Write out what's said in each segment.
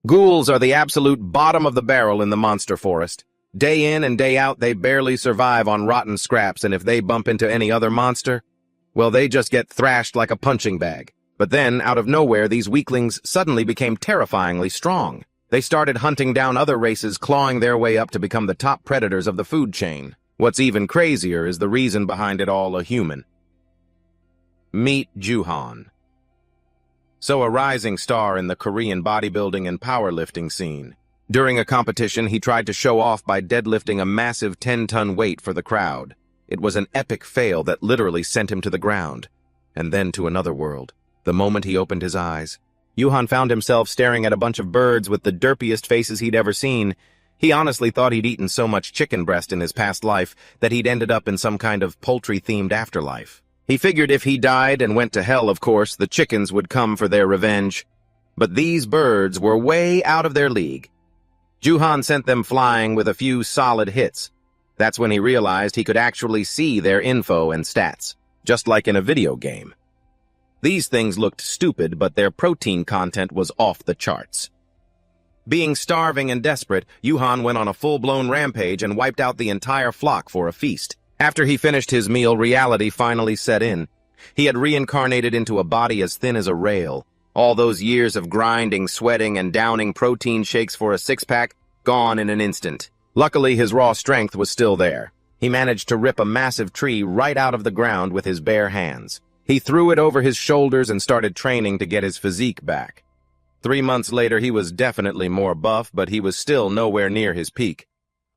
Ghouls are the absolute bottom of the barrel in the monster forest. Day in and day out, they barely survive on rotten scraps, and if they bump into any other monster, well, they just get thrashed like a punching bag. But then, out of nowhere, these weaklings suddenly became terrifyingly strong. They started hunting down other races, clawing their way up to become the top predators of the food chain. What's even crazier is the reason behind it all: a human. Meet Juhan. So a rising star in the Korean bodybuilding and powerlifting scene. During a competition, he tried to show off by deadlifting a massive 10-ton weight for the crowd. It was an epic fail that literally sent him to the ground, and then to another world. The moment he opened his eyes, Juhan found himself staring at a bunch of birds with the derpiest faces he'd ever seen. He honestly thought he'd eaten so much chicken breast in his past life that he'd ended up in some kind of poultry-themed afterlife. He figured if he died and went to hell, of course, the chickens would come for their revenge. But these birds were way out of their league. Juhan sent them flying with a few solid hits. That's when he realized he could actually see their info and stats, just like in a video game. These things looked stupid, but their protein content was off the charts. Being starving and desperate, Juhan went on a full-blown rampage and wiped out the entire flock for a feast. After he finished his meal, reality finally set in. He had reincarnated into a body as thin as a rail. All those years of grinding, sweating, and downing protein shakes for a six-pack, gone in an instant. Luckily, his raw strength was still there. He managed to rip a massive tree right out of the ground with his bare hands. He threw it over his shoulders and started training to get his physique back. 3 months later, he was definitely more buff, but he was still nowhere near his peak.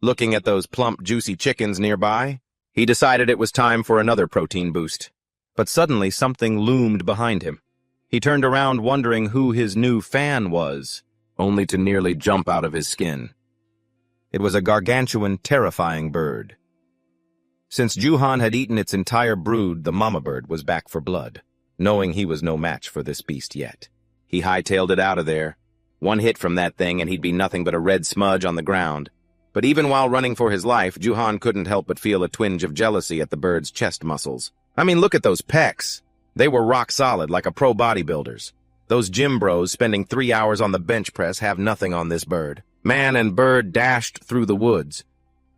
Looking at those plump, juicy chickens nearby, he decided it was time for another protein boost. But suddenly, something loomed behind him. He turned around wondering who his new fan was, only to nearly jump out of his skin. It was a gargantuan, terrifying bird. Since Juhan had eaten its entire brood, the mama bird was back for blood, knowing he was no match for this beast yet. He hightailed it out of there. One hit from that thing and he'd be nothing but a red smudge on the ground. But even while running for his life, Juhan couldn't help but feel a twinge of jealousy at the bird's chest muscles. I mean, look at those pecs. They were rock solid, like a pro bodybuilder's. Those gym bros spending 3 hours on the bench press have nothing on this bird. Man and bird dashed through the woods.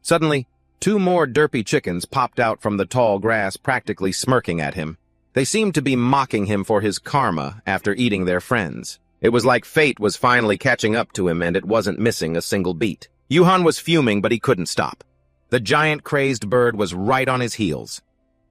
Suddenly, 2 more derpy chickens popped out from the tall grass, practically smirking at him. They seemed to be mocking him for his karma after eating their friends. It was like fate was finally catching up to him, and it wasn't missing a single beat. Juhan was fuming, but he couldn't stop. The giant crazed bird was right on his heels.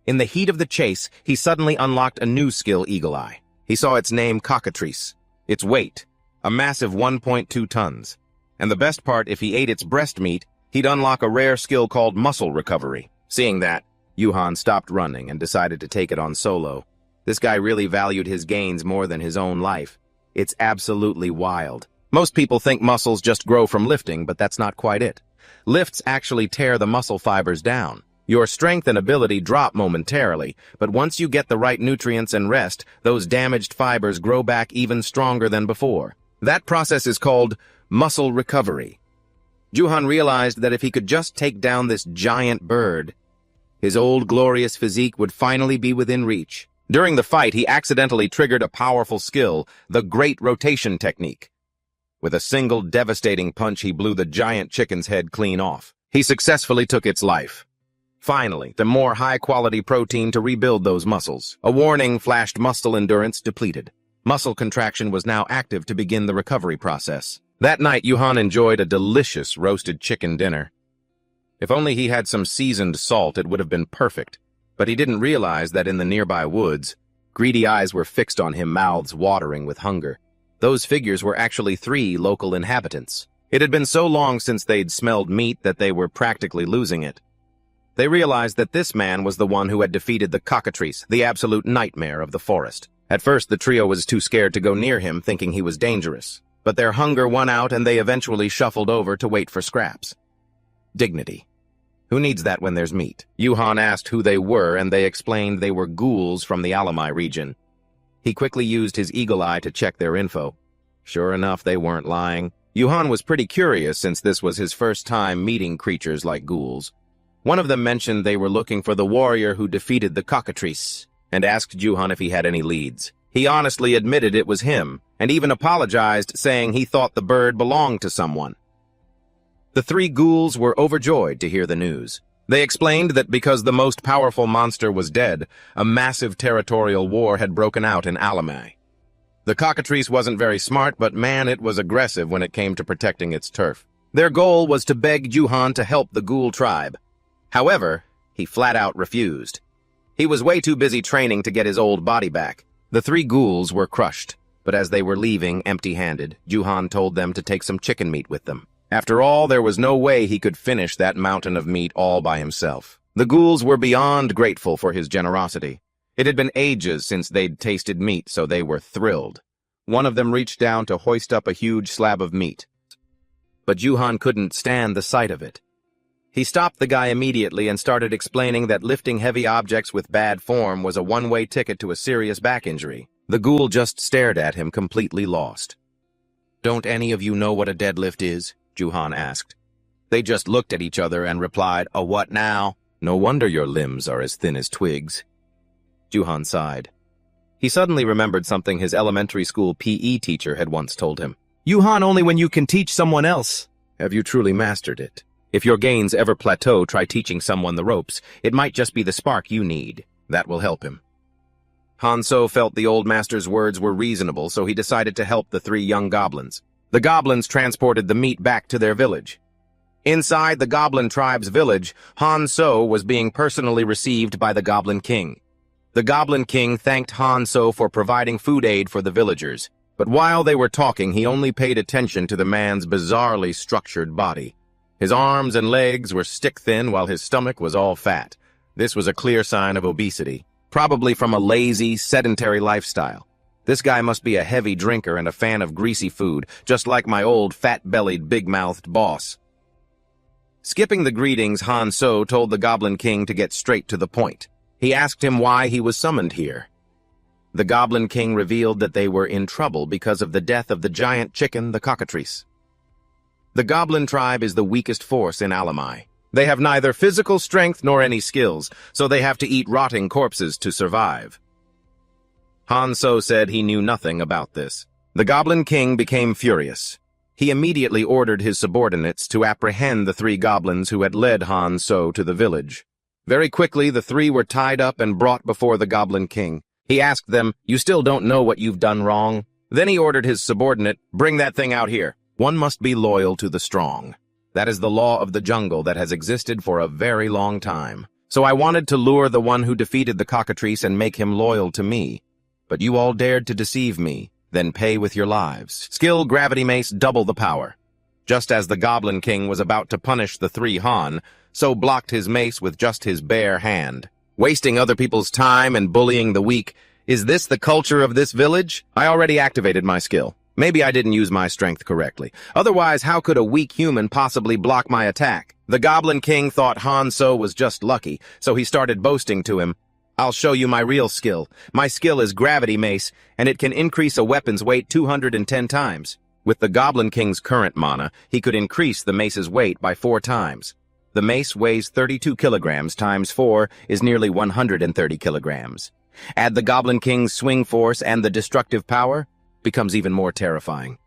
In the heat of the chase, he suddenly unlocked a new skill, Eagle Eye. He saw its name, cockatrice. Its weight, a massive 1.2 tons. And the best part, if he ate its breast meat, he'd unlock a rare skill called muscle recovery. Seeing that, Juhan stopped running and decided to take it on solo. This guy really valued his gains more than his own life. It's absolutely wild. Most people think muscles just grow from lifting, but that's not quite it. Lifts actually tear the muscle fibers down. Your strength and ability drop momentarily, but once you get the right nutrients and rest, those damaged fibers grow back even stronger than before. That process is called muscle recovery. Juhan realized that if he could just take down this giant bird, his old glorious physique would finally be within reach. During the fight, he accidentally triggered a powerful skill, the Great Rotation Technique. With a single devastating punch, he blew the giant chicken's head clean off. He successfully took its life. Finally, the more high-quality protein to rebuild those muscles. A warning flashed: muscle endurance depleted. Muscle contraction was now active to begin the recovery process. That night, Juhan enjoyed a delicious roasted chicken dinner. If only he had some seasoned salt, it would have been perfect. But he didn't realize that in the nearby woods, greedy eyes were fixed on him, mouths watering with hunger. Those figures were actually 3 local inhabitants. It had been so long since they'd smelled meat that they were practically losing it. They realized that this man was the one who had defeated the cockatrice, the absolute nightmare of the forest. At first, the trio was too scared to go near him, thinking he was dangerous. But their hunger won out, and they eventually shuffled over to wait for scraps. Dignity. Who needs that when there's meat? Juhan asked who they were, and they explained they were ghouls from the Alamai region. He quickly used his eagle eye to check their info. Sure enough, they weren't lying. Juhan was pretty curious since this was his first time meeting creatures like ghouls. One of them mentioned they were looking for the warrior who defeated the cockatrice, and asked Juhan if he had any leads. He honestly admitted it was him, and even apologized, saying he thought the bird belonged to someone. The three ghouls were overjoyed to hear the news. They explained that because the most powerful monster was dead, a massive territorial war had broken out in Alamai. The cockatrice wasn't very smart, but man, it was aggressive when it came to protecting its turf. Their goal was to beg Juhan to help the ghoul tribe. However, he flat out refused. He was way too busy training to get his old body back. The three ghouls were crushed, but as they were leaving empty-handed, Juhan told them to take some chicken meat with them. After all, there was no way he could finish that mountain of meat all by himself. The ghouls were beyond grateful for his generosity. It had been ages since they'd tasted meat, so they were thrilled. One of them reached down to hoist up a huge slab of meat. But Juhan couldn't stand the sight of it. He stopped the guy immediately and started explaining that lifting heavy objects with bad form was a one-way ticket to a serious back injury. The ghoul just stared at him, completely lost. "Don't any of you know what a deadlift is?" Juhan asked. They just looked at each other and replied, "A what now? No wonder your limbs are as thin as twigs." Juhan sighed. He suddenly remembered something his elementary school PE teacher had once told him. "Juhan, only when you can teach someone else have you truly mastered it. If your gains ever plateau, try teaching someone the ropes. It might just be the spark you need. That will help him." Hanso felt the old master's words were reasonable, so he decided to help the three young goblins. The goblins transported the meat back to their village. Inside the goblin tribe's village, Hanso was being personally received by the Goblin King. The Goblin King thanked Hanso for providing food aid for the villagers, but while they were talking, he only paid attention to the man's bizarrely structured body. His arms and legs were stick-thin while his stomach was all fat. This was a clear sign of obesity, probably from a lazy, sedentary lifestyle. This guy must be a heavy drinker and a fan of greasy food, just like my old fat-bellied, big-mouthed boss. Skipping the greetings, Hanso told the Goblin King to get straight to the point. He asked him why he was summoned here. The Goblin King revealed that they were in trouble because of the death of the giant chicken, the cockatrice. The Goblin tribe is the weakest force in Alamai. They have neither physical strength nor any skills, so they have to eat rotting corpses to survive. Hanso said he knew nothing about this. The Goblin King became furious. He immediately ordered his subordinates to apprehend the three goblins who had led Hanso to the village. Very quickly, the three were tied up and brought before the Goblin King. He asked them, "You still don't know what you've done wrong?" Then he ordered his subordinate, "Bring that thing out here. One must be loyal to the strong. That is the law of the jungle that has existed for a very long time. So I wanted to lure the one who defeated the cockatrice and make him loyal to me. But you all dared to deceive me, then pay with your lives. Skill gravity mace double the power." Just as the Goblin King was about to punish the three Han, so blocked his mace with just his bare hand. Wasting other people's time and bullying the weak. Is this the culture of this village? I already activated my skill. Maybe I didn't use my strength correctly. Otherwise, how could a weak human possibly block my attack? The Goblin King thought Hanso was just lucky, so he started boasting to him. "I'll show you my real skill. My skill is Gravity Mace, and it can increase a weapon's weight 210 times. With the Goblin King's current mana, he could increase the mace's weight by 4 times. The mace weighs 32 kilograms times 4 is nearly 130 kilograms. Add the Goblin King's swing force and the destructive power, becomes even more terrifying."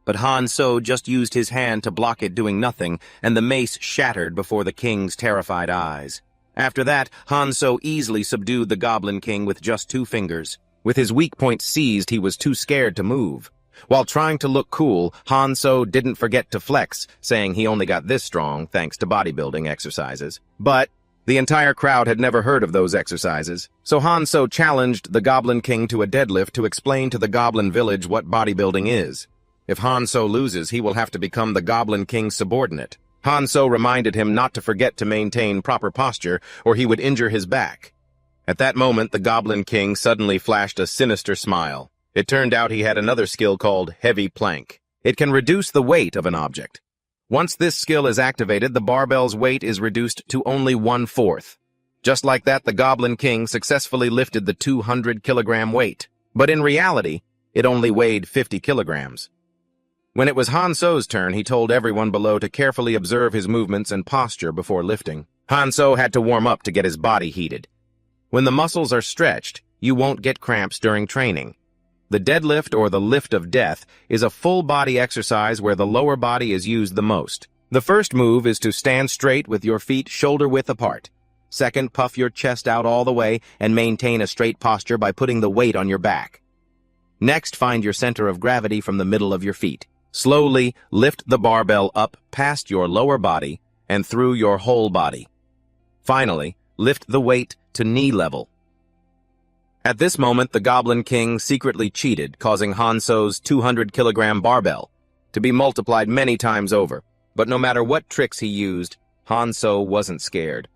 But Hanso just used his hand to block it, doing nothing, and the mace shattered before the king's terrified eyes. After that, Hanso easily subdued the Goblin King with just 2 fingers. With his weak point seized, he was too scared to move. While trying to look cool, Hanso didn't forget to flex, saying he only got this strong thanks to bodybuilding exercises. But the entire crowd had never heard of those exercises, so Hanso challenged the Goblin King to a deadlift to explain to the Goblin village what bodybuilding is. If Hanso loses, he will have to become the Goblin King's subordinate. Hanso reminded him not to forget to maintain proper posture, or he would injure his back. At that moment, the Goblin King suddenly flashed a sinister smile. It turned out he had another skill called Heavy Plank. It can reduce the weight of an object. Once this skill is activated, the barbell's weight is reduced to only 1/4. Just like that, the Goblin King successfully lifted the 200-kilogram weight. But in reality, it only weighed 50 kilograms. When it was Hanso's turn, he told everyone below to carefully observe his movements and posture before lifting. Hanso had to warm up to get his body heated. When the muscles are stretched, you won't get cramps during training. The deadlift, or the lift of death, is a full-body exercise where the lower body is used the most. The first move is to stand straight with your feet shoulder-width apart. Second, puff your chest out all the way and maintain a straight posture by putting the weight on your back. Next, find your center of gravity from the middle of your feet. Slowly lift the barbell up past your lower body and through your whole body. Finally, lift the weight to knee level. At this moment, the Goblin King secretly cheated, causing Hanzo's 200-kilogram barbell to be multiplied many times over. But no matter what tricks he used, Hanzo wasn't scared.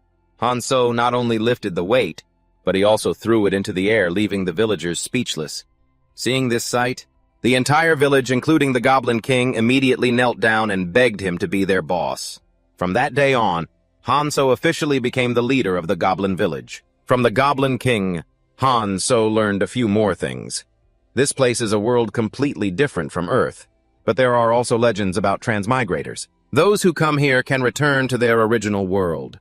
Hanzo not only lifted the weight, but he also threw it into the air, leaving the villagers speechless. Seeing this sight, the entire village, including the Goblin King, immediately knelt down and begged him to be their boss. From that day on, Hanzo officially became the leader of the Goblin village. From the Goblin King, Hanzo learned a few more things. This place is a world completely different from Earth, but there are also legends about transmigrators. Those who come here can return to their original world.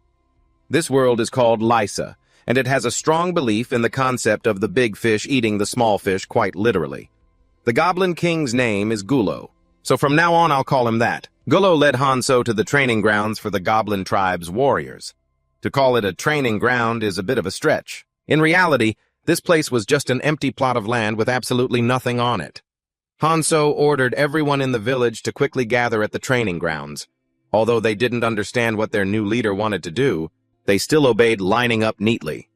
This world is called Lysa, and it has a strong belief in the concept of the big fish eating the small fish quite literally. The Goblin King's name is Gullo, so from now on I'll call him that. Gullo led Hanzo to the training grounds for the Goblin tribe's warriors. To call it a training ground is a bit of a stretch. In reality, this place was just an empty plot of land with absolutely nothing on it. Hanzo ordered everyone in the village to quickly gather at the training grounds. Although they didn't understand what their new leader wanted to do, they still obeyed, lining up neatly.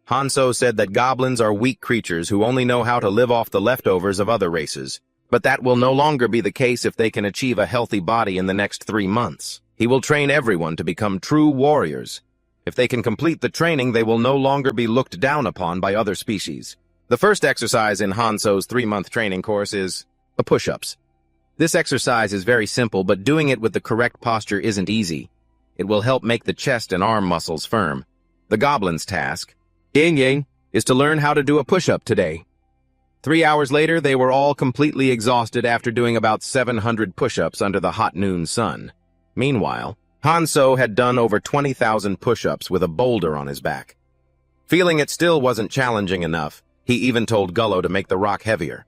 Hanzo said that goblins are weak creatures who only know how to live off the leftovers of other races, but that will no longer be the case if they can achieve a healthy body in the next 3 months. He will train everyone to become true warriors. If they can complete the training, they will no longer be looked down upon by other species. The first exercise in Hanzo's 3-month training course is push-ups. This exercise is very simple, but doing it with the correct posture isn't easy. It will help make the chest and arm muscles firm. The goblin's task, is to learn how to do a push-up today. 3 hours later, they were all completely exhausted after doing about 700 push-ups under the hot noon sun. Meanwhile, Hanzo had done over 20,000 push-ups with a boulder on his back. Feeling it still wasn't challenging enough, he even told Gullo to make the rock heavier.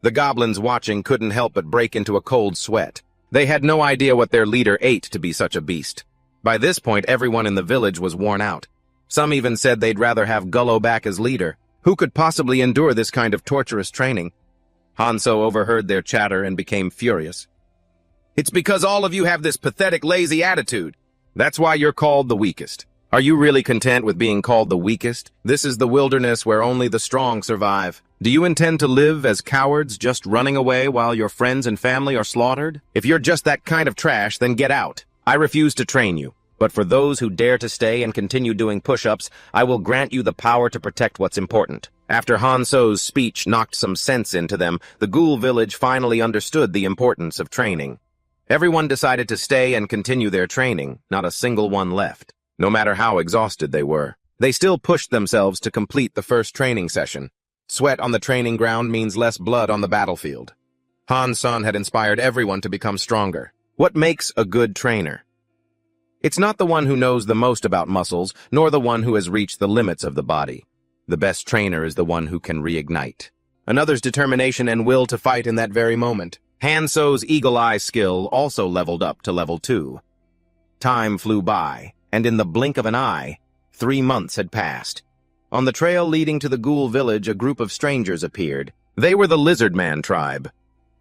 The goblins watching couldn't help but break into a cold sweat. They had no idea what their leader ate to be such a beast. By this point, everyone in the village was worn out. Some even said they'd rather have Gullo back as leader. Who could possibly endure this kind of torturous training? Hanzo overheard their chatter and became furious. It's because all of you have this pathetic, lazy attitude. That's why you're called the weakest. Are you really content with being called the weakest? This is the wilderness where only the strong survive. Do you intend to live as cowards, just running away while your friends and family are slaughtered? If you're just that kind of trash, then get out. I refuse to train you. But for those who dare to stay and continue doing push-ups, I will grant you the power to protect what's important. After Hanzo's speech knocked some sense into them, the ghoul village finally understood the importance of training. Everyone decided to stay and continue their training, not a single one left. No matter how exhausted they were, they still pushed themselves to complete the first training session. Sweat on the training ground means less blood on the battlefield. Hanzo had inspired everyone to become stronger. What makes a good trainer? It's not the one who knows the most about muscles, nor the one who has reached the limits of the body. The best trainer is the one who can reignite another's determination and will to fight in that very moment. Hanzo's eagle-eye skill also leveled up to level 2. Time flew by, and in the blink of an eye, 3 months had passed. On the trail leading to the ghoul village, a group of strangers appeared. They were the Lizardman tribe.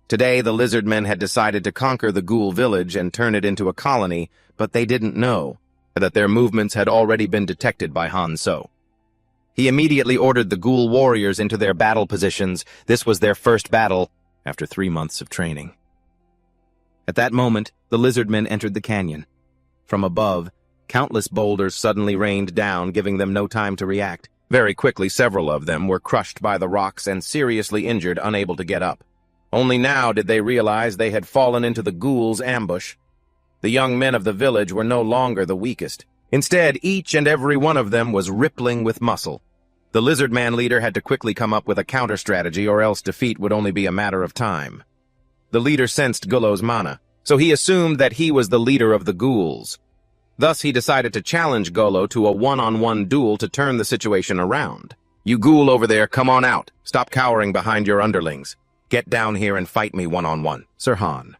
Today, the Lizardmen had decided to conquer the ghoul village and turn it into a colony, but they didn't know that their movements had already been detected by Hanzo. He immediately ordered the ghoul warriors into their battle positions. This was their first battle after 3 months of training. At that moment, the Lizardmen entered the canyon. From above, countless boulders suddenly rained down, giving them no time to react. Very quickly, several of them were crushed by the rocks and seriously injured, unable to get up. Only now did they realize they had fallen into the ghouls' ambush. The young men of the village were no longer the weakest. Instead, each and every one of them was rippling with muscle. The Lizardman leader had to quickly come up with a counter-strategy, or else defeat would only be a matter of time. The leader sensed Gullo's mana, so he assumed that he was the leader of the ghouls. Thus, he decided to challenge Gullo to a one-on-one duel to turn the situation around. You ghoul over there, come on out. Stop cowering behind your underlings. Get down here and fight me one-on-one, Sir Han.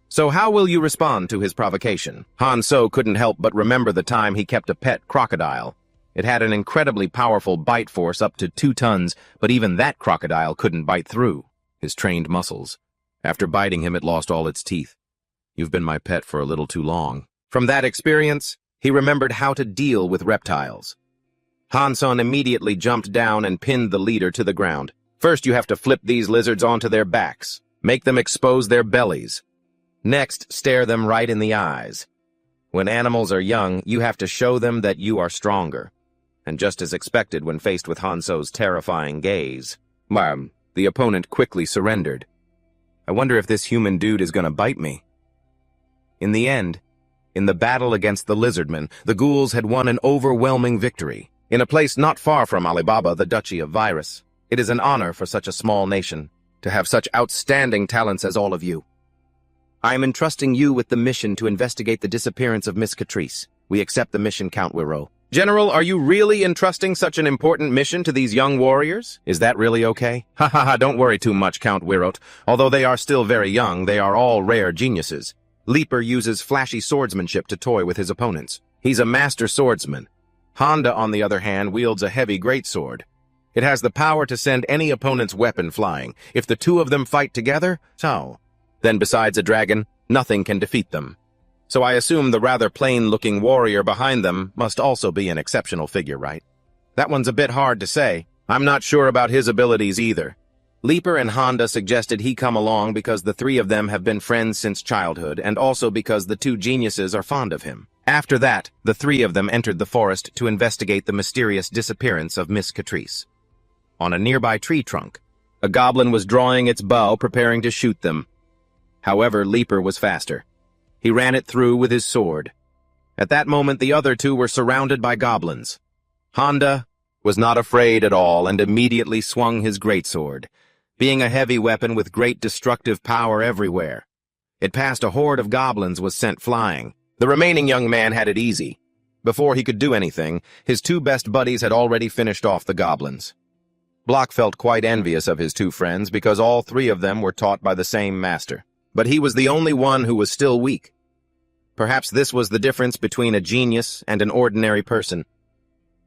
So how will you respond to his provocation? Han So couldn't help but remember the time he kept a pet crocodile. It had an incredibly powerful bite force up to 2 tons, but even that crocodile couldn't bite through his trained muscles. After biting him, it lost all its teeth. You've been my pet for a little too long. From that experience, he remembered how to deal with reptiles. Hanson immediately jumped down and pinned the leader to the ground. First, you have to flip these lizards onto their backs. Make them expose their bellies. Next, stare them right in the eyes. When animals are young, you have to show them that you are stronger. And just as expected when faced with Hanso's terrifying gaze, the opponent quickly surrendered. I wonder if this human dude is gonna bite me. In the end, in the battle against the lizardmen, the ghouls had won an overwhelming victory. In a place not far from Alibaba, the Duchy of Virus, it is an honor for such a small nation to have such outstanding talents as all of you. I am entrusting you with the mission to investigate the disappearance of Miss Catrice. We accept the mission, Count Wiro. General, are you really entrusting such an important mission to these young warriors? Is that really okay? Ha ha ha, don't worry too much, Count Wirot. Although they are still very young, they are all rare geniuses. Leaper uses flashy swordsmanship to toy with his opponents. He's a master swordsman. Honda, on the other hand, wields a heavy greatsword. It has the power to send any opponent's weapon flying. If the two of them fight together, then besides a dragon, nothing can defeat them. So I assume the rather plain-looking warrior behind them must also be an exceptional figure, right? That one's a bit hard to say. I'm not sure about his abilities either. Leaper and Honda suggested he come along because the 3 of them have been friends since childhood, and also because the 2 geniuses are fond of him. After that, the 3 of them entered the forest to investigate the mysterious disappearance of Miss Catrice. On a nearby tree trunk, a goblin was drawing its bow, preparing to shoot them. However, Leaper was faster. He ran it through with his sword. At that moment, the other 2 were surrounded by goblins. Honda was not afraid at all and immediately swung his greatsword, being a heavy weapon with great destructive power everywhere. It passed a horde of goblins was sent flying. The remaining young man had it easy. Before he could do anything, his 2 best buddies had already finished off the goblins. Block felt quite envious of his 2 friends because all 3 of them were taught by the same master. But he was the only one who was still weak. Perhaps this was the difference between a genius and an ordinary person.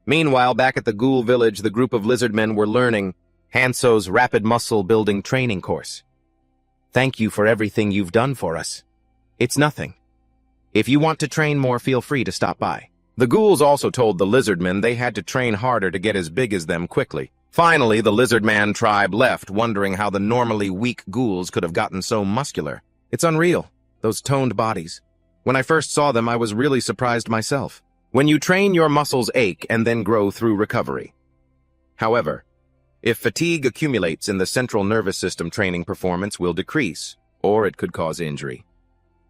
Meanwhile, back at the ghoul village, the group of lizardmen were learning Hanso's rapid muscle-building training course. Thank you for everything you've done for us. It's nothing. If you want to train more, feel free to stop by. The ghouls also told the lizardmen they had to train harder to get as big as them quickly. Finally, the lizardman tribe left, wondering how the normally weak ghouls could have gotten so muscular. It's unreal, those toned bodies. When I first saw them, I was really surprised myself. When you train, your muscles ache and then grow through recovery. However, if fatigue accumulates in the central nervous system, training performance will decrease, or it could cause injury.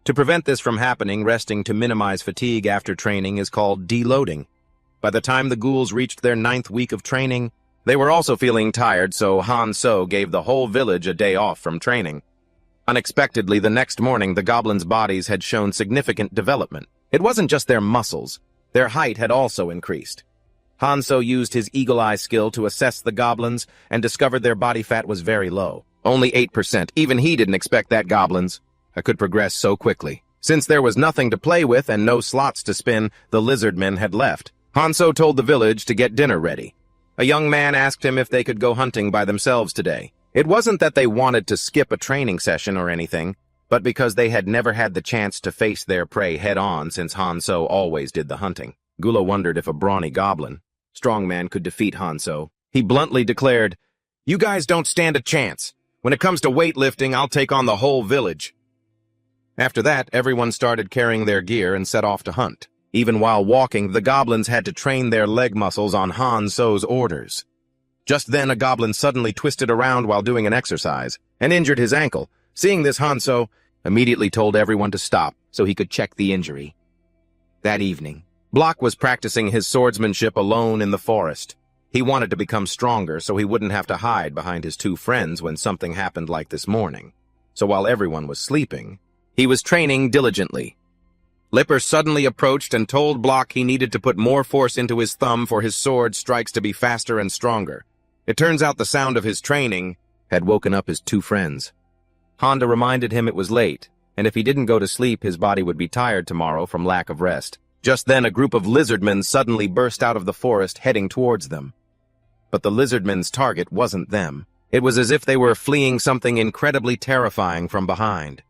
To prevent this from happening, resting to minimize fatigue after training is called deloading. By the time the ghouls reached their 9th week of training, they were also feeling tired, so Han So gave the whole village a day off from training. Unexpectedly, the next morning, the goblins' bodies had shown significant development. It wasn't just their muscles. Their height had also increased. Han So used his eagle-eye skill to assess the goblins and discovered their body fat was very low. Only 8%. Even he didn't expect that goblins could progress so quickly. Since there was nothing to play with and no slots to spin, the lizardmen had left. Han So told the village to get dinner ready. A young man asked him if they could go hunting by themselves today. It wasn't that they wanted to skip a training session or anything, but because they had never had the chance to face their prey head-on since Han So always did the hunting. Gula wondered if a brawny goblin, strongman, could defeat Han So. He bluntly declared, "You guys don't stand a chance. When it comes to weightlifting, I'll take on the whole village." After that, everyone started carrying their gear and set off to hunt. Even while walking, the goblins had to train their leg muscles on Han So's orders. Just then, a goblin suddenly twisted around while doing an exercise and injured his ankle. Seeing this, Han So immediately told everyone to stop so he could check the injury. That evening, Block was practicing his swordsmanship alone in the forest. He wanted to become stronger so he wouldn't have to hide behind his 2 friends when something happened like this morning. So while everyone was sleeping, he was training diligently. Lipper suddenly approached and told Block he needed to put more force into his thumb for his sword strikes to be faster and stronger. It turns out the sound of his training had woken up his two friends. Honda reminded him it was late, and if he didn't go to sleep, his body would be tired tomorrow from lack of rest. Just then, a group of lizardmen suddenly burst out of the forest, heading towards them. But the lizardmen's target wasn't them. It was as if they were fleeing something incredibly terrifying from behind.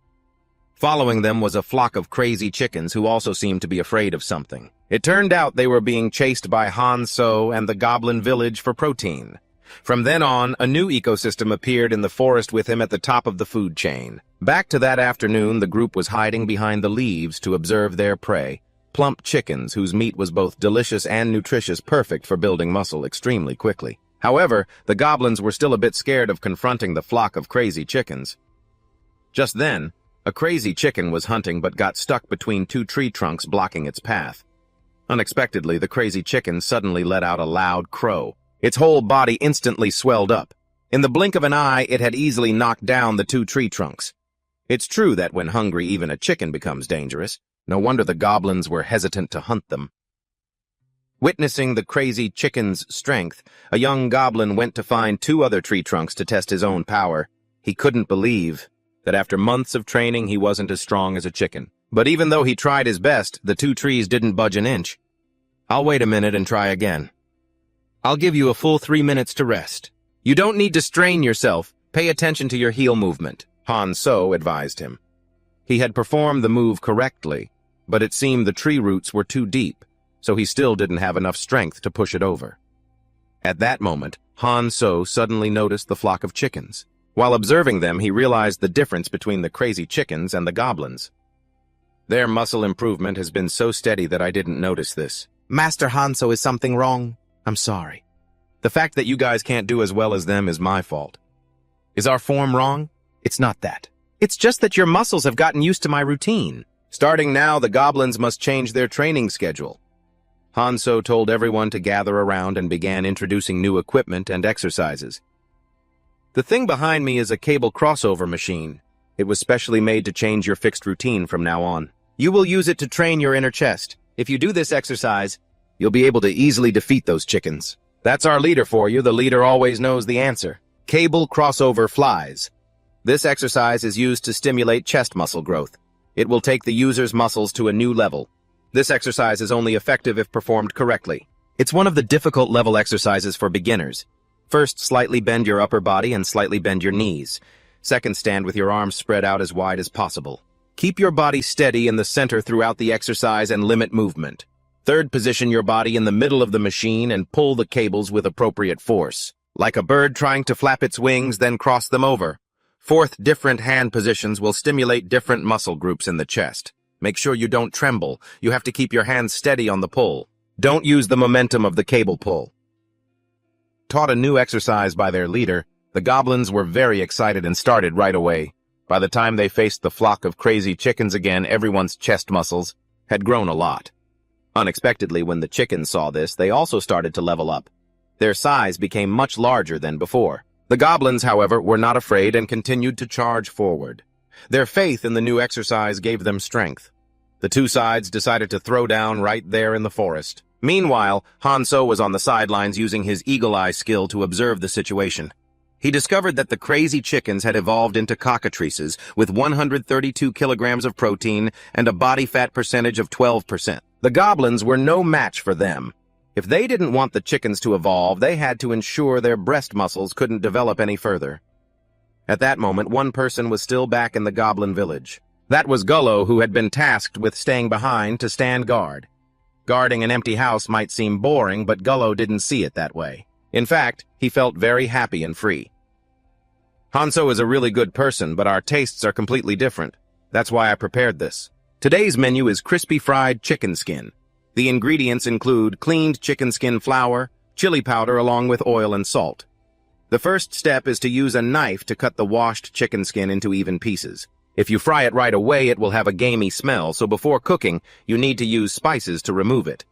Following them was a flock of crazy chickens who also seemed to be afraid of something. It turned out they were being chased by Hanzo and the Goblin Village for protein. From then on, a new ecosystem appeared in the forest with him at the top of the food chain. Back to that afternoon, the group was hiding behind the leaves to observe their prey, plump chickens whose meat was both delicious and nutritious, perfect for building muscle extremely quickly. However, the goblins were still a bit scared of confronting the flock of crazy chickens. Just then, a crazy chicken was hunting but got stuck between two tree trunks blocking its path. Unexpectedly, the crazy chicken suddenly let out a loud crow. Its whole body instantly swelled up. In the blink of an eye, it had easily knocked down the two tree trunks. It's true that when hungry, even a chicken becomes dangerous. No wonder the goblins were hesitant to hunt them. Witnessing the crazy chicken's strength, a young goblin went to find two other tree trunks to test his own power. He couldn't believe that after months of training, he wasn't as strong as a chicken. But even though he tried his best, the two trees didn't budge an inch. I'll wait a minute and try again. I'll give you a full 3 minutes to rest. You don't need to strain yourself. Pay attention to your heel movement, Hanzo advised him. He had performed the move correctly, but it seemed the tree roots were too deep, so he still didn't have enough strength to push it over. At that moment, Hanzo suddenly noticed the flock of chickens. While observing them, he realized the difference between the crazy chickens and the goblins. Their muscle improvement has been so steady that I didn't notice this. Master Hanzo, is something wrong? I'm sorry. The fact that you guys can't do as well as them is my fault. Is our form wrong? It's not that. It's just that your muscles have gotten used to my routine. Starting now, the goblins must change their training schedule. Hanzo told everyone to gather around and began introducing new equipment and exercises. The thing behind me is a cable crossover machine. It was specially made to change your fixed routine from now on. You will use it to train your inner chest. If you do this exercise, you'll be able to easily defeat those chickens. That's our leader for you. The leader always knows the answer. Cable crossover flies. This exercise is used to stimulate chest muscle growth. It will take the user's muscles to a new level. This exercise is only effective if performed correctly. It's one of the difficult level exercises for beginners. First, slightly bend your upper body and slightly bend your knees. Second, stand with your arms spread out as wide as possible. Keep your body steady in the center throughout the exercise and limit movement. Third, position your body in the middle of the machine and pull the cables with appropriate force. Like a bird trying to flap its wings, then cross them over. Fourth, different hand positions will stimulate different muscle groups in the chest. Make sure you don't tremble. You have to keep your hands steady on the pull. Don't use the momentum of the cable pull. Taught a new exercise by their leader, the goblins were very excited and started right away. By the time they faced the flock of crazy chickens again, everyone's chest muscles had grown a lot. Unexpectedly, when the chickens saw this, they also started to level up. Their size became much larger than before. The goblins, however, were not afraid and continued to charge forward. Their faith in the new exercise gave them strength. The two sides decided to throw down right there in the forest. Meanwhile, Hanzo was on the sidelines using his eagle-eye skill to observe the situation. He discovered that the crazy chickens had evolved into cockatrices with 132 kilograms of protein and a body fat percentage of 12%. The goblins were no match for them. If they didn't want the chickens to evolve, they had to ensure their breast muscles couldn't develop any further. At that moment, one person was still back in the goblin village. That was Gullo, who had been tasked with staying behind to stand guard. Guarding an empty house might seem boring, but Gullo didn't see it that way. In fact, he felt very happy and free. Hanzo is a really good person, but our tastes are completely different. That's why I prepared this. Today's menu is crispy fried chicken skin. The ingredients include cleaned chicken skin flour, chili powder along with oil and salt. The first step is to use a knife to cut the washed chicken skin into even pieces. If you fry it right away, it will have a gamey smell, so before cooking, you need to use spices to remove it.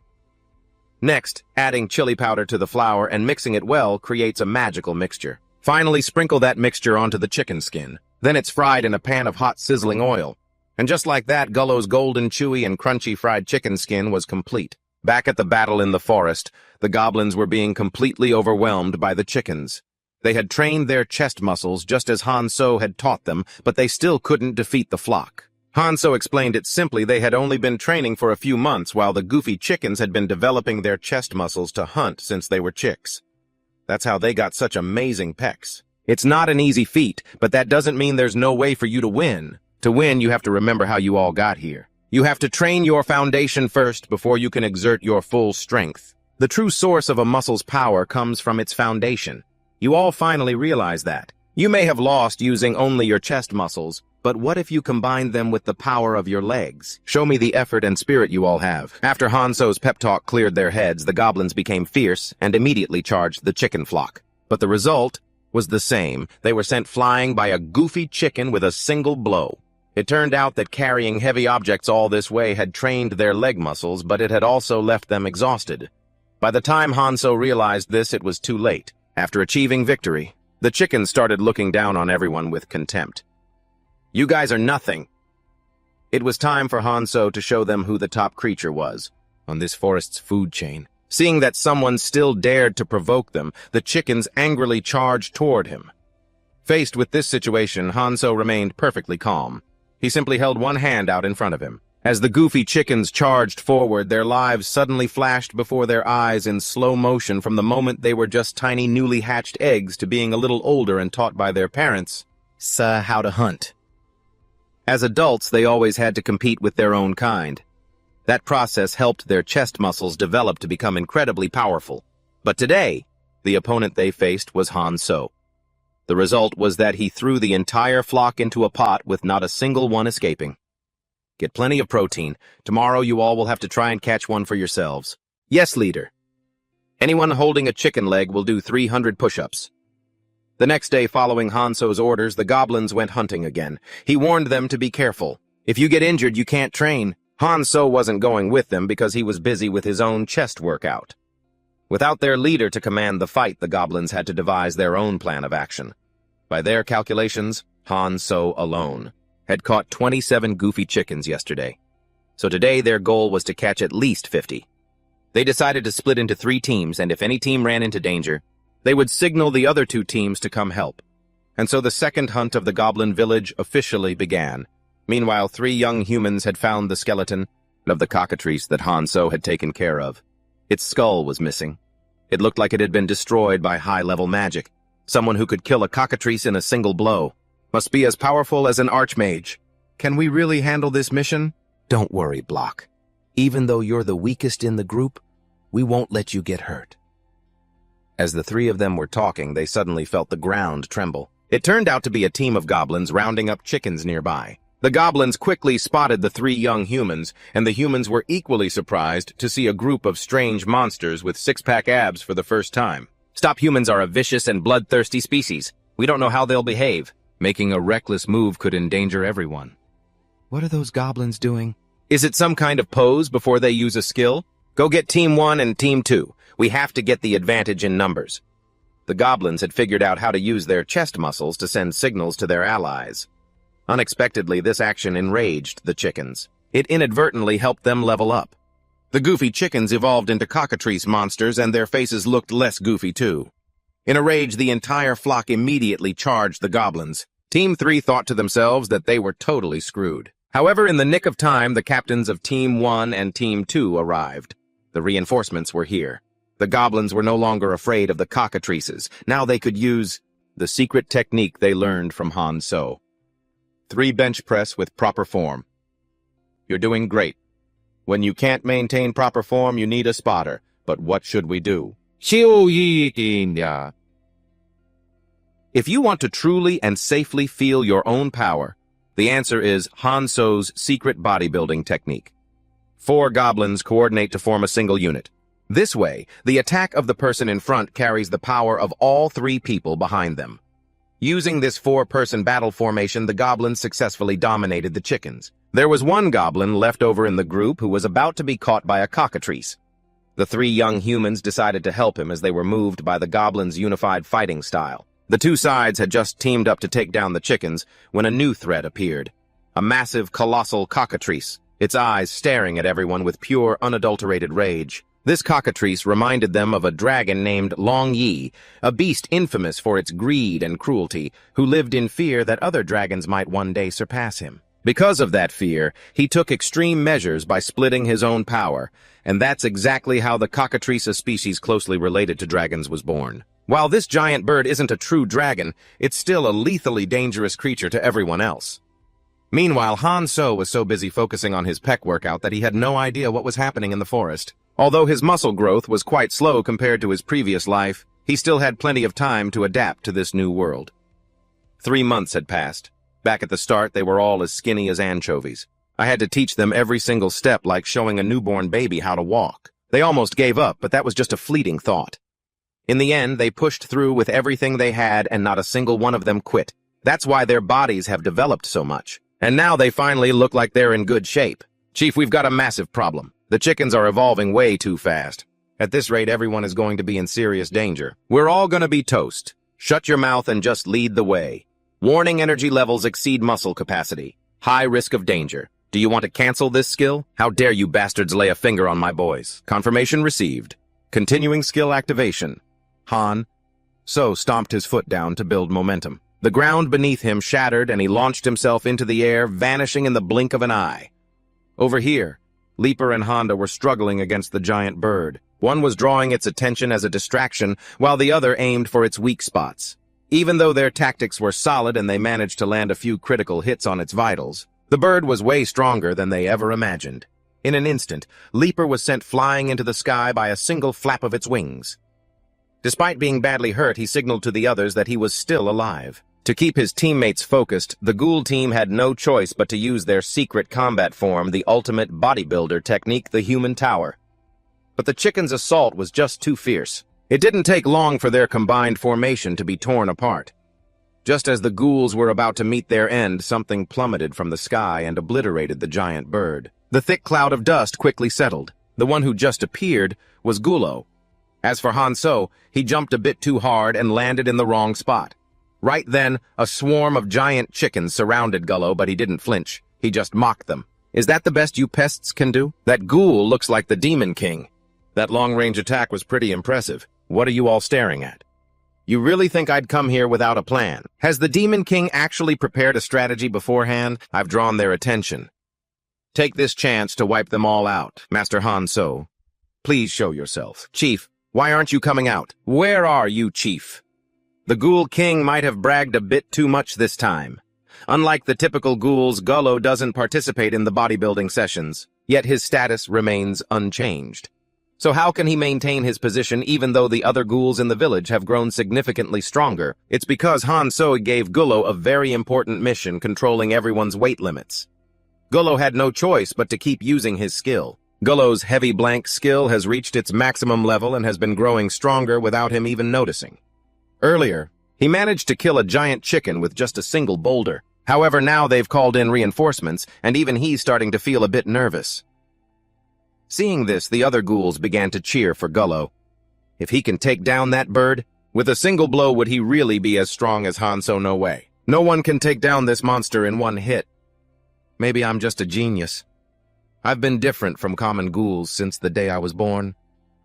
Next, adding chili powder to the flour and mixing it well creates a magical mixture. Finally, sprinkle that mixture onto the chicken skin. Then it's fried in a pan of hot sizzling oil. And just like that, Gullo's golden, chewy, and crunchy fried chicken skin was complete. Back at the battle in the forest, the goblins were being completely overwhelmed by the chickens. They had trained their chest muscles just as Hanso had taught them, but they still couldn't defeat the flock. Hanso explained it simply: they had only been training for a few months, while the goofy chickens had been developing their chest muscles to hunt since they were chicks. That's how they got such amazing pecs. It's not an easy feat, but that doesn't mean there's no way for you to win. To win, you have to remember how you all got here. You have to train your foundation first before you can exert your full strength. The true source of a muscle's power comes from its foundation. You all finally realize that. You may have lost using only your chest muscles, but what if you combined them with the power of your legs? Show me the effort and spirit you all have. After Hanso's pep talk cleared their heads, the goblins became fierce and immediately charged the chicken flock. But the result was the same. They were sent flying by a goofy chicken with a single blow. It turned out that carrying heavy objects all this way had trained their leg muscles, but it had also left them exhausted. By the time Hanso realized this, it was too late. After achieving victory, the chickens started looking down on everyone with contempt. You guys are nothing. It was time for Hanso to show them who the top creature was on this forest's food chain. Seeing that someone still dared to provoke them, the chickens angrily charged toward him. Faced with this situation, Hanso remained perfectly calm. He simply held one hand out in front of him. As the goofy chickens charged forward, their lives suddenly flashed before their eyes in slow motion, from the moment they were just tiny newly hatched eggs to being a little older and taught by their parents how to hunt. As adults, they always had to compete with their own kind. That process helped their chest muscles develop to become incredibly powerful. But today, the opponent they faced was Hanso. The result was that he threw the entire flock into a pot with not a single one escaping. Get plenty of protein. Tomorrow you all will have to try and catch one for yourselves. Yes, leader. Anyone holding a chicken leg will do 300 push-ups. The next day, following Hanso's orders, the goblins went hunting again. He warned them to be careful. If you get injured, you can't train. Hanso wasn't going with them because he was busy with his own chest workout. Without their leader to command the fight, the goblins had to devise their own plan of action. By their calculations, Hanso alone had caught 27 goofy chickens yesterday. So today their goal was to catch at least 50. They decided to split into 3 teams, and if any team ran into danger, they would signal the other 2 teams to come help. And so the second hunt of the goblin village officially began. Meanwhile, 3 young humans had found the skeleton of the cockatrice that Hanso had taken care of. Its skull was missing. It looked like it had been destroyed by high-level magic. Someone who could kill a cockatrice in a single blow must be as powerful as an archmage. Can we really handle this mission? Don't worry, Block. Even though you're the weakest in the group, we won't let you get hurt. As the 3 of them were talking, they suddenly felt the ground tremble. It turned out to be a team of goblins rounding up chickens nearby. The goblins quickly spotted the 3 young humans, and the humans were equally surprised to see a group of strange monsters with 6-pack abs for the first time. Stop! Humans are a vicious and bloodthirsty species. We don't know how they'll behave. Making a reckless move could endanger everyone. What are those goblins doing? Is it some kind of pose before they use a skill? Go get Team 1 and Team 2. We have to get the advantage in numbers. The goblins had figured out how to use their chest muscles to send signals to their allies. Unexpectedly, this action enraged the chickens. It inadvertently helped them level up. The goofy chickens evolved into cockatrice monsters, and their faces looked less goofy too. In a rage, the entire flock immediately charged the goblins. Team 3 thought to themselves that they were totally screwed. However, in the nick of time, the captains of Team 1 and Team 2 arrived. The reinforcements were here. The goblins were no longer afraid of the cockatrices. Now they could use the secret technique they learned from Hanso. 3 bench press with proper form. You're doing great. When you can't maintain proper form, you need a spotter. But what should we do? If you want to truly and safely feel your own power, the answer is Hanso's secret bodybuilding technique. 4 goblins coordinate to form a single unit. This way, the attack of the person in front carries the power of all 3 people behind them. Using this 4-person battle formation, the goblins successfully dominated the chickens. There was 1 goblin left over in the group who was about to be caught by a cockatrice. The 3 young humans decided to help him as they were moved by the goblins' unified fighting style. The 2 sides had just teamed up to take down the chickens when a new threat appeared. A massive, colossal cockatrice. its eyes staring at everyone with pure, unadulterated rage. This cockatrice reminded them of a dragon named Long Yi, a beast infamous for its greed and cruelty, who lived in fear that other dragons might one day surpass him. Because of that fear, he took extreme measures by splitting his own power, and that's exactly how the cockatrice, a species closely related to dragons, was born. While this giant bird isn't a true dragon, it's still a lethally dangerous creature to everyone else. Meanwhile, Han So was so busy focusing on his peck workout that he had no idea what was happening in the forest. Although his muscle growth was quite slow compared to his previous life, he still had plenty of time to adapt to this new world. 3 months had passed. Back at the start, they were all as skinny as anchovies. I had to teach them every single step, like showing a newborn baby how to walk. They almost gave up, but that was just a fleeting thought. In the end, they pushed through with everything they had, and not a single one of them quit. That's why their bodies have developed so much. And now they finally look like they're in good shape. Chief, we've got a massive problem. The chickens are evolving way too fast. At this rate, everyone is going to be in serious danger. We're all gonna be toast. Shut your mouth and just lead the way. Warning: energy levels exceed muscle capacity. High risk of danger. Do you want to cancel this skill? How dare you bastards lay a finger on my boys? Confirmation received. Continuing skill activation. Han So stomped his foot down to build momentum. The ground beneath him shattered and he launched himself into the air, vanishing in the blink of an eye. Over here, Leaper and Honda were struggling against the giant bird. One was drawing its attention as a distraction, while the other aimed for its weak spots. Even though their tactics were solid and they managed to land a few critical hits on its vitals, the bird was way stronger than they ever imagined. In an instant, Leaper was sent flying into the sky by a single flap of its wings. Despite being badly hurt, he signaled to the others that he was still alive. To keep his teammates focused, the ghoul team had no choice but to use their secret combat form, the ultimate bodybuilder technique, the human tower. But the chickens' assault was just too fierce. It didn't take long for their combined formation to be torn apart. Just as the ghouls were about to meet their end, something plummeted from the sky and obliterated the giant bird. The thick cloud of dust quickly settled. The one who just appeared was Gullo. As for Han So, he jumped a bit too hard and landed in the wrong spot. Right then, a swarm of giant chickens surrounded Gullo, but he didn't flinch. He just mocked them. Is that the best you pests can do? That ghoul looks like the Demon King. That long-range attack was pretty impressive. What are you all staring at? You really think I'd come here without a plan? Has the Demon King actually prepared a strategy beforehand? I've drawn their attention. Take this chance to wipe them all out, Master Han So. Please show yourself. Chief, why aren't you coming out? Where are you, Chief? The Ghoul King might have bragged a bit too much this time. Unlike the typical ghouls, Gullo doesn't participate in the bodybuilding sessions, yet his status remains unchanged. So how can he maintain his position even though the other ghouls in the village have grown significantly stronger? It's because Han So gave Gullo a very important mission, controlling everyone's weight limits. Gullo had no choice but to keep using his skill. Gullo's heavy blank skill has reached its maximum level and has been growing stronger without him even noticing. Earlier, he managed to kill a giant chicken with just a single boulder. However, now they've called in reinforcements, and even he's starting to feel a bit nervous. Seeing this, the other ghouls began to cheer for Gullo. If he can take down that bird, with a single blow would he really be as strong as Han So? No way. No one can take down this monster in one hit. Maybe I'm just a genius. I've been different from common ghouls since the day I was born.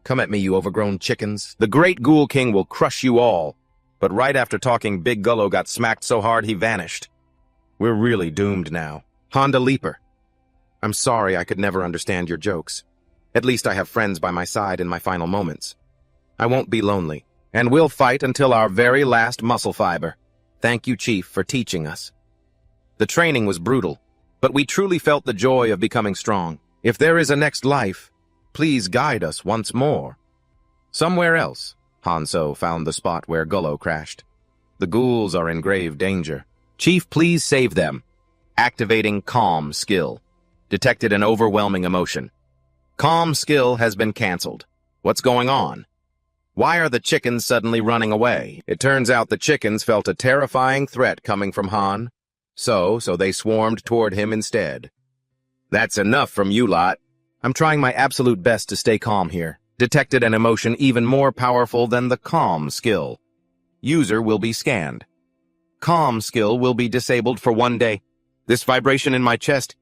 Come at me, you overgrown chickens. The great Ghoul King will crush you all. But right after talking, Big Gullo got smacked so hard he vanished. We're really doomed now. Honda Leaper. I'm sorry I could never understand your jokes. At least I have friends by my side in my final moments. I won't be lonely, and we'll fight until our very last muscle fiber. Thank you, Chief, for teaching us. The training was brutal, but we truly felt the joy of becoming strong. If there is a next life, please guide us once more. Somewhere else. Han So found the spot where Gullo crashed. The ghouls are in grave danger. Chief, please save them. Activating Calm skill. Detected an overwhelming emotion. Calm skill has been cancelled. What's going on? Why are the chickens suddenly running away? It turns out the chickens felt a terrifying threat coming from Han. So they swarmed toward him instead. That's enough from you lot. I'm trying my absolute best to stay calm here. Detected an emotion even more powerful than the Calm skill. User will be scanned. Calm skill will be disabled for 1 day. This vibration in my chest,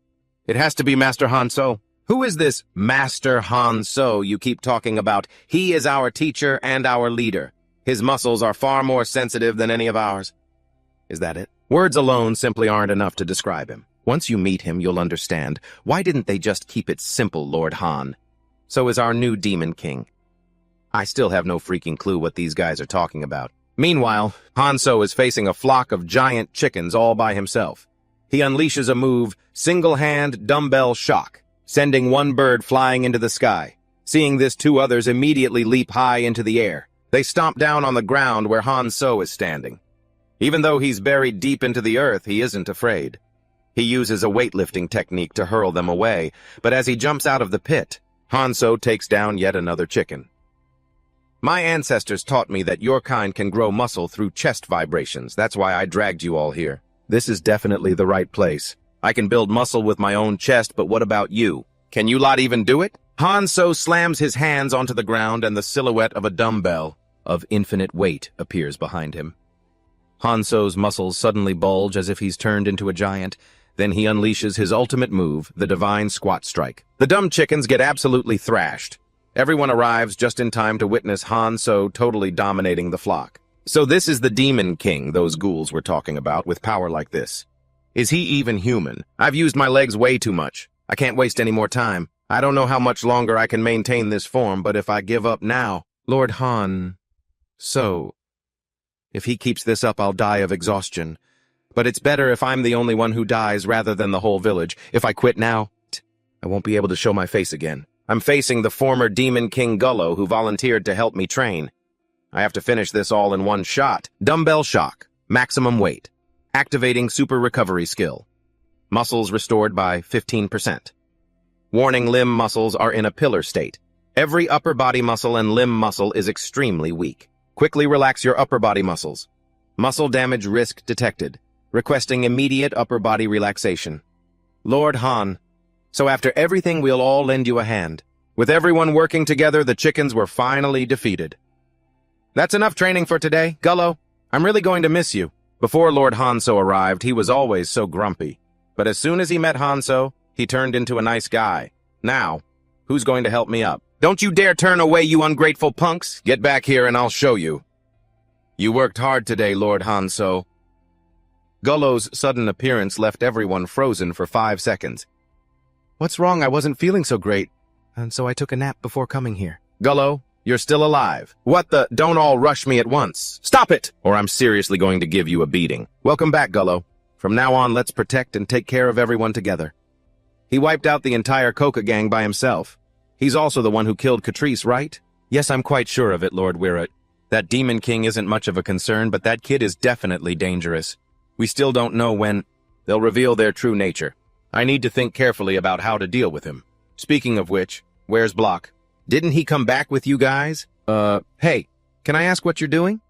It has to be Master Hanso. Who is this Master Hanso you keep talking about? He is our teacher and our leader. His muscles are far more sensitive than any of ours. Is that it? Words alone simply aren't enough to describe him. Once you meet him, you'll understand. Why didn't they just keep it simple, Lord Han? So is our new Demon King. I still have no freaking clue what these guys are talking about. Meanwhile, Hanso is facing a flock of giant chickens all by himself. He unleashes a move, single-hand dumbbell shock, sending one bird flying into the sky. Seeing this, two others immediately leap high into the air. They stomp down on the ground where Hanso is standing. Even though he's buried deep into the earth, he isn't afraid. He uses a weightlifting technique to hurl them away, but as he jumps out of the pit, Hanso takes down yet another chicken. My ancestors taught me that your kind can grow muscle through chest vibrations. That's why I dragged you all here. This is definitely the right place. I can build muscle with my own chest, but what about you? Can you lot even do it? Hanso slams his hands onto the ground and the silhouette of a dumbbell of infinite weight appears behind him. Hanso's muscles suddenly bulge as if he's turned into a giant. Then he unleashes his ultimate move, the divine squat strike. The dumb chickens get absolutely thrashed. Everyone arrives just in time to witness Hanso totally dominating the flock. So this is the Demon King those ghouls were talking about with power like this. Is he even human? I've used my legs way too much. I can't waste any more time. I don't know how much longer I can maintain this form, but if I give up now, Lord Han... So... If he keeps this up, I'll die of exhaustion. But it's better if I'm the only one who dies rather than the whole village. If I quit now, I won't be able to show my face again. I'm facing the former Demon King Gullo who volunteered to help me train. I have to finish this all in one shot. Dumbbell shock. Maximum weight. Activating super recovery skill. Muscles restored by 15%. Warning, limb muscles are in a pillar state. Every upper body muscle and limb muscle is extremely weak. Quickly relax your upper body muscles. Muscle damage risk detected. Requesting immediate upper body relaxation. Lord Han. So after everything, we'll all lend you a hand. With everyone working together, the chickens were finally defeated. That's enough training for today, Gullo. I'm really going to miss you. Before Lord Hanso arrived, he was always so grumpy. But as soon as he met Hanso, he turned into a nice guy. Now, who's going to help me up? Don't you dare turn away, you ungrateful punks! Get back here and I'll show you. You worked hard today, Lord Hanso. Gullo's sudden appearance left everyone frozen for 5 seconds. What's wrong? I wasn't feeling so great, and so I took a nap before coming here. Gullo, you're still alive. What the? Don't all rush me at once. Stop it, or I'm seriously going to give you a beating. Welcome back, Gullo. From now on, let's protect and take care of everyone together. He wiped out the entire Coca gang by himself. He's also the one who killed Catrice, right? Yes, I'm quite sure of it, Lord Wirrut. That Demon King isn't much of a concern, but that kid is definitely dangerous. We still don't know when they'll reveal their true nature. I need to think carefully about how to deal with him. Speaking of which, where's Block? Didn't he come back with you guys? Hey, can I ask what you're doing?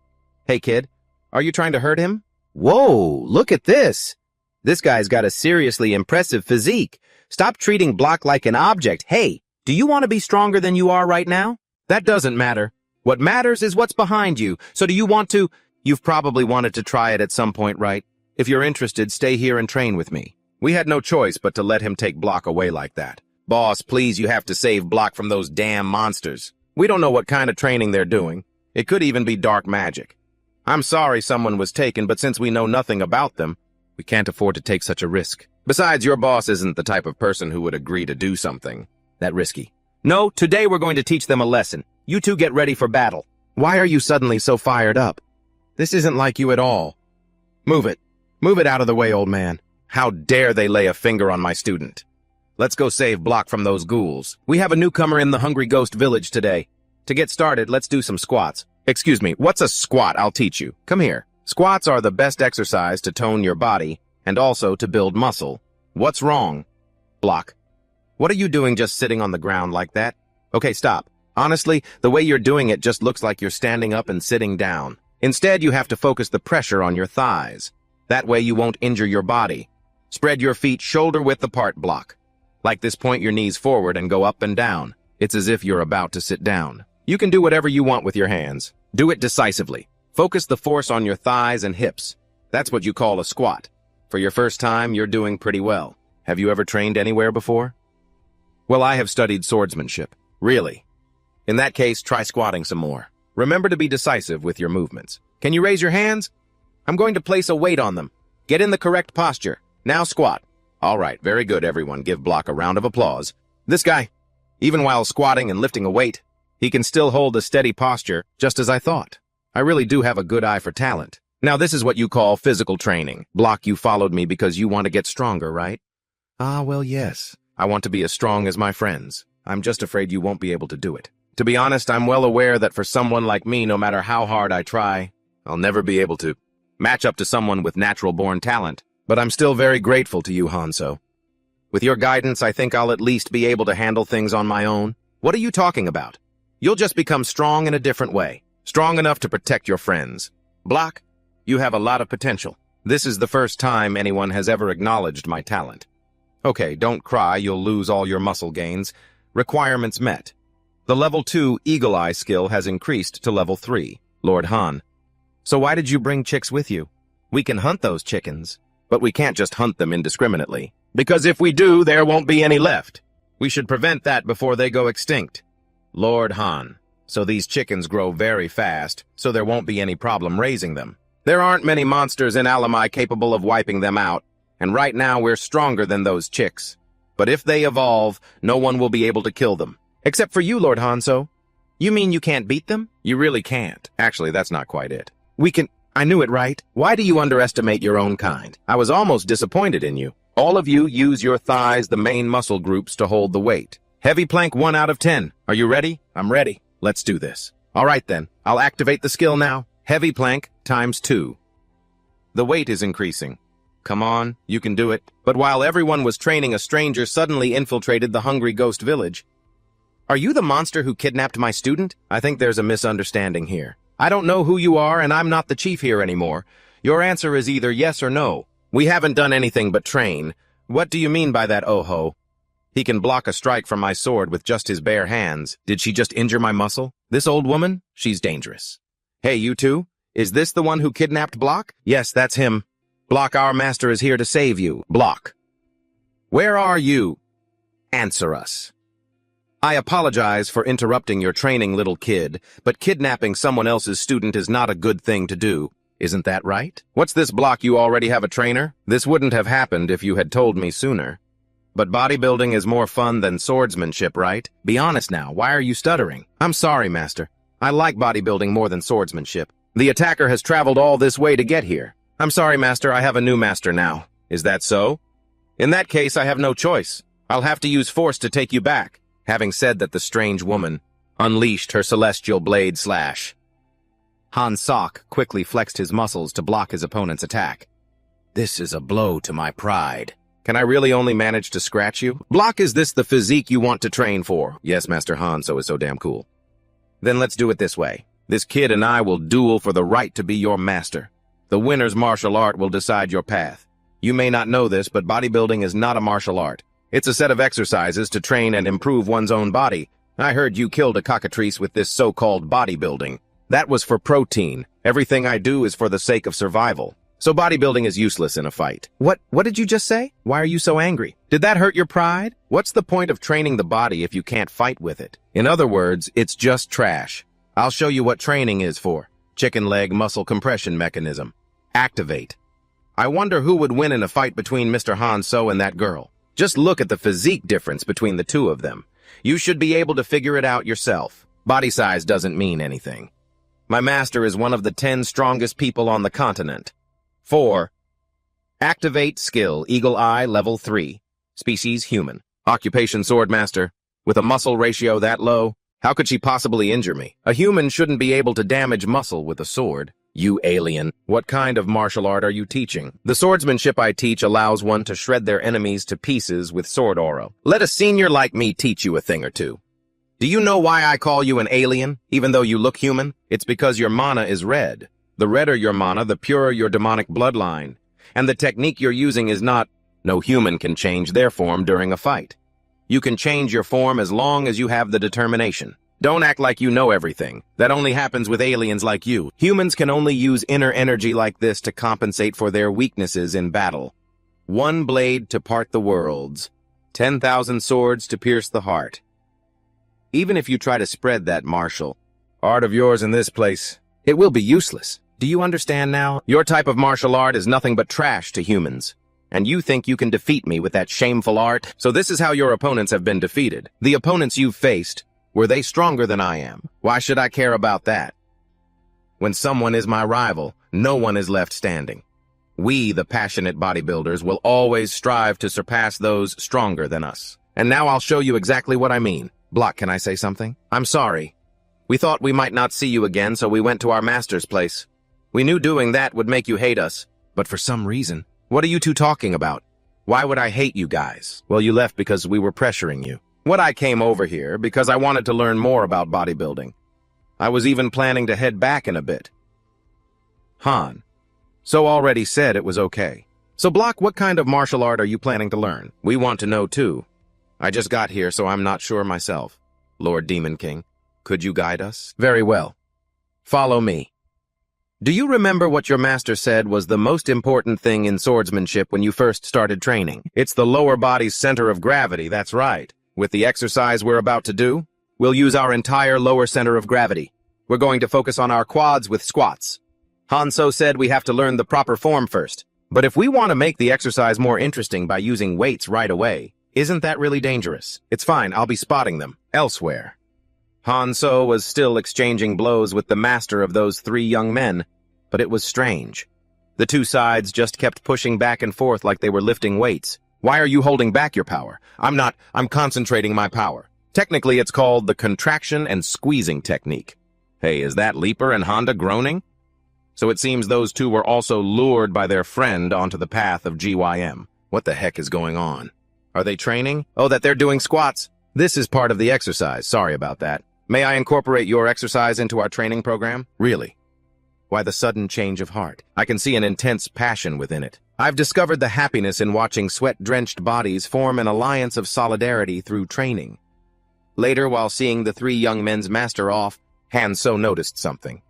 Hey, kid, are you trying to hurt him? Whoa, look at this. This guy's got a seriously impressive physique. Stop treating Block like an object. Hey, do you want to be stronger than you are right now? That doesn't matter. What matters is what's behind you. So do you want to? You've probably wanted to try it at some point, right? If you're interested, stay here and train with me. We had no choice but to let him take Block away like that. Boss, please, you have to save Block from those damn monsters. We don't know what kind of training they're doing. It could even be dark magic. I'm sorry someone was taken, but since we know nothing about them, we can't afford to take such a risk. Besides, your boss isn't the type of person who would agree to do something that risky. No, today we're going to teach them a lesson. You two get ready for battle. Why are you suddenly so fired up? This isn't like you at all. Move it. Move it out of the way, old man. How dare they lay a finger on my student? Let's go save Block from those ghouls. We have a newcomer in the Hungry Ghost Village today. To get started, let's do some squats. Excuse me, what's a squat? I'll teach you. Come here. Squats are the best exercise to tone your body and also to build muscle. What's wrong? Block. What are you doing just sitting on the ground like that? Okay, stop. Honestly, the way you're doing it just looks like you're standing up and sitting down. Instead, you have to focus the pressure on your thighs. That way you won't injure your body. Spread your feet shoulder-width apart, Block. Like this, point your knees forward and go up and down. It's as if you're about to sit down. You can do whatever you want with your hands. Do it decisively. Focus the force on your thighs and hips. That's what you call a squat. For your first time, you're doing pretty well. Have you ever trained anywhere before? Well, I have studied swordsmanship. Really? In that case, try squatting some more. Remember to be decisive with your movements. Can you raise your hands? I'm going to place a weight on them. Get in the correct posture. Now squat. All right, very good, everyone. Give Block a round of applause. This guy, even while squatting and lifting a weight, he can still hold a steady posture, just as I thought. I really do have a good eye for talent. Now, this is what you call physical training. Block, you followed me because you want to get stronger, right? Ah, well, yes. I want to be as strong as my friends. I'm just afraid you won't be able to do it. To be honest, I'm well aware that for someone like me, no matter how hard I try, I'll never be able to match up to someone with natural-born talent. But I'm still very grateful to you, Hanzo. With your guidance, I think I'll at least be able to handle things on my own. What are you talking about? You'll just become strong in a different way. Strong enough to protect your friends. Block, you have a lot of potential. This is the first time anyone has ever acknowledged my talent. Okay, don't cry, you'll lose all your muscle gains. Requirements met. The level 2 Eagle Eye skill has increased to level 3, Lord Han. So why did you bring chicks with you? We can hunt those chickens, but we can't just hunt them indiscriminately. Because if we do, there won't be any left. We should prevent that before they go extinct. Lord Han. So these chickens grow very fast, so there won't be any problem raising them. There aren't many monsters in Alamai capable of wiping them out, and right now we're stronger than those chicks. But if they evolve, no one will be able to kill them. Except for you, Lord Hanzo. You mean you can't beat them? You really can't. Actually, that's not quite it. We can... I knew it, right? Why do you underestimate your own kind? I was almost disappointed in you. All of you use your thighs, the main muscle groups, to hold the weight. Heavy plank 1 out of 10. Are you ready? I'm ready. Let's do this. All right then. I'll activate the skill now. Heavy plank times 2. The weight is increasing. Come on, you can do it. But while everyone was training, a stranger suddenly infiltrated the Hungry Ghost Village. Are you the monster who kidnapped my student? I think there's a misunderstanding here. I don't know who you are, and I'm not the chief here anymore. Your answer is either yes or no. We haven't done anything but train. What do you mean by that, oh-ho? He can block a strike from my sword with just his bare hands. Did she just injure my muscle? This old woman? She's dangerous. Hey, you two? Is this the one who kidnapped Block? Yes, that's him. Block, our master is here to save you. Block. Where are you? Answer us. I apologize for interrupting your training, little kid, but kidnapping someone else's student is not a good thing to do. Isn't that right? What's this, Block? You already have a trainer? This wouldn't have happened if you had told me sooner. But bodybuilding is more fun than swordsmanship, right? Be honest now, why are you stuttering? I'm sorry, master. I like bodybuilding more than swordsmanship. The attacker has traveled all this way to get here. I'm sorry, master, I have a new master now. Is that so? In that case, I have no choice. I'll have to use force to take you back. Having said that, the strange woman unleashed her celestial blade slash. Han Sok quickly flexed his muscles to block his opponent's attack. This is a blow to my pride. Can I really only manage to scratch you? Block, is this the physique you want to train for? Yes, Master Han, so is so damn cool. Then let's do it this way. This kid and I will duel for the right to be your master. The winner's martial art will decide your path. You may not know this, but bodybuilding is not a martial art. It's a set of exercises to train and improve one's own body. I heard you killed a cockatrice with this so-called bodybuilding. That was for protein. Everything I do is for the sake of survival. So bodybuilding is useless in a fight. What did you just say? Why are you so angry? Did that hurt your pride? What's the point of training the body if you can't fight with it? In other words, it's just trash. I'll show you what training is for. Chicken leg muscle compression mechanism. Activate. I wonder who would win in a fight between Mr. Hanzo and that girl. Just look at the physique difference between the two of them. You should be able to figure it out yourself. Body size doesn't mean anything. My master is one of the 10 strongest people on the continent. 4. Activate skill, Eagle Eye, level 3. Species, human. Occupation, swordmaster. With a muscle ratio that low, how could she possibly injure me? A human shouldn't be able to damage muscle with a sword. You alien. What kind of martial art are you teaching? The swordsmanship I teach allows one to shred their enemies to pieces with sword aura. Let a senior like me teach you a thing or two. Do you know why I call you an alien, even though you look human? It's because your mana is red. The redder your mana, the purer your demonic bloodline. And the technique you're using is not... No human can change their form during a fight. You can change your form as long as you have the determination. Don't act like you know everything. That only happens with aliens like you. Humans can only use inner energy like this to compensate for their weaknesses in battle. One blade to part the worlds. 10,000 swords to pierce the heart. Even if you try to spread that martial art of yours in this place, it will be useless. Do you understand now? Your type of martial art is nothing but trash to humans. And you think you can defeat me with that shameful art? So this is how your opponents have been defeated. The opponents you've faced, were they stronger than I am? Why should I care about that? When someone is my rival, no one is left standing. We, the passionate bodybuilders, will always strive to surpass those stronger than us. And now I'll show you exactly what I mean. Block, can I say something? I'm sorry. We thought we might not see you again, so we went to our master's place. We knew doing that would make you hate us, but for some reason. What are you two talking about? Why would I hate you guys? Well, you left because we were pressuring you. I came over here because I wanted to learn more about bodybuilding. I was even planning to head back in a bit. Han. So already said it was okay. So Block, what kind of martial art are you planning to learn? We want to know too. I just got here, so I'm not sure myself. Lord Demon King, could you guide us? Very well. Follow me. Do you remember what your master said was the most important thing in swordsmanship when you first started training? It's the lower body's center of gravity, that's right. With the exercise we're about to do, we'll use our entire lower center of gravity. We're going to focus on our quads with squats. Hanso said we have to learn the proper form first. But if we want to make the exercise more interesting by using weights right away, isn't that really dangerous? It's fine, I'll be spotting them elsewhere. Hanso was still exchanging blows with the master of those three young men, but it was strange. The two sides just kept pushing back and forth like they were lifting weights. Why are you holding back your power? I'm concentrating my power. Technically, it's called the contraction and squeezing technique. Hey, is that Leaper and Honda groaning? So it seems those two were also lured by their friend onto the path of GYM. What the heck is going on? Are they training? Oh, that they're doing squats. This is part of the exercise. Sorry about that. May I incorporate your exercise into our training program? Really? Why the sudden change of heart? I can see an intense passion within it. I've discovered the happiness in watching sweat-drenched bodies form an alliance of solidarity through training. Later, while seeing the three young men's master off, Hanso noticed something.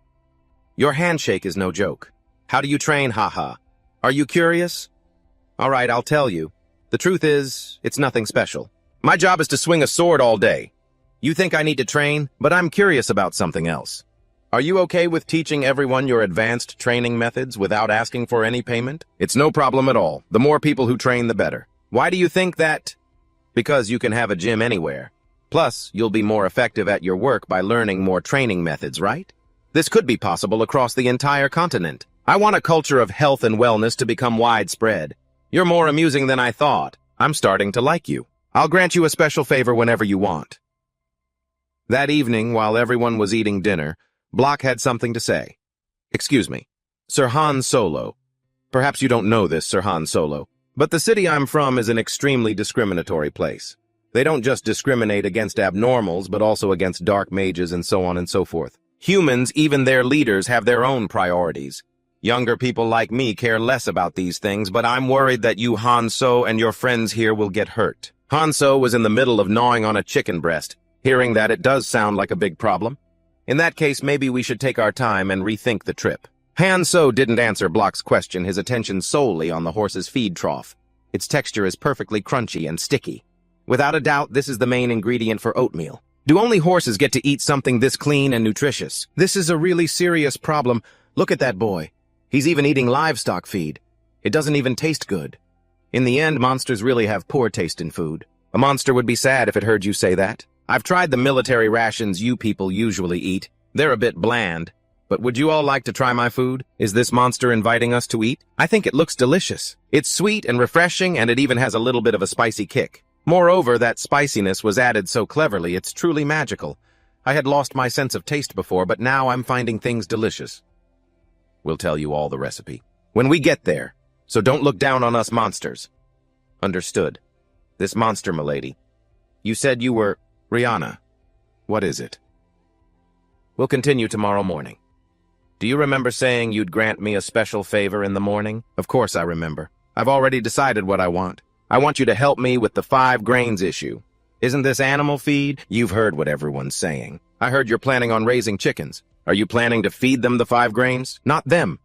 Your handshake is no joke. How do you train, haha? Are you curious? All right, I'll tell you. The truth is, it's nothing special. My job is to swing a sword all day. You think I need to train, but I'm curious about something else. Are you okay with teaching everyone your advanced training methods without asking for any payment? It's no problem at all. The more people who train, the better. Why do you think that? Because you can have a gym anywhere. Plus, you'll be more effective at your work by learning more training methods, right? This could be possible across the entire continent. I want a culture of health and wellness to become widespread. You're more amusing than I thought. I'm starting to like you. I'll grant you a special favor whenever you want. That evening, while everyone was eating dinner, Block had something to say. Excuse me, Sir Han Solo. Perhaps you don't know this, Sir Han Solo, but the city I'm from is an extremely discriminatory place. They don't just discriminate against abnormals, but also against dark mages and so on and so forth. Humans, even their leaders, have their own priorities. Younger people like me care less about these things, but I'm worried that you Hanso and your friends here will get hurt. Hanso was in the middle of gnawing on a chicken breast. Hearing that, it does sound like a big problem. In that case, maybe we should take our time and rethink the trip. Hanso didn't answer Block's question, his attention solely on the horse's feed trough. Its texture is perfectly crunchy and sticky. Without a doubt, this is the main ingredient for oatmeal. Do only horses get to eat something this clean and nutritious? This is a really serious problem. Look at that boy. He's even eating livestock feed. It doesn't even taste good. In the end, monsters really have poor taste in food. A monster would be sad if it heard you say that. I've tried the military rations you people usually eat. They're a bit bland. But would you all like to try my food? Is this monster inviting us to eat? I think it looks delicious. It's sweet and refreshing, and it even has a little bit of a spicy kick. Moreover, that spiciness was added so cleverly, it's truly magical. I had lost my sense of taste before, but now I'm finding things delicious. We'll tell you all the recipe when we get there, so don't look down on us monsters. Understood. This monster, milady. You said you were Rihanna. What is it? We'll continue tomorrow morning. Do you remember saying you'd grant me a special favor in the morning? Of course I remember. I've already decided what I want. I want you to help me with the 5 grains issue. Isn't this animal feed? You've heard what everyone's saying. I heard you're planning on raising chickens. Are you planning to feed them the 5 grains? Not them.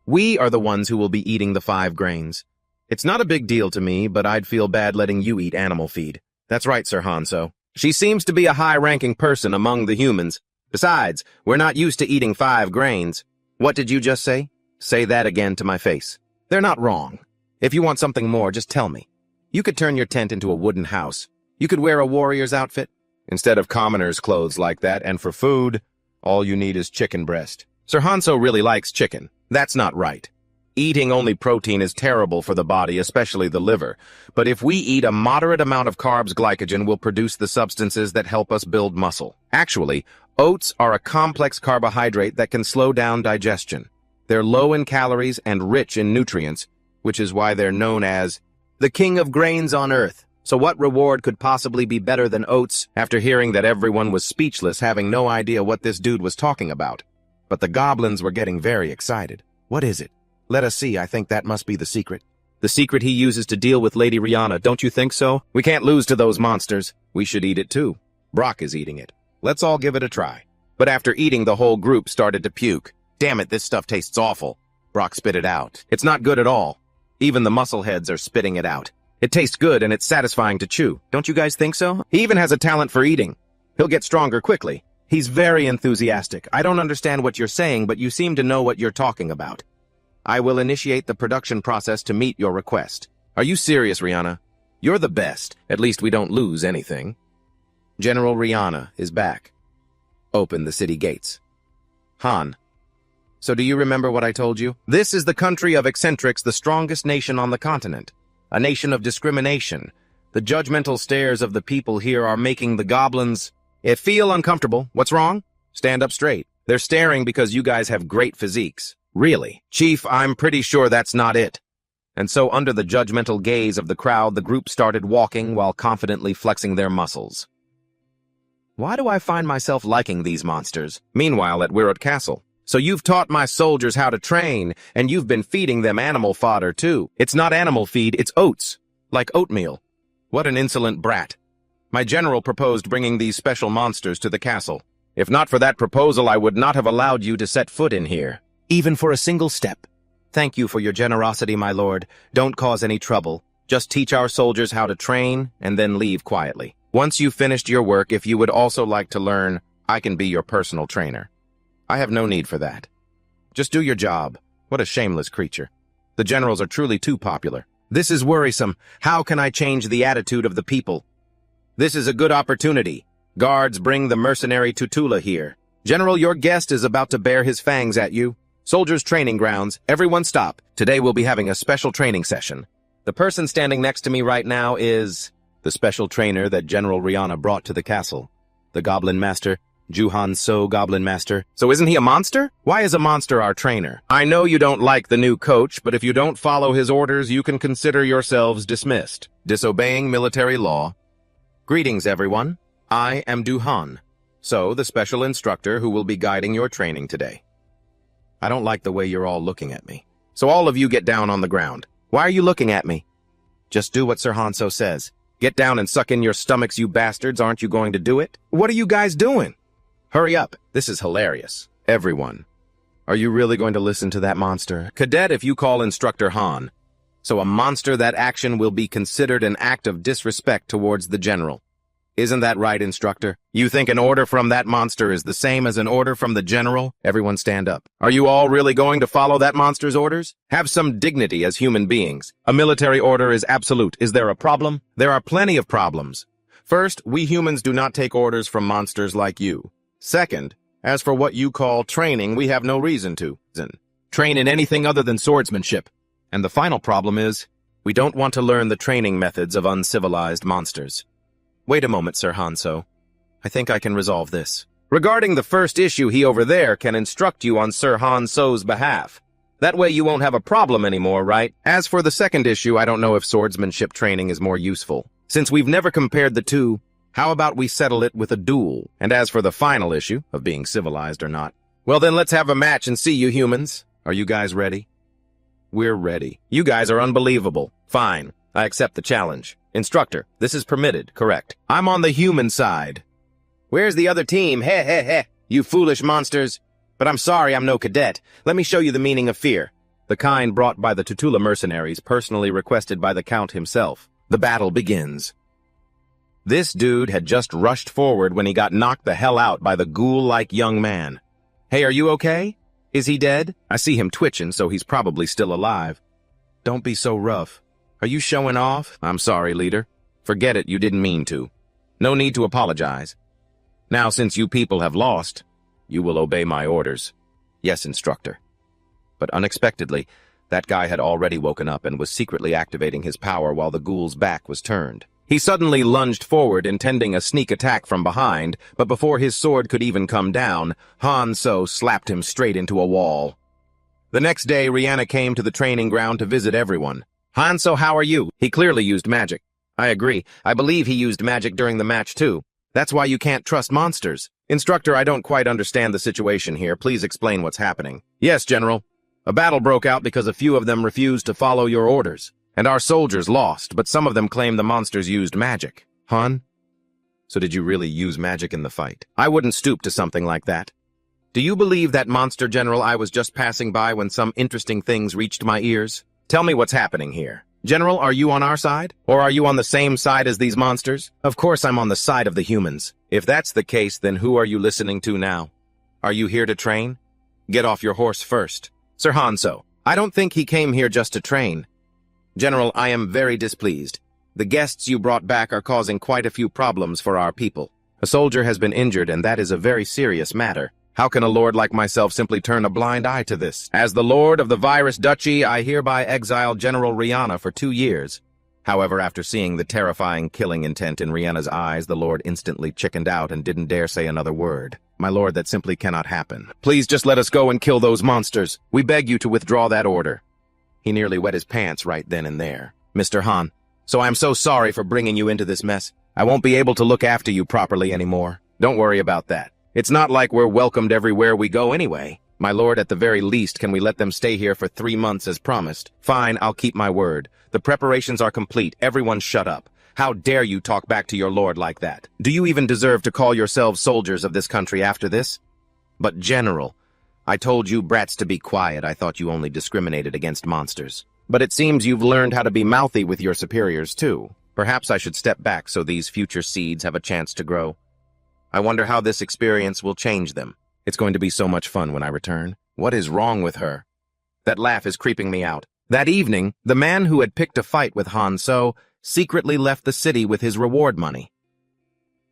We are the ones who will be eating the 5 grains. It's not a big deal to me, but I'd feel bad letting you eat animal feed. That's right, Sir Hanso. She seems to be a high-ranking person among the humans. Besides, we're not used to eating 5 grains. What did you just say? Say that again to my face. They're not wrong. If you want something more, just tell me. You could turn your tent into a wooden house. You could wear a warrior's outfit instead of commoner's clothes like that, and for food, all you need is chicken breast. Sir Hanso really likes chicken. That's not right. Eating only protein is terrible for the body, especially the liver. But if we eat a moderate amount of carbs, glycogen will produce the substances that help us build muscle. Actually, oats are a complex carbohydrate that can slow down digestion. They're low in calories and rich in nutrients, which is why they're known as the king of grains on earth. So what reward could possibly be better than oats? After hearing that, everyone was speechless, having no idea what this dude was talking about. But the goblins were getting very excited. What is it? Let us see. I think that must be the secret. The secret he uses to deal with Lady Rihanna, don't you think so? We can't lose to those monsters. We should eat it too. Brock is eating it. Let's all give it a try. But after eating, the whole group started to puke. Damn it, this stuff tastes awful. Brock spit it out. It's not good at all. Even the muscleheads are spitting it out. It tastes good and it's satisfying to chew. Don't you guys think so? He even has a talent for eating. He'll get stronger quickly. He's very enthusiastic. I don't understand what you're saying, but you seem to know what you're talking about. I will initiate the production process to meet your request. Are you serious, Rihanna? You're the best. At least we don't lose anything. General Rihanna is back. Open the city gates. Han. So do you remember what I told you? This is the country of eccentrics, the strongest nation on the continent. A nation of discrimination. The judgmental stares of the people here are making the goblins feel uncomfortable. What's wrong? Stand up straight. They're staring because you guys have great physiques. Really? Chief, I'm pretty sure that's not it. And so under the judgmental gaze of the crowd, the group started walking while confidently flexing their muscles. Why do I find myself liking these monsters? Meanwhile, at Wirrot Castle. So you've taught my soldiers how to train, and you've been feeding them animal fodder too. It's not animal feed, it's oats. Like oatmeal. What an insolent brat. My general proposed bringing these special monsters to the castle. If not for that proposal, I would not have allowed you to set foot in here. Even for a single step. Thank you for your generosity, my lord. Don't cause any trouble. Just teach our soldiers how to train, and then leave quietly. Once you've finished your work, if you would also like to learn, I can be your personal trainer. I have no need for that. Just do your job. What a shameless creature. The generals are truly too popular. This is worrisome. How can I change the attitude of the people? This is a good opportunity. Guards, bring the mercenary Tutula here. General, your guest is about to bare his fangs at you. Soldiers' training grounds. Everyone stop. Today we'll be having a special training session. The person standing next to me right now is the special trainer that General Rihanna brought to the castle. The Goblin Master, Juhan So Goblin Master. So isn't he a monster? Why is a monster our trainer? I know you don't like the new coach, but if you don't follow his orders, you can consider yourselves dismissed. Disobeying military law. Greetings, everyone. I am Duhan, so the special instructor who will be guiding your training today. I don't like the way you're all looking at me. So all of you get down on the ground. Why are you looking at me? Just do what Sir Hanso says. Get down and suck in your stomachs, you bastards. Aren't you going to do it? What are you guys doing? Hurry up. This is hilarious. Everyone. Are you really going to listen to that monster? Cadet, if you call Instructor Han. So a monster, that action will be considered an act of disrespect towards the general. Isn't that right, Instructor? You think an order from that monster is the same as an order from the general? Everyone stand up. Are you all really going to follow that monster's orders? Have some dignity as human beings. A military order is absolute. Is there a problem? There are plenty of problems. First, we humans do not take orders from monsters like you. Second, as for what you call training, we have no reason to train in anything other than swordsmanship. And the final problem is, we don't want to learn the training methods of uncivilized monsters. Wait a moment, Sir Hanso. I think I can resolve this. Regarding the first issue, he over there can instruct you on Sir Hanso's behalf. That way you won't have a problem anymore, right? As for the second issue, I don't know if swordsmanship training is more useful. Since we've never compared the two, how about we settle it with a duel? And as for the final issue, of being civilized or not, well then let's have a match and see, you humans. Are you guys ready? We're ready. You guys are unbelievable. Fine. I accept the challenge. Instructor, this is permitted, correct? I'm on the human side. Where's the other team? Heh heh heh. You foolish monsters. But I'm sorry, I'm no cadet. Let me show you the meaning of fear. the kind brought by the Tutula mercenaries personally requested by the Count himself. The battle begins. This dude had just rushed forward when he got knocked the hell out by the ghoul-like young man. Hey, are you okay? Is he dead? I see him twitching, so he's probably still alive. Don't be so rough. Are you showing off? I'm sorry, leader. Forget it, you didn't mean to. No need to apologize. Now, since you people have lost, you will obey my orders. Yes, instructor. But unexpectedly, that guy had already woken up and was secretly activating his power while the ghoul's back was turned. He suddenly lunged forward, intending a sneak attack from behind, but before his sword could even come down, Hanzo slapped him straight into a wall. The next day, Rihanna came to the training ground to visit everyone. Hanzo, how are you? He clearly used magic. I agree. I believe he used magic during the match, too. That's why you can't trust monsters. Instructor, I don't quite understand the situation here. Please explain what's happening. Yes, General. A battle broke out because a few of them refused to follow your orders. And our soldiers lost, but some of them claim the monsters used magic. Han? So did you really use magic in the fight? I wouldn't stoop to something like that. Do you believe that monster, General? I was just passing by when some interesting things reached my ears. Tell me what's happening here. General, are you on our side? Or are you on the same side as these monsters? Of course I'm on the side of the humans. If that's the case, then who are you listening to now? Are you here to train? Get off your horse first. Sir Hanzo, I don't think he came here just to train. General, I am very displeased. The guests you brought back are causing quite a few problems for our people. A soldier has been injured, and that is a very serious matter. How can a lord like myself simply turn a blind eye to this? As the Lord of the Virus Duchy, I hereby exile General Rihanna for 2 years. However, after seeing the terrifying killing intent in Rihanna's eyes, the Lord instantly chickened out and didn't dare say another word. My lord, that simply cannot happen. Please just let us go and kill those monsters. We beg you to withdraw that order. He nearly wet his pants right then and there. Mr. Han, so I'm so sorry for bringing you into this mess. I won't be able to look after you properly anymore. Don't worry about that. It's not like we're welcomed everywhere we go anyway. My lord, at the very least, can we let them stay here for 3 months as promised? Fine, I'll keep my word. The preparations are complete. Everyone shut up. How dare you talk back to your lord like that? Do you even deserve to call yourselves soldiers of this country after this? But General, I told you brats to be quiet. I thought you only discriminated against monsters. But it seems you've learned how to be mouthy with your superiors, too. Perhaps I should step back so these future seeds have a chance to grow. I wonder how this experience will change them. It's going to be so much fun when I return. What is wrong with her? That laugh is creeping me out. That evening, the man who had picked a fight with Hanzo secretly left the city with his reward money.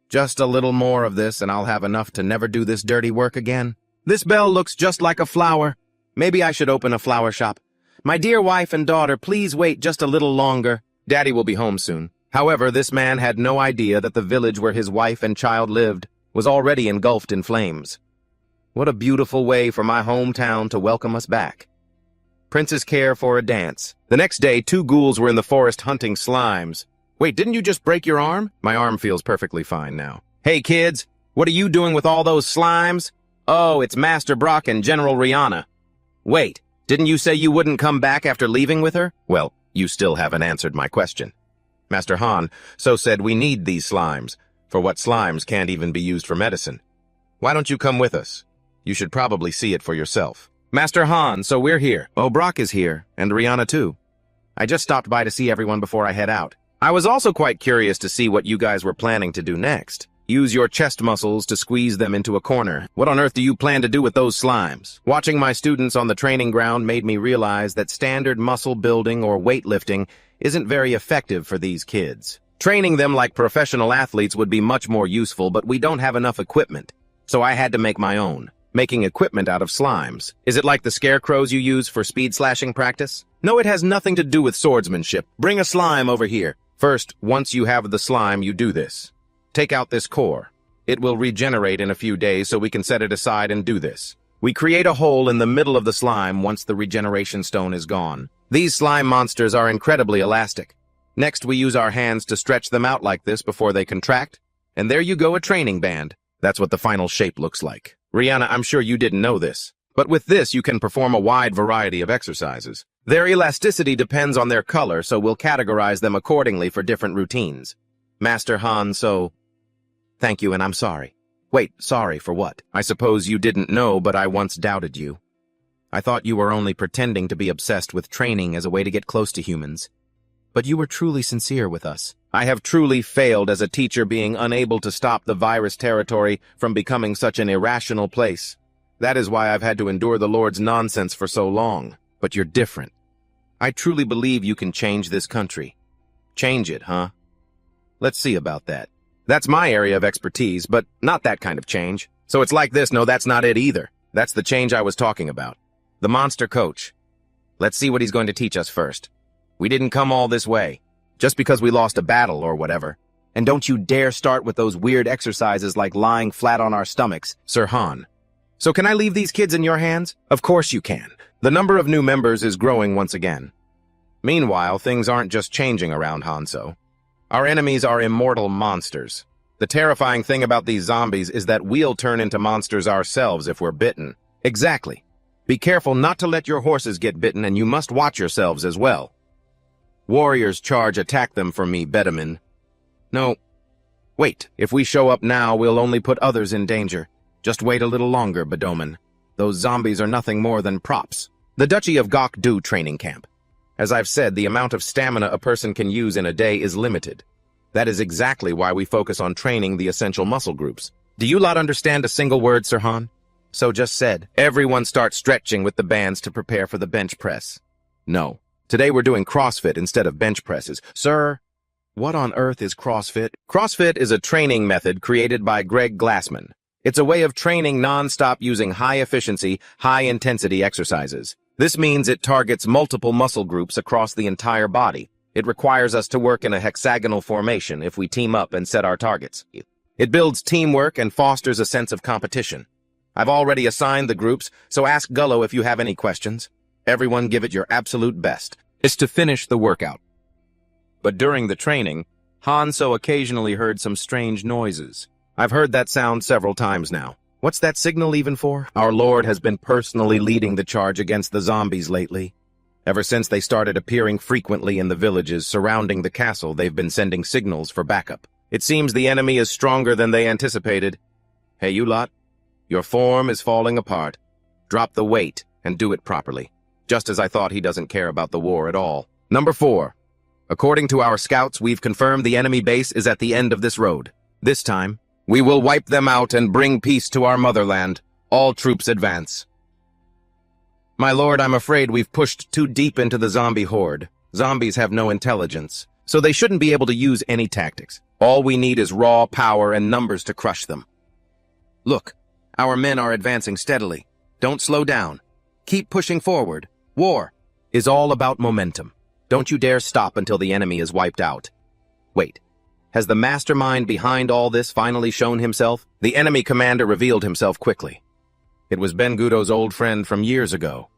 Just a little more of this and I'll have enough to never do this dirty work again. This bell looks just like a flower. Maybe I should open a flower shop. My dear wife and daughter, please wait just a little longer. Daddy will be home soon. However, this man had no idea that the village where his wife and child lived was already engulfed in flames. What a beautiful way for my hometown to welcome us back. Prince's care for a dance. The next day, 2 ghouls were in the forest hunting slimes. Wait, didn't you just break your arm? My arm feels perfectly fine now. Hey kids, what are you doing with all those slimes? Oh, it's Master Brock and General Rihanna. Wait, didn't you say you wouldn't come back after leaving with her? Well, you still haven't answered my question. Master Han so said we need these slimes, for what slimes can't even be used for medicine. Why don't you come with us? You should probably see it for yourself. Master Han, so we're here. Oh, Brock is here, and Rihanna too. I just stopped by to see everyone before I head out. I was also quite curious to see what you guys were planning to do next. Use your chest muscles to squeeze them into a corner. What on earth do you plan to do with those slimes? Watching my students on the training ground made me realize that standard muscle building or weightlifting isn't very effective for these kids. Training them like professional athletes would be much more useful, but we don't have enough equipment, so I had to make my own. Making equipment out of slimes. Is it like the scarecrows you use for speed slashing practice? No, it has nothing to do with swordsmanship. Bring a slime over here. First, once you have the slime, you do this. Take out this core. It will regenerate in a few days, so we can set it aside and do this. We create a hole in the middle of the slime once the regeneration stone is gone. These slime monsters are incredibly elastic. Next, we use our hands to stretch them out like this before they contract. And there you go, a training band. That's what the final shape looks like. Rihanna, I'm sure you didn't know this, but with this you can perform a wide variety of exercises. Their elasticity depends on their color, so we'll categorize them accordingly for different routines. Master Han, so... Thank you, and I'm sorry. Wait, sorry for what? I suppose you didn't know, but I once doubted you. I thought you were only pretending to be obsessed with training as a way to get close to humans. But you were truly sincere with us. I have truly failed as a teacher, being unable to stop the virus territory from becoming such an irrational place. That is why I've had to endure the Lord's nonsense for so long. But you're different. I truly believe you can change this country. Change it, huh? Let's see about that. That's my area of expertise, but not that kind of change. So it's like this. No, that's not it either. That's the change I was talking about. The monster coach. Let's see what he's going to teach us first. We didn't come all this way, just because we lost a battle or whatever. And don't you dare start with those weird exercises like lying flat on our stomachs, Sir Han. So can I leave these kids in your hands? Of course you can. The number of new members is growing once again. Meanwhile, things aren't just changing around Hanzo. Our enemies are immortal monsters. The terrifying thing about these zombies is that we'll turn into monsters ourselves if we're bitten. Exactly. Be careful not to let your horses get bitten, and you must watch yourselves as well. Warriors charge, attack them for me, Bedaman. No. Wait, if we show up now, we'll only put others in danger. Just wait a little longer, Bedoman. Those zombies are nothing more than props. The Duchy of Gokdu training camp. As I've said, the amount of stamina a person can use in a day is limited. That is exactly why we focus on training the essential muscle groups. Do you lot understand a single word, Sir Han? So just said, everyone start stretching with the bands to prepare for the bench press. No. Today we're doing CrossFit instead of bench presses. Sir, what on earth is CrossFit? CrossFit is a training method created by Greg Glassman. It's a way of training non-stop using high-efficiency, high-intensity exercises. This means it targets multiple muscle groups across the entire body. It requires us to work in a hexagonal formation if we team up and set our targets. It builds teamwork and fosters a sense of competition. I've already assigned the groups, so ask Gullo if you have any questions. Everyone give it your absolute best. It's to finish the workout. But during the training, Hanzo occasionally heard some strange noises. I've heard that sound several times now. What's that signal even for? Our Lord has been personally leading the charge against the zombies lately. Ever since they started appearing frequently in the villages surrounding the castle, they've been sending signals for backup. It seems the enemy is stronger than they anticipated. Hey, you lot. Your form is falling apart. Drop the weight and do it properly. Just as I thought, he doesn't care about the war at all. Number 4. According to our scouts, we've confirmed the enemy base is at the end of this road. This time, we will wipe them out and bring peace to our motherland. All troops advance. My lord, I'm afraid we've pushed too deep into the zombie horde. Zombies have no intelligence, so they shouldn't be able to use any tactics. All we need is raw power and numbers to crush them. Look, our men are advancing steadily. Don't slow down. Keep pushing forward. War is all about momentum. Don't you dare stop until the enemy is wiped out. Wait, has the mastermind behind all this finally shown himself? The enemy commander revealed himself quickly. It was Ben Gudo's old friend from years ago.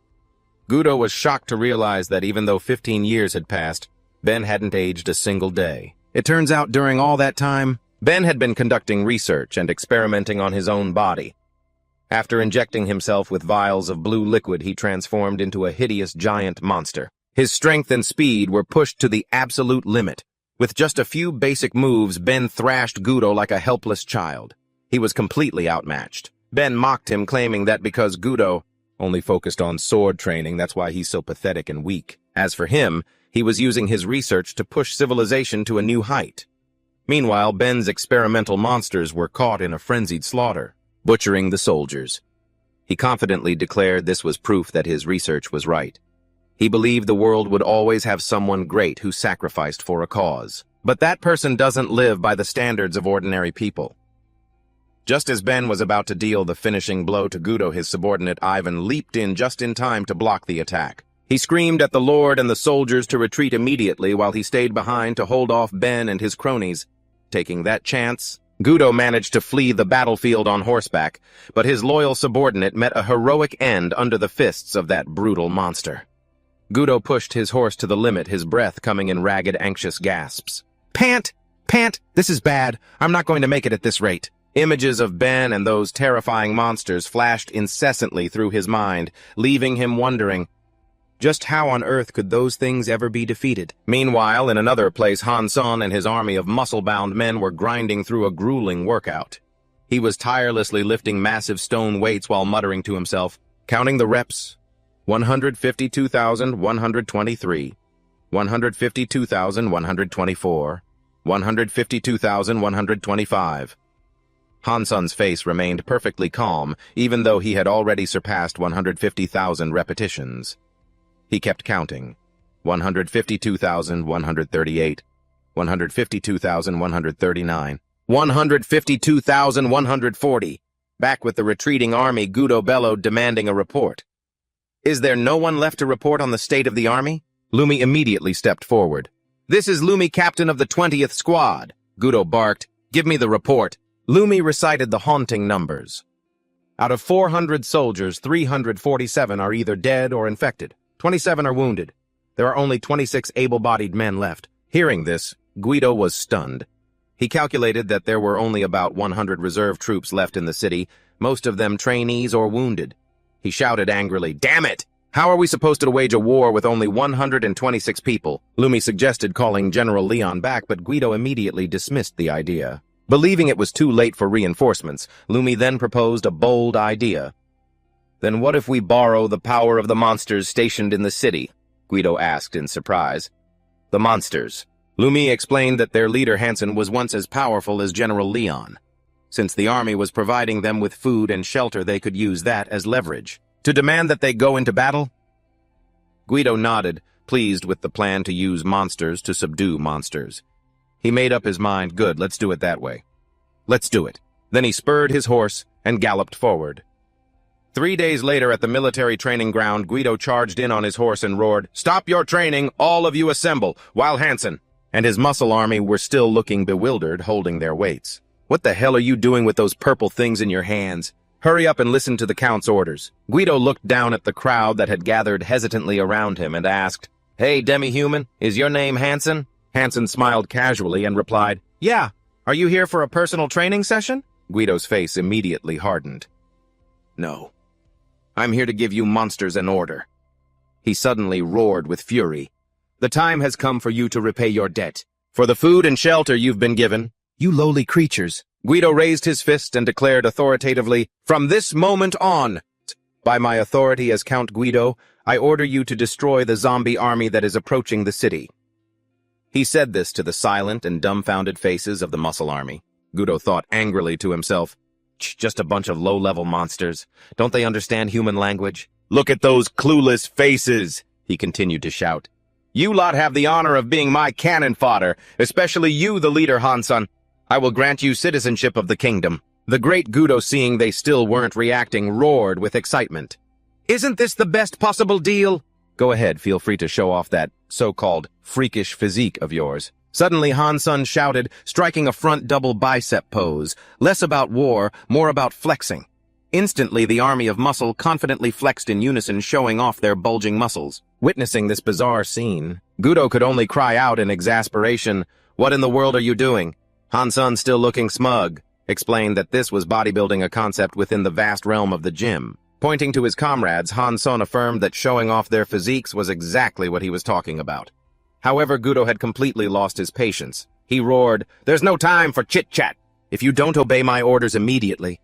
Gudo was shocked to realize that even though 15 years had passed, Ben hadn't aged a single day. It turns out during all that time, Ben had been conducting research and experimenting on his own body. After injecting himself with vials of blue liquid, he transformed into a hideous giant monster. His strength and speed were pushed to the absolute limit. With just a few basic moves, Ben thrashed Gudo like a helpless child. He was completely outmatched. Ben mocked him, claiming that because Gudo only focused on sword training, that's why he's so pathetic and weak. As for him, he was using his research to push civilization to a new height. Meanwhile, Ben's experimental monsters were caught in a frenzied slaughter, butchering the soldiers. He confidently declared this was proof that his research was right. He believed the world would always have someone great who sacrificed for a cause. But that person doesn't live by the standards of ordinary people. Just as Ben was about to deal the finishing blow to Gudo, his subordinate Ivan leaped in just in time to block the attack. He screamed at the Lord and the soldiers to retreat immediately while he stayed behind to hold off Ben and his cronies. Taking that chance, Gudo managed to flee the battlefield on horseback, but his loyal subordinate met a heroic end under the fists of that brutal monster. Gudo pushed his horse to the limit, his breath coming in ragged, anxious gasps. Pant! Pant! This is bad. I'm not going to make it at this rate. Images of Ben and those terrifying monsters flashed incessantly through his mind, leaving him wondering, just how on earth could those things ever be defeated? Meanwhile, in another place, Hanson and his army of muscle-bound men were grinding through a grueling workout. He was tirelessly lifting massive stone weights while muttering to himself, counting the reps, 152,123, 152,124, 152,125. Hansun's face remained perfectly calm, even though he had already surpassed 150,000 repetitions. He kept counting. 152,138, 152,139, 152,140. Back with the retreating army, Gudo bellowed, demanding a report. Is there no one left to report on the state of the army? Lumi immediately stepped forward. This is Lumi, captain of the 20th squad. Gudo barked, give me the report. Lumi recited the haunting numbers. Out of 400 soldiers, 347 are either dead or infected. 27 are wounded. There are only 26 able-bodied men left. Hearing this, Guido was stunned. He calculated that there were only about 100 reserve troops left in the city, most of them trainees or wounded. He shouted angrily, "Damn it! How are we supposed to wage a war with only 126 people?" Lumi suggested calling General Leon back, but Guido immediately dismissed the idea. Believing it was too late for reinforcements, Lumi then proposed a bold idea. Then what if we borrow the power of the monsters stationed in the city? Guido asked in surprise. The monsters. Lumi explained that their leader Hansen was once as powerful as General Leon. Since the army was providing them with food and shelter, they could use that as leverage. To demand that they go into battle? Guido nodded, pleased with the plan to use monsters to subdue monsters. He made up his mind, good, let's do it that way. Let's do it. Then he spurred his horse and galloped forward. 3 days later at the military training ground, Guido charged in on his horse and roared, "Stop your training, all of you assemble," while Hansen and his muscle army were still looking bewildered, holding their weights. "What the hell are you doing with those purple things in your hands? Hurry up and listen to the Count's orders." Guido looked down at the crowd that had gathered hesitantly around him and asked, "Hey, demi-human, is your name Hansen?" Hansen smiled casually and replied, "Yeah. Are you here for a personal training session?" Guido's face immediately hardened. "No. I'm here to give you monsters an order." He suddenly roared with fury. "The time has come for you to repay your debt. For the food and shelter you've been given, you lowly creatures." Guido raised his fist and declared authoritatively, "From this moment on, by my authority as Count Guido, I order you to destroy the zombie army that is approaching the city." He said this to the silent and dumbfounded faces of the muscle army. Guido thought angrily to himself, just a bunch of low-level monsters. Don't they understand human language? "Look at those clueless faces," he continued to shout. "You lot have the honor of being my cannon fodder, especially you, the leader, Hansun. I will grant you citizenship of the kingdom." The great Guido, seeing they still weren't reacting, roared with excitement. "Isn't this the best possible deal?" "Go ahead, feel free to show off that so-called freakish physique of yours." Suddenly Hansun shouted, striking a front double bicep pose, less about war, more about flexing. Instantly the army of muscle confidently flexed in unison, showing off their bulging muscles. Witnessing this bizarre scene, Guido could only cry out in exasperation, "What in the world are you doing?" Hansun, still looking smug, explained that this was bodybuilding, a concept within the vast realm of the gym. Pointing to his comrades, Hansun affirmed that showing off their physiques was exactly what he was talking about. However, Guido had completely lost his patience. He roared, "There's no time for chit-chat. If you don't obey my orders immediately."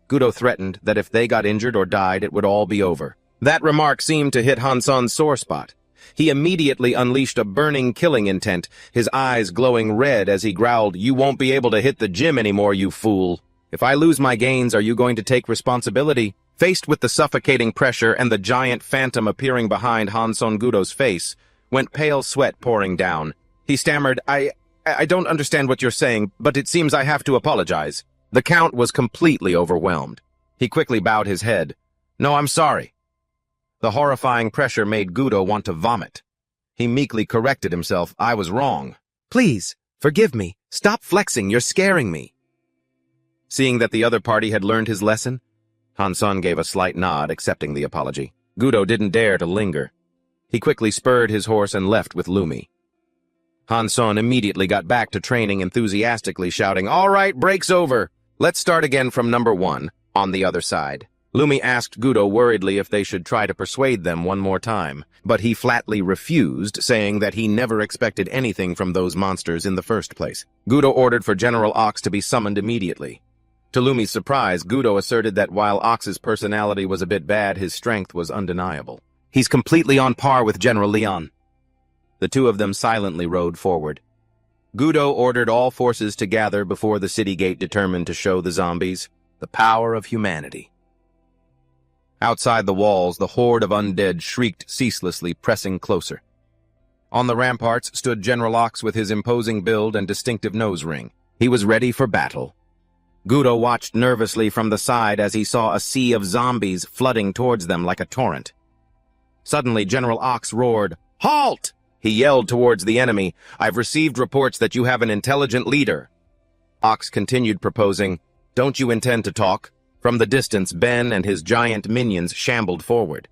Guido threatened that if they got injured or died, it would all be over. That remark seemed to hit Hansun's sore spot. He immediately unleashed a burning killing intent, his eyes glowing red as he growled, "You won't be able to hit the gym anymore, you fool. If I lose my gains, are you going to take responsibility?" Faced with the suffocating pressure and the giant phantom appearing behind Hansun, Guido's face went pale sweat pouring down. He stammered, I don't understand what you're saying, but it seems I have to apologize." The Count was completely overwhelmed. He quickly bowed his head. "No, I'm sorry." The horrifying pressure made Guido want to vomit. He meekly corrected himself, "I was wrong. Please, forgive me. Stop flexing, you're scaring me." Seeing that the other party had learned his lesson, Hansun gave a slight nod, accepting the apology. Guido didn't dare to linger. He quickly spurred his horse and left with Lumi. Hansun immediately got back to training, enthusiastically shouting, "All right, break's over. Let's start again from number 1, on the other side." Lumi asked Guido worriedly if they should try to persuade them one more time, but he flatly refused, saying that he never expected anything from those monsters in the first place. Guido ordered for General Ox to be summoned immediately. To Lumi's surprise, Guido asserted that while Ox's personality was a bit bad, his strength was undeniable. He's completely on par with General Leon. The two of them silently rode forward. Gudo ordered all forces to gather before the city gate, determined to show the zombies the power of humanity. Outside the walls, the horde of undead shrieked ceaselessly, pressing closer. On the ramparts stood General Ox with his imposing build and distinctive nose ring. He was ready for battle. Gudo watched nervously from the side as he saw a sea of zombies flooding towards them like a torrent. Suddenly, General Ox roared, "Halt!" He yelled towards the enemy, "I've received reports that you have an intelligent leader." Ox continued, proposing, "Don't you intend to talk?" From the distance, Ben and his giant minions shambled forward.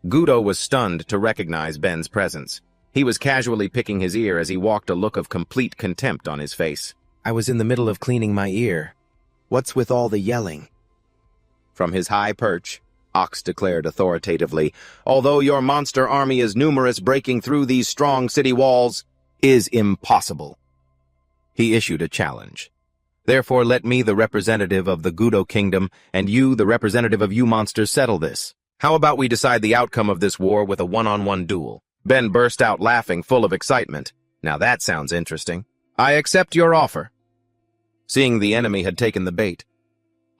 Gudo was stunned to recognize Ben's presence. He was casually picking his ear as he walked, a look of complete contempt on his face. "I was in the middle of cleaning my ear. What's with all the yelling?" From his high perch, Ox declared authoritatively, "Although your monster army is numerous, breaking through these strong city walls is impossible." He issued a challenge. "Therefore let me, the representative of the Gudo kingdom, and you, the representative of you monsters, settle this. How about we decide the outcome of this war with a one-on-one duel?" Ben burst out laughing, full of excitement. "Now that sounds interesting. I accept your offer." Seeing the enemy had taken the bait,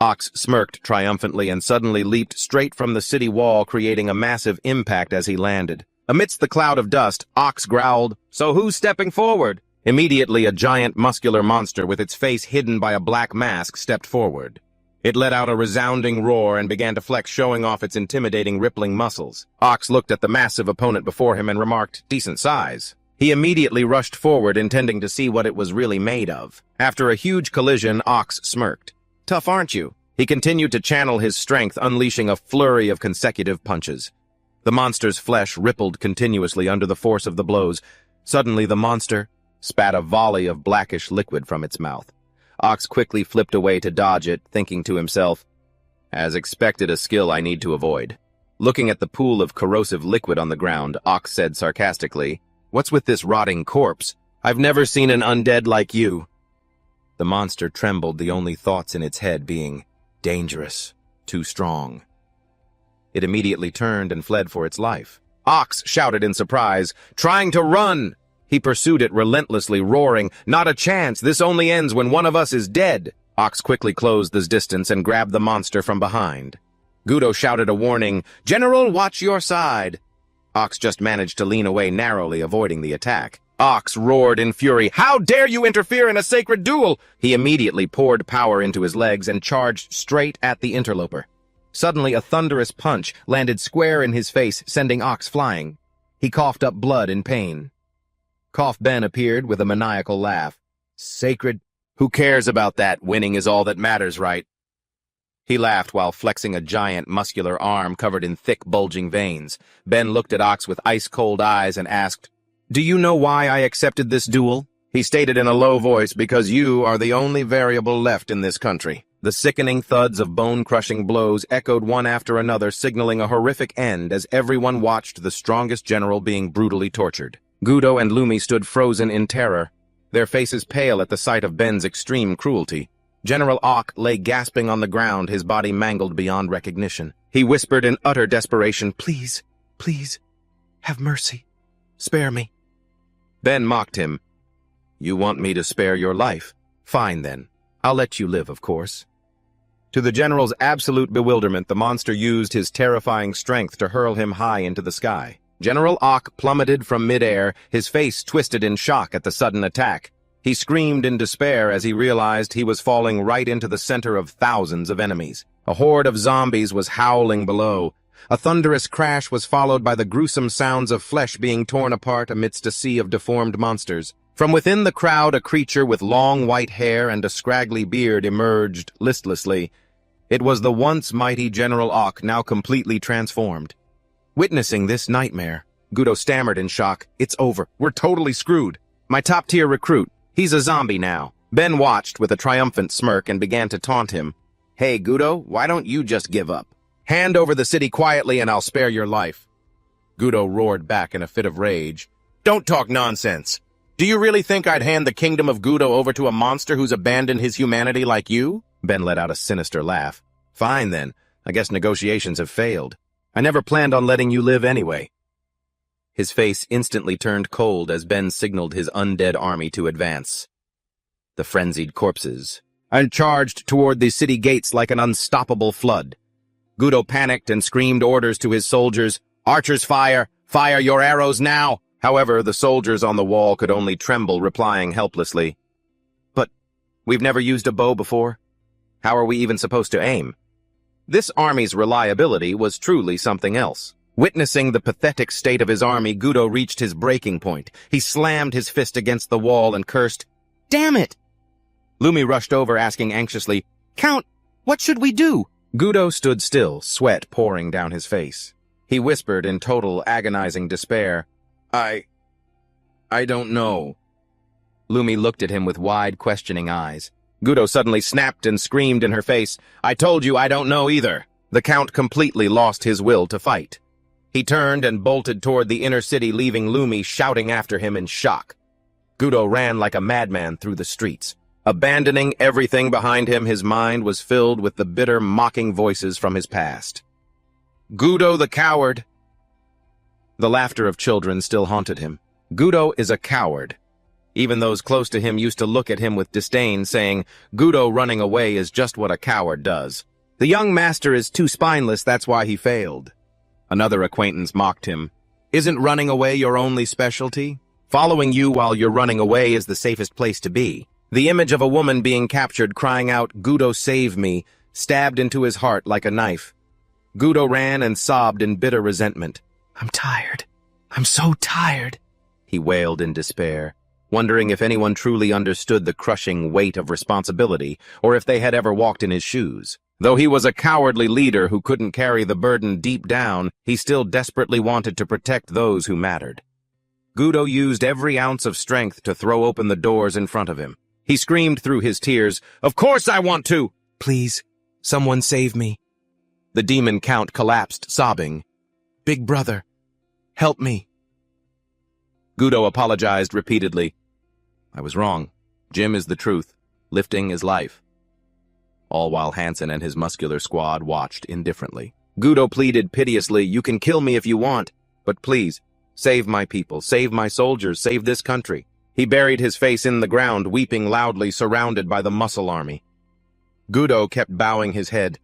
Ox smirked triumphantly and suddenly leaped straight from the city wall, creating a massive impact as he landed. Amidst the cloud of dust, Ox growled, "So who's stepping forward?" Immediately, a giant muscular monster with its face hidden by a black mask stepped forward. It let out a resounding roar and began to flex, showing off its intimidating, rippling muscles. Ox looked at the massive opponent before him and remarked, "Decent size." He immediately rushed forward, intending to see what it was really made of. After a huge collision, Ox smirked. "Tough, aren't you?" He continued to channel his strength, unleashing a flurry of consecutive punches. The monster's flesh rippled continuously under the force of the blows. Suddenly, the monster spat a volley of blackish liquid from its mouth. Ox quickly flipped away to dodge it, thinking to himself, "As expected, a skill I need to avoid." Looking at the pool of corrosive liquid on the ground, Ox said sarcastically, "What's with this rotting corpse? I've never seen an undead like you." The monster trembled, the only thoughts in its head being, "Dangerous, too strong." It immediately turned and fled for its life. Ox shouted in surprise, "Trying to run!" He pursued it relentlessly, roaring, "Not a chance! This only ends when one of us is dead!" Ox quickly closed the distance and grabbed the monster from behind. Gudo shouted a warning, "General, watch your side!" Ox just managed to lean away narrowly, avoiding the attack. Ox roared in fury, "How dare you interfere in a sacred duel!" He immediately poured power into his legs and charged straight at the interloper. Suddenly, a thunderous punch landed square in his face, sending Ox flying. He coughed up blood in pain. Cough Ben appeared with a maniacal laugh. "Sacred? Who cares about that? Winning is all that matters, right?" He laughed while flexing a giant, muscular arm covered in thick, bulging veins. Ben looked at Ox with ice-cold eyes and asked, "Do you know why I accepted this duel?" He stated in a low voice, "Because you are the only variable left in this country." The sickening thuds of bone-crushing blows echoed one after another, signaling a horrific end as everyone watched the strongest general being brutally tortured. Gudo and Lumi stood frozen in terror, their faces pale at the sight of Ben's extreme cruelty. General Ock lay gasping on the ground, his body mangled beyond recognition. He whispered in utter desperation, "Please, please, have mercy. Spare me." Ben mocked him. "You want me to spare your life? Fine then. I'll let you live, of course." To the general's absolute bewilderment, the monster used his terrifying strength to hurl him high into the sky. General Ock plummeted from midair, his face twisted in shock at the sudden attack. He screamed in despair as he realized he was falling right into the center of thousands of enemies. A horde of zombies was howling below. A thunderous crash was followed by the gruesome sounds of flesh being torn apart amidst a sea of deformed monsters. From within the crowd, a creature with long white hair and a scraggly beard emerged listlessly. It was the once mighty General Ock, now completely transformed. Witnessing this nightmare, Gudo stammered in shock, "It's over. We're totally screwed. My top-tier recruit, he's a zombie now." Ben watched with a triumphant smirk and began to taunt him. "Hey, Gudo, why don't you just give up? Hand over the city quietly and I'll spare your life." Gudo roared back in a fit of rage. "Don't talk nonsense. Do you really think I'd hand the kingdom of Gudo over to a monster who's abandoned his humanity like you?" Ben let out a sinister laugh. "Fine then. I guess negotiations have failed. I never planned on letting you live anyway. His face instantly turned cold as Ben signaled his undead army to advance. The frenzied corpses and charged toward the city gates like an unstoppable flood. Gudo panicked and screamed orders to his soldiers, "Archers fire! Fire your arrows now!" However, the soldiers on the wall could only tremble, replying helplessly, "But we've never used a bow before. How are we even supposed to aim?" This army's reliability was truly something else. Witnessing the pathetic state of his army, Gudo reached his breaking point. He slammed his fist against the wall and cursed, "Damn it!" Lumi rushed over, asking anxiously, "Count, what should we do?" Gudo stood still, sweat pouring down his face. He whispered in total agonizing despair, I don't know." Lumi looked at him with wide, questioning eyes. Gudo suddenly snapped and screamed in her face, "I told you I don't know either." The Count completely lost his will to fight. He turned and bolted toward the inner city, leaving Lumi shouting after him in shock. Gudo ran like a madman through the streets. Abandoning everything behind him, his mind was filled with the bitter, mocking voices from his past. "Gudo the coward!" The laughter of children still haunted him. Gudo is a coward. Even those close to him used to look at him with disdain, saying, "Gudo running away is just what a coward does. The young master is too spineless, that's why he failed." Another acquaintance mocked him. "Isn't running away your only specialty? Following you while you're running away is the safest place to be." The image of a woman being captured crying out, "Gudo, save me," stabbed into his heart like a knife. Gudo ran and sobbed in bitter resentment. "I'm tired. I'm so tired," he wailed in despair, wondering if anyone truly understood the crushing weight of responsibility, or if they had ever walked in his shoes. Though he was a cowardly leader who couldn't carry the burden deep down, he still desperately wanted to protect those who mattered. Gudo used every ounce of strength to throw open the doors in front of him. He screamed through his tears, "Of course I want to! Please, someone save me." The demon Count collapsed, sobbing, "Big brother, help me." Gudo apologized repeatedly. "I was wrong. Gym is the truth. Lifting is life." All while Hansen and his muscular squad watched indifferently. Gudo pleaded piteously, "You can kill me if you want, but please, save my people, save my soldiers, save this country." He buried his face in the ground, weeping loudly, surrounded by the muscle army. Gudo kept bowing his head.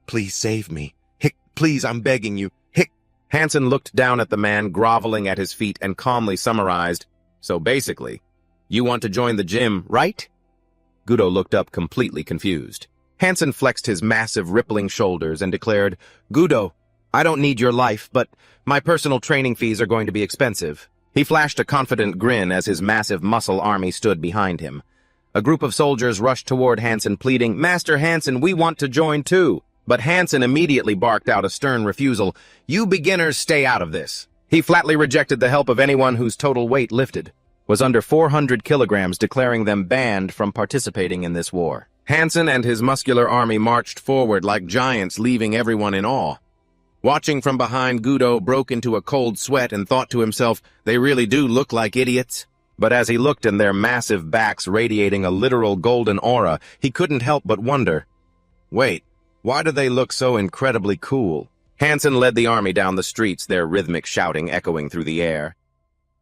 "Please save me. Hick, please, I'm begging you. Hick." Hansen looked down at the man groveling at his feet and calmly summarized, "So basically, you want to join the gym, right?" Gudo looked up completely confused. Hansen flexed his massive, rippling shoulders and declared, "Gudo, I don't need your life, but my personal training fees are going to be expensive." He flashed a confident grin as his massive muscle army stood behind him. A group of soldiers rushed toward Hansen, pleading, "Master Hansen, we want to join too." But Hansen immediately barked out a stern refusal. "You beginners stay out of this." He flatly rejected the help of anyone whose total weight was under 400 kilograms, declaring them banned from participating in this war. Hansen and his muscular army marched forward like giants, leaving everyone in awe. Watching from behind, Gudo broke into a cold sweat and thought to himself, "They really do look like idiots." But as he looked in their massive backs radiating a literal golden aura, he couldn't help but wonder, wait, why do they look so incredibly cool? Hansen led the army down the streets, their rhythmic shouting echoing through the air.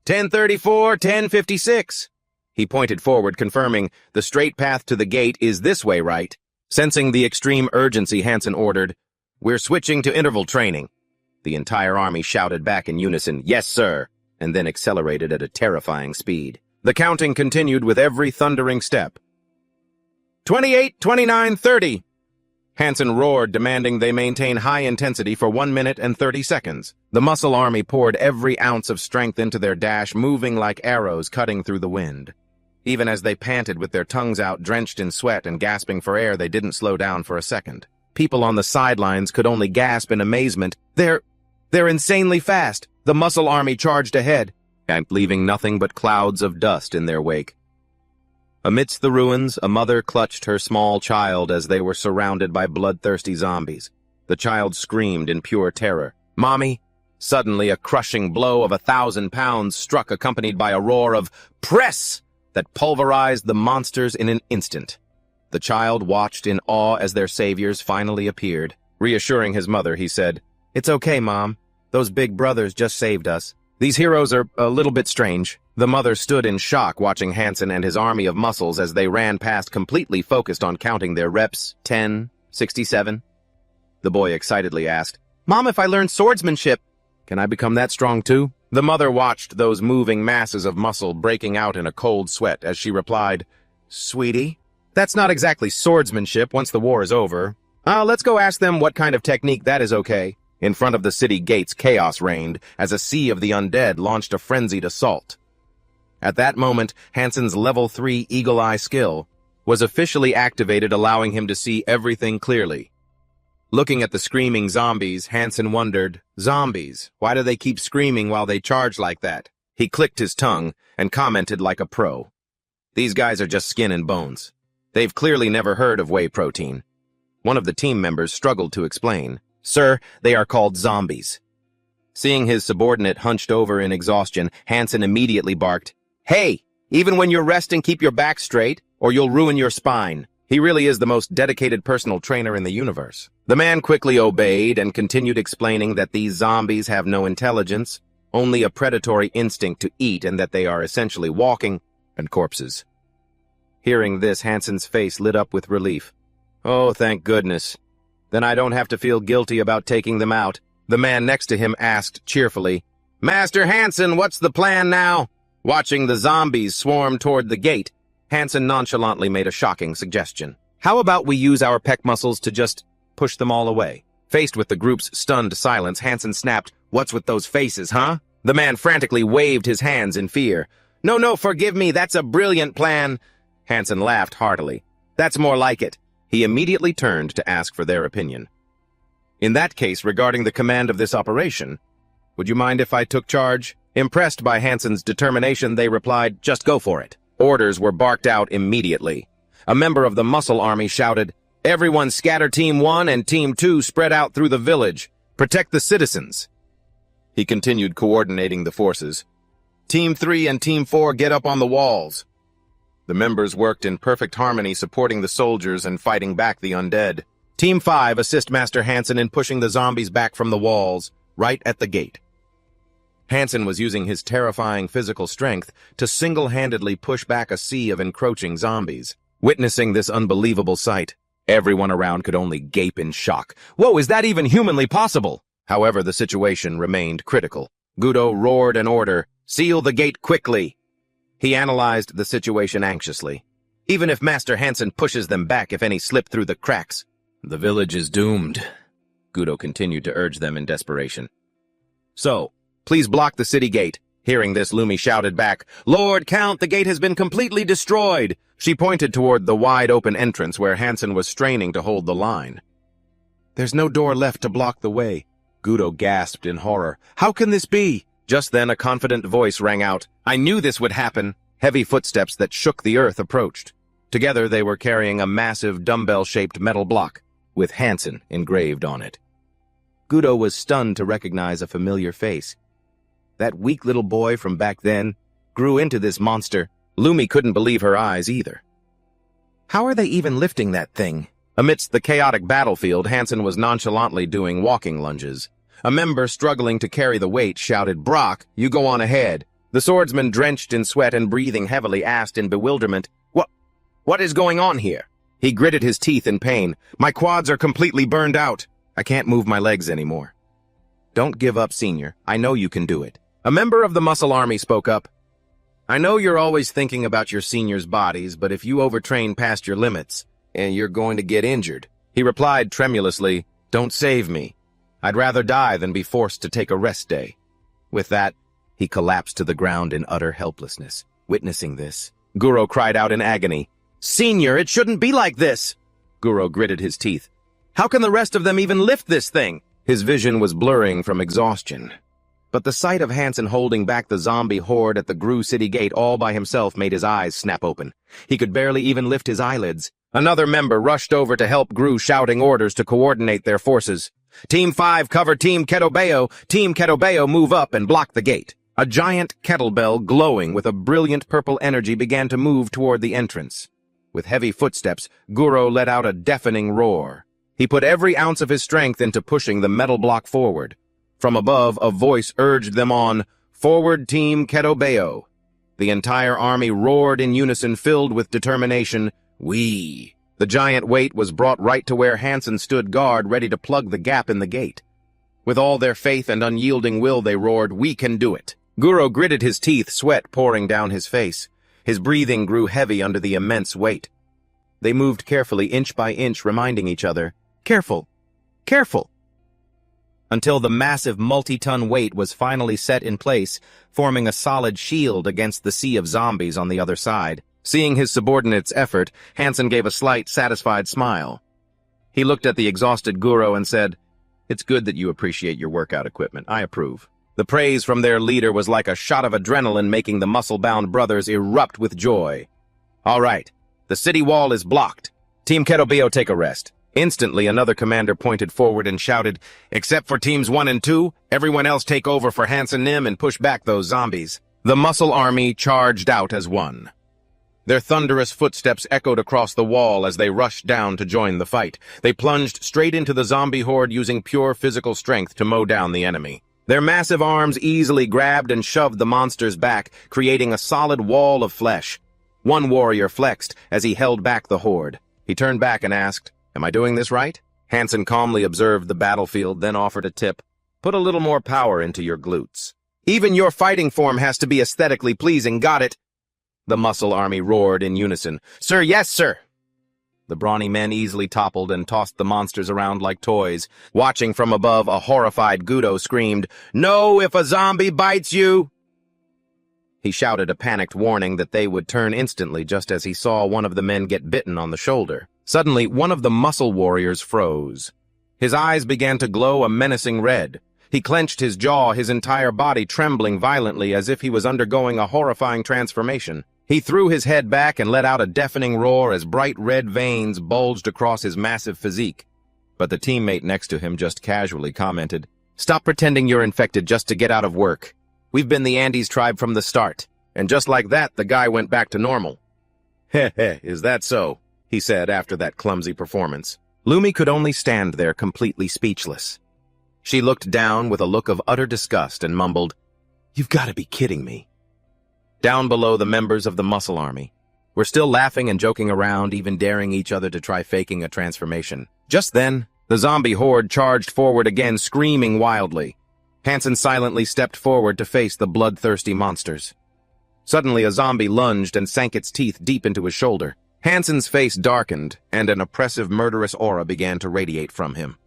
1034, 1056. He pointed forward, confirming, "The straight path to the gate is this way, right?" Sensing the extreme urgency, Hansen ordered, "We're switching to interval training." The entire army shouted back in unison, "Yes, sir," and then accelerated at a terrifying speed. The counting continued with every thundering step. 28, 29, 30. Hansen roared, demanding they maintain high intensity for 1 minute and 30 seconds. The muscle army poured every ounce of strength into their dash, moving like arrows cutting through the wind. Even as they panted with their tongues out, drenched in sweat and gasping for air, they didn't slow down for a second. People on the sidelines could only gasp in amazement. They're insanely fast. The muscle army charged ahead, and leaving nothing but clouds of dust in their wake. Amidst the ruins, a mother clutched her small child as they were surrounded by bloodthirsty zombies. The child screamed in pure terror. "Mommy!" Suddenly, a crushing blow of 1,000 pounds struck, accompanied by a roar of "Press!" that pulverized the monsters in an instant. The child watched in awe as their saviors finally appeared. Reassuring his mother, he said, It's okay, Mom. Those big brothers just saved us. These heroes are a little bit strange. The mother stood in shock watching Hansen and his army of muscles as they ran past, completely focused on counting their reps. 10, 67. The boy excitedly asked, Mom, if I learn swordsmanship, can I become that strong too? The mother watched those moving masses of muscle breaking out in a cold sweat as she replied, Sweetie, that's not exactly swordsmanship once the war is over. Let's go ask them what kind of technique that is okay. In front of the city gates, chaos reigned as a sea of the undead launched a frenzied assault. At that moment, Hansen's level 3 Eagle Eye skill was officially activated, allowing him to see everything clearly. Looking at the screaming zombies, Hansen wondered, Zombies, why do they keep screaming while they charge like that? He clicked his tongue and commented like a pro. These guys are just skin and bones. They've clearly never heard of whey protein. One of the team members struggled to explain. Sir, they are called zombies. Seeing his subordinate hunched over in exhaustion, Hansen immediately barked, Hey, even when you're resting, keep your back straight, or you'll ruin your spine. He really is the most dedicated personal trainer in the universe. The man quickly obeyed and continued explaining that these zombies have no intelligence, only a predatory instinct to eat, and that they are essentially walking and corpses. Hearing this, Hansen's face lit up with relief. Oh, thank goodness. Then I don't have to feel guilty about taking them out. The man next to him asked cheerfully, Master Hansen, what's the plan now? Watching the zombies swarm toward the gate, Hansen nonchalantly made a shocking suggestion. How about we use our pec muscles to just push them all away? Faced with the group's stunned silence, Hansen snapped, What's with those faces, huh? The man frantically waved his hands in fear. No, forgive me, that's a brilliant plan. Hansen laughed heartily. That's more like it. He immediately turned to ask for their opinion. In that case, regarding the command of this operation, would you mind if I took charge? Impressed by Hansen's determination, they replied, Just go for it. Orders were barked out immediately. A member of the muscle army shouted, Everyone scatter Team 1 and Team 2 spread out through the village. Protect the citizens. He continued coordinating the forces. Team 3 and Team 4 get up on the walls. The members worked in perfect harmony, supporting the soldiers and fighting back the undead. Team 5 assist Master Hansen in pushing the zombies back from the walls, right at the gate. Hansen was using his terrifying physical strength to single-handedly push back a sea of encroaching zombies. Witnessing this unbelievable sight, everyone around could only gape in shock. Whoa, is that even humanly possible? However, the situation remained critical. Gudo roared an order, Seal the gate quickly. He analyzed the situation anxiously. Even if Master Hansen pushes them back, if any slip through the cracks, the village is doomed. Gudo continued to urge them in desperation. So, please block the city gate. Hearing this, Lumi shouted back, Lord Count, the gate has been completely destroyed. She pointed toward the wide-open entrance where Hansen was straining to hold the line. There's no door left to block the way. Gudo gasped in horror. How can this be? Just then a confident voice rang out. I knew this would happen. Heavy footsteps that shook the earth approached. Together they were carrying a massive dumbbell-shaped metal block, with Hansen engraved on it. Gudo was stunned to recognize a familiar face. That weak little boy from back then grew into this monster. Lumi couldn't believe her eyes either. How are they even lifting that thing? Amidst the chaotic battlefield, Hansen was nonchalantly doing walking lunges. A member struggling to carry the weight shouted, Brock, you go on ahead. The swordsman, drenched in sweat and breathing heavily, asked in bewilderment, What is going on here? He gritted his teeth in pain. My quads are completely burned out. I can't move my legs anymore. Don't give up, Senior. I know you can do it. A member of the muscle army spoke up. I know you're always thinking about your seniors' bodies, but if you overtrain past your limits, you're going to get injured. He replied tremulously, Don't save me. I'd rather die than be forced to take a rest day. With that, he collapsed to the ground in utter helplessness. Witnessing this, Guro cried out in agony, Senior, it shouldn't be like this! Guro gritted his teeth. How can the rest of them even lift this thing? His vision was blurring from exhaustion. But the sight of Hansen holding back the zombie horde at the Gru City gate all by himself made his eyes snap open. He could barely even lift his eyelids. Another member rushed over to help Gru, shouting orders to coordinate their forces. Team 5, cover Team Ketobeo. Team Ketobeo, move up and block the gate. A giant kettlebell glowing with a brilliant purple energy began to move toward the entrance. With heavy footsteps, Guro let out a deafening roar. He put every ounce of his strength into pushing the metal block forward. From above, a voice urged them on, "Forward, Team Ketobeo." The entire army roared in unison, filled with determination. "We." The giant weight was brought right to where Hansen stood guard, ready to plug the gap in the gate. With all their faith and unyielding will, they roared, "We can do it." Guro gritted his teeth, sweat pouring down his face. His breathing grew heavy under the immense weight. They moved carefully, inch by inch, reminding each other, "Careful, careful," until the massive multi-ton weight was finally set in place, forming a solid shield against the sea of zombies on the other side. Seeing his subordinate's effort, Hansen gave a slight, satisfied smile. He looked at the exhausted Guro and said, "It's good that you appreciate your workout equipment. I approve." The praise from their leader was like a shot of adrenaline, making the muscle-bound brothers erupt with joy. "All right, the city wall is blocked. Team Ketobeo, take a rest." Instantly, another commander pointed forward and shouted, "Except for Teams 1 and 2, everyone else take over for Hansen Nim and push back those zombies." The muscle army charged out as one. Their thunderous footsteps echoed across the wall as they rushed down to join the fight. They plunged straight into the zombie horde, using pure physical strength to mow down the enemy. Their massive arms easily grabbed and shoved the monsters back, creating a solid wall of flesh. One warrior flexed as he held back the horde. He turned back and asked, "Am I doing this right?" Hansen calmly observed the battlefield, then offered a tip. "Put a little more power into your glutes. Even your fighting form has to be aesthetically pleasing, got it?" The muscle army roared in unison. "Sir, yes, sir." The brawny men easily toppled and tossed the monsters around like toys. Watching from above, a horrified Gudo screamed, "No, if a zombie bites you!" He shouted a panicked warning that they would turn instantly, just as he saw one of the men get bitten on the shoulder. Suddenly, one of the muscle warriors froze. His eyes began to glow a menacing red. He clenched his jaw, his entire body trembling violently as if he was undergoing a horrifying transformation. He threw his head back and let out a deafening roar as bright red veins bulged across his massive physique. But the teammate next to him just casually commented, "Stop pretending you're infected just to get out of work. We've been the Andes tribe from the start." And just like that, the guy went back to normal. "Heh heh, is that so?" he said after that clumsy performance. Lumi could only stand there completely speechless. She looked down with a look of utter disgust and mumbled, "You've got to be kidding me." Down below, the members of the muscle army were still laughing and joking around, even daring each other to try faking a transformation. Just then, the zombie horde charged forward again, screaming wildly. Hansen silently stepped forward to face the bloodthirsty monsters. Suddenly, a zombie lunged and sank its teeth deep into his shoulder. Hansen's face darkened, and an oppressive, murderous aura began to radiate from him.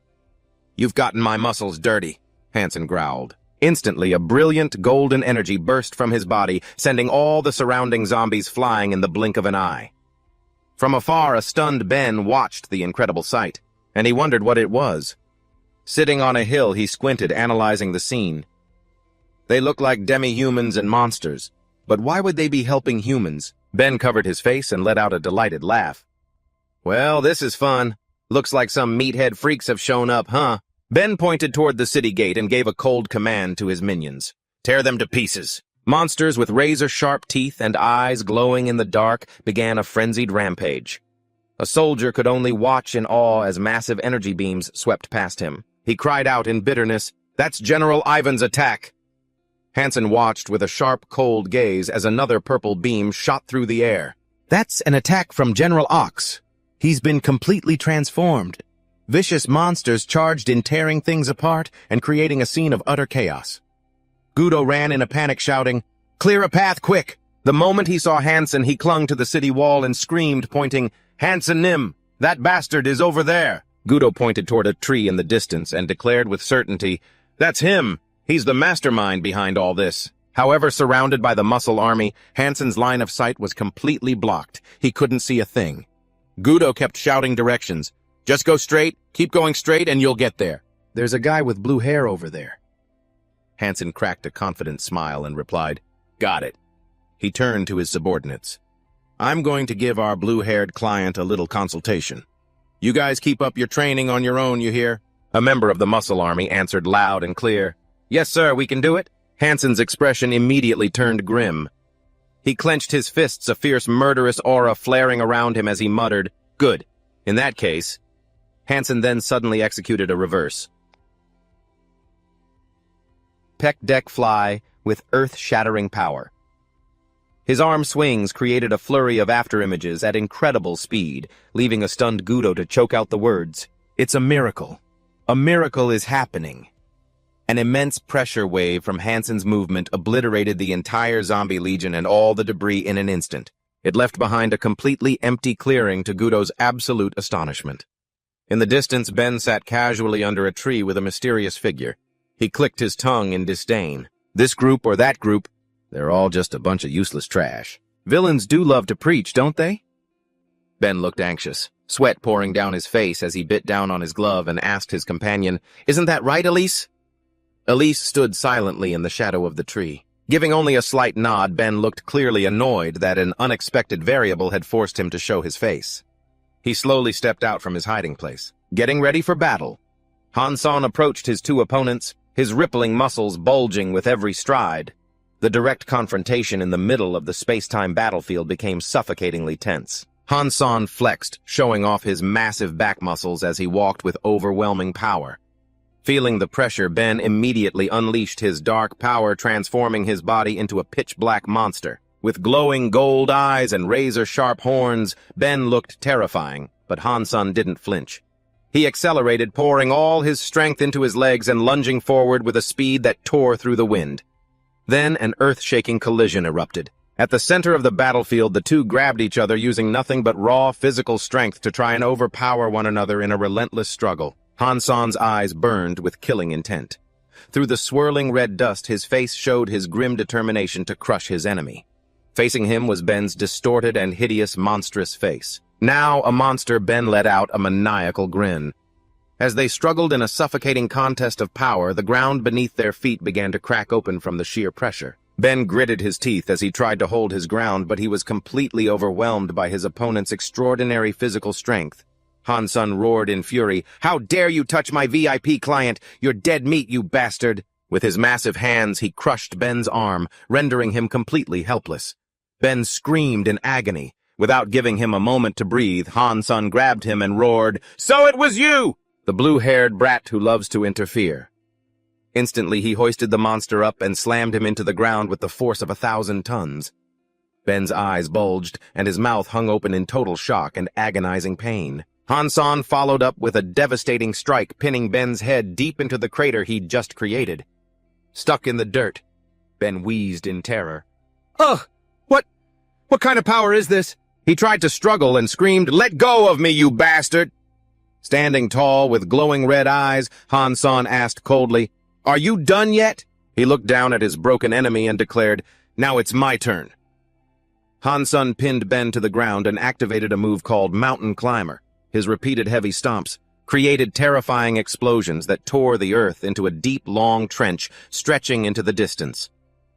"You've gotten my muscles dirty," Hansen growled. Instantly, a brilliant golden energy burst from his body, sending all the surrounding zombies flying in the blink of an eye. From afar, a stunned Ben watched the incredible sight, and he wondered what it was. Sitting on a hill, he squinted, analyzing the scene. They looked like demi-humans and monsters, but why would they be helping humans? Ben covered his face and let out a delighted laugh. "Well, this is fun. Looks like some meathead freaks have shown up, huh?" Ben pointed toward the city gate and gave a cold command to his minions. "Tear them to pieces." Monsters with razor-sharp teeth and eyes glowing in the dark began a frenzied rampage. A soldier could only watch in awe as massive energy beams swept past him. He cried out in bitterness, "That's General Ivan's attack!" Hansen watched with a sharp, cold gaze as another purple beam shot through the air. "That's an attack from General Ox. He's been completely transformed." Vicious monsters charged in, tearing things apart and creating a scene of utter chaos. Gudo ran in a panic, shouting, "Clear a path, quick!" The moment he saw Hansen, he clung to the city wall and screamed, pointing, "Hansen Nim, that bastard is over there!" Gudo pointed toward a tree in the distance and declared with certainty, "That's him! He's the mastermind behind all this." However, surrounded by the muscle army, Hansen's line of sight was completely blocked. He couldn't see a thing. Gudo kept shouting directions. "Just go straight, keep going straight, and you'll get there." "There's a guy with blue hair over there." Hansen cracked a confident smile and replied, "Got it." He turned to his subordinates. "I'm going to give our blue-haired client a little consultation. You guys keep up your training on your own, you hear?" A member of the muscle army answered loud and clear, "Yes, sir, we can do it." Hansen's expression immediately turned grim. He clenched his fists, a fierce, murderous aura flaring around him as he muttered, "Good. In that case, Hansen then suddenly executed a reverse Peck deck fly with earth-shattering power. His arm swings created a flurry of afterimages at incredible speed, leaving a stunned Gudo to choke out the words. It's a miracle. A miracle is happening. An immense pressure wave from Hansen's movement obliterated the entire zombie legion and all the debris in an instant. It left behind a completely empty clearing to Gudo's absolute astonishment. In the distance, Ben sat casually under a tree with a mysterious figure. He clicked his tongue in disdain. This group or that group, they're all just a bunch of useless trash. Villains do love to preach, don't they? Ben looked anxious, sweat pouring down his face as he bit down on his glove and asked his companion, Isn't that right, Elise? Elise stood silently in the shadow of the tree. Giving only a slight nod, Ben looked clearly annoyed that an unexpected variable had forced him to show his face. He slowly stepped out from his hiding place, getting ready for battle. Hansen approached his two opponents, his rippling muscles bulging with every stride. The direct confrontation in the middle of the space-time battlefield became suffocatingly tense. Hansen flexed, showing off his massive back muscles as he walked with overwhelming power. Feeling the pressure, Ben immediately unleashed his dark power, transforming his body into a pitch-black monster. With glowing gold eyes and razor-sharp horns, Ben looked terrifying, but Hansen didn't flinch. He accelerated, pouring all his strength into his legs and lunging forward with a speed that tore through the wind. Then an earth-shaking collision erupted. At the center of the battlefield, the two grabbed each other using nothing but raw physical strength to try and overpower one another in a relentless struggle. Hansen's eyes burned with killing intent. Through the swirling red dust, his face showed his grim determination to crush his enemy. Facing him was Ben's distorted and hideous, monstrous face. Now a monster, Ben let out a maniacal grin. As they struggled in a suffocating contest of power, the ground beneath their feet began to crack open from the sheer pressure. Ben gritted his teeth as he tried to hold his ground, but he was completely overwhelmed by his opponent's extraordinary physical strength. Hansen roared in fury, "How dare you touch my VIP client? You're dead meat, you bastard!" With his massive hands, he crushed Ben's arm, rendering him completely helpless. Ben screamed in agony. Without giving him a moment to breathe, Hansen grabbed him and roared, "So it was you! The blue-haired brat who loves to interfere." Instantly, he hoisted the monster up and slammed him into the ground with the force of 1,000 tons. Ben's eyes bulged, and his mouth hung open in total shock and agonizing pain. Hansen followed up with a devastating strike, pinning Ben's head deep into the crater he'd just created. Stuck in the dirt, Ben wheezed in terror. "Ugh! What kind of power is this?" He tried to struggle and screamed, "Let go of me, you bastard!" Standing tall with glowing red eyes, Hansen asked coldly, "Are you done yet?" He looked down at his broken enemy and declared, "Now it's my turn." Hansen pinned Ben to the ground and activated a move called Mountain Climber. His repeated heavy stomps created terrifying explosions that tore the earth into a deep, long trench stretching into the distance.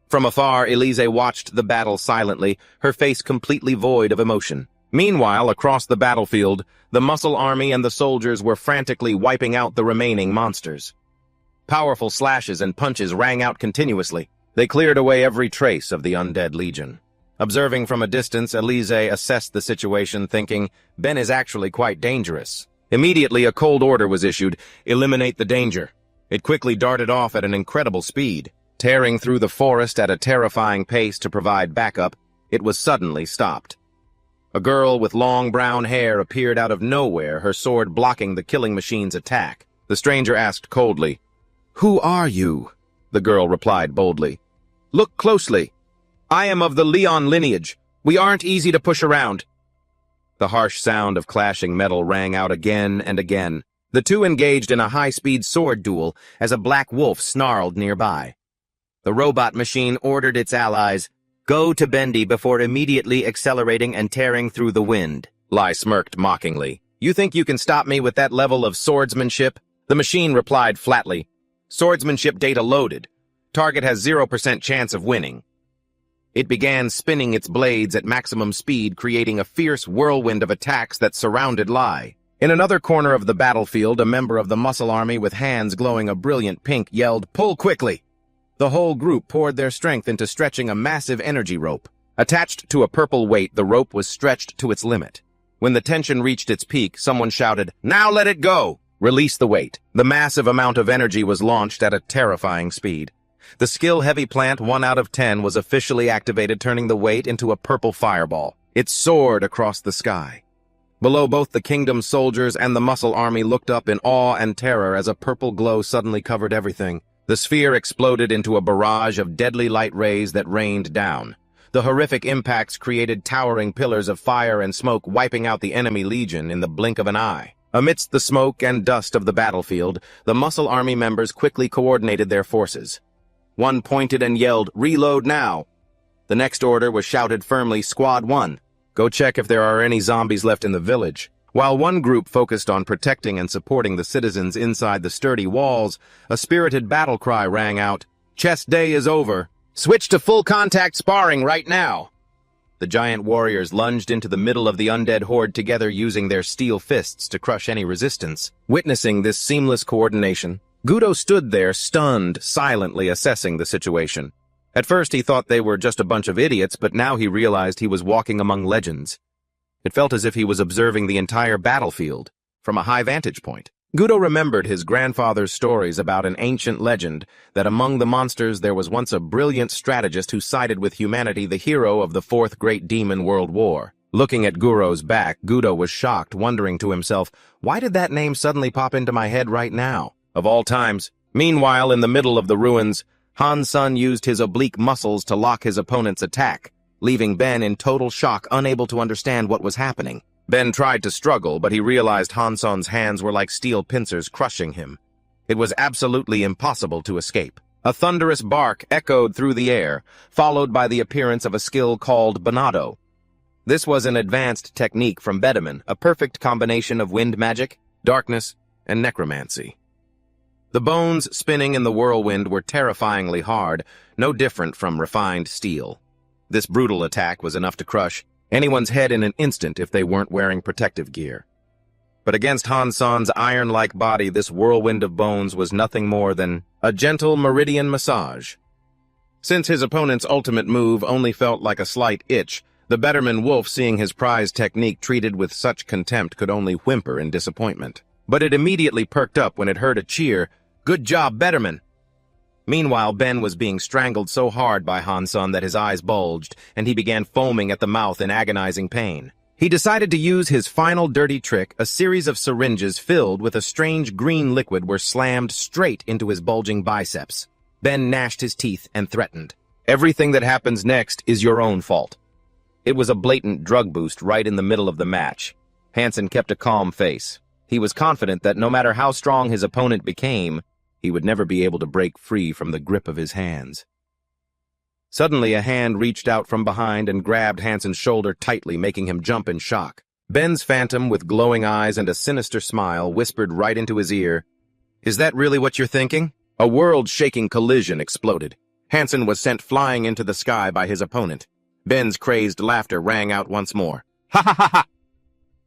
From afar, Elise watched the battle silently, her face completely void of emotion. Meanwhile, across the battlefield, the muscle army and the soldiers were frantically wiping out the remaining monsters. Powerful slashes and punches rang out continuously. They cleared away every trace of the Undead Legion. Observing from a distance, Elise assessed the situation, thinking, Ben is actually quite dangerous. Immediately, a cold order was issued, eliminate the danger. It quickly darted off at an incredible speed. Tearing through the forest at a terrifying pace to provide backup, it was suddenly stopped. A girl with long brown hair appeared out of nowhere, her sword blocking the killing machine's attack. The stranger asked coldly, "Who are you?" The girl replied boldly, "Look closely. I am of the Leon lineage. We aren't easy to push around." The harsh sound of clashing metal rang out again and again. The two engaged in a high-speed sword duel as a black wolf snarled nearby. The robot machine ordered its allies, "Go to Bendy before immediately accelerating and tearing through the wind." Lai smirked mockingly. "You think you can stop me with that level of swordsmanship?" The machine replied flatly, "Swordsmanship data loaded. Target has 0% chance of winning." It began spinning its blades at maximum speed, creating a fierce whirlwind of attacks that surrounded Lai. In another corner of the battlefield, a member of the muscle army with hands glowing a brilliant pink yelled, "Pull quickly!" The whole group poured their strength into stretching a massive energy rope. Attached to a purple weight, the rope was stretched to its limit. When the tension reached its peak, someone shouted, "Now let it go!" Release the weight. The massive amount of energy was launched at a terrifying speed. The skill-heavy plant 1 out of 10 was officially activated, turning the weight into a purple fireball. It soared across the sky. Below, both the kingdom's soldiers and the muscle army looked up in awe and terror as a purple glow suddenly covered everything. The sphere exploded into a barrage of deadly light rays that rained down. The horrific impacts created towering pillars of fire and smoke, wiping out the enemy legion in the blink of an eye. Amidst the smoke and dust of the battlefield, the muscle army members quickly coordinated their forces. One pointed and yelled, "Reload now!" The next order was shouted firmly, "Squad 1. Go check if there are any zombies left in the village." While one group focused on protecting and supporting the citizens inside the sturdy walls, a spirited battle cry rang out, "Chess day is over. Switch to full contact sparring right now." The giant warriors lunged into the middle of the undead horde together, using their steel fists to crush any resistance. Witnessing this seamless coordination, Gudo stood there, stunned, silently assessing the situation. At first he thought they were just a bunch of idiots, but now he realized he was walking among legends. It felt as if he was observing the entire battlefield from a high vantage point. Gudo remembered his grandfather's stories about an ancient legend that among the monsters there was once a brilliant strategist who sided with humanity, the hero of the Fourth Great Demon World War. Looking at Guro's back, Gudo was shocked, wondering to himself, why did that name suddenly pop into my head right now? Of all times. Meanwhile, in the middle of the ruins, Han-sun used his oblique muscles to lock his opponent's attack, leaving Ben in total shock, unable to understand what was happening. Ben tried to struggle, but he realized Han-sun's hands were like steel pincers crushing him. It was absolutely impossible to escape. A thunderous bark echoed through the air, followed by the appearance of a skill called Banado. This was an advanced technique from Bedaman, a perfect combination of wind magic, darkness, and necromancy. The bones spinning in the whirlwind were terrifyingly hard, no different from refined steel. This brutal attack was enough to crush anyone's head in an instant if they weren't wearing protective gear. But against Han-sun's iron-like body, this whirlwind of bones was nothing more than a gentle meridian massage. Since his opponent's ultimate move only felt like a slight itch, the Betterman wolf, seeing his prized technique treated with such contempt, could only whimper in disappointment. But it immediately perked up when it heard a cheer, "Good job, Betterman!" Meanwhile, Ben was being strangled so hard by Han-sun that his eyes bulged, and he began foaming at the mouth in agonizing pain. He decided to use his final dirty trick. A series of syringes filled with a strange green liquid were slammed straight into his bulging biceps. Ben gnashed his teeth and threatened, "Everything that happens next is your own fault." It was a blatant drug boost right in the middle of the match. Hansen kept a calm face. He was confident that no matter how strong his opponent became, he would never be able to break free from the grip of his hands. Suddenly, a hand reached out from behind and grabbed Hansen's shoulder tightly, making him jump in shock. Ben's phantom, with glowing eyes and a sinister smile, whispered right into his ear, "Is that really what you're thinking?" A world-shaking collision exploded. Hansen was sent flying into the sky by his opponent. Ben's crazed laughter rang out once more. "Ha ha ha ha!"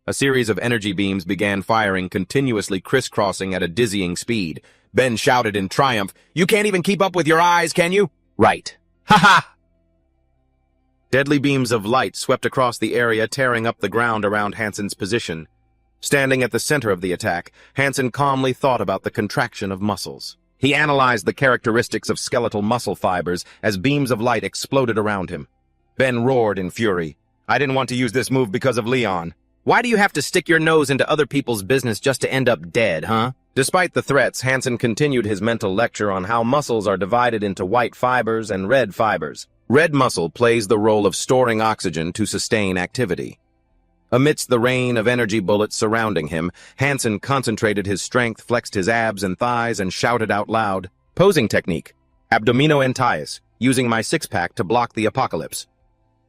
A series of energy beams began firing, continuously crisscrossing at a dizzying speed. Ben shouted in triumph, "You can't even keep up with your eyes, can you?" "Right. Ha ha!" Deadly beams of light swept across the area, tearing up the ground around Hansen's position. Standing at the center of the attack, Hansen calmly thought about the contraction of muscles. He analyzed the characteristics of skeletal muscle fibers as beams of light exploded around him. Ben roared in fury, "I didn't want to use this move because of Leon. Why do you have to stick your nose into other people's business just to end up dead, huh?" Despite the threats, Hansen continued his mental lecture on how muscles are divided into white fibers and red fibers. Red muscle plays the role of storing oxygen to sustain activity. Amidst the rain of energy bullets surrounding him, Hansen concentrated his strength, flexed his abs and thighs, and shouted out loud, "Posing technique. Abdomino entias, using my six-pack to block the apocalypse.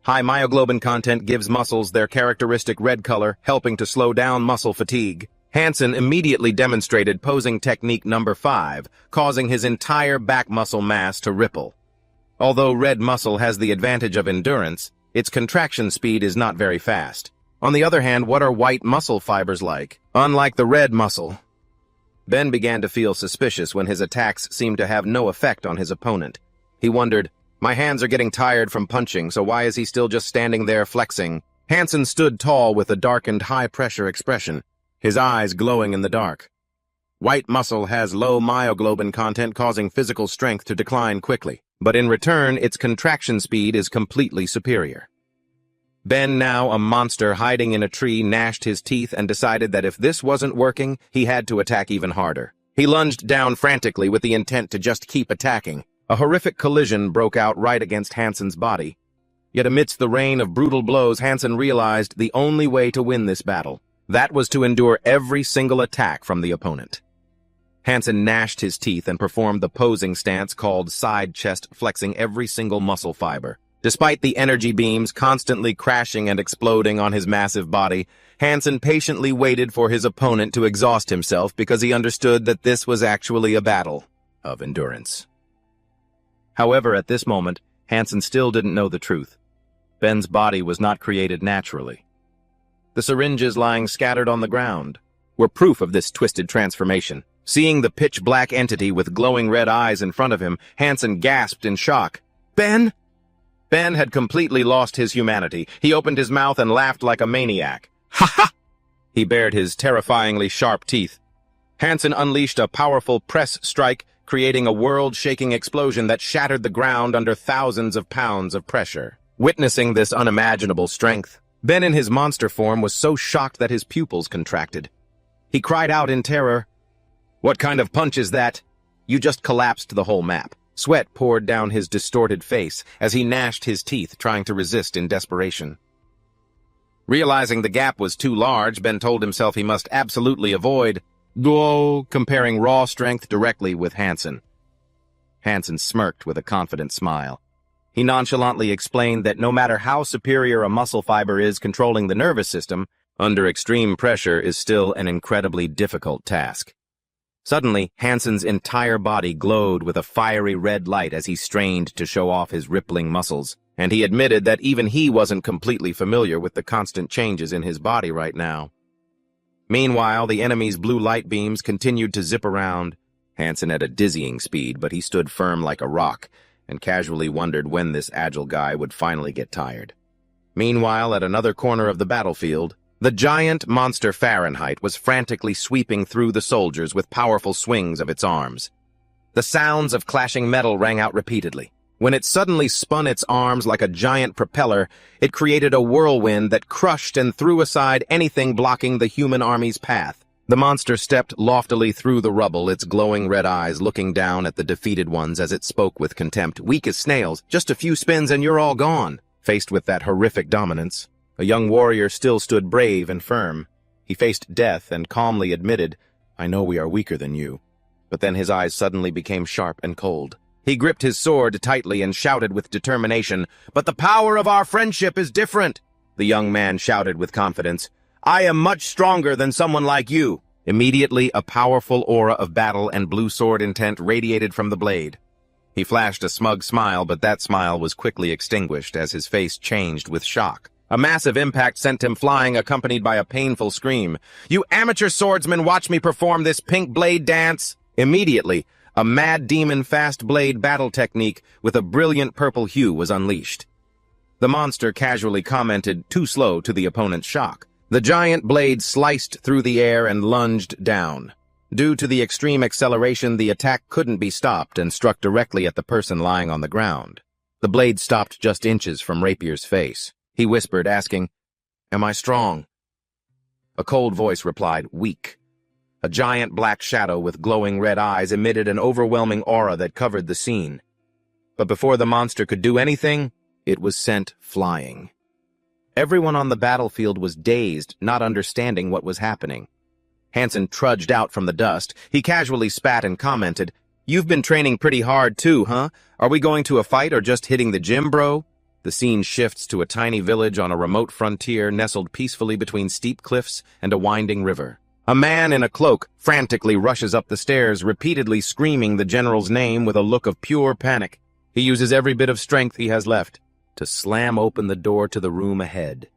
High myoglobin content gives muscles their characteristic red color, helping to slow down muscle fatigue." Hansen immediately demonstrated posing technique number 5, causing his entire back muscle mass to ripple. Although red muscle has the advantage of endurance, its contraction speed is not very fast. On the other hand, what are white muscle fibers like? Unlike the red muscle. Ben began to feel suspicious when his attacks seemed to have no effect on his opponent. He wondered, "My hands are getting tired from punching, so why is he still just standing there flexing?" Hansen stood tall with a darkened, high-pressure expression, his eyes glowing in the dark. White muscle has low myoglobin content, causing physical strength to decline quickly, but in return, its contraction speed is completely superior. Ben, now a monster hiding in a tree, gnashed his teeth and decided that if this wasn't working, he had to attack even harder. He lunged down frantically with the intent to just keep attacking. A horrific collision broke out right against Hansen's body. Yet amidst the rain of brutal blows, Hansen realized the only way to win this battle. That was to endure every single attack from the opponent. Hansen gnashed his teeth and performed the posing stance called side chest, flexing every single muscle fiber. Despite the energy beams constantly crashing and exploding on his massive body, Hansen patiently waited for his opponent to exhaust himself because he understood that this was actually a battle of endurance. However, at this moment, Hansen still didn't know the truth. Ben's body was not created naturally. The syringes lying scattered on the ground were proof of this twisted transformation. Seeing the pitch-black entity with glowing red eyes in front of him, Hansen gasped in shock. "Ben?" Ben had completely lost his humanity. He opened his mouth and laughed like a maniac. "Ha ha!" He bared his terrifyingly sharp teeth. Hansen unleashed a powerful press strike, creating a world-shaking explosion that shattered the ground under thousands of pounds of pressure. Witnessing this unimaginable strength, Ben in his monster form was so shocked that his pupils contracted. He cried out in terror, "What kind of punch is that?" You just collapsed the whole map. Sweat poured down his distorted face as he gnashed his teeth, trying to resist in desperation. Realizing the gap was too large, Ben told himself he must absolutely avoid comparing raw strength directly with Hansen. Hansen smirked with a confident smile. He nonchalantly explained that no matter how superior a muscle fiber is controlling the nervous system, under extreme pressure is still an incredibly difficult task. Suddenly, Hansen's entire body glowed with a fiery red light as he strained to show off his rippling muscles, and he admitted that even he wasn't completely familiar with the constant changes in his body right now. Meanwhile, the enemy's blue light beams continued to zip around. Hansen at a dizzying speed, but he stood firm like a rock, and casually wondered when this agile guy would finally get tired. Meanwhile, at another corner of the battlefield, the giant monster Fahrenheit was frantically sweeping through the soldiers with powerful swings of its arms. The sounds of clashing metal rang out repeatedly. When it suddenly spun its arms like a giant propeller, it created a whirlwind that crushed and threw aside anything blocking the human army's path. The monster stepped loftily through the rubble, its glowing red eyes looking down at the defeated ones as it spoke with contempt. "Weak as snails, just a few spins and you're all gone." Faced with that horrific dominance, a young warrior still stood brave and firm. He faced death and calmly admitted, "I know we are weaker than you." But then his eyes suddenly became sharp and cold. He gripped his sword tightly and shouted with determination, "But the power of our friendship is different!" The young man shouted with confidence, "I am much stronger than someone like you." Immediately, a powerful aura of battle and blue sword intent radiated from the blade. He flashed a smug smile, but that smile was quickly extinguished as his face changed with shock. A massive impact sent him flying, accompanied by a painful scream. "You amateur swordsman, watch me perform this pink blade dance!" Immediately, a mad demon fast blade battle technique with a brilliant purple hue was unleashed. The monster casually commented, too slow to the opponent's shock. The giant blade sliced through the air and lunged down. Due to the extreme acceleration, the attack couldn't be stopped and struck directly at the person lying on the ground. The blade stopped just inches from Rapier's face. He whispered, asking, "Am I strong?" A cold voice replied, "Weak." A giant black shadow with glowing red eyes emitted an overwhelming aura that covered the scene. But before the monster could do anything, it was sent flying. Everyone on the battlefield was dazed, not understanding what was happening. Hansen trudged out from the dust. He casually spat and commented, "You've been training pretty hard too, huh? Are we going to a fight or just hitting the gym, bro?" The scene shifts to a tiny village on a remote frontier nestled peacefully between steep cliffs and a winding river. A man in a cloak frantically rushes up the stairs, repeatedly screaming the general's name with a look of pure panic. He uses every bit of strength he has left to slam open the door to the room ahead.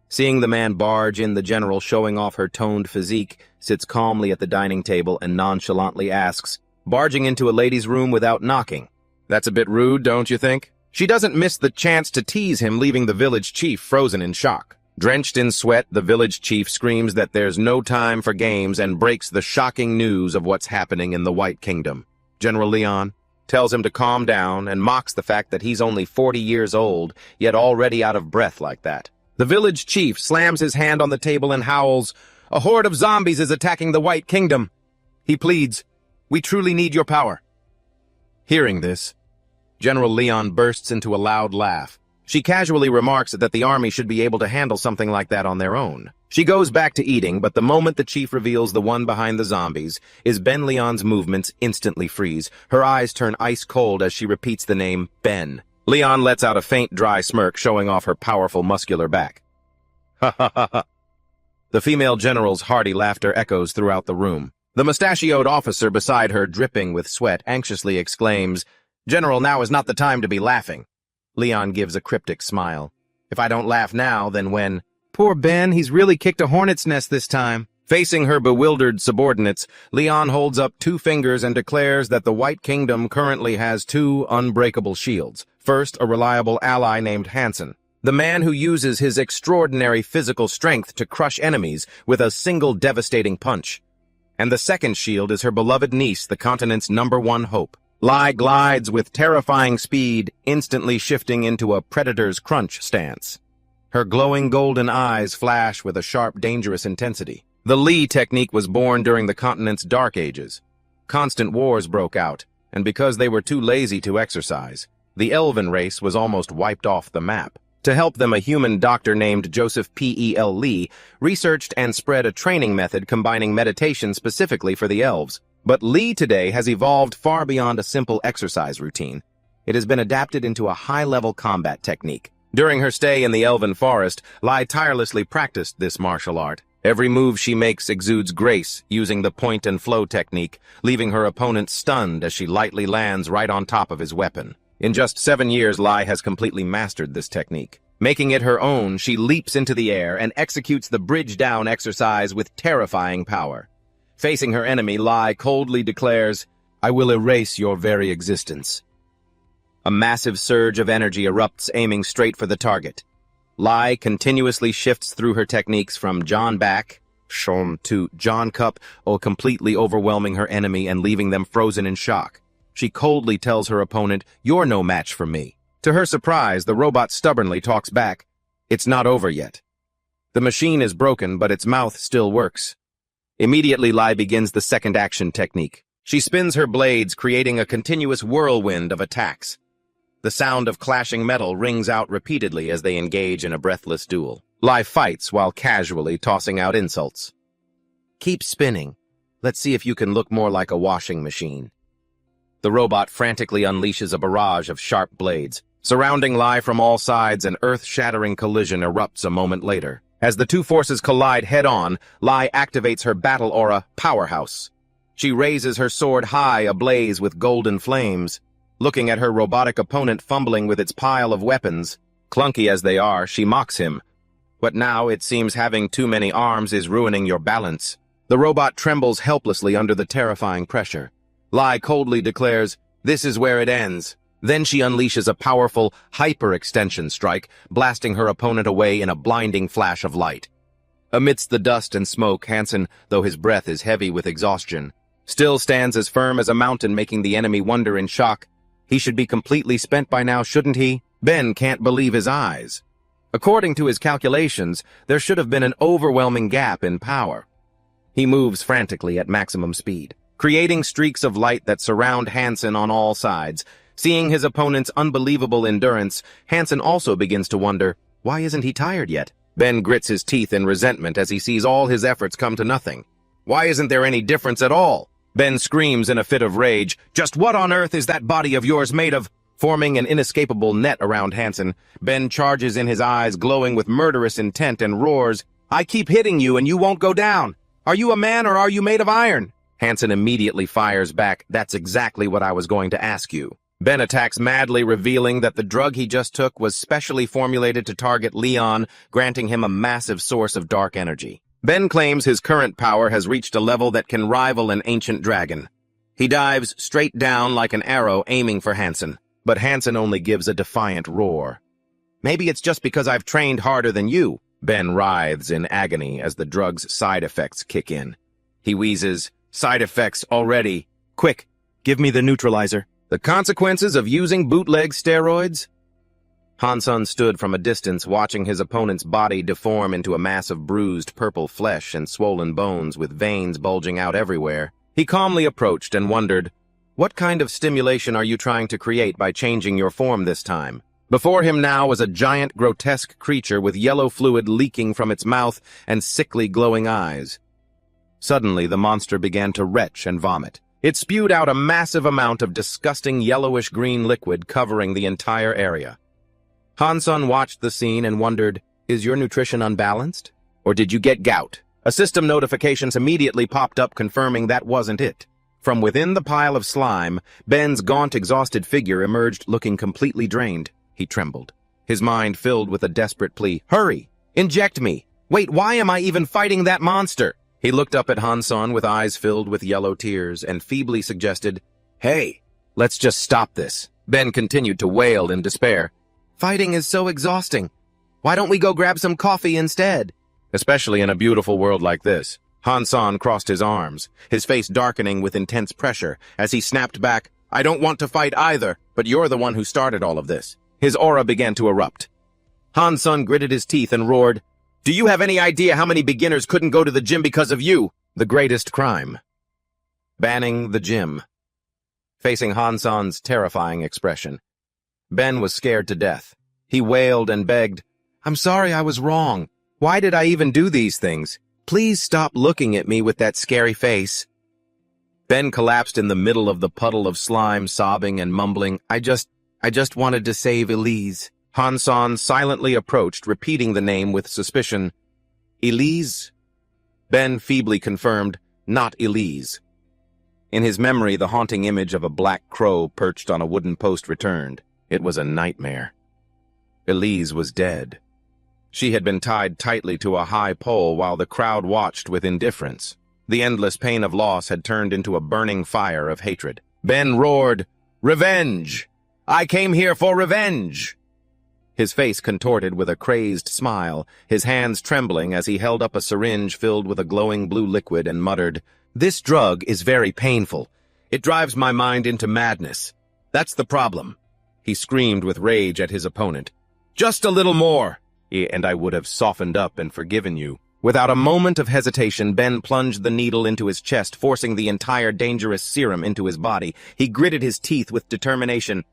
Seeing the man barge in, the general, showing off her toned physique, sits calmly at the dining table and nonchalantly asks, "Barging into a lady's room without knocking? That's a bit rude, don't you think?" She doesn't miss the chance to tease him, leaving the village chief frozen in shock. Drenched in sweat, the village chief screams that there's no time for games and breaks the shocking news of what's happening in the White Kingdom. General Leon tells him to calm down and mocks the fact that he's only 40 years old, yet already out of breath like that. The village chief slams his hand on the table and howls, "A horde of zombies is attacking the White Kingdom." He pleads, "We truly need your power." Hearing this, General Leon bursts into a loud laugh. She casually remarks that the army should be able to handle something like that on their own. She goes back to eating, but the moment the chief reveals the one behind the zombies, Ben Leon's movements instantly freeze. Her eyes turn ice cold as she repeats the name Ben. Leon lets out a faint, dry smirk, showing off her powerful, muscular back. Ha ha ha ha. The female general's hearty laughter echoes throughout the room. The mustachioed officer beside her, dripping with sweat, anxiously exclaims, "General, now is not the time to be laughing." Leon gives a cryptic smile. "If I don't laugh now, then when?" "Poor Ben, he's really kicked a hornet's nest this time." Facing her bewildered subordinates, Leon holds up two fingers and declares that the White Kingdom currently has two unbreakable shields. First, a reliable ally named Hansen, the man who uses his extraordinary physical strength to crush enemies with a single devastating punch. And the second shield is her beloved niece, the continent's #1 hope. Lai glides with terrifying speed, instantly shifting into a predator's crunch stance. Her glowing golden eyes flash with a sharp, dangerous intensity. The Li technique was born during the continent's dark ages. Constant wars broke out, and because they were too lazy to exercise, the elven race was almost wiped off the map. To help them, a human doctor named Joseph P.E.L. Lee researched and spread a training method combining meditation specifically for the elves. But Lee today has evolved far beyond a simple exercise routine. It has been adapted into a high-level combat technique. During her stay in the Elven Forest, Lai tirelessly practiced this martial art. Every move she makes exudes grace, using the point-and-flow technique, leaving her opponent stunned as she lightly lands right on top of his weapon. In just 7 years, Lai has completely mastered this technique. Making it her own, she leaps into the air and executes the bridge-down exercise with terrifying power. Facing her enemy, Lai coldly declares, "I will erase your very existence." A massive surge of energy erupts, aiming straight for the target. Lai continuously shifts through her techniques from John Back, Shom, to John Cup, completely overwhelming her enemy and leaving them frozen in shock. She coldly tells her opponent, "You're no match for me." To her surprise, the robot stubbornly talks back, "It's not over yet." The machine is broken, but its mouth still works. Immediately, Lai begins the second action technique. She spins her blades, creating a continuous whirlwind of attacks. The sound of clashing metal rings out repeatedly as they engage in a breathless duel. Lai fights while casually tossing out insults. "Keep spinning. Let's see if you can look more like a washing machine." The robot frantically unleashes a barrage of sharp blades. Surrounding Lai from all sides, an earth-shattering collision erupts a moment later. As the two forces collide head-on, Lai activates her battle aura, Powerhouse. She raises her sword high, ablaze with golden flames. Looking at her robotic opponent fumbling with its pile of weapons, clunky as they are, she mocks him. "But now it seems having too many arms is ruining your balance." The robot trembles helplessly under the terrifying pressure. Lai coldly declares, "This is where it ends." Then she unleashes a powerful hyper-extension strike, blasting her opponent away in a blinding flash of light. Amidst the dust and smoke, Hansen, though his breath is heavy with exhaustion, still stands as firm as a mountain, making the enemy wonder in shock. He should be completely spent by now, shouldn't he? Ben can't believe his eyes. According to his calculations, there should have been an overwhelming gap in power. He moves frantically at maximum speed, creating streaks of light that surround Hansen on all sides. Seeing his opponent's unbelievable endurance, Hansen also begins to wonder, why isn't he tired yet? Ben grits his teeth in resentment as he sees all his efforts come to nothing. Why isn't there any difference at all? Ben screams in a fit of rage, "Just what on earth is that body of yours made of?" Forming an inescapable net around Hansen, Ben charges in, his eyes glowing with murderous intent, and roars, "I keep hitting you and you won't go down. Are you a man or are you made of iron?" Hansen immediately fires back, "That's exactly what I was going to ask you." Ben attacks madly, revealing that the drug he just took was specially formulated to target Leon, granting him a massive source of dark energy. Ben claims his current power has reached a level that can rival an ancient dragon. He dives straight down like an arrow, aiming for Hansen, but Hansen only gives a defiant roar. "Maybe it's just because I've trained harder than you. Ben writhes in agony as the drug's side effects kick in. He wheezes, "Side effects already. Quick, give me the neutralizer." The consequences of using bootleg steroids? Hansun stood from a distance watching his opponent's body deform into a mass of bruised purple flesh and swollen bones with veins bulging out everywhere. He calmly approached and wondered, "What kind of stimulation are you trying to create by changing your form this time?" Before him now was a giant, grotesque creature with yellow fluid leaking from its mouth and sickly glowing eyes. Suddenly, the monster began to retch and vomit. It spewed out a massive amount of disgusting yellowish-green liquid covering the entire area. Hansun watched the scene and wondered, "Is your nutrition unbalanced? Or did you get gout?" A system notification immediately popped up confirming that wasn't it. From within the pile of slime, Ben's gaunt, exhausted figure emerged looking completely drained. He trembled, his mind filled with a desperate plea. "Hurry! Inject me! Wait, why am I even fighting that monster?" He looked up at Hansun with eyes filled with yellow tears and feebly suggested, "Hey, let's just stop this." Ben continued to wail in despair. "Fighting is so exhausting. Why don't we go grab some coffee instead?" Especially in a beautiful world like this. Hansun crossed his arms, his face darkening with intense pressure, as he snapped back, "I don't want to fight either, but you're the one who started all of this." His aura began to erupt. Hansun gritted his teeth and roared, "Do you have any idea how many beginners couldn't go to the gym because of you?" The greatest crime. Banning the gym. Facing Hansun's terrifying expression, Ben was scared to death. He wailed and begged, "I'm sorry, I was wrong. Why did I even do these things? Please stop looking at me with that scary face." Ben collapsed in the middle of the puddle of slime, sobbing and mumbling, I just wanted to save Elise." Hansun silently approached, repeating the name with suspicion. "Elise?" Ben feebly confirmed, "Not Elise." In his memory, the haunting image of a black crow perched on a wooden post returned. It was a nightmare. Elise was dead. She had been tied tightly to a high pole while the crowd watched with indifference. The endless pain of loss had turned into a burning fire of hatred. Ben roared, "Revenge! I came here for revenge!" His face contorted with a crazed smile, his hands trembling as he held up a syringe filled with a glowing blue liquid and muttered, "This drug is very painful. It drives my mind into madness. That's the problem." He screamed with rage at his opponent. "Just a little more, and I would have softened up and forgiven you." Without a moment of hesitation, Ben plunged the needle into his chest, forcing the entire dangerous serum into his body. He gritted his teeth with determination.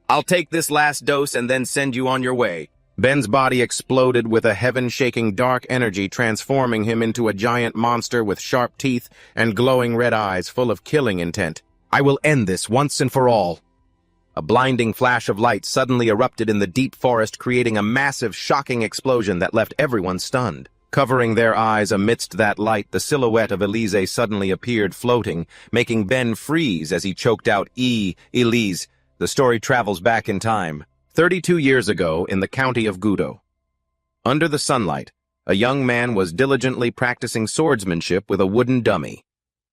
"I'll take this last dose and then send you on your way." Ben's body exploded with a heaven-shaking dark energy, transforming him into a giant monster with sharp teeth and glowing red eyes full of killing intent. "I will end this once and for all." A blinding flash of light suddenly erupted in the deep forest, creating a massive, shocking explosion that left everyone stunned. Covering their eyes amidst that light, the silhouette of Elise suddenly appeared floating, making Ben freeze as he choked out, Elise." The story travels back in time, 32 years ago in the county of Gudo. Under the sunlight, a young man was diligently practicing swordsmanship with a wooden dummy.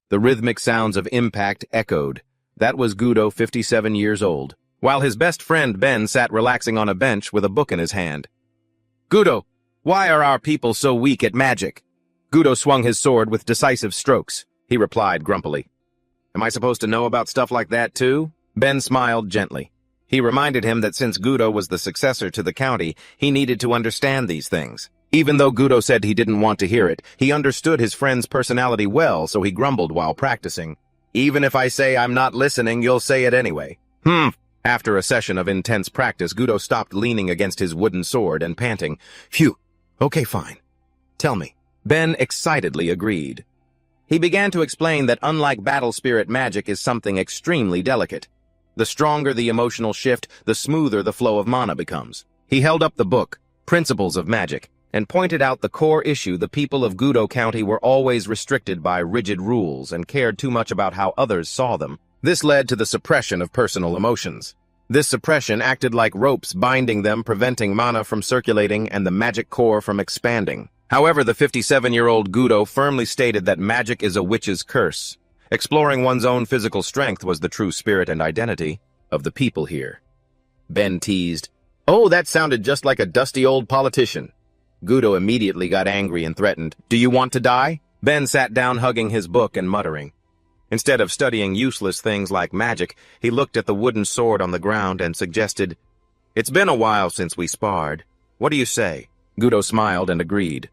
The rhythmic sounds of impact echoed. That was Gudo, 57 years old, while his best friend Ben sat relaxing on a bench with a book in his hand. "Gudo, why are our people so weak at magic?" Gudo swung his sword with decisive strokes. He replied grumpily, "Am I supposed to know about stuff like that too?" Ben smiled gently. He reminded him that since Gudo was the successor to the county, he needed to understand these things. Even though Gudo said he didn't want to hear it, he understood his friend's personality well, so he grumbled while practicing. "Even if I say I'm not listening, you'll say it anyway." After a session of intense practice, Gudo stopped leaning against his wooden sword and panting, "Phew, okay, fine. Tell me." Ben excitedly agreed. He began to explain that unlike battle spirit, magic is something extremely delicate. The stronger the emotional shift, the smoother the flow of mana becomes. He held up the book, Principles of Magic, and pointed out the core issue: the people of Gudo County were always restricted by rigid rules and cared too much about how others saw them. This led to the suppression of personal emotions. This suppression acted like ropes binding them, preventing mana from circulating and the magic core from expanding. However, the 57-year-old Gudo firmly stated that magic is a witch's curse. Exploring one's own physical strength was the true spirit and identity of the people here. Ben teased, "Oh, that sounded just like a dusty old politician." Gudo immediately got angry and threatened, "Do you want to die?" Ben sat down hugging his book and muttering. Instead of studying useless things like magic, he looked at the wooden sword on the ground and suggested, "It's been a while since we sparred. What do you say?" Gudo smiled and agreed.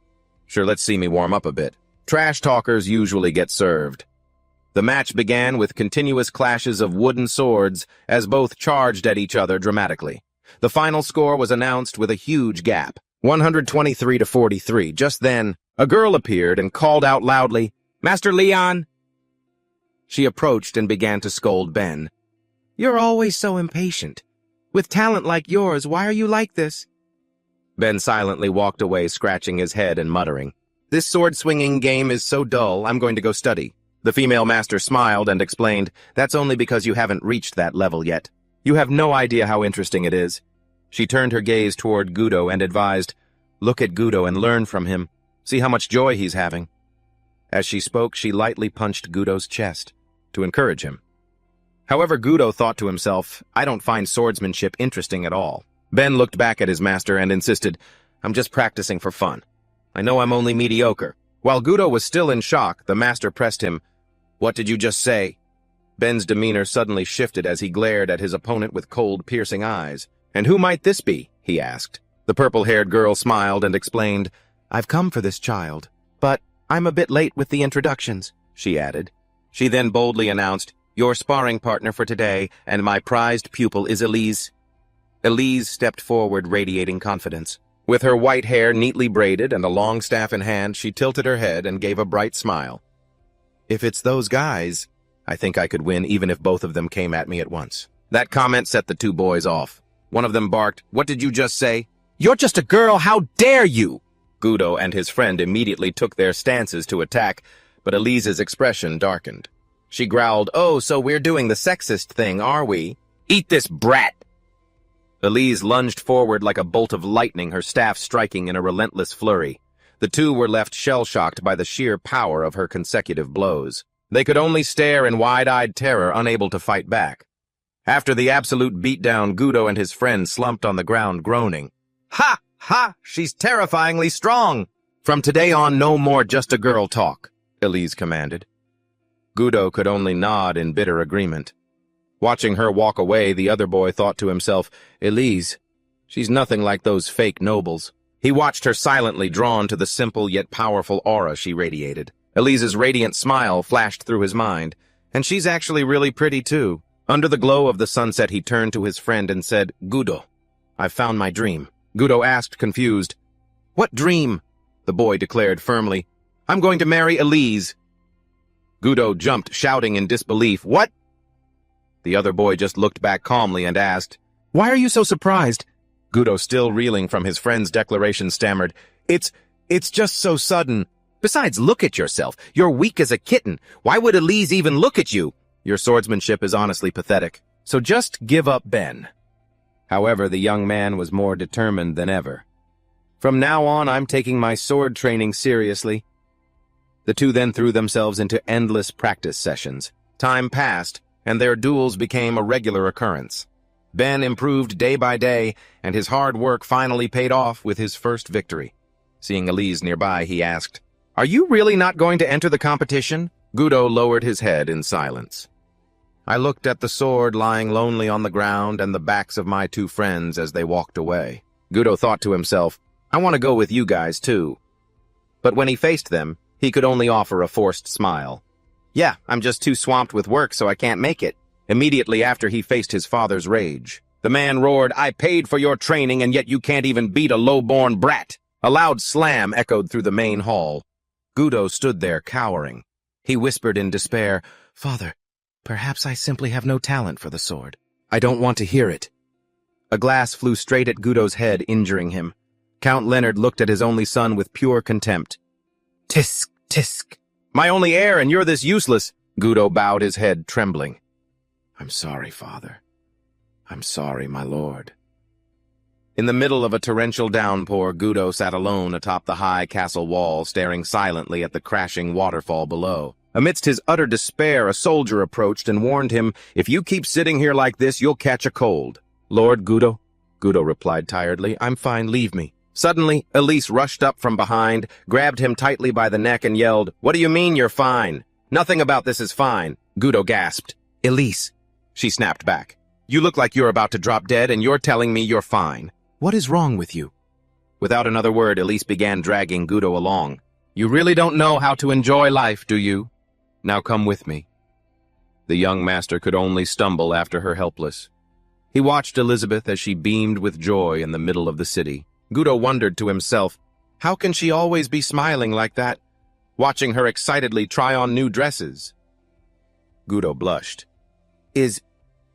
"Sure, let's see me warm up a bit." Trash talkers usually get served. The match began with continuous clashes of wooden swords as both charged at each other dramatically. The final score was announced with a huge gap, 123 to 43. Just then, a girl appeared and called out loudly, "Master Leon!" She approached and began to scold Ben. "You're always so impatient. With talent like yours, why are you like this?" Ben silently walked away, scratching his head and muttering, "This sword-swinging game is so dull, I'm going to go study." The female master smiled and explained, "That's only because you haven't reached that level yet. You have no idea how interesting it is." She turned her gaze toward Gudo and advised, "Look at Gudo and learn from him. See how much joy he's having." As she spoke, she lightly punched Gudo's chest to encourage him. However, Gudo thought to himself, "I don't find swordsmanship interesting at all." Ben looked back at his master and insisted, "I'm just practicing for fun. I know I'm only mediocre." While Gudo was still in shock, the master pressed him, "What did you just say?" Ben's demeanor suddenly shifted as he glared at his opponent with cold, piercing eyes. "And who might this be?" he asked. The purple-haired girl smiled and explained, "I've come for this child, but I'm a bit late with the introductions," she added. She then boldly announced, "Your sparring partner for today, and my prized pupil is Elise." Elise stepped forward, radiating confidence. With her white hair neatly braided and a long staff in hand, she tilted her head and gave a bright smile. "If it's those guys, I think I could win even if both of them came at me at once." That comment set the two boys off. One of them barked, "What did you just say?" "You're just a girl, how dare you!" Gudo and his friend immediately took their stances to attack, but Elise's expression darkened. She growled, "Oh, so we're doing the sexist thing, are we? Eat this brat!" Elise lunged forward like a bolt of lightning, her staff striking in a relentless flurry. The two were left shell-shocked by the sheer power of her consecutive blows. They could only stare in wide-eyed terror, unable to fight back. After the absolute beatdown, Gudo and his friend slumped on the ground, groaning. "Ha! Ha! She's terrifyingly strong!" "From today on, no more just a girl talk," Elise commanded. Gudo could only nod in bitter agreement. Watching her walk away, the other boy thought to himself, "Elise, she's nothing like those fake nobles." He watched her silently, drawn to the simple yet powerful aura she radiated. Elise's radiant smile flashed through his mind, and she's actually really pretty too. Under the glow of the sunset, he turned to his friend and said, "Gudo, I've found my dream." Gudo asked, confused. "What dream?" The boy declared firmly, "I'm going to marry Elise." Gudo jumped, shouting in disbelief, "What?" The other boy just looked back calmly and asked, "Why are you so surprised?" Gudo, still reeling from his friend's declaration, stammered, It's just so sudden. Besides, look at yourself. You're weak as a kitten. Why would Elise even look at you? Your swordsmanship is honestly pathetic. So just give up, Ben." However, the young man was more determined than ever. "From now on, I'm taking my sword training seriously." The two then threw themselves into endless practice sessions. Time passed, and their duels became a regular occurrence. Ben improved day by day, and his hard work finally paid off with his first victory. Seeing Elise nearby, he asked, "Are you really not going to enter the competition?" Gudo lowered his head in silence. I looked at the sword lying lonely on the ground and the backs of my two friends as they walked away. Gudo thought to himself, "I want to go with you guys too." But when he faced them, he could only offer a forced smile. "Yeah, I'm just too swamped with work, so I can't make it." Immediately after, he faced his father's rage. The man roared, "I paid for your training, and yet you can't even beat a low-born brat." A loud slam echoed through the main hall. Gudo stood there, cowering. He whispered in despair, "Father, perhaps I simply have no talent for the sword." "I don't want to hear it." A glass flew straight at Gudo's head, injuring him. Count Leonard looked at his only son with pure contempt. "Tisk, tisk. My only heir, and you're this useless." Gudo bowed his head, trembling. "I'm sorry, father. I'm sorry, my lord." In the middle of a torrential downpour, Gudo sat alone atop the high castle wall, staring silently at the crashing waterfall below. Amidst his utter despair, a soldier approached and warned him, "If you keep sitting here like this, you'll catch a cold." "Lord Gudo," Gudo replied tiredly, "I'm fine, leave me." Suddenly, Elise rushed up from behind, grabbed him tightly by the neck and yelled, "What do you mean you're fine? Nothing about this is fine." Gudo gasped. "Elise," she snapped back. "You look like you're about to drop dead and you're telling me you're fine. What is wrong with you?" Without another word, Elise began dragging Gudo along. "You really don't know how to enjoy life, do you? Now come with me." The young master could only stumble after her helpless. He watched Elizabeth as she beamed with joy in the middle of the city. Gudo wondered to himself, how can she always be smiling like that, watching her excitedly try on new dresses? Gudo blushed. Is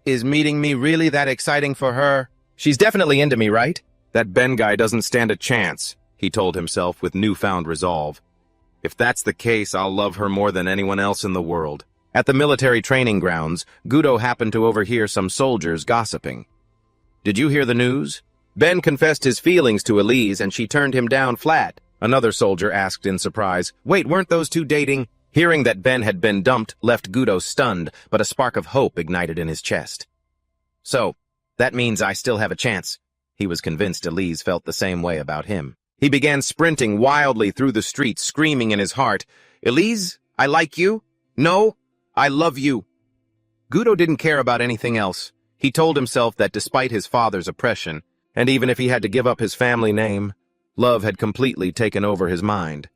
meeting me really that exciting for her? She's definitely into me, right? That Ben guy doesn't stand a chance, he told himself with newfound resolve. If that's the case, I'll love her more than anyone else in the world. At the military training grounds, Gudo happened to overhear some soldiers gossiping. "Did you hear the news? Ben confessed his feelings to Elise and she turned him down flat," another soldier asked in surprise. "Wait, weren't those two dating?" Hearing that Ben had been dumped left Gudo stunned, but a spark of hope ignited in his chest. "So, that means I still have a chance." He was convinced Elise felt the same way about him. He began sprinting wildly through the streets, screaming in his heart, "Elise, I like you. No, I love you." Gudo didn't care about anything else. He told himself that despite his father's oppression, and even if he had to give up his family name, love had completely taken over his mind.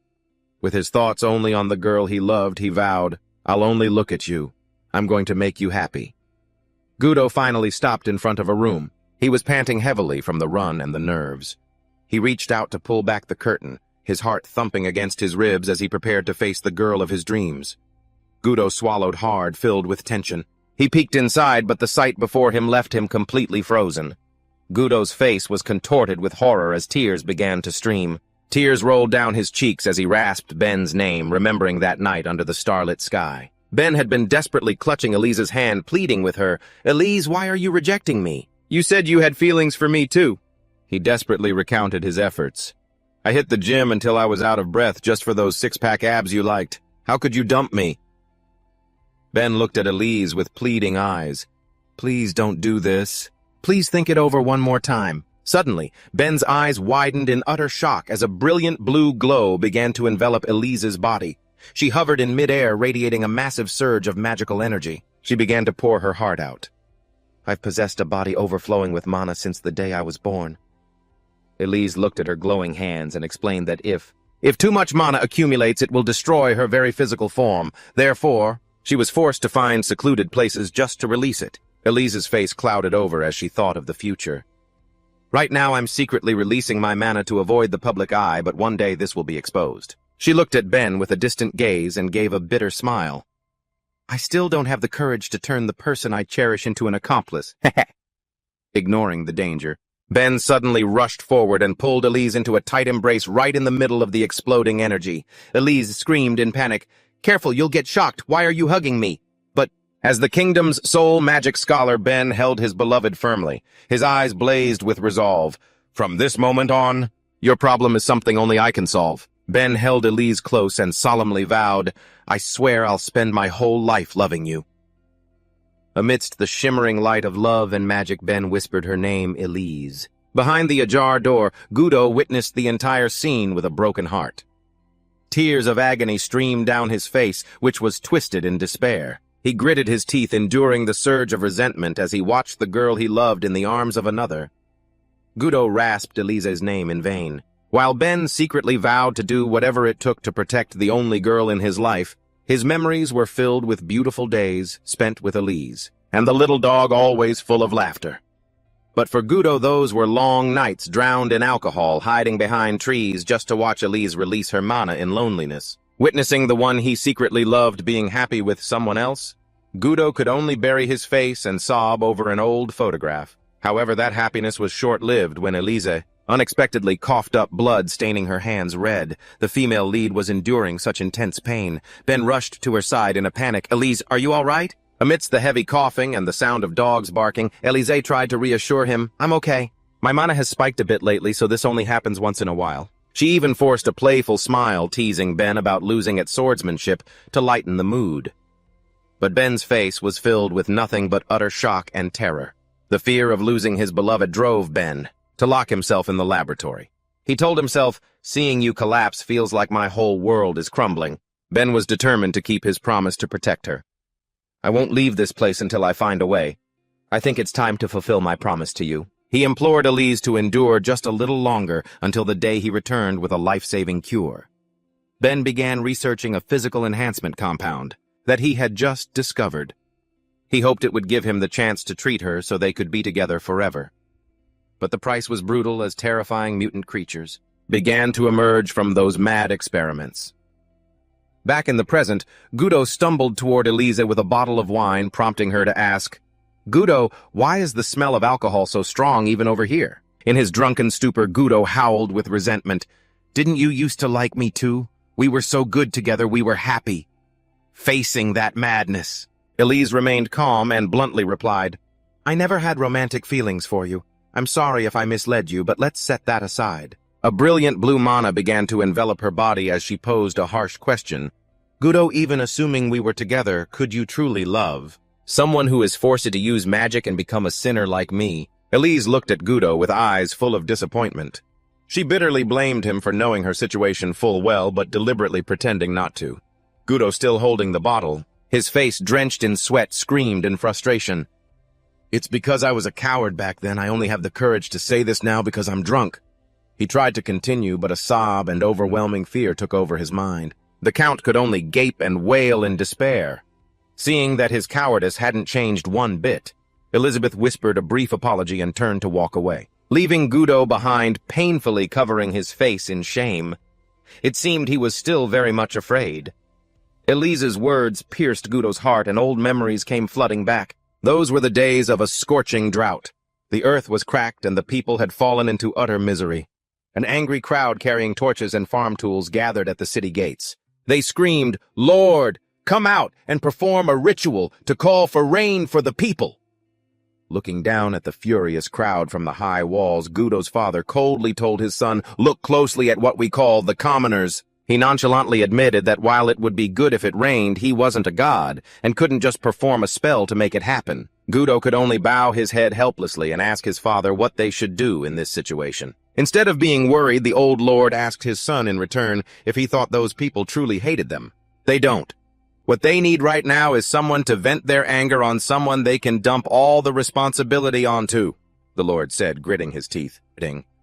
With his thoughts only on the girl he loved, he vowed, "I'll only look at you. I'm going to make you happy." Gudo finally stopped in front of a room. He was panting heavily from the run and the nerves. He reached out to pull back the curtain, his heart thumping against his ribs as he prepared to face the girl of his dreams. Gudo swallowed hard, filled with tension. He peeked inside, but the sight before him left him completely frozen. Gudo's face was contorted with horror as tears began to stream. Tears rolled down his cheeks as he rasped Ben's name, remembering that night under the starlit sky. Ben had been desperately clutching Elise's hand, pleading with her, "Elise, why are you rejecting me? You said you had feelings for me too." He desperately recounted his efforts. "I hit the gym until I was out of breath just for those six-pack abs you liked. How could you dump me?" Ben looked at Elise with pleading eyes. "Please don't do this. Please think it over one more time." Suddenly, Ben's eyes widened in utter shock as a brilliant blue glow began to envelop Elise's body. She hovered in midair, radiating a massive surge of magical energy. She began to pour her heart out. "I've possessed a body overflowing with mana since the day I was born." Elise looked at her glowing hands and explained that if too much mana accumulates, it will destroy her very physical form. Therefore, she was forced to find secluded places just to release it. Elise's face clouded over as she thought of the future. "Right now I'm secretly releasing my mana to avoid the public eye, but one day this will be exposed." She looked at Ben with a distant gaze and gave a bitter smile. "I still don't have the courage to turn the person I cherish into an accomplice." Ignoring the danger, Ben suddenly rushed forward and pulled Elise into a tight embrace right in the middle of the exploding energy. Elise screamed in panic, "Careful, you'll get shocked. Why are you hugging me?" But as the kingdom's sole magic scholar, Ben held his beloved firmly. His eyes blazed with resolve. "From this moment on, your problem is something only I can solve." Ben held Elise close and solemnly vowed, "I swear I'll spend my whole life loving you." Amidst the shimmering light of love and magic, Ben whispered her name, Elise. Behind the ajar door, Gudo witnessed the entire scene with a broken heart. Tears of agony streamed down his face, which was twisted in despair. He gritted his teeth, enduring the surge of resentment as he watched the girl he loved in the arms of another. Gudo rasped Elise's name in vain. While Ben secretly vowed to do whatever it took to protect the only girl in his life, his memories were filled with beautiful days spent with Elise, and the little dog always full of laughter. But for Gudo, those were long nights drowned in alcohol, hiding behind trees just to watch Elise release her mana in loneliness. Witnessing the one he secretly loved being happy with someone else, Gudo could only bury his face and sob over an old photograph. However, that happiness was short-lived when Elise unexpectedly coughed up blood, staining her hands red. The female lead was enduring such intense pain. Ben rushed to her side in a panic. "Elise, are you all right?" Amidst the heavy coughing and the sound of dogs barking, Elise tried to reassure him, "I'm okay. My mana has spiked a bit lately, so this only happens once in a while." She even forced a playful smile, teasing Ben about losing at swordsmanship to lighten the mood. But Ben's face was filled with nothing but utter shock and terror. The fear of losing his beloved drove Ben to lock himself in the laboratory. He told himself, seeing you collapse feels like my whole world is crumbling. Ben was determined to keep his promise to protect her. I won't leave this place until I find a way. I think it's time to fulfill my promise to you. He implored Elise to endure just a little longer until the day he returned with a life-saving cure. Ben began researching a physical enhancement compound that he had just discovered. He hoped it would give him the chance to treat her so they could be together forever. But the price was brutal as terrifying mutant creatures began to emerge from those mad experiments. Back in the present, Gudo stumbled toward Elise with a bottle of wine, prompting her to ask, "Gudo, why is the smell of alcohol so strong even over here?" In his drunken stupor, Gudo howled with resentment. "Didn't you used to like me too? We were so good together, we were happy." Facing that madness, Elise remained calm and bluntly replied, "I never had romantic feelings for you. I'm sorry if I misled you, but let's set that aside." A brilliant blue mana began to envelop her body as she posed a harsh question. "Gudo, even assuming we were together, could you truly love someone who is forced to use magic and become a sinner like me?" Elise looked at Gudo with eyes full of disappointment. She bitterly blamed him for knowing her situation full well but deliberately pretending not to. Gudo, still holding the bottle, his face drenched in sweat, screamed in frustration. "It's because I was a coward back then. I only have the courage to say this now because I'm drunk." He tried to continue, but a sob and overwhelming fear took over his mind. The Count could only gape and wail in despair. Seeing that his cowardice hadn't changed one bit, Elizabeth whispered a brief apology and turned to walk away, leaving Gudo behind, painfully covering his face in shame. It seemed he was still very much afraid. Elise's words pierced Gudo's heart, and old memories came flooding back. Those were the days of a scorching drought. The earth was cracked and the people had fallen into utter misery. An angry crowd carrying torches and farm tools gathered at the city gates. They screamed, "Lord, come out and perform a ritual to call for rain for the people." Looking down at the furious crowd from the high walls, Gudo's father coldly told his son, "Look closely at what we call the commoners." He nonchalantly admitted that while it would be good if it rained, he wasn't a god and couldn't just perform a spell to make it happen. Gudo could only bow his head helplessly and ask his father what they should do in this situation. Instead of being worried, the old lord asked his son in return if he thought those people truly hated them. They don't. What they need right now is someone to vent their anger on, someone they can dump all the responsibility onto, the lord said, gritting his teeth.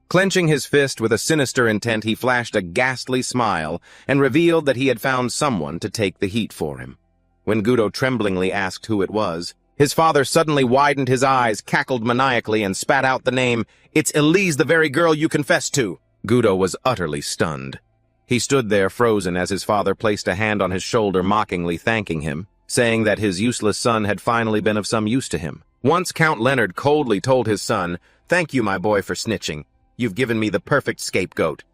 Clenching his fist with a sinister intent, he flashed a ghastly smile and revealed that he had found someone to take the heat for him. When Gudo tremblingly asked who it was, his father suddenly widened his eyes, cackled maniacally, and spat out the name, "It's Elise, the very girl you confessed to." Gudo was utterly stunned. He stood there frozen as his father placed a hand on his shoulder, mockingly thanking him, saying that his useless son had finally been of some use to him. Once Count Leonard coldly told his son, "Thank you, my boy, for snitching. You've given me the perfect scapegoat."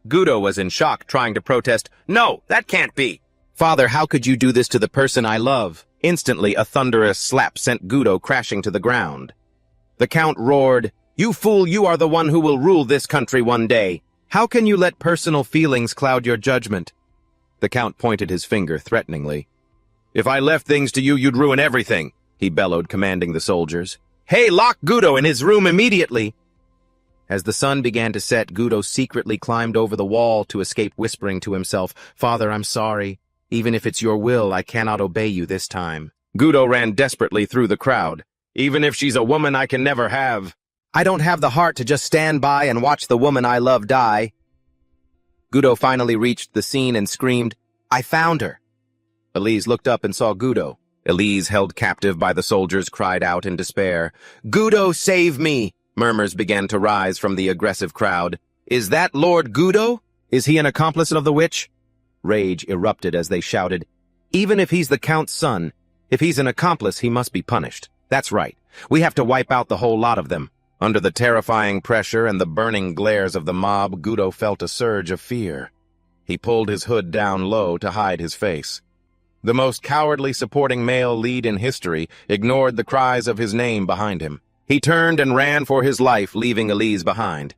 Gudo was in shock, trying to protest, "No, that can't be. Father, how could you do this to the person I love?" Instantly, a thunderous slap sent Gudo crashing to the ground. The Count roared, "You fool, you are the one who will rule this country one day. How can you let personal feelings cloud your judgment?" The Count pointed his finger threateningly. "If I left things to you, you'd ruin everything," he bellowed, commanding the soldiers. "Hey, lock Gudo in his room immediately!" As the sun began to set, Gudo secretly climbed over the wall to escape, whispering to himself, "Father, I'm sorry. Even if it's your will, I cannot obey you this time." Gudo ran desperately through the crowd. "Even if she's a woman I can never have. I don't have the heart to just stand by and watch the woman I love die." Gudo finally reached the scene and screamed, "I found her." Elise looked up and saw Gudo. Elise, held captive by the soldiers, cried out in despair. "Gudo, save me!" Murmurs began to rise from the aggressive crowd. "Is that Lord Gudo? Is he an accomplice of the witch?" Rage erupted as they shouted, "Even if he's the Count's son, if he's an accomplice, he must be punished. That's right. We have to wipe out the whole lot of them." Under the terrifying pressure and the burning glares of the mob, Gudo felt a surge of fear. He pulled his hood down low to hide his face. The most cowardly supporting male lead in history ignored the cries of his name behind him. He turned and ran for his life, leaving Elise behind.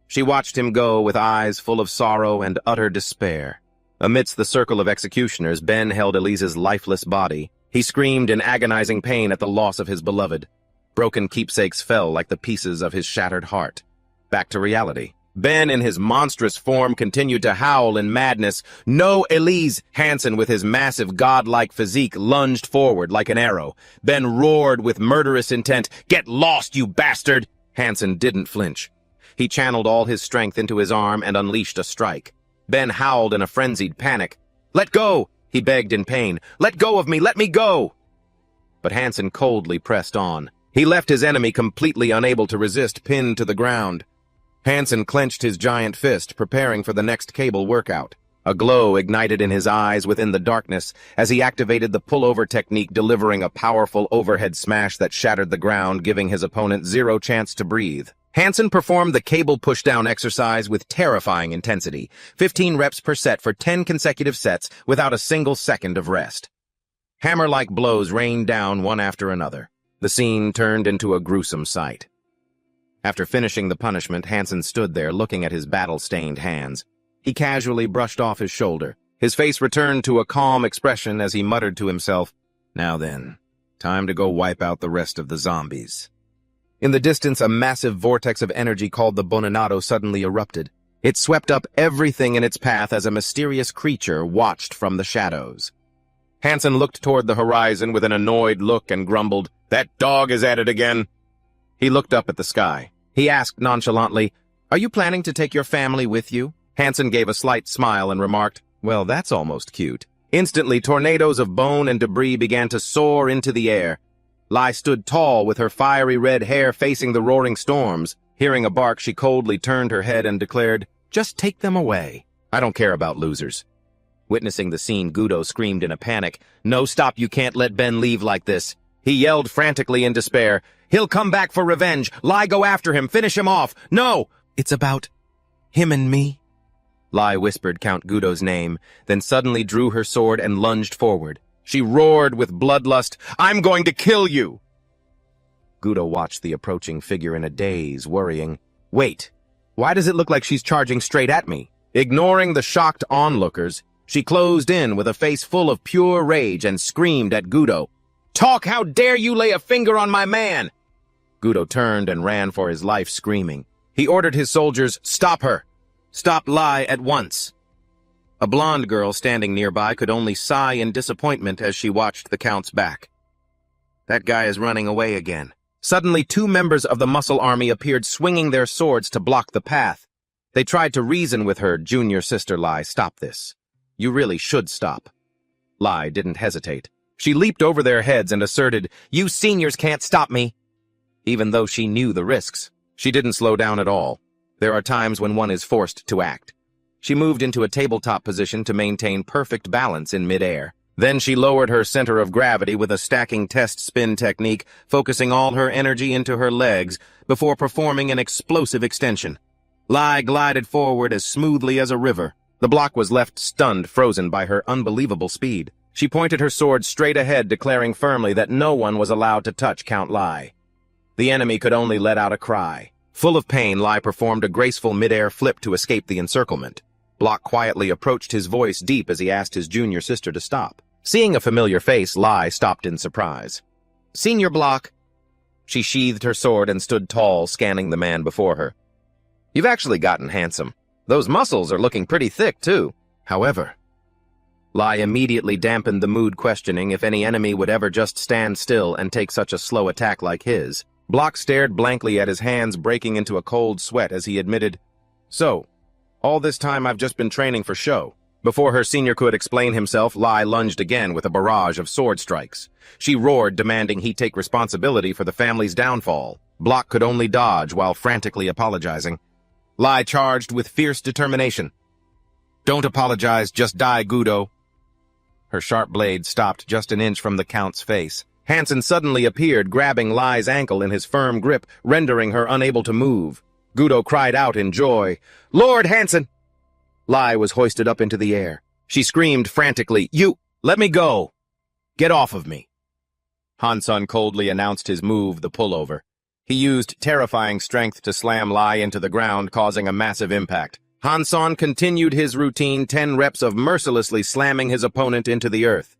She watched him go with eyes full of sorrow and utter despair. Amidst the circle of executioners, Ben held Elise's lifeless body. He screamed in agonizing pain at the loss of his beloved. Broken keepsakes fell like the pieces of his shattered heart. Back to reality. Ben, in his monstrous form, continued to howl in madness. No, Elise! Hansen, with his massive godlike physique, lunged forward like an arrow. Ben roared with murderous intent. "Get lost, you bastard!" Hansen didn't flinch. He channeled all his strength into his arm and unleashed a strike. Ben howled in a frenzied panic. "Let go!" he begged in pain. "Let go of me! Let me go!" But Hansen coldly pressed on. He left his enemy completely unable to resist, pinned to the ground. Hansen clenched his giant fist, preparing for the next cable workout. A glow ignited in his eyes within the darkness as he activated the pullover technique, delivering a powerful overhead smash that shattered the ground, giving his opponent zero chance to breathe. Hansen performed the cable pushdown exercise with terrifying intensity, 15 reps per set for 10 consecutive sets without a single second of rest. Hammer-like blows rained down one after another. The scene turned into a gruesome sight. After finishing the punishment, Hansen stood there looking at his battle-stained hands. He casually brushed off his shoulder. His face returned to a calm expression as he muttered to himself, "Now then, time to go wipe out the rest of the zombies." In the distance, a massive vortex of energy called the Boninato suddenly erupted. It swept up everything in its path as a mysterious creature watched from the shadows. Hansen looked toward the horizon with an annoyed look and grumbled, "That dog is at it again." He looked up at the sky. He asked nonchalantly, "Are you planning to take your family with you?" Hansen gave a slight smile and remarked, "Well, that's almost cute." Instantly, tornadoes of bone and debris began to soar into the air. Lai stood tall with her fiery red hair facing the roaring storms. Hearing a bark, she coldly turned her head and declared, "Just take them away. I don't care about losers." Witnessing the scene, Gudo screamed in a panic, "No, stop, you can't let Ben leave like this." He yelled frantically in despair, "He'll come back for revenge. Lai, go after him. Finish him off. No! It's about him and me." Lai whispered Count Gudo's name, then suddenly drew her sword and lunged forward. She roared with bloodlust, "I'm going to kill you!" Gudo watched the approaching figure in a daze, worrying, "Wait, why does it look like she's charging straight at me?" Ignoring the shocked onlookers, she closed in with a face full of pure rage and screamed at Gudo, "Talk! How dare you lay a finger on my man!" Gudo turned and ran for his life, screaming. He ordered his soldiers, "Stop her! Stop Lai at once!" A blonde girl standing nearby could only sigh in disappointment as she watched the Count's back. "That guy is running away again." Suddenly, 2 members of the muscle army appeared, swinging their swords to block the path. They tried to reason with her junior sister. "Lai, stop this. You really should stop." Lai didn't hesitate. She leaped over their heads and asserted, "You seniors can't stop me." Even though she knew the risks, she didn't slow down at all. There are times when one is forced to act. She moved into a tabletop position to maintain perfect balance in midair. Then she lowered her center of gravity with a stacking test spin technique, focusing all her energy into her legs before performing an explosive extension. Lai glided forward as smoothly as a river. The block was left stunned, frozen by her unbelievable speed. She pointed her sword straight ahead, declaring firmly that no one was allowed to touch Count Lai. The enemy could only let out a cry. Full of pain, Lai performed a graceful mid-air flip to escape the encirclement. Block quietly approached, his voice deep as he asked his junior sister to stop. Seeing a familiar face, Lai stopped in surprise. "Senior Block." She sheathed her sword and stood tall, scanning the man before her. "You've actually gotten handsome. Those muscles are looking pretty thick, too. However..." Lai immediately dampened the mood, questioning if any enemy would ever just stand still and take such a slow attack like his. Block stared blankly at his hands, breaking into a cold sweat as he admitted, "So, all this time I've just been training for show." Before her senior could explain himself, Lai lunged again with a barrage of sword strikes. She roared, demanding he take responsibility for the family's downfall. Block could only dodge while frantically apologizing. Lai charged with fierce determination. "Don't apologize, just die, Gudo." Her sharp blade stopped just an inch from the Count's face. Hansen suddenly appeared, grabbing Lai's ankle in his firm grip, rendering her unable to move. Gudo cried out in joy, "Lord Hansen!" Lai was hoisted up into the air. She screamed frantically, "You, let me go! Get off of me!" Hansen coldly announced his move, the pullover. He used terrifying strength to slam Lai into the ground, causing a massive impact. Hansen continued his routine, 10 reps of mercilessly slamming his opponent into the earth.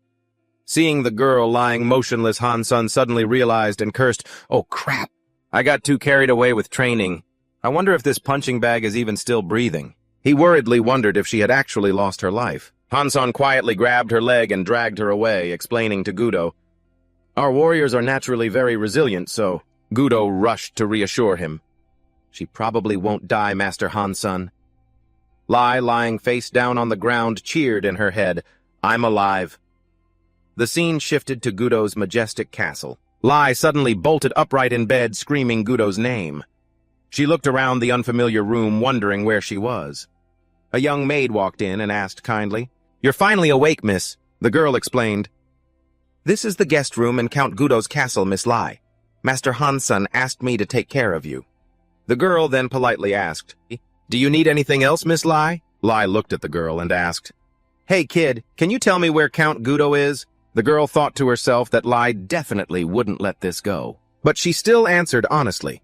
Seeing the girl lying motionless, Hansen suddenly realized and cursed, "Oh crap, I got too carried away with training. I wonder if this punching bag is even still breathing. He worriedly wondered if she had actually lost her life. Hanson quietly grabbed her leg and dragged her away, explaining to Gudo, "Our warriors are naturally very resilient, so..." Gudo rushed to reassure him. "She probably won't die, Master Hanson." Lai, lying face down on the ground, cheered in her head, "I'm alive." The scene shifted to Gudo's majestic castle. Lai suddenly bolted upright in bed, screaming Gudo's name. She looked around the unfamiliar room, wondering where she was. A young maid walked in and asked kindly, "You're finally awake, miss," the girl explained. "This is the guest room in Count Gudo's castle, Miss Lai. Master Hanson asked me to take care of you." The girl then politely asked, "Do you need anything else, Miss Lai?" Lai looked at the girl and asked, "Hey, kid, can you tell me where Count Gudo is?" The girl thought to herself that Lai definitely wouldn't let this go. But she still answered honestly.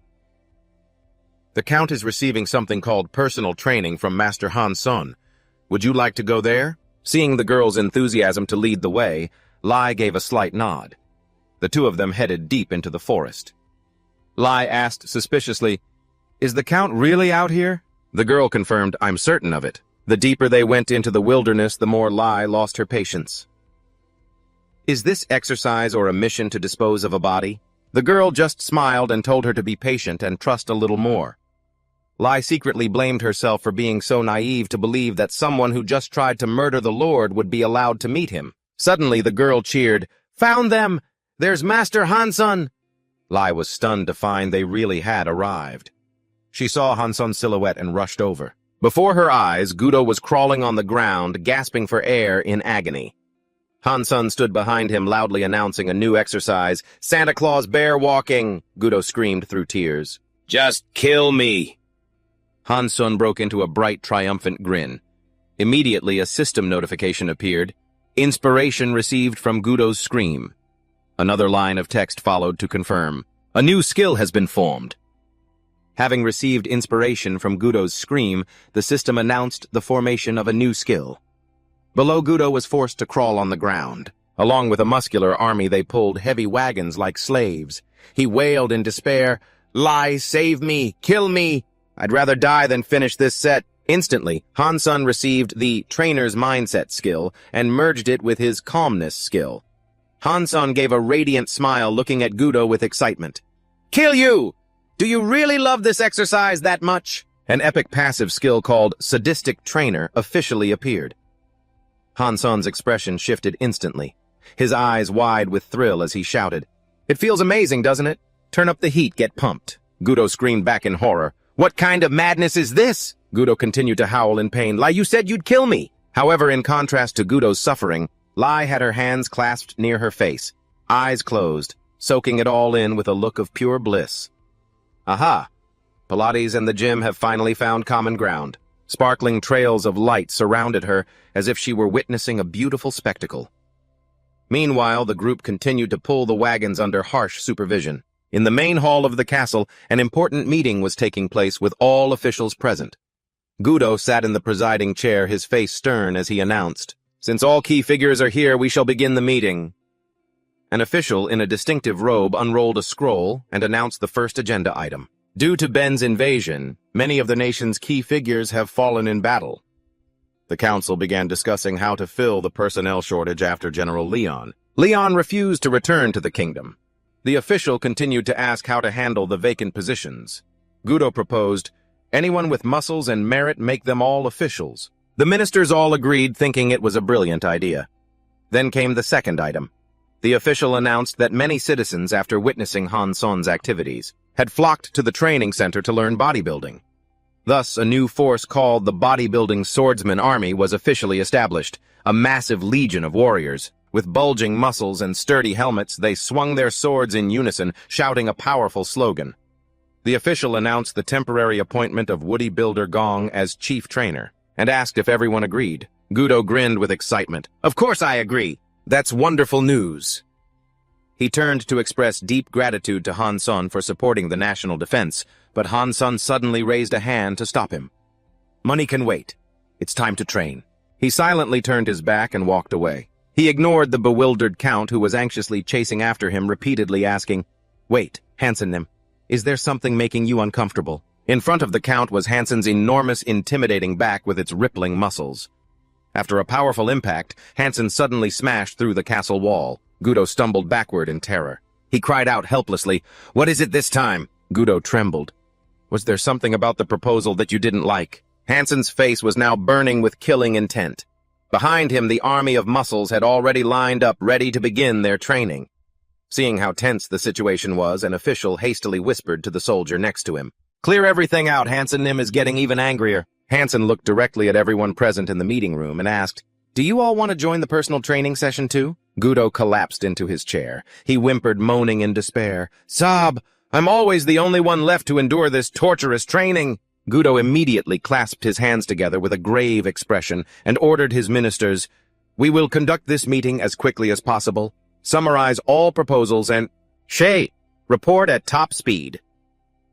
"The Count is receiving something called personal training from Master Hanson. Would you like to go there?" Seeing the girl's enthusiasm to lead the way, Lai gave a slight nod. The two of them headed deep into the forest. Lai asked suspiciously, "Is the Count really out here?" The girl confirmed, "I'm certain of it." The deeper they went into the wilderness, the more Lai lost her patience. "Is this exercise or a mission to dispose of a body?" The girl just smiled and told her to be patient and trust a little more. Lai secretly blamed herself for being so naive to believe that someone who just tried to murder the Lord would be allowed to meet him. Suddenly, the girl cheered, "Found them! There's Master Hanson!" Lai was stunned to find they really had arrived. She saw Hanson's silhouette and rushed over. Before her eyes, Gudo was crawling on the ground, gasping for air in agony. Hanson stood behind him, loudly announcing a new exercise. "Santa Claus bear walking!" Gudo screamed through tears. "Just kill me!" Hanson broke into a bright, triumphant grin. Immediately, a system notification appeared. "Inspiration received from Gudo's scream." Another line of text followed to confirm. "A new skill has been formed." Having received inspiration from Gudo's scream, the system announced the formation of a new skill. Below, Gudo was forced to crawl on the ground. Along with a muscular army, they pulled heavy wagons like slaves. He wailed in despair, "Lai, save me! Kill me! I'd rather die than finish this set." Instantly, Hanson received the Trainer's Mindset skill and merged it with his Calmness skill. Hanson gave a radiant smile, looking at Gudo with excitement. "Kill you! Do you really love this exercise that much?" An epic passive skill called Sadistic Trainer officially appeared. Hanson's expression shifted instantly, his eyes wide with thrill as he shouted, "It feels amazing, doesn't it? Turn up the heat, get pumped." Gudo screamed back in horror. "What kind of madness is this?" Gudo continued to howl in pain. "Lai, you said you'd kill me!" However, in contrast to Gudo's suffering, Lai had her hands clasped near her face, eyes closed, soaking it all in with a look of pure bliss. Aha! Pilates and the gym have finally found common ground. Sparkling trails of light surrounded her as if she were witnessing a beautiful spectacle. Meanwhile, the group continued to pull the wagons under harsh supervision. In the main hall of the castle, an important meeting was taking place with all officials present. Gudo sat in the presiding chair, his face stern as he announced, "Since all key figures are here, we shall begin the meeting." An official in a distinctive robe unrolled a scroll and announced the first agenda item. Due to Ben's invasion, many of the nation's key figures have fallen in battle. The council began discussing how to fill the personnel shortage after General Leon. Leon refused to return to the kingdom. The official continued to ask how to handle the vacant positions. Gudo proposed, "Anyone with muscles and merit, make them all officials." The ministers all agreed, thinking it was a brilliant idea. Then came the second item. The official announced that many citizens, after witnessing Hanson's activities, had flocked to the training center to learn bodybuilding. Thus, a new force called the Bodybuilding Swordsman Army was officially established, a massive legion of warriors. With bulging muscles and sturdy helmets, they swung their swords in unison, shouting a powerful slogan. The official announced the temporary appointment of Woody Builder Gong as chief trainer, and asked if everyone agreed. Gudo grinned with excitement. "Of course I agree. That's wonderful news." He turned to express deep gratitude to Hanson for supporting the national defense, but Hanson suddenly raised a hand to stop him. "Money can wait. It's time to train." He silently turned his back and walked away. He ignored the bewildered count who was anxiously chasing after him, repeatedly asking, "Wait, Hanson, is there something making you uncomfortable?" In front of the Count was Hansen's enormous, intimidating back with its rippling muscles. After a powerful impact, Hansen suddenly smashed through the castle wall. Gudo stumbled backward in terror. He cried out helplessly, "What is it this time?" Gudo trembled. "Was there something about the proposal that you didn't like?" Hansen's face was now burning with killing intent. Behind him, the army of muscles had already lined up, ready to begin their training. Seeing how tense the situation was, an official hastily whispered to the soldier next to him. "Clear everything out, Hansen. Nim is getting even angrier." Hansen looked directly at everyone present in the meeting room and asked, "Do you all want to join the personal training session too?" Gudo collapsed into his chair. He whimpered, moaning in despair. "Sob, I'm always the only one left to endure this torturous training." Gudo immediately clasped his hands together with a grave expression and ordered his ministers, "We will conduct this meeting as quickly as possible. Summarize all proposals and report at top speed."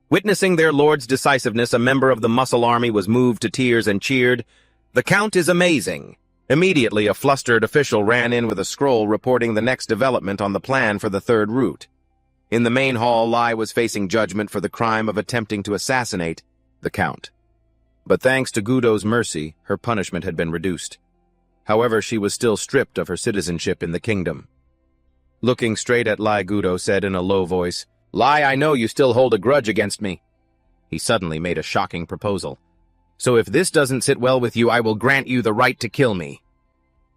Witnessing their lord's decisiveness, a member of the muscle army was moved to tears and cheered, "The Count is amazing." Immediately, a flustered official ran in with a scroll reporting the next development on the plan for the third route. In the main hall, Lai was facing judgment for the crime of attempting to assassinate the Count. But thanks to Gudo's mercy, her punishment had been reduced. However, she was still stripped of her citizenship in the kingdom. Looking straight at Lai, Gudo said in a low voice, "Lai, I know you still hold a grudge against me." He suddenly made a shocking proposal. "So if this doesn't sit well with you, I will grant you the right to kill me."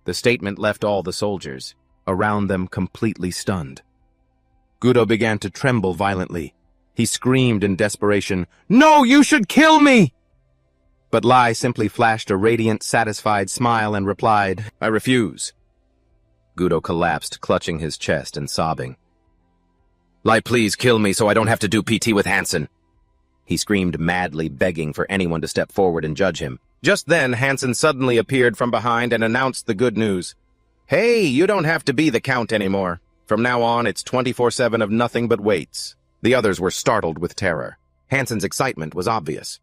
The statement left all the soldiers around them completely stunned. Gudo began to tremble violently. He screamed in desperation, "No, you should kill me!" But Lai simply flashed a radiant, satisfied smile and replied, "I refuse." Gudo collapsed, clutching his chest and sobbing. "Lai, please kill me so I don't have to do PT with Hansen." He screamed madly, begging for anyone to step forward and judge him. Just then, Hansen suddenly appeared from behind and announced the good news. "Hey, you don't have to be the Count anymore. From now on, it's 24/7 of nothing but weights." The others were startled with terror. Hansen's excitement was obvious.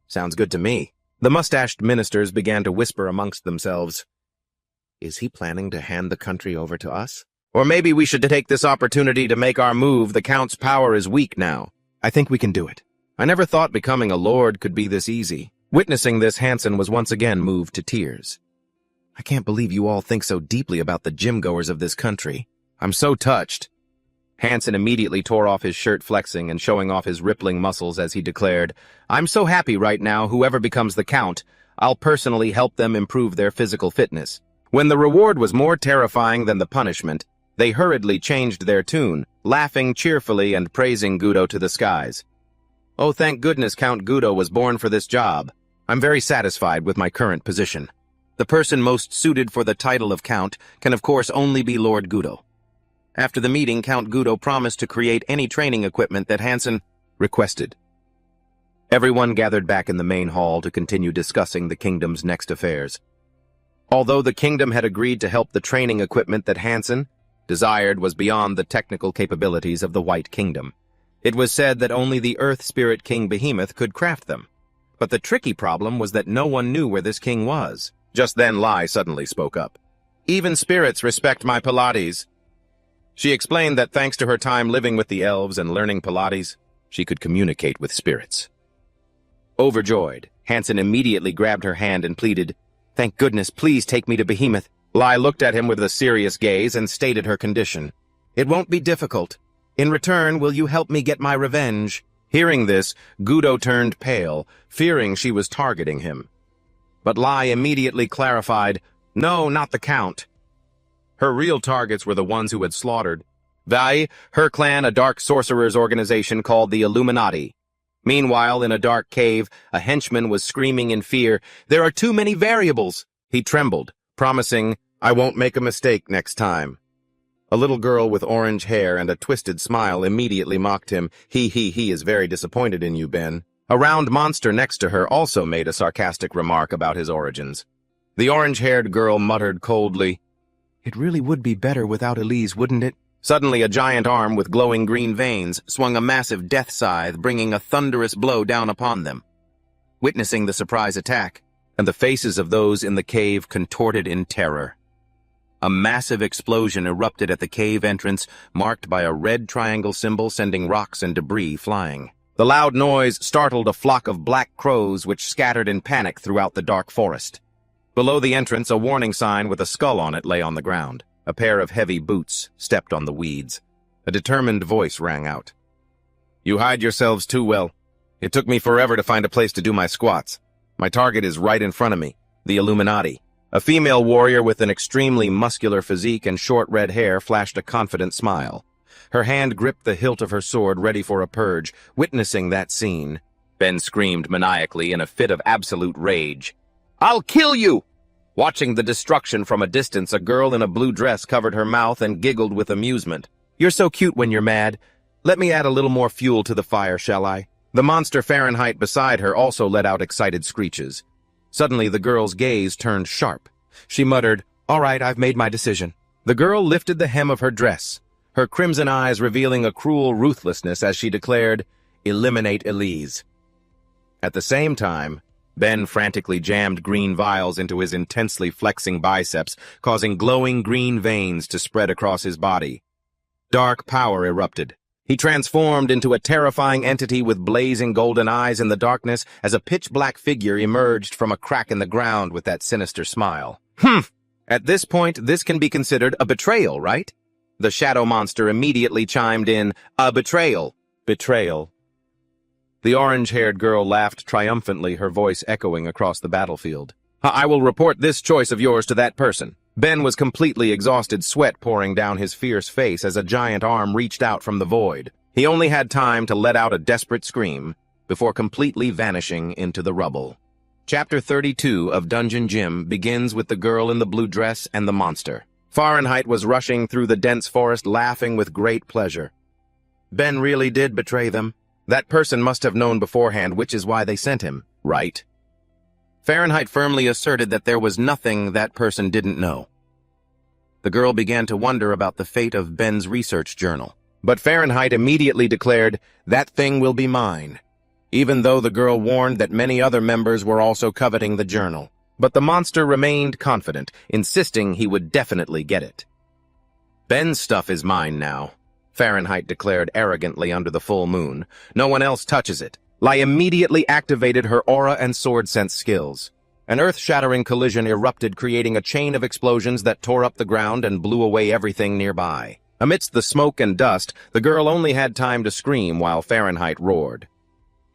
"Sounds good to me." The mustached ministers began to whisper amongst themselves. "Is he planning to hand the country over to us? Or maybe we should take this opportunity to make our move. The Count's power is weak now. I think we can do it. I never thought becoming a lord could be this easy." Witnessing this, Hansen was once again moved to tears. "I can't believe you all think so deeply about the gym-goers of this country. I'm so touched." Hansen immediately tore off his shirt, flexing and showing off his rippling muscles as he declared, "I'm so happy right now, whoever becomes the Count, I'll personally help them improve their physical fitness." When the reward was more terrifying than the punishment, they hurriedly changed their tune, laughing cheerfully and praising Gudo to the skies. "Oh, thank goodness Count Gudo was born for this job. I'm very satisfied with my current position. The person most suited for the title of Count can of course only be Lord Gudo." After the meeting, Count Gudo promised to create any training equipment that Hansen requested. Everyone gathered back in the main hall to continue discussing the kingdom's next affairs. Although the kingdom had agreed to help, the training equipment that Hansen desired was beyond the technical capabilities of the White Kingdom. It was said that only the Earth Spirit King Behemoth could craft them. But the tricky problem was that no one knew where this king was. Just then, Lai suddenly spoke up. "Even spirits respect my Pilates." She explained that thanks to her time living with the elves and learning Pilates, she could communicate with spirits. Overjoyed, Hansen immediately grabbed her hand and pleaded, "Thank goodness, please take me to Behemoth." Lai looked at him with a serious gaze and stated her condition. "It won't be difficult. In return, will you help me get my revenge?" Hearing this, Gudo turned pale, fearing she was targeting him. But Lai immediately clarified, "No, not the Count." Her real targets were the ones who had slaughtered Vai, her clan, a dark sorcerers organization called the Illuminati. Meanwhile, in a dark cave, a henchman was screaming in fear, "There are too many variables!" He trembled, promising, "I won't make a mistake next time." A little girl with orange hair and a twisted smile immediately mocked him. He is very disappointed in you, Ben." A round monster next to her also made a sarcastic remark about his origins. The orange-haired girl muttered coldly, "It really would be better without Elise, wouldn't it?" Suddenly, a giant arm with glowing green veins swung a massive death scythe, bringing a thunderous blow down upon them. Witnessing the surprise attack, and the faces of those in the cave contorted in terror. A massive explosion erupted at the cave entrance, marked by a red triangle symbol sending rocks and debris flying. The loud noise startled a flock of black crows which scattered in panic throughout the dark forest. Below the entrance, a warning sign with a skull on it lay on the ground. A pair of heavy boots stepped on the weeds. A determined voice rang out. "You hide yourselves too well. It took me forever to find a place to do my squats. My target is right in front of me, the Illuminati." A female warrior with an extremely muscular physique and short red hair flashed a confident smile. Her hand gripped the hilt of her sword, ready for a purge. Witnessing that scene, Ben screamed maniacally in a fit of absolute rage. "I'll kill you!" Watching the destruction from a distance, a girl in a blue dress covered her mouth and giggled with amusement. "You're so cute when you're mad. Let me add a little more fuel to the fire, shall I?" The monster Fahrenheit beside her also let out excited screeches. Suddenly, the girl's gaze turned sharp. She muttered, "All right, I've made my decision." The girl lifted the hem of her dress, her crimson eyes revealing a cruel ruthlessness as she declared, "Eliminate Elise." At the same time, Ben frantically jammed green vials into his intensely flexing biceps, causing glowing green veins to spread across his body. Dark power erupted. He transformed into a terrifying entity with blazing golden eyes in the darkness as a pitch-black figure emerged from a crack in the ground with that sinister smile. At this point, this can be considered a betrayal, right? The shadow monster immediately chimed in, "A betrayal." Betrayal. The orange-haired girl laughed triumphantly, her voice echoing across the battlefield. "I will report this choice of yours to that person." Ben was completely exhausted, sweat pouring down his fierce face as a giant arm reached out from the void. He only had time to let out a desperate scream before completely vanishing into the rubble. Chapter 32 of Dungeon Gym begins with the girl in the blue dress and the monster. Fahrenheit was rushing through the dense forest, laughing with great pleasure. Ben really did betray them. That person must have known beforehand, which is why they sent him, right? Fahrenheit firmly asserted that there was nothing that person didn't know. The girl began to wonder about the fate of Ben's research journal. But Fahrenheit immediately declared, "That thing will be mine," even though the girl warned that many other members were also coveting the journal. But the monster remained confident, insisting he would definitely get it. "Ben's stuff is mine now," Fahrenheit declared arrogantly under the full moon. "No one else touches it." Lai immediately activated her aura and sword sense skills. An earth-shattering collision erupted, creating a chain of explosions that tore up the ground and blew away everything nearby. Amidst the smoke and dust, the girl only had time to scream while Fahrenheit roared.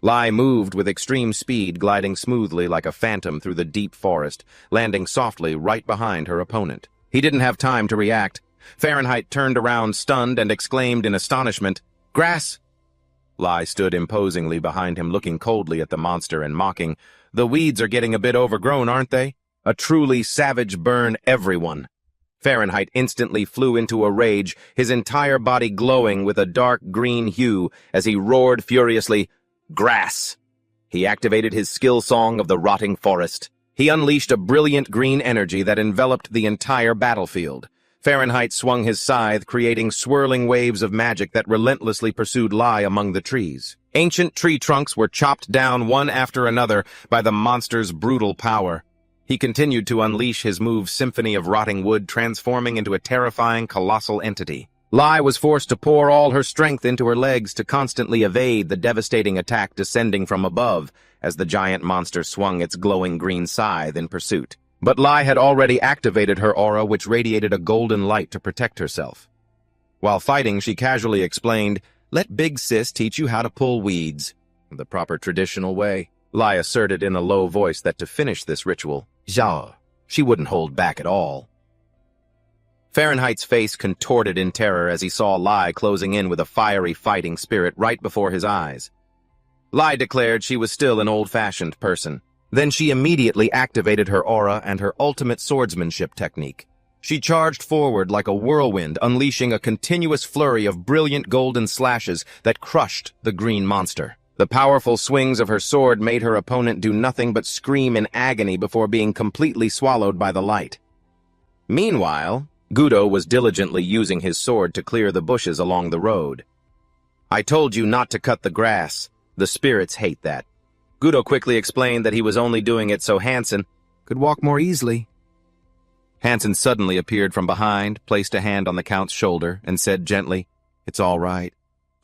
Lai moved with extreme speed, gliding smoothly like a phantom through the deep forest, landing softly right behind her opponent. He didn't have time to react. Fahrenheit turned around stunned and exclaimed in astonishment, "Grass!" Lai stood imposingly behind him, looking coldly at the monster and mocking, "The weeds are getting a bit overgrown, aren't they? A truly savage burn, everyone." Fahrenheit instantly flew into a rage, his entire body glowing with a dark green hue as he roared furiously, "Grass!" He activated his skill song of the rotting forest. He unleashed a brilliant green energy that enveloped the entire battlefield. Fahrenheit swung his scythe, creating swirling waves of magic that relentlessly pursued Lai among the trees. Ancient tree trunks were chopped down one after another by the monster's brutal power. He continued to unleash his move's symphony of rotting wood, transforming into a terrifying, colossal entity. Lai was forced to pour all her strength into her legs to constantly evade the devastating attack descending from above as the giant monster swung its glowing green scythe in pursuit. But Lai had already activated her aura, which radiated a golden light to protect herself. While fighting, she casually explained, "Let Big Sis teach you how to pull weeds." "The proper traditional way," Lai asserted in a low voice that to finish this ritual, she wouldn't hold back at all. Fahrenheit's face contorted in terror as he saw Lai closing in with a fiery fighting spirit right before his eyes. Lai declared she was still an old-fashioned person. Then she immediately activated her aura and her ultimate swordsmanship technique. She charged forward like a whirlwind, unleashing a continuous flurry of brilliant golden slashes that crushed the green monster. The powerful swings of her sword made her opponent do nothing but scream in agony before being completely swallowed by the light. Meanwhile, Gudo was diligently using his sword to clear the bushes along the road. "I told you not to cut the grass. The spirits hate that." Gudo quickly explained that he was only doing it so Hansen could walk more easily. Hansen suddenly appeared from behind, placed a hand on the Count's shoulder, and said gently, "It's all right.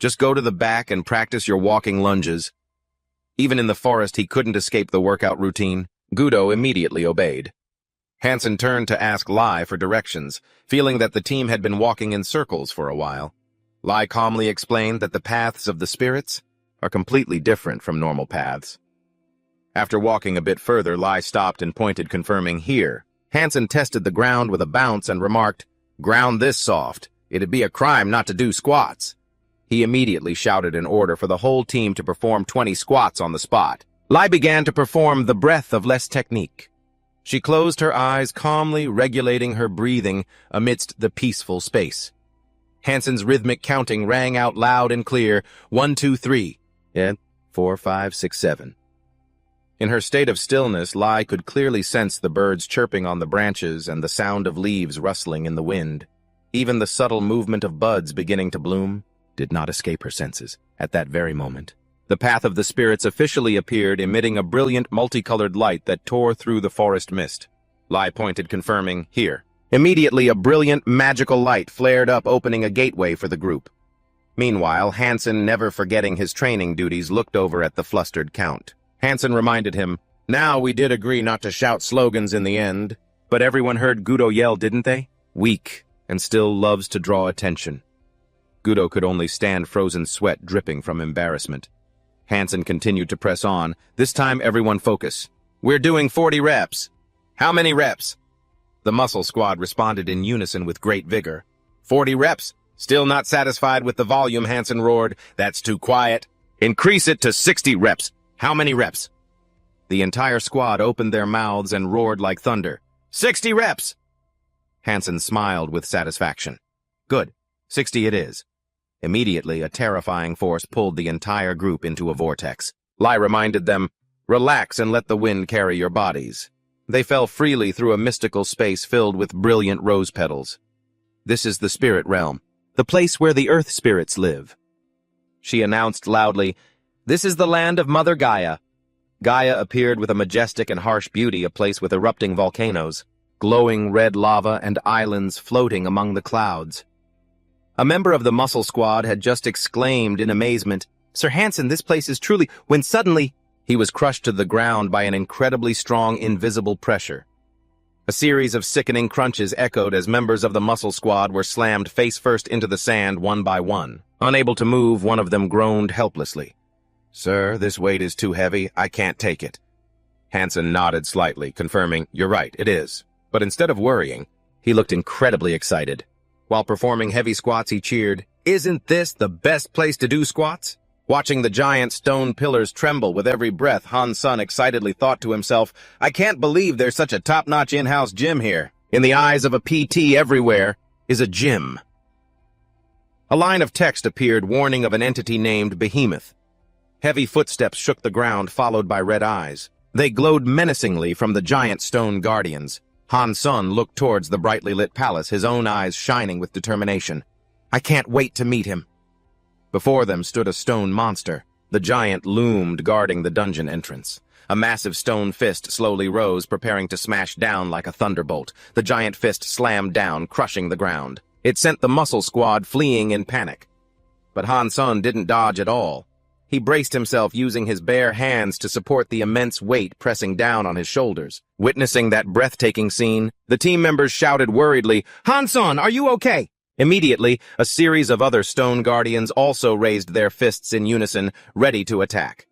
Just go to the back and practice your walking lunges. Even in the forest, he couldn't escape the workout routine. Gudo immediately obeyed. Hansen turned to ask Lai for directions, feeling that the team had been walking in circles for a while. Lai calmly explained that the paths of the spirits are completely different from normal paths. After walking a bit further, Lai stopped and pointed, confirming here. Hansen tested the ground with a bounce and remarked, "Ground this soft. It'd be a crime not to do squats." He immediately shouted an order for the whole team to perform 20 squats on the spot. Lai began to perform the breath of less technique. She closed her eyes, calmly regulating her breathing amidst the peaceful space. Hansen's rhythmic counting rang out loud and clear, 1, 2, 3, and 4, 5, 6, 7. In her state of stillness, Lai could clearly sense the birds chirping on the branches and the sound of leaves rustling in the wind. Even the subtle movement of buds beginning to bloom did not escape her senses at that very moment. The path of the spirits officially appeared, emitting a brilliant multicolored light that tore through the forest mist. Lai pointed, confirming, here. Immediately, a brilliant, magical light flared up, opening a gateway for the group. Meanwhile, Hansen, never forgetting his training duties, looked over at the flustered Count. Hansen reminded him, "Now, we did agree not to shout slogans in the end, but everyone heard Gudo yell, didn't they? Weak, and still loves to draw attention." Gudo could only stand, frozen sweat dripping from embarrassment. Hansen continued to press on. "This time, everyone focus. We're doing 40 reps. How many reps?" The muscle squad responded in unison with great vigor. 40 reps. Still not satisfied with the volume, Hansen roared. "That's too quiet. Increase it to 60 reps. How many reps?" The entire squad opened their mouths and roared like thunder. 60 reps! Hansen smiled with satisfaction. Good. 60 it is. Immediately, a terrifying force pulled the entire group into a vortex. Lai reminded them, "Relax and let the wind carry your bodies." They fell freely through a mystical space filled with brilliant rose petals. "This is the spirit realm, the place where the earth spirits live." She announced loudly, "This is the land of Mother Gaia." Gaia appeared with a majestic and harsh beauty, a place with erupting volcanoes, glowing red lava, and islands floating among the clouds. A member of the muscle squad had just exclaimed in amazement, "Sir Hansen, this place is truly..." when suddenly he was crushed to the ground by an incredibly strong invisible pressure. A series of sickening crunches echoed as members of the muscle squad were slammed face first into the sand one by one. Unable to move, one of them groaned helplessly. "Sir, this weight is too heavy. I can't take it." Hansen nodded slightly, confirming, "You're right, it is." But instead of worrying, he looked incredibly excited. While performing heavy squats, he cheered, "Isn't this the best place to do squats?" Watching the giant stone pillars tremble with every breath, Han-sun excitedly thought to himself, "I can't believe there's such a top-notch in-house gym here. In the eyes of a PT, everywhere is a gym." A line of text appeared, warning of an entity named Behemoth. Heavy footsteps shook the ground, followed by red eyes. They glowed menacingly from the giant stone guardians. Han-sun looked towards the brightly lit palace, his own eyes shining with determination. "I can't wait to meet him." Before them stood a stone monster. The giant loomed, guarding the dungeon entrance. A massive stone fist slowly rose, preparing to smash down like a thunderbolt. The giant fist slammed down, crushing the ground. It sent the muscle squad fleeing in panic. But Han-sun didn't dodge at all. He braced himself, using his bare hands to support the immense weight pressing down on his shoulders. Witnessing that breathtaking scene, the team members shouted worriedly, "Han-sun, are you okay?" Immediately, a series of other stone guardians also raised their fists in unison, ready to attack.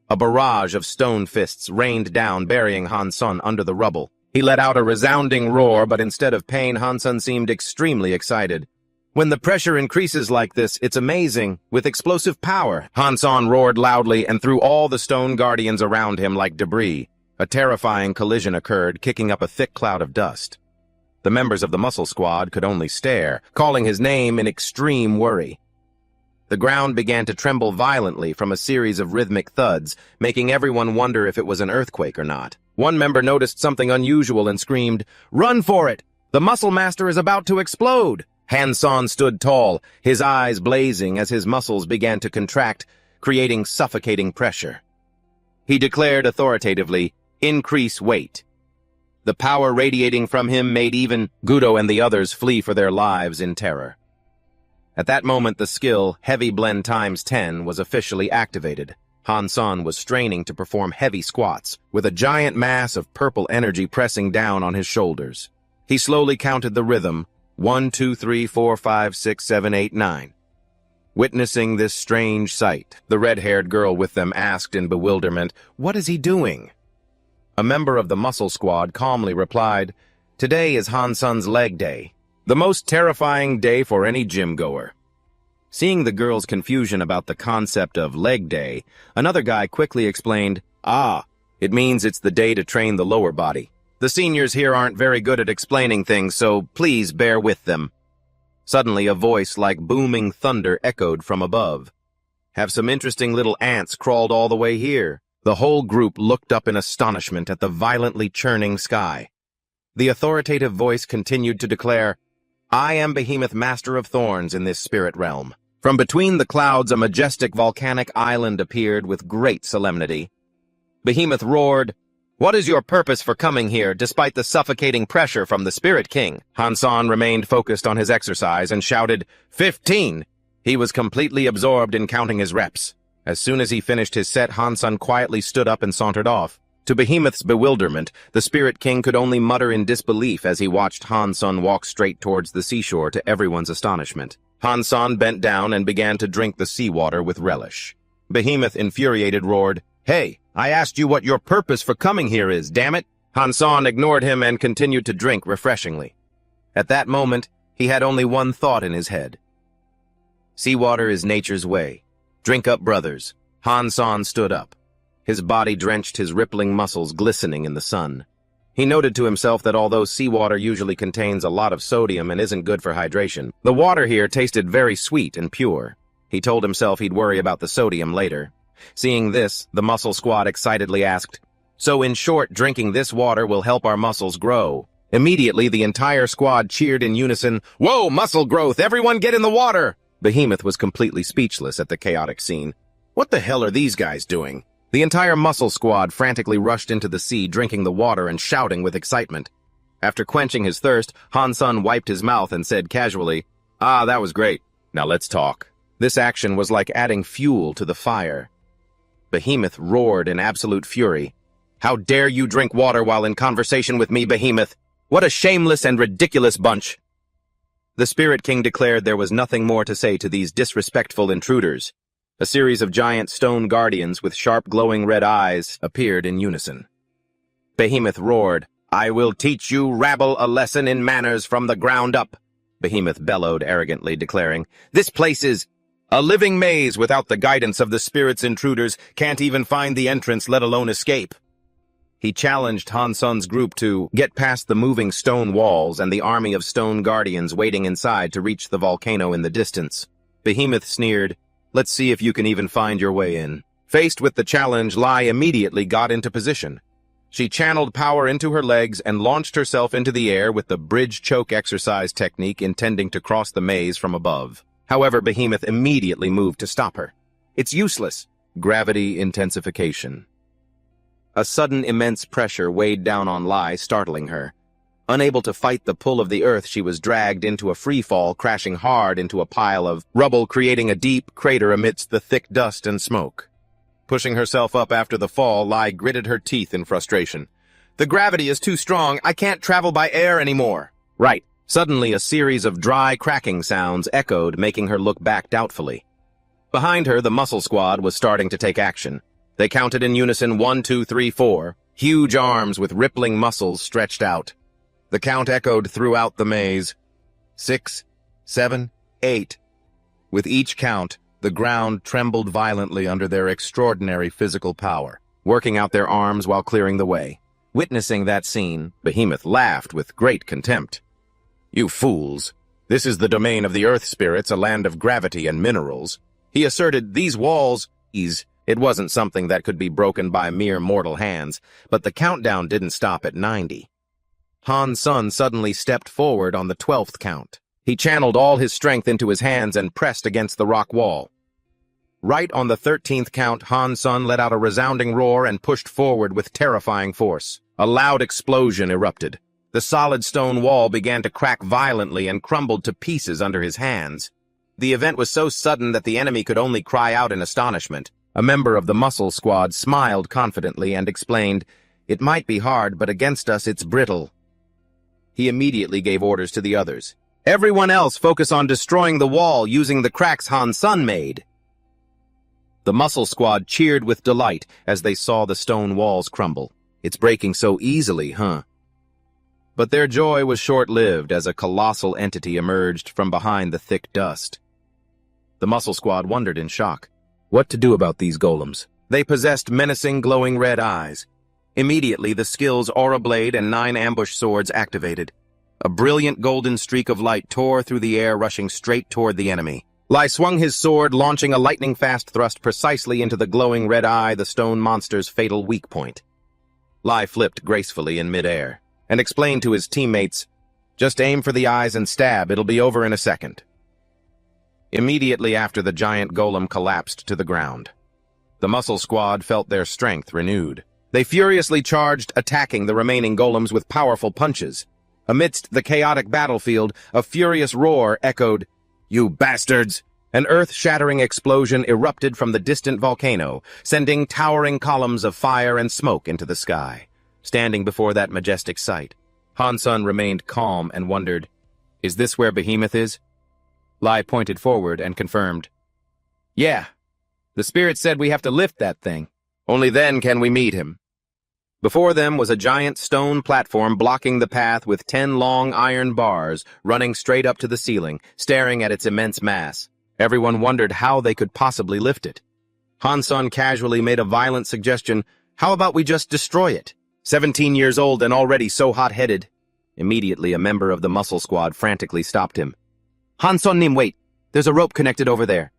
A barrage of stone fists rained down, burying Han-sun under the rubble. He let out a resounding roar, but instead of pain, Han-sun seemed extremely excited. "When the pressure increases like this, it's amazing, with explosive power." Han-sun roared loudly and threw all the stone guardians around him like debris. A terrifying collision occurred, kicking up a thick cloud of dust. The members of the muscle squad could only stare, calling his name in extreme worry. The ground began to tremble violently from a series of rhythmic thuds, making everyone wonder if it was an earthquake or not. One member noticed something unusual and screamed, "Run for it! The muscle master is about to explode!" Han-sun stood tall, his eyes blazing as his muscles began to contract, creating suffocating pressure. He declared authoritatively, "Increase weight." The power radiating from him made even Gudo and the others flee for their lives in terror. At that moment, the skill, Heavy Blend times 10, was officially activated. Han-san was straining to perform heavy squats, with a giant mass of purple energy pressing down on his shoulders. He slowly counted the rhythm, 1, 2, 3, 4, 5, 6, 7, 8, 9. Witnessing this strange sight, the red-haired girl with them asked in bewilderment, "What is he doing?" A member of the muscle squad calmly replied, "Today is Han-san's leg day, the most terrifying day for any gym-goer." Seeing the girl's confusion about the concept of leg day, another guy quickly explained, "It means it's the day to train the lower body. The seniors here aren't very good at explaining things, so please bear with them." Suddenly, a voice like booming thunder echoed from above. "Have some interesting little ants crawled all the way here?" The whole group looked up in astonishment at the violently churning sky. The authoritative voice continued to declare, "I am Behemoth, Master of Thorns in this spirit realm." From between the clouds, a majestic volcanic island appeared with great solemnity. Behemoth roared, "What is your purpose for coming here, despite the suffocating pressure from the Spirit King?" Han-san remained focused on his exercise and shouted, 15! He was completely absorbed in counting his reps. As soon as he finished his set, Han-san quietly stood up and sauntered off. To Behemoth's bewilderment, the Spirit King could only mutter in disbelief as he watched Han-san walk straight towards the seashore to everyone's astonishment. Han-san bent down and began to drink the seawater with relish. Behemoth, infuriated, roared, "Hey, I asked you what your purpose for coming here is, damn it!" Han-san ignored him and continued to drink refreshingly. At that moment, he had only one thought in his head. Seawater is nature's way. Drink up, brothers. Han-san stood up. His body drenched, his rippling muscles glistening in the sun. He noted to himself that although seawater usually contains a lot of sodium and isn't good for hydration, the water here tasted very sweet and pure. He told himself he'd worry about the sodium later. Seeing this, the muscle squad excitedly asked, "So in short, drinking this water will help our muscles grow?" Immediately, the entire squad cheered in unison, "Whoa, muscle growth! Everyone get in the water!" Behemoth was completely speechless at the chaotic scene. What the hell are these guys doing? The entire muscle squad frantically rushed into the sea, drinking the water and shouting with excitement. After quenching his thirst, Han-san wiped his mouth and said casually, "That was great. Now let's talk." This action was like adding fuel to the fire. Behemoth roared in absolute fury. "How dare you drink water while in conversation with me, Behemoth? What a shameless and ridiculous bunch!" The Spirit King declared there was nothing more to say to these disrespectful intruders. A series of giant stone guardians with sharp glowing red eyes appeared in unison. Behemoth roared, "I will teach you, rabble, a lesson in manners from the ground up." Behemoth bellowed arrogantly, declaring, "This place is a living maze. Without the guidance of the spirit's intruders, can't even find the entrance, let alone escape." He challenged Han-san's group to get past the moving stone walls and the army of stone guardians waiting inside to reach the volcano in the distance. Behemoth sneered, "Let's see if you can even find your way in." Faced with the challenge, Lai immediately got into position. She channeled power into her legs and launched herself into the air with the bridge choke exercise technique, intending to cross the maze from above. However, Behemoth immediately moved to stop her. "It's useless." Gravity intensification. A sudden immense pressure weighed down on Lai, startling her. Unable to fight the pull of the earth, she was dragged into a free fall, crashing hard into a pile of rubble, creating a deep crater amidst the thick dust and smoke. Pushing herself up after the fall, Lai gritted her teeth in frustration. "The gravity is too strong. I can't travel by air anymore." Right. Suddenly, a series of dry, cracking sounds echoed, making her look back doubtfully. Behind her, the muscle squad was starting to take action. They counted in unison 1, 2, 3, 4, huge arms with rippling muscles stretched out. The count echoed throughout the maze. 6, 7, 8. With each count, the ground trembled violently under their extraordinary physical power, working out their arms while clearing the way. Witnessing that scene, Behemoth laughed with great contempt. "You fools! This is the domain of the earth spirits, a land of gravity and minerals." He asserted these walls, it wasn't something that could be broken by mere mortal hands, but the countdown didn't stop at 90. Han-san suddenly stepped forward on the 12th count. He channeled all his strength into his hands and pressed against the rock wall. Right on the 13th count, Han-san let out a resounding roar and pushed forward with terrifying force. A loud explosion erupted. The solid stone wall began to crack violently and crumbled to pieces under his hands. The event was so sudden that the enemy could only cry out in astonishment. A member of the muscle squad smiled confidently and explained, "It might be hard, but against us it's brittle." He immediately gave orders to the others. "Everyone else focus on destroying the wall using the cracks Han Sun made." The muscle squad cheered with delight as they saw the stone walls crumble. "It's breaking so easily, huh?" But their joy was short-lived as a colossal entity emerged from behind the thick dust. The muscle squad wondered in shock what to do about these golems. They possessed menacing, glowing red eyes. Immediately, the skills Aura Blade and 9 ambush swords activated. A brilliant golden streak of light tore through the air, rushing straight toward the enemy. Lai swung his sword, launching a lightning-fast thrust precisely into the glowing red eye, the stone monster's fatal weak point. Lai flipped gracefully in midair and explained to his teammates, "Just aim for the eyes and stab, it'll be over in a second." Immediately after, the giant golem collapsed to the ground. The muscle squad felt their strength renewed. They furiously charged, attacking the remaining golems with powerful punches. Amidst the chaotic battlefield, a furious roar echoed, "You bastards!" An earth-shattering explosion erupted from the distant volcano, sending towering columns of fire and smoke into the sky. Standing before that majestic sight, Han Sun remained calm and wondered, "Is this where Behemoth is?" Lai pointed forward and confirmed, "Yeah, the spirit said we have to lift that thing. Only then can we meet him." Before them was a giant stone platform blocking the path with 10 long iron bars running straight up to the ceiling, staring at its immense mass. Everyone wondered how they could possibly lift it. Han Sun casually made a violent suggestion, "How about we just destroy it? 17 years old and already so hot-headed." Immediately, a member of the muscle squad frantically stopped him. "Han Sun-nim, wait! There's a rope connected over there."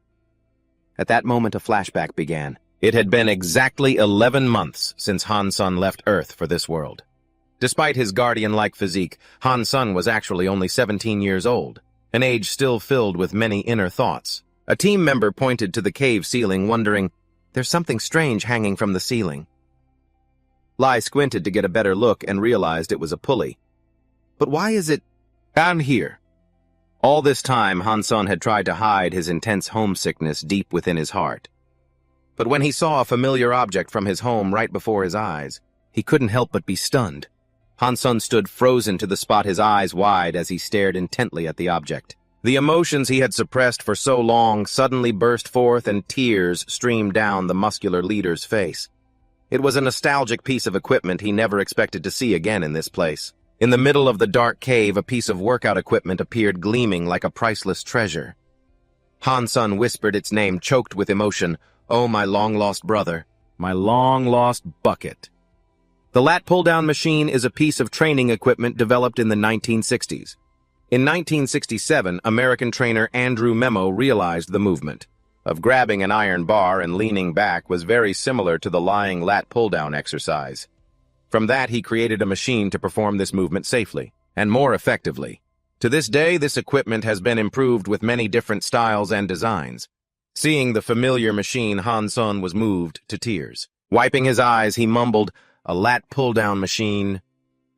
At that moment, a flashback began. It had been exactly 11 months since Han Sun left Earth for this world. Despite his guardian-like physique, Han Sun was actually only 17 years old, an age still filled with many inner thoughts. A team member pointed to the cave ceiling, wondering, "There's something strange hanging from the ceiling." Lai squinted to get a better look and realized it was a pulley. "But why is it down here?" All this time, Han Sun had tried to hide his intense homesickness deep within his heart. But when he saw a familiar object from his home right before his eyes, he couldn't help but be stunned. Han Sun stood frozen to the spot, his eyes wide as he stared intently at the object. The emotions he had suppressed for so long suddenly burst forth and tears streamed down the muscular leader's face. It was a nostalgic piece of equipment he never expected to see again in this place. In the middle of the dark cave, a piece of workout equipment appeared gleaming like a priceless treasure. Han Sun whispered its name, choked with emotion. "Oh, my long-lost brother, my long-lost bucket." The lat pull-down machine is a piece of training equipment developed in the 1960s. In 1967, American trainer Andrew Memo realized the movement of grabbing an iron bar and leaning back was very similar to the lying lat pull-down exercise. From that, he created a machine to perform this movement safely and more effectively. To this day, this equipment has been improved with many different styles and designs. Seeing the familiar machine, Han Sun was moved to tears. Wiping his eyes, he mumbled, "A lat pull-down machine,"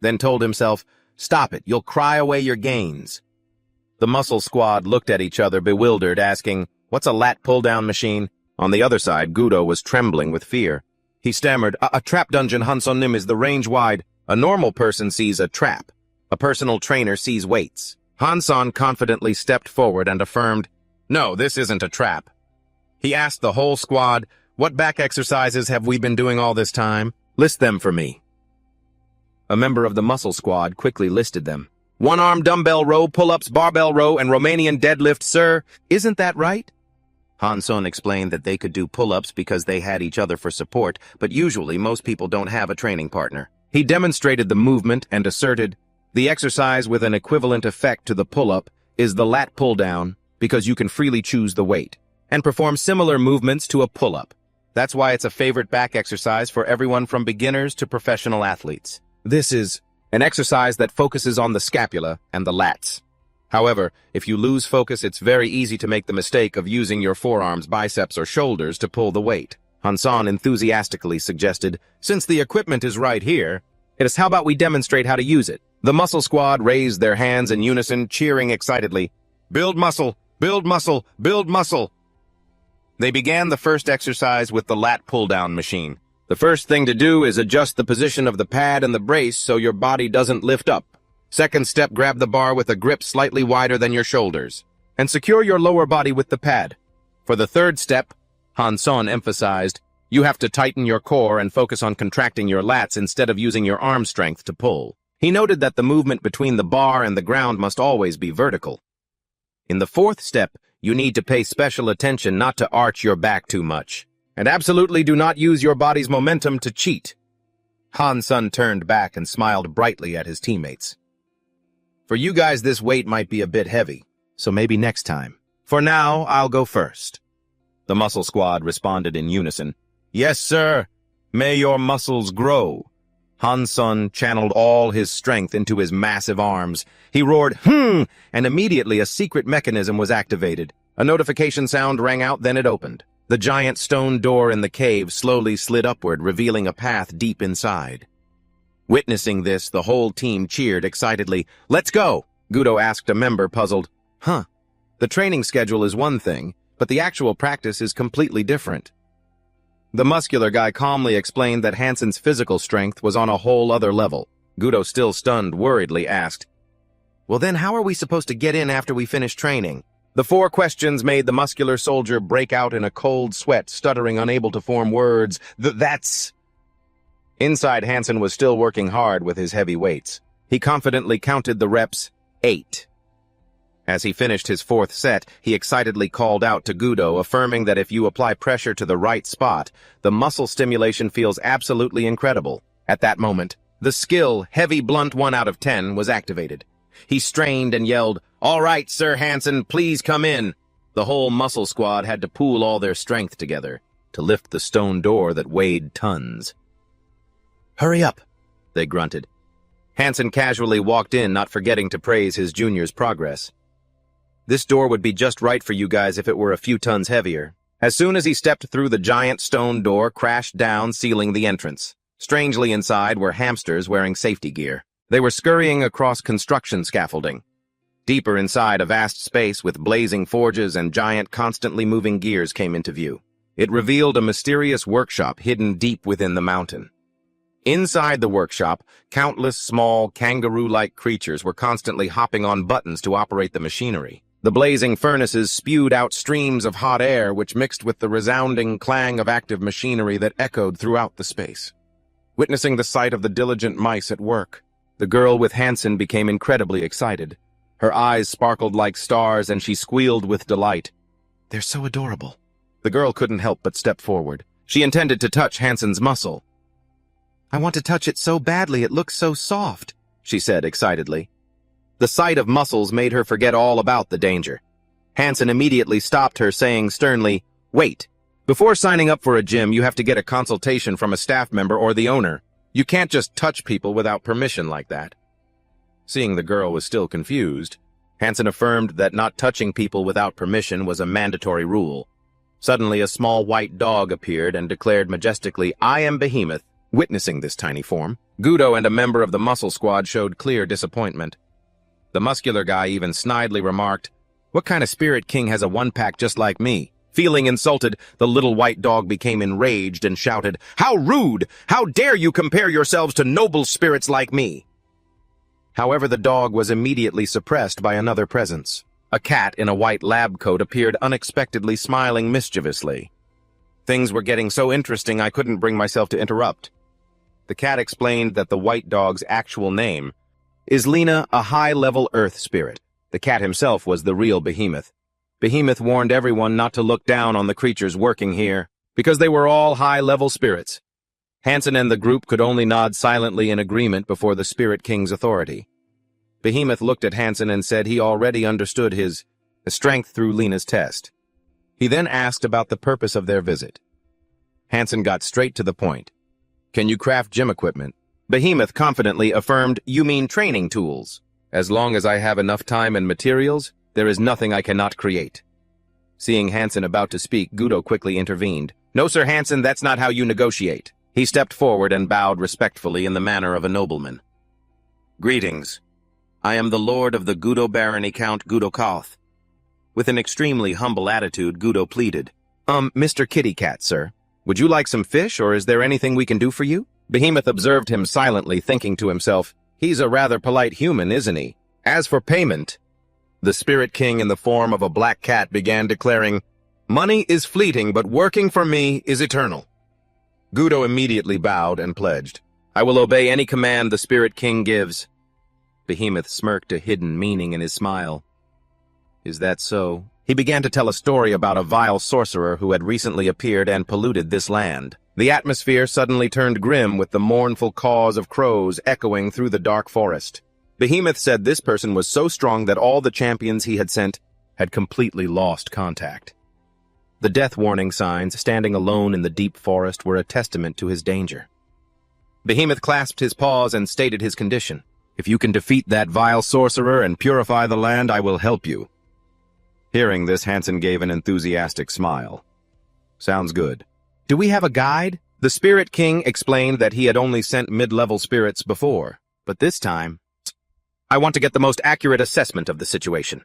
then told himself, "Stop it, you'll cry away your gains." The muscle squad looked at each other bewildered, asking, "What's a lat pull-down machine?" On the other side, Gudo was trembling with fear. He stammered, A trap dungeon, Han Sun-nim, is the range-wide. A normal person sees a trap. A personal trainer sees weights." Han Sun confidently stepped forward and affirmed, "No, this isn't a trap." He asked the whole squad, "What back exercises have we been doing all this time? List them for me." A member of the muscle squad quickly listed them. "One-arm dumbbell row, pull-ups, barbell row, and Romanian deadlift, sir. Isn't that right?" Han Sun explained that they could do pull-ups because they had each other for support, but usually most people don't have a training partner. He demonstrated the movement and asserted, "The exercise with an equivalent effect to the pull-up is the lat pull-down because you can freely choose the weight and perform similar movements to a pull-up. That's why it's a favorite back exercise for everyone from beginners to professional athletes. This is an exercise that focuses on the scapula and the lats. However, if you lose focus, it's very easy to make the mistake of using your forearms, biceps, or shoulders to pull the weight." Han Sun enthusiastically suggested, "Since the equipment is right here, how about we demonstrate how to use it?" The muscle squad raised their hands in unison, cheering excitedly. "Build muscle, Build muscle! Build muscle! They began the first exercise with the lat pull-down machine. The first thing to do is adjust the position of the pad and the brace so your body doesn't lift up. Second step, grab the bar with a grip slightly wider than your shoulders, and secure your lower body with the pad. For the third step, Han-son emphasized, you have to tighten your core and focus on contracting your lats instead of using your arm strength to pull. He noted that the movement between the bar and the ground must always be vertical. In the fourth step, you need to pay special attention not to arch your back too much, and absolutely do not use your body's momentum to cheat. Han-son turned back and smiled brightly at his teammates. For you guys, this weight might be a bit heavy, so maybe next time. For now, I'll go first. The muscle squad responded in unison. Yes, sir. May your muscles grow. Han-son channeled all his strength into his massive arms. He roared, and immediately a secret mechanism was activated. A notification sound rang out, then it opened. The giant stone door in the cave slowly slid upward, revealing a path deep inside. Witnessing this, the whole team cheered excitedly. Let's go! Gudo asked a member, puzzled. The training schedule is one thing, but the actual practice is completely different. The muscular guy calmly explained that Hansen's physical strength was on a whole other level. Gudo, still stunned, worriedly asked, Well then, how are we supposed to get in after we finish training? The four questions made the muscular soldier break out in a cold sweat, stuttering, unable to form words. That's... Inside, Hansen was still working hard with his heavy weights. He confidently counted the reps, 8. As he finished his fourth set, he excitedly called out to Gudo, affirming that if you apply pressure to the right spot, the muscle stimulation feels absolutely incredible. At that moment, the skill, heavy blunt 1 out of 10, was activated. He strained and yelled, All right, Sir Hansen, please come in. The whole muscle squad had to pool all their strength together to lift the stone door that weighed tons. Hurry up, they grunted. Hansen casually walked in, not forgetting to praise his junior's progress. This door would be just right for you guys if it were a few tons heavier. As soon as he stepped through, the giant stone door crashed down, sealing the entrance. Strangely inside were hamsters wearing safety gear. They were scurrying across construction scaffolding. Deeper inside, a vast space with blazing forges and giant, constantly moving gears came into view. It revealed a mysterious workshop hidden deep within the mountain. Inside the workshop, countless small, kangaroo-like creatures were constantly hopping on buttons to operate the machinery. The blazing furnaces spewed out streams of hot air, which mixed with the resounding clang of active machinery that echoed throughout the space. Witnessing the sight of the diligent mice at work, the girl with Hansen became incredibly excited. Her eyes sparkled like stars, and she squealed with delight. They're so adorable. The girl couldn't help but step forward. She intended to touch Hansen's muscle. I want to touch it so badly, it looks so soft, she said excitedly. The sight of muscles made her forget all about the danger. Hansen immediately stopped her, saying sternly, Wait. Before signing up for a gym, you have to get a consultation from a staff member or the owner. You can't just touch people without permission like that. Seeing the girl was still confused, Hansen affirmed that not touching people without permission was a mandatory rule. Suddenly, a small white dog appeared and declared majestically, I am Behemoth. Witnessing this tiny form, Gudo and a member of the muscle squad showed clear disappointment. The muscular guy even snidely remarked, What kind of spirit king has a one-pack just like me? Feeling insulted, the little white dog became enraged and shouted, How rude! How dare you compare yourselves to noble spirits like me? However, the dog was immediately suppressed by another presence. A cat in a white lab coat appeared unexpectedly, smiling mischievously. Things were getting so interesting I couldn't bring myself to interrupt. The cat explained that the white dog's actual name is Lena, a high-level earth spirit. The cat himself was the real Behemoth. Behemoth warned everyone not to look down on the creatures working here, because they were all high-level spirits. Hansen and the group could only nod silently in agreement before the Spirit King's authority. Behemoth looked at Hansen and said he already understood his strength through Lena's test. He then asked about the purpose of their visit. Hansen got straight to the point. Can you craft gym equipment? Behemoth confidently affirmed, You mean training tools. As long as I have enough time and materials, there is nothing I cannot create. Seeing Hansen about to speak, Gudo quickly intervened. No, Sir Hansen, that's not how you negotiate. He stepped forward and bowed respectfully in the manner of a nobleman. Greetings. I am the lord of the Gudo barony, Count Gudo Koth. With an extremely humble attitude, Gudo pleaded, Mr. Kitty Cat, sir. Would you like some fish, or is there anything we can do for you? Behemoth observed him silently, thinking to himself, he's a rather polite human, isn't he? As for payment, the Spirit King in the form of a black cat began declaring, money is fleeting, but working for me is eternal. Gudo immediately bowed and pledged, I will obey any command the Spirit King gives. Behemoth smirked a hidden meaning in his smile. Is that so? He began to tell a story about a vile sorcerer who had recently appeared and polluted this land. The atmosphere suddenly turned grim with the mournful caws of crows echoing through the dark forest. Behemoth said this person was so strong that all the champions he had sent had completely lost contact. The death warning signs standing alone in the deep forest were a testament to his danger. Behemoth clasped his paws and stated his condition. If you can defeat that vile sorcerer and purify the land, I will help you. Hearing this, Hansen gave an enthusiastic smile. Sounds good. Do we have a guide? The Spirit King explained that he had only sent mid-level spirits before, but this time, I want to get the most accurate assessment of the situation.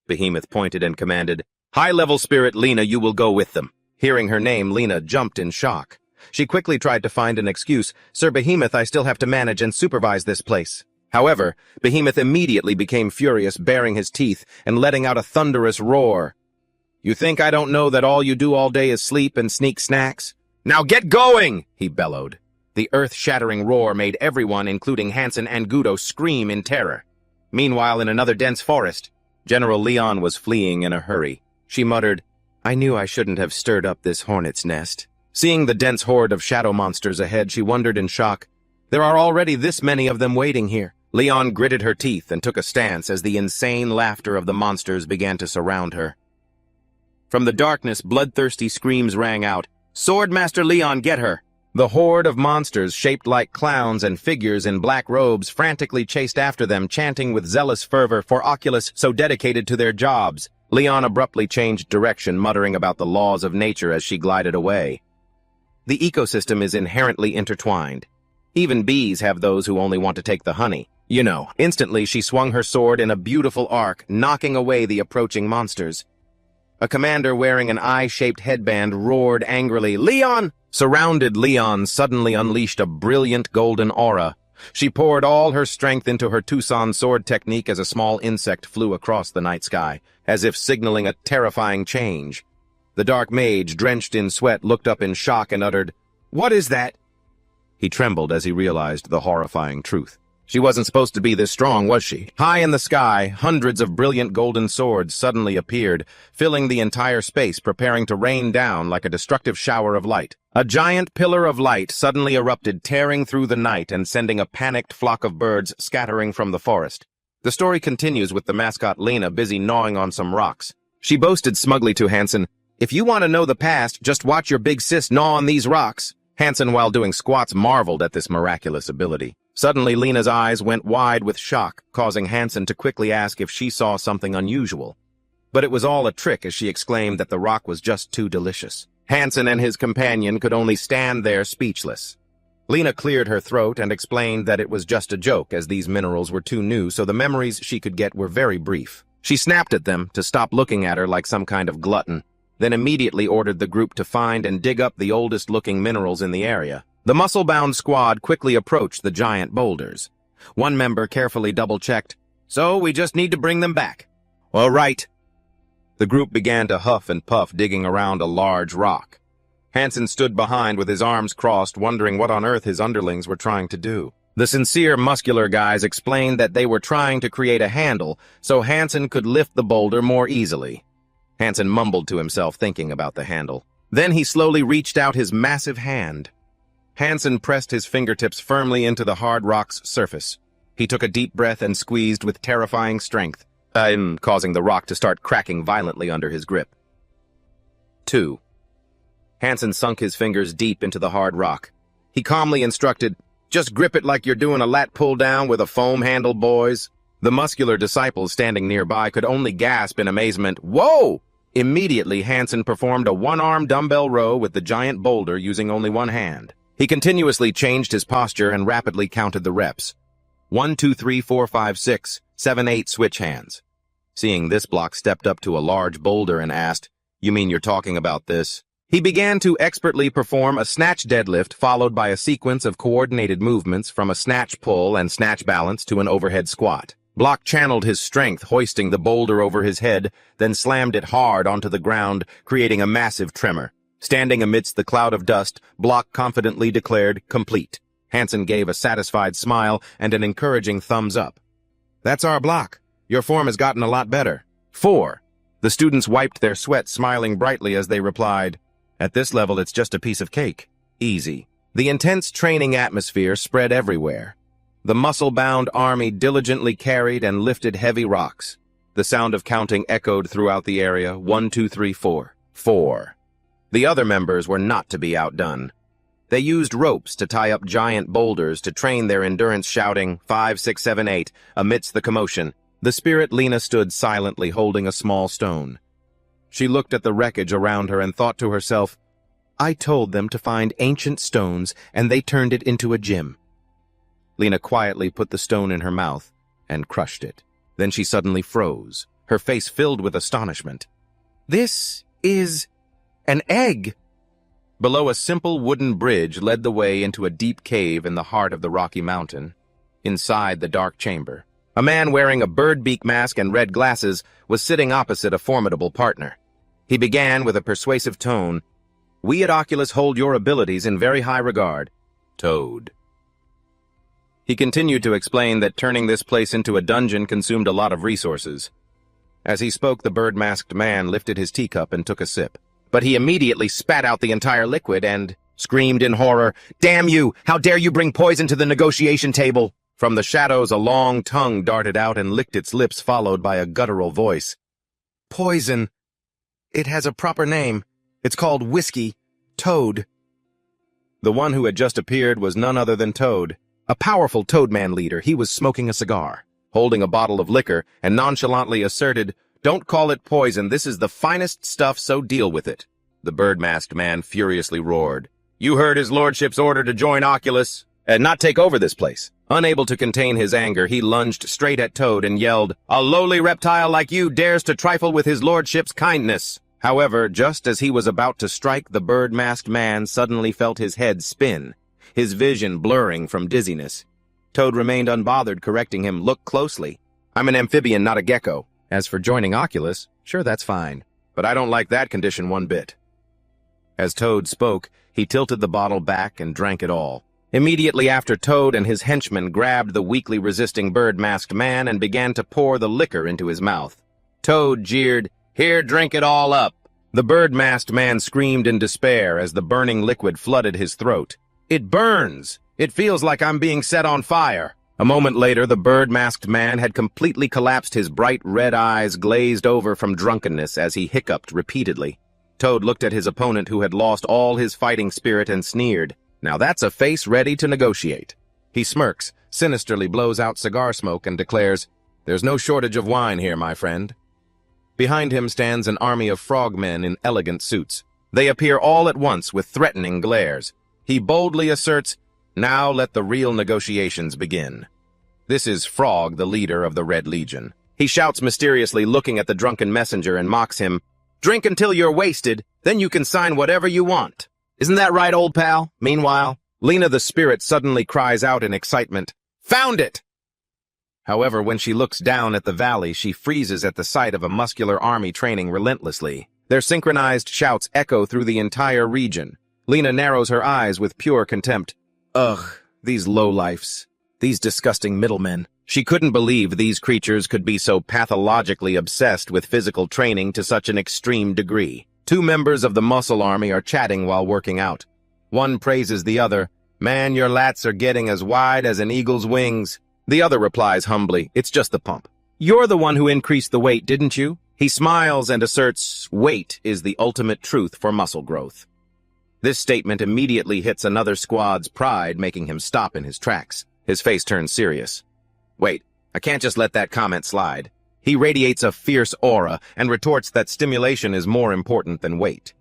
Behemoth pointed and commanded, high-level spirit Lena, you will go with them. Hearing her name, Lena jumped in shock. She quickly tried to find an excuse. Sir Behemoth, I still have to manage and supervise this place. However, Behemoth immediately became furious, baring his teeth and letting out a thunderous roar. You think I don't know that all you do all day is sleep and sneak snacks? Now get going, he bellowed. The earth-shattering roar made everyone, including Hansen and Gudo, scream in terror. Meanwhile, in another dense forest, General Leon was fleeing in a hurry. She muttered, I knew I shouldn't have stirred up this hornet's nest. Seeing the dense horde of shadow monsters ahead, she wondered in shock. There are already this many of them waiting here. Leon gritted her teeth and took a stance as the insane laughter of the monsters began to surround her. From the darkness, bloodthirsty screams rang out. Swordmaster Leon, get her! The horde of monsters, shaped like clowns and figures in black robes, frantically chased after them, chanting with zealous fervor for Oculus so dedicated to their jobs. Leon abruptly changed direction, muttering about the laws of nature as she glided away. The ecosystem is inherently intertwined. Even bees have those who only want to take the honey. You know. Instantly, she swung her sword in a beautiful arc, knocking away the approaching monsters. A commander wearing an eye-shaped headband roared angrily, Leon! Surrounded, Leon suddenly unleashed a brilliant golden aura. She poured all her strength into her Tucson sword technique as a small insect flew across the night sky, as if signaling a terrifying change. The dark mage, drenched in sweat, looked up in shock and uttered, What is that? He trembled as he realized the horrifying truth. She wasn't supposed to be this strong, was she? High in the sky, hundreds of brilliant golden swords suddenly appeared, filling the entire space, preparing to rain down like a destructive shower of light. A giant pillar of light suddenly erupted, tearing through the night and sending a panicked flock of birds scattering from the forest. The story continues with the mascot Lena busy gnawing on some rocks. She boasted smugly to Hansen, If you want to know the past, just watch your big sis gnaw on these rocks. Hansen, while doing squats, marveled at this miraculous ability. Suddenly, Lena's eyes went wide with shock, causing Hansen to quickly ask if she saw something unusual. But it was all a trick as she exclaimed that the rock was just too delicious. Hansen and his companion could only stand there speechless. Lena cleared her throat and explained that it was just a joke as these minerals were too new, so the memories she could get were very brief. She snapped at them to stop looking at her like some kind of glutton, then immediately ordered the group to find and dig up the oldest-looking minerals in the area. The muscle-bound squad quickly approached the giant boulders. One member carefully double-checked, So we just need to bring them back. All right. The group began to huff and puff, digging around a large rock. Hansen stood behind with his arms crossed, wondering what on earth his underlings were trying to do. The sincere, muscular guys explained that they were trying to create a handle so Hansen could lift the boulder more easily. Hansen mumbled to himself, thinking about the handle. Then he slowly reached out his massive hand. Hansen pressed his fingertips firmly into the hard rock's surface. He took a deep breath and squeezed with terrifying strength, causing the rock to start cracking violently under his grip. 2. Hansen sunk his fingers deep into the hard rock. He calmly instructed, Just grip it like you're doing a lat pull-down with a foam handle, boys. The muscular disciples standing nearby could only gasp in amazement, Whoa! Immediately, Hansen performed a one-arm dumbbell row with the giant boulder using only one hand. He continuously changed his posture and rapidly counted the reps. 1, 2, 3, 4, 5, 6, 7, 8 switch hands. Seeing this, Block stepped up to a large boulder and asked, "You mean you're talking about this?" He began to expertly perform a snatch deadlift followed by a sequence of coordinated movements from a snatch pull and snatch balance to an overhead squat. Block channeled his strength, hoisting the boulder over his head, then slammed it hard onto the ground, creating a massive tremor. Standing amidst the cloud of dust, Block confidently declared, "Complete." Hansen gave a satisfied smile and an encouraging thumbs up. "That's our Block. Your form has gotten a lot better." 4. The students wiped their sweat, smiling brightly as they replied, "At this level, it's just a piece of cake. Easy." The intense training atmosphere spread everywhere. The muscle-bound army diligently carried and lifted heavy rocks. The sound of counting echoed throughout the area. 1, 2, 3, 4. 4. The other members were not to be outdone. They used ropes to tie up giant boulders to train their endurance, shouting 5, 6, 7, 8 amidst the commotion. The spirit Lena stood silently holding a small stone. She looked at the wreckage around her and thought to herself, "I told them to find ancient stones, and they turned it into a gym." Lena quietly put the stone in her mouth and crushed it. Then she suddenly froze, her face filled with astonishment. "This is an egg!" Below, a simple wooden bridge led the way into a deep cave in the heart of the Rocky Mountain. Inside the dark chamber, a man wearing a bird-beak mask and red glasses was sitting opposite a formidable partner. He began with a persuasive tone, "We at Oculus hold your abilities in very high regard, Toad." He continued to explain that turning this place into a dungeon consumed a lot of resources. As he spoke, the bird-masked man lifted his teacup and took a sip. But he immediately spat out the entire liquid and screamed in horror, "Damn you! How dare you bring poison to the negotiation table!" From the shadows, a long tongue darted out and licked its lips, followed by a guttural voice. "Poison. It has a proper name. It's called whiskey. Toad." The one who had just appeared was none other than Toad, a powerful Toadman leader. He was smoking a cigar, holding a bottle of liquor, and nonchalantly asserted, "Don't call it poison. This is the finest stuff, so deal with it." The bird-masked man furiously roared, "You heard his lordship's order to join Oculus and not take over this place." Unable to contain his anger, he lunged straight at Toad and yelled, "A lowly reptile like you dares to trifle with his lordship's kindness." However, just as he was about to strike, the bird-masked man suddenly felt his head spin, his vision blurring from dizziness. Toad remained unbothered, correcting him, "Look closely. I'm an amphibian, not a gecko. As for joining Oculus, sure, that's fine, but I don't like that condition one bit." As Toad spoke, he tilted the bottle back and drank it all. Immediately after, Toad and his henchmen grabbed the weakly resisting bird-masked man and began to pour the liquor into his mouth. Toad jeered, "Here, drink it all up." The bird-masked man screamed in despair as the burning liquid flooded his throat. "It burns! It feels like I'm being set on fire." A moment later, the bird-masked man had completely collapsed, his bright red eyes glazed over from drunkenness as he hiccuped repeatedly. Toad looked at his opponent, who had lost all his fighting spirit, and sneered, "Now that's a face ready to negotiate." He smirks, sinisterly blows out cigar smoke, and declares, "There's no shortage of wine here, my friend." Behind him stands an army of frogmen in elegant suits. They appear all at once with threatening glares. He boldly asserts, "Now let the real negotiations begin." This is Frog, the leader of the Red Legion. He shouts mysteriously, looking at the drunken messenger, and mocks him, "Drink until you're wasted, then you can sign whatever you want. Isn't that right, old pal?" Meanwhile, Lena the spirit suddenly cries out in excitement, "Found it!" However, when she looks down at the valley, she freezes at the sight of a muscular army training relentlessly. Their synchronized shouts echo through the entire region. Lena narrows her eyes with pure contempt. Ugh, these lowlifes. These disgusting middlemen. She couldn't believe these creatures could be so pathologically obsessed with physical training to such an extreme degree. Two members of the muscle army are chatting while working out. One praises the other, "Man, your lats are getting as wide as an eagle's wings." The other replies humbly, "It's just the pump." "You're the one who increased the weight, didn't you?" He smiles and asserts, "Weight is the ultimate truth for muscle growth." This statement immediately hits another squad's pride, making him stop in his tracks. His face turns serious. Wait, I can't just let that comment slide. He radiates a fierce aura and retorts that stimulation is more important than weight.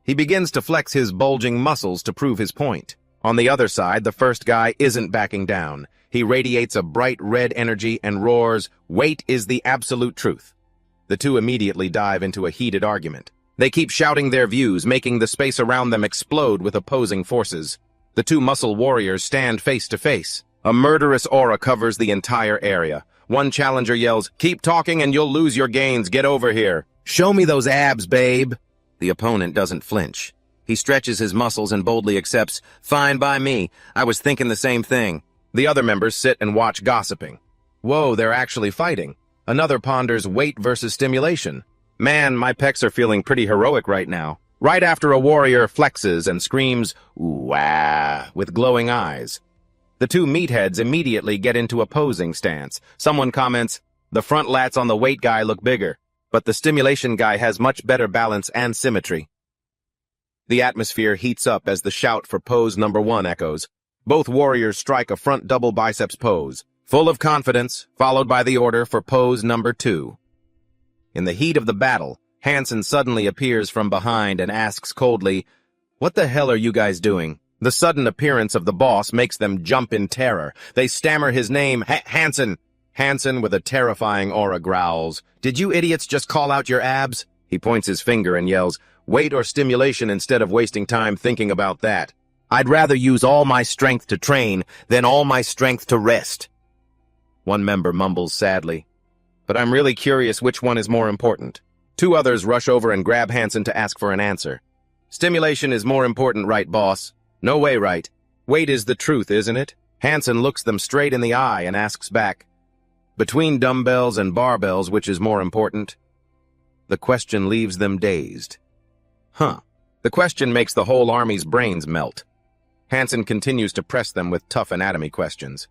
He begins to flex his bulging muscles to prove his point. On the other side, the first guy isn't backing down. He radiates a bright red energy and roars, "Weight is the absolute truth." The two immediately dive into a heated argument. They keep shouting their views, making the space around them explode with opposing forces. The two muscle warriors stand face to face. A murderous aura covers the entire area. One challenger yells, "Keep talking and you'll lose your gains, get over here." "Show me those abs, babe." The opponent doesn't flinch. He stretches his muscles and boldly accepts, "Fine by me, I was thinking the same thing." The other members sit and watch, gossiping. Whoa, they're actually fighting. Another ponders weight versus stimulation. Man, my pecs are feeling pretty heroic right now. Right after a warrior flexes and screams, "Wah," with glowing eyes. The two meatheads immediately get into opposing stance. Someone comments, "The front lats on the weight guy look bigger, but the stimulation guy has much better balance and symmetry." The atmosphere heats up as the shout for pose number 1 echoes. Both warriors strike a front double biceps pose, full of confidence, followed by the order for pose number 2. In the heat of the battle, Hansen suddenly appears from behind and asks coldly, "What the hell are you guys doing?" The sudden appearance of the boss makes them jump in terror. They stammer his name, Hansen. Hansen, with a terrifying aura, growls, "Did you idiots just call out your abs?" He points his finger and yells, "Weight or stimulation instead of wasting time thinking about that. I'd rather use all my strength to train than all my strength to rest." One member mumbles sadly, "But I'm really curious which one is more important." Two others rush over and grab Hansen to ask for an answer. "Stimulation is more important, right, boss?" "No way, right. Weight is the truth, isn't it?" Hansen looks them straight in the eye and asks back, "Between dumbbells and barbells, which is more important?" The question leaves them dazed. The question makes the whole army's brains melt. Hansen continues to press them with tough anatomy questions.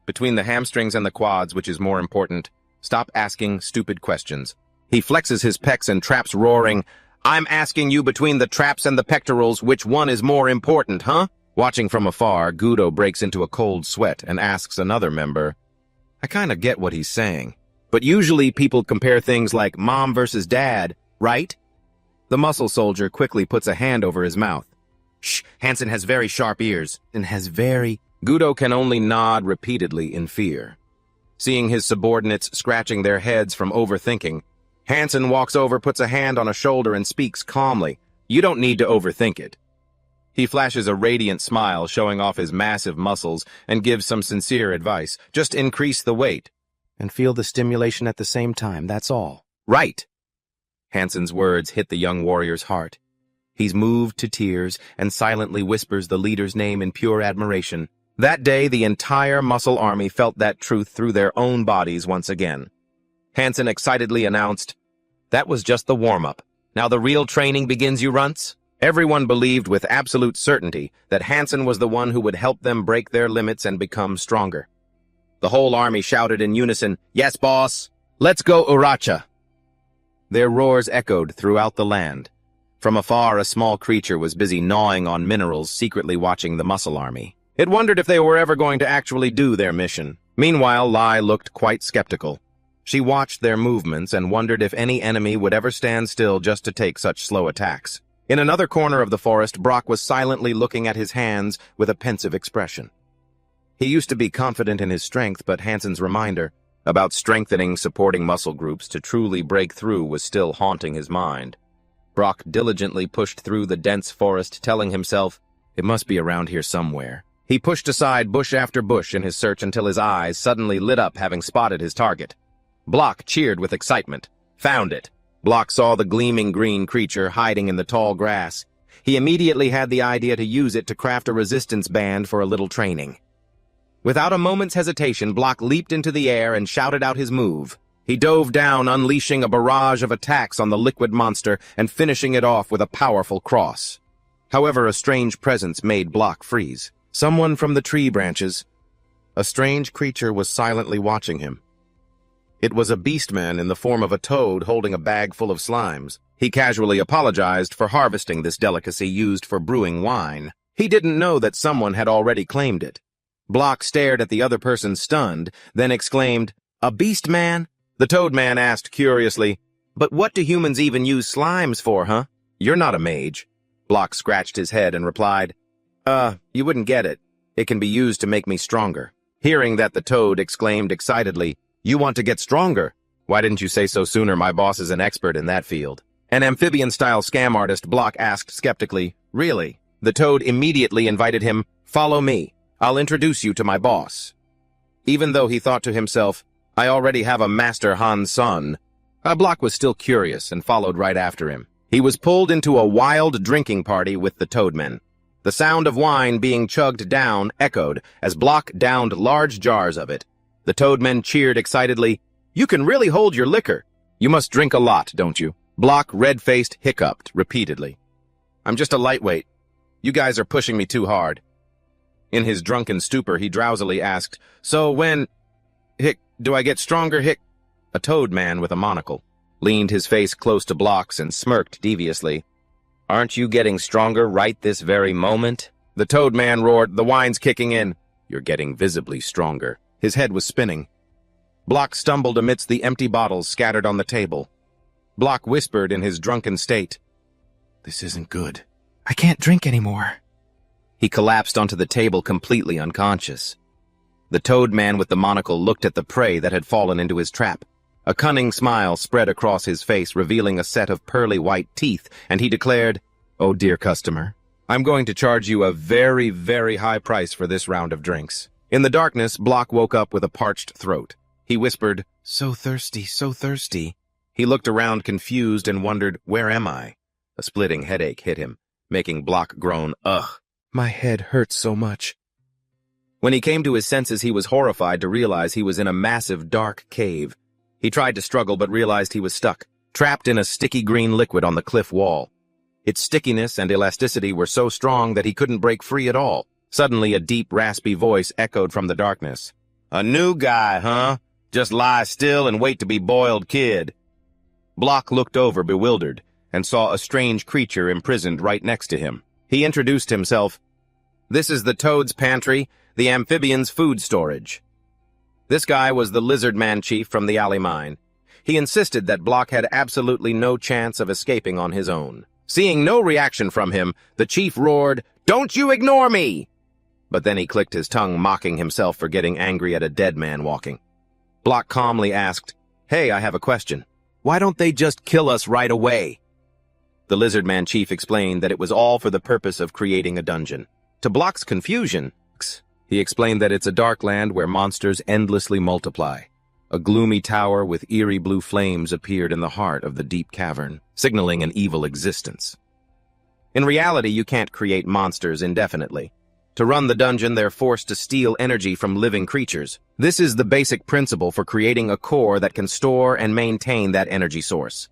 "Between the hamstrings and the quads, which is more important? Stop asking stupid questions." He flexes his pecs and traps, roaring, "I'm asking you between the traps and the pectorals, which one is more important, huh?" Watching from afar, Gudo breaks into a cold sweat and asks another member, "I kinda get what he's saying, but usually people compare things like mom versus dad, right?" The muscle soldier quickly puts a hand over his mouth. "Shh, Hansen has very sharp ears, and has very—" Gudo can only nod repeatedly in fear. Seeing his subordinates scratching their heads from overthinking, Hansen walks over, puts a hand on a shoulder, and speaks calmly, "You don't need to overthink it." He flashes a radiant smile, showing off his massive muscles, and gives some sincere advice. "Just increase the weight, and feel the stimulation at the same time, that's all." "Right!" Hansen's words hit the young warrior's heart. He's moved to tears and silently whispers the leader's name in pure admiration. That day, the entire muscle army felt that truth through their own bodies once again. Hansen excitedly announced, "That was just the warm-up. Now the real training begins, you runts." Everyone believed with absolute certainty that Hansen was the one who would help them break their limits and become stronger. The whole army shouted in unison, "Yes, boss! Let's go, Uracha!" Their roars echoed throughout the land. From afar, a small creature was busy gnawing on minerals, secretly watching the muscle army. It wondered if they were ever going to actually do their mission. Meanwhile, Lai looked quite skeptical. She watched their movements and wondered if any enemy would ever stand still just to take such slow attacks. In another corner of the forest, Brock was silently looking at his hands with a pensive expression. He used to be confident in his strength, but Hansen's reminder about strengthening supporting muscle groups to truly break through was still haunting his mind. Brock diligently pushed through the dense forest, telling himself, "It must be around here somewhere." He pushed aside bush after bush in his search until his eyes suddenly lit up, having spotted his target. Block cheered with excitement. "Found it." Block saw the gleaming green creature hiding in the tall grass. He immediately had the idea to use it to craft a resistance band for a little training. Without a moment's hesitation, Block leaped into the air and shouted out his move. He dove down, unleashing a barrage of attacks on the liquid monster and finishing it off with a powerful cross. However, a strange presence made Block freeze. Someone from the tree branches. A strange creature was silently watching him. It was a beastman in the form of a toad holding a bag full of slimes. He casually apologized for harvesting this delicacy used for brewing wine. He didn't know that someone had already claimed it. Block stared at the other person stunned, then exclaimed, "A beastman?" The toadman asked curiously, "But what do humans even use slimes for, huh? You're not a mage." Block scratched his head and replied, You wouldn't get it. It can be used to make me stronger." Hearing that, the toad exclaimed excitedly, "You want to get stronger? Why didn't you say so sooner? My boss is an expert in that field. An amphibian-style scam artist, Block asked skeptically. Really? The Toad immediately invited him, follow me. I'll introduce you to my boss. Even though he thought to himself, I already have a Master Han-san, Block was still curious and followed right after him. He was pulled into a wild drinking party with the Toadmen. The sound of wine being chugged down echoed as Block downed large jars of it. The Toadmen cheered excitedly, You can really hold your liquor. You must drink a lot, don't you? Block, red-faced, hiccuped repeatedly. I'm just a lightweight. You guys are pushing me too hard. In his drunken stupor, he drowsily asked, So when, do I get stronger, A Toad man with a monocle leaned his face close to Block's and smirked deviously. Aren't you getting stronger right this very moment? The Toad man roared, the wine's kicking in. You're getting visibly stronger. His head was spinning. Block stumbled amidst the empty bottles scattered on the table. Block whispered in his drunken state, This isn't good. I can't drink anymore. He collapsed onto the table completely unconscious. The Toad man with the monocle looked at the prey that had fallen into his trap. A cunning smile spread across his face, revealing a set of pearly white teeth, and he declared, Oh dear customer, I'm going to charge you a very, very high price for this round of drinks. In the darkness, Block woke up with a parched throat. He whispered, So thirsty, so thirsty. He looked around confused and wondered, Where am I? A splitting headache hit him, making Block groan, Ugh, my head hurts so much. When he came to his senses, he was horrified to realize he was in a massive, dark cave. He tried to struggle but realized he was stuck, trapped in a sticky green liquid on the cliff wall. Its stickiness and elasticity were so strong that he couldn't break free at all. Suddenly, a deep, raspy voice echoed from the darkness. A new guy, huh? Just lie still and wait to be boiled, kid. Block looked over, bewildered, and saw a strange creature imprisoned right next to him. He introduced himself. This is the Toad's pantry, the amphibian's food storage. This guy was the lizard man chief from the alley mine. He insisted that Block had absolutely no chance of escaping on his own. Seeing no reaction from him, the chief roared, Don't you ignore me! But then he clicked his tongue, mocking himself for getting angry at a dead man walking. Block calmly asked, Hey, I have a question. Why don't they just kill us right away? The lizard man chief explained that it was all for the purpose of creating a dungeon. To Block's confusion, he explained that it's a dark land where monsters endlessly multiply. A gloomy tower with eerie blue flames appeared in the heart of the deep cavern, signaling an evil existence. In reality, you can't create monsters indefinitely. To run the dungeon, they're forced to steal energy from living creatures. This is the basic principle for creating a core that can store and maintain that energy source.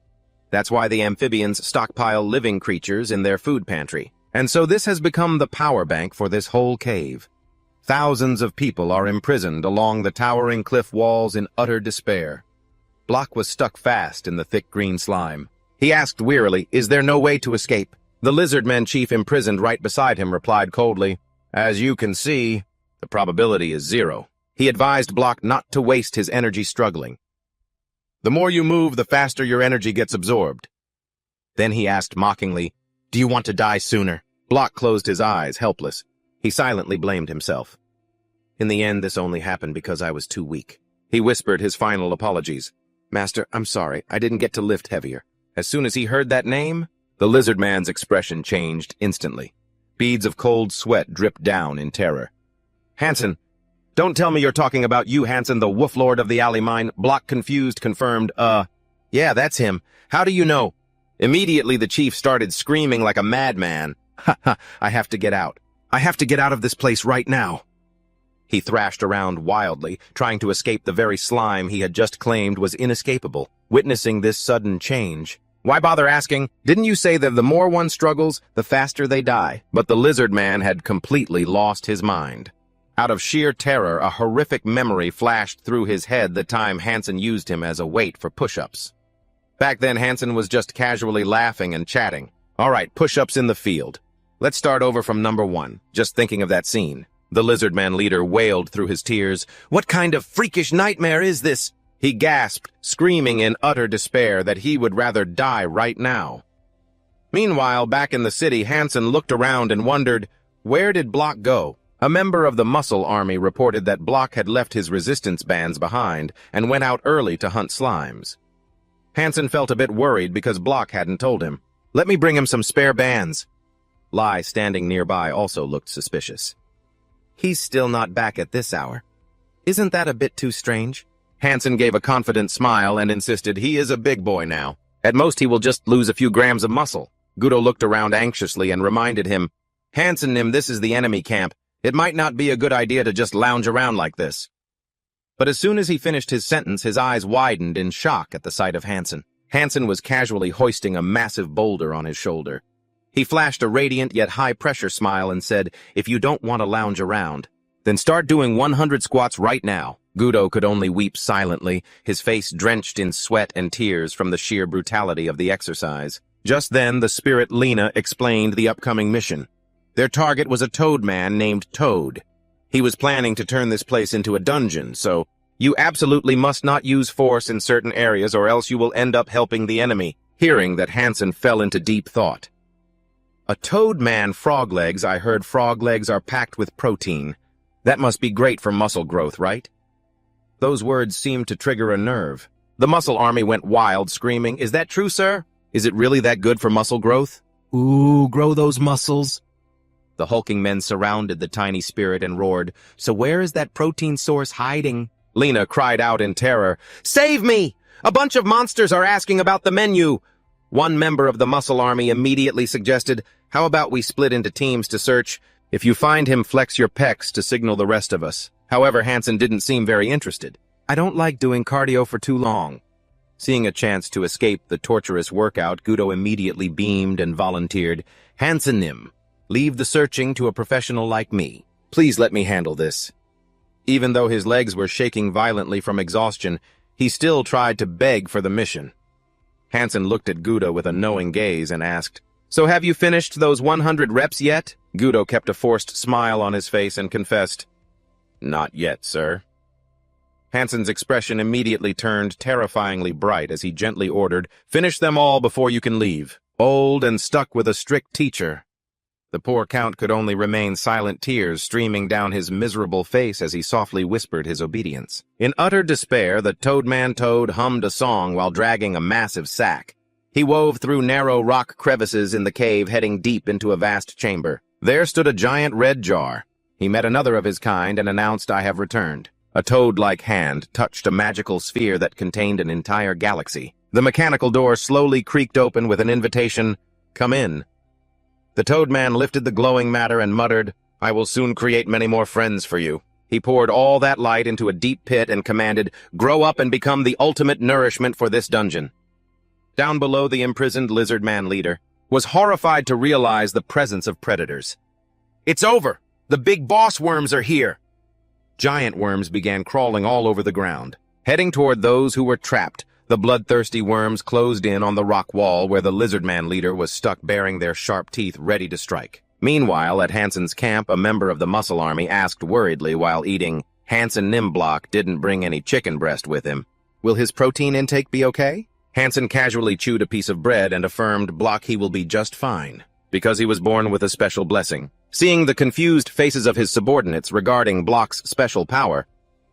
That's why the amphibians stockpile living creatures in their food pantry. And so this has become the power bank for this whole cave. Thousands of people are imprisoned along the towering cliff walls in utter despair. Block was stuck fast in the thick green slime. He asked wearily, Is there no way to escape? The lizardman chief imprisoned right beside him replied coldly, As you can see, the probability is 0. He advised Block not to waste his energy struggling. The more you move, the faster your energy gets absorbed. Then he asked mockingly, Do you want to die sooner? Block closed his eyes, helpless. He silently blamed himself. In the end, this only happened because I was too weak. He whispered his final apologies. Master, I'm sorry, I didn't get to lift heavier. As soon as he heard that name, the lizard man's expression changed instantly. Beads of cold sweat dripped down in terror. Hansen, don't tell me you're talking about you, Hansen, the wolf lord of the alley mine. Block confused confirmed, yeah, that's him. How do you know? Immediately the chief started screaming like a madman. Ha ha, I have to get out. I have to get out of this place right now. He thrashed around wildly, trying to escape the very slime he had just claimed was inescapable. Witnessing this sudden change, why bother asking? Didn't you say that the more one struggles, the faster they die? But the lizard man had completely lost his mind. Out of sheer terror, a horrific memory flashed through his head the time Hansen used him as a weight for push-ups. Back then, Hansen was just casually laughing and chatting. All right, push-ups in the field. Let's start over from number 1, just thinking of that scene. The lizardman leader wailed through his tears. What kind of freakish nightmare is this? He gasped, screaming in utter despair that he would rather die right now. Meanwhile, back in the city, Hansen looked around and wondered, where did Block go? A member of the Muscle Army reported that Block had left his resistance bands behind and went out early to hunt slimes. Hansen felt a bit worried because Block hadn't told him. "Let me bring him some spare bands." Lai, standing nearby, also looked suspicious. "He's still not back at this hour. Isn't that a bit too strange?" Hansen gave a confident smile and insisted he is a big boy now. At most he will just lose a few grams of muscle. Gudo looked around anxiously and reminded him, "Hansen, this is the enemy camp. It might not be a good idea to just lounge around like this." But as soon as he finished his sentence, his eyes widened in shock at the sight of Hansen. Hansen was casually hoisting a massive boulder on his shoulder. He flashed a radiant yet high-pressure smile and said, "If you don't want to lounge around, then start doing 100 squats right now." Gudo could only weep silently, his face drenched in sweat and tears from the sheer brutality of the exercise. Just then, the spirit Lena explained the upcoming mission. Their target was a toad man named Toad. He was planning to turn this place into a dungeon, so you absolutely must not use force in certain areas or else you will end up helping the enemy. Hearing that, Hansen fell into deep thought. A toad man frog legs. I heard frog legs are packed with protein. That must be great for muscle growth, right? Those words seemed to trigger a nerve. The Muscle Army went wild, screaming, "Is that true, sir? Is it really that good for muscle growth? Ooh, grow those muscles." The hulking men surrounded the tiny spirit and roared, "So where is that protein source hiding?" Lena cried out in terror, "Save me! A bunch of monsters are asking about the menu!" One member of the Muscle Army immediately suggested, "How about we split into teams to search? If you find him, flex your pecs to signal the rest of us." However, Hansen didn't seem very interested. "I don't like doing cardio for too long." Seeing a chance to escape the torturous workout, Gudo immediately beamed and volunteered, "Hansen, leave the searching to a professional like me. Please let me handle this." Even though his legs were shaking violently from exhaustion, he still tried to beg for the mission. Hansen looked at Gudo with a knowing gaze and asked, "So have you finished those 100 reps yet?" Gudo kept a forced smile on his face and confessed, "Not yet, sir." Hansen's expression immediately turned terrifyingly bright as he gently ordered, "Finish them all before you can leave. Old and stuck with a strict teacher." The poor Count could only remain silent, tears streaming down his miserable face as he softly whispered his obedience. In utter despair, the Toadman Toad hummed a song while dragging a massive sack. He wove through narrow rock crevices in the cave, heading deep into a vast chamber. There stood a giant red jar. He met another of his kind and announced, "I have returned." A toad-like hand touched a magical sphere that contained an entire galaxy. The mechanical door slowly creaked open with an invitation, "Come in." The Toadman lifted the glowing matter and muttered, "I will soon create many more friends for you." He poured all that light into a deep pit and commanded, "Grow up and become the ultimate nourishment for this dungeon." Down below, the imprisoned lizard-man leader was horrified to realize the presence of predators. "It's over! The big boss worms are here!" Giant worms began crawling all over the ground. Heading toward those who were trapped, the bloodthirsty worms closed in on the rock wall where the lizard-man leader was stuck, baring their sharp teeth ready to strike. Meanwhile, at Hansen's camp, a member of the Muscle Army asked worriedly while eating, "Hansen Nimblock didn't bring any chicken breast with him. Will his protein intake be okay?" Hansen casually chewed a piece of bread and affirmed Block he will be just fine, because he was born with a special blessing. Seeing the confused faces of his subordinates regarding Block's special power,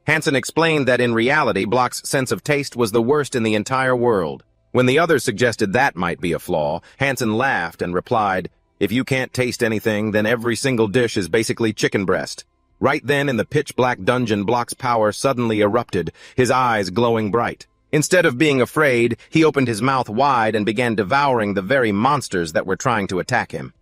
Hansen explained that in reality Block's sense of taste was the worst in the entire world. When the others suggested that might be a flaw, Hansen laughed and replied, "If you can't taste anything, then every single dish is basically chicken breast." Right then, in the pitch-black dungeon, Block's power suddenly erupted, his eyes glowing bright. Instead of being afraid, he opened his mouth wide and began devouring the very monsters that were trying to attack him.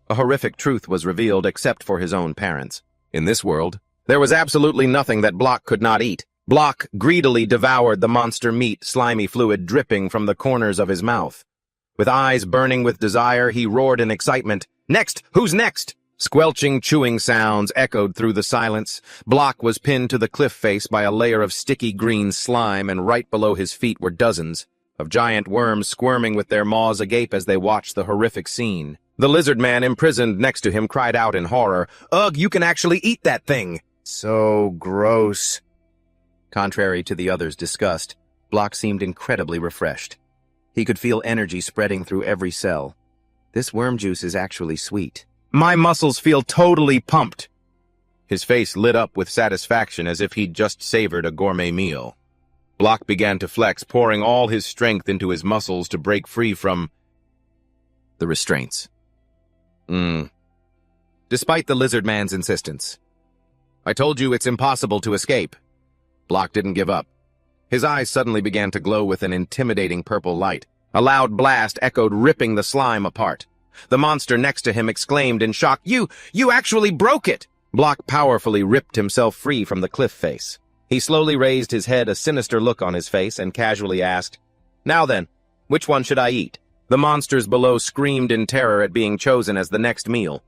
A horrific truth was revealed except for his own parents. In this world, there was absolutely nothing that Block could not eat. Block greedily devoured the monster meat, slimy fluid dripping from the corners of his mouth. With eyes burning with desire, he roared in excitement, "Next! Who's next?" Squelching, chewing sounds echoed through the silence. Block was pinned to the cliff face by a layer of sticky green slime, and right below his feet were dozens of giant worms squirming with their maws agape as they watched the horrific scene. The lizard man imprisoned next to him cried out in horror, "Ugh, you can actually eat that thing!" "So gross." Contrary to the others' disgust, Block seemed incredibly refreshed. He could feel energy spreading through every cell. "This worm juice is actually sweet. My muscles feel totally pumped." His face lit up with satisfaction as if he'd just savored a gourmet meal. Block began to flex, pouring all his strength into his muscles to break free from the restraints. Despite the lizard man's insistence. I told you it's impossible to escape. Block didn't give up. His eyes suddenly began to glow with an intimidating purple light. A loud blast echoed, ripping the slime apart. The monster next to him exclaimed in shock, You actually broke it! Block powerfully ripped himself free from the cliff face. He slowly raised his head, a sinister look on his face, and casually asked, Now then, which one should I eat? The monsters below screamed in terror at being chosen as the next meal.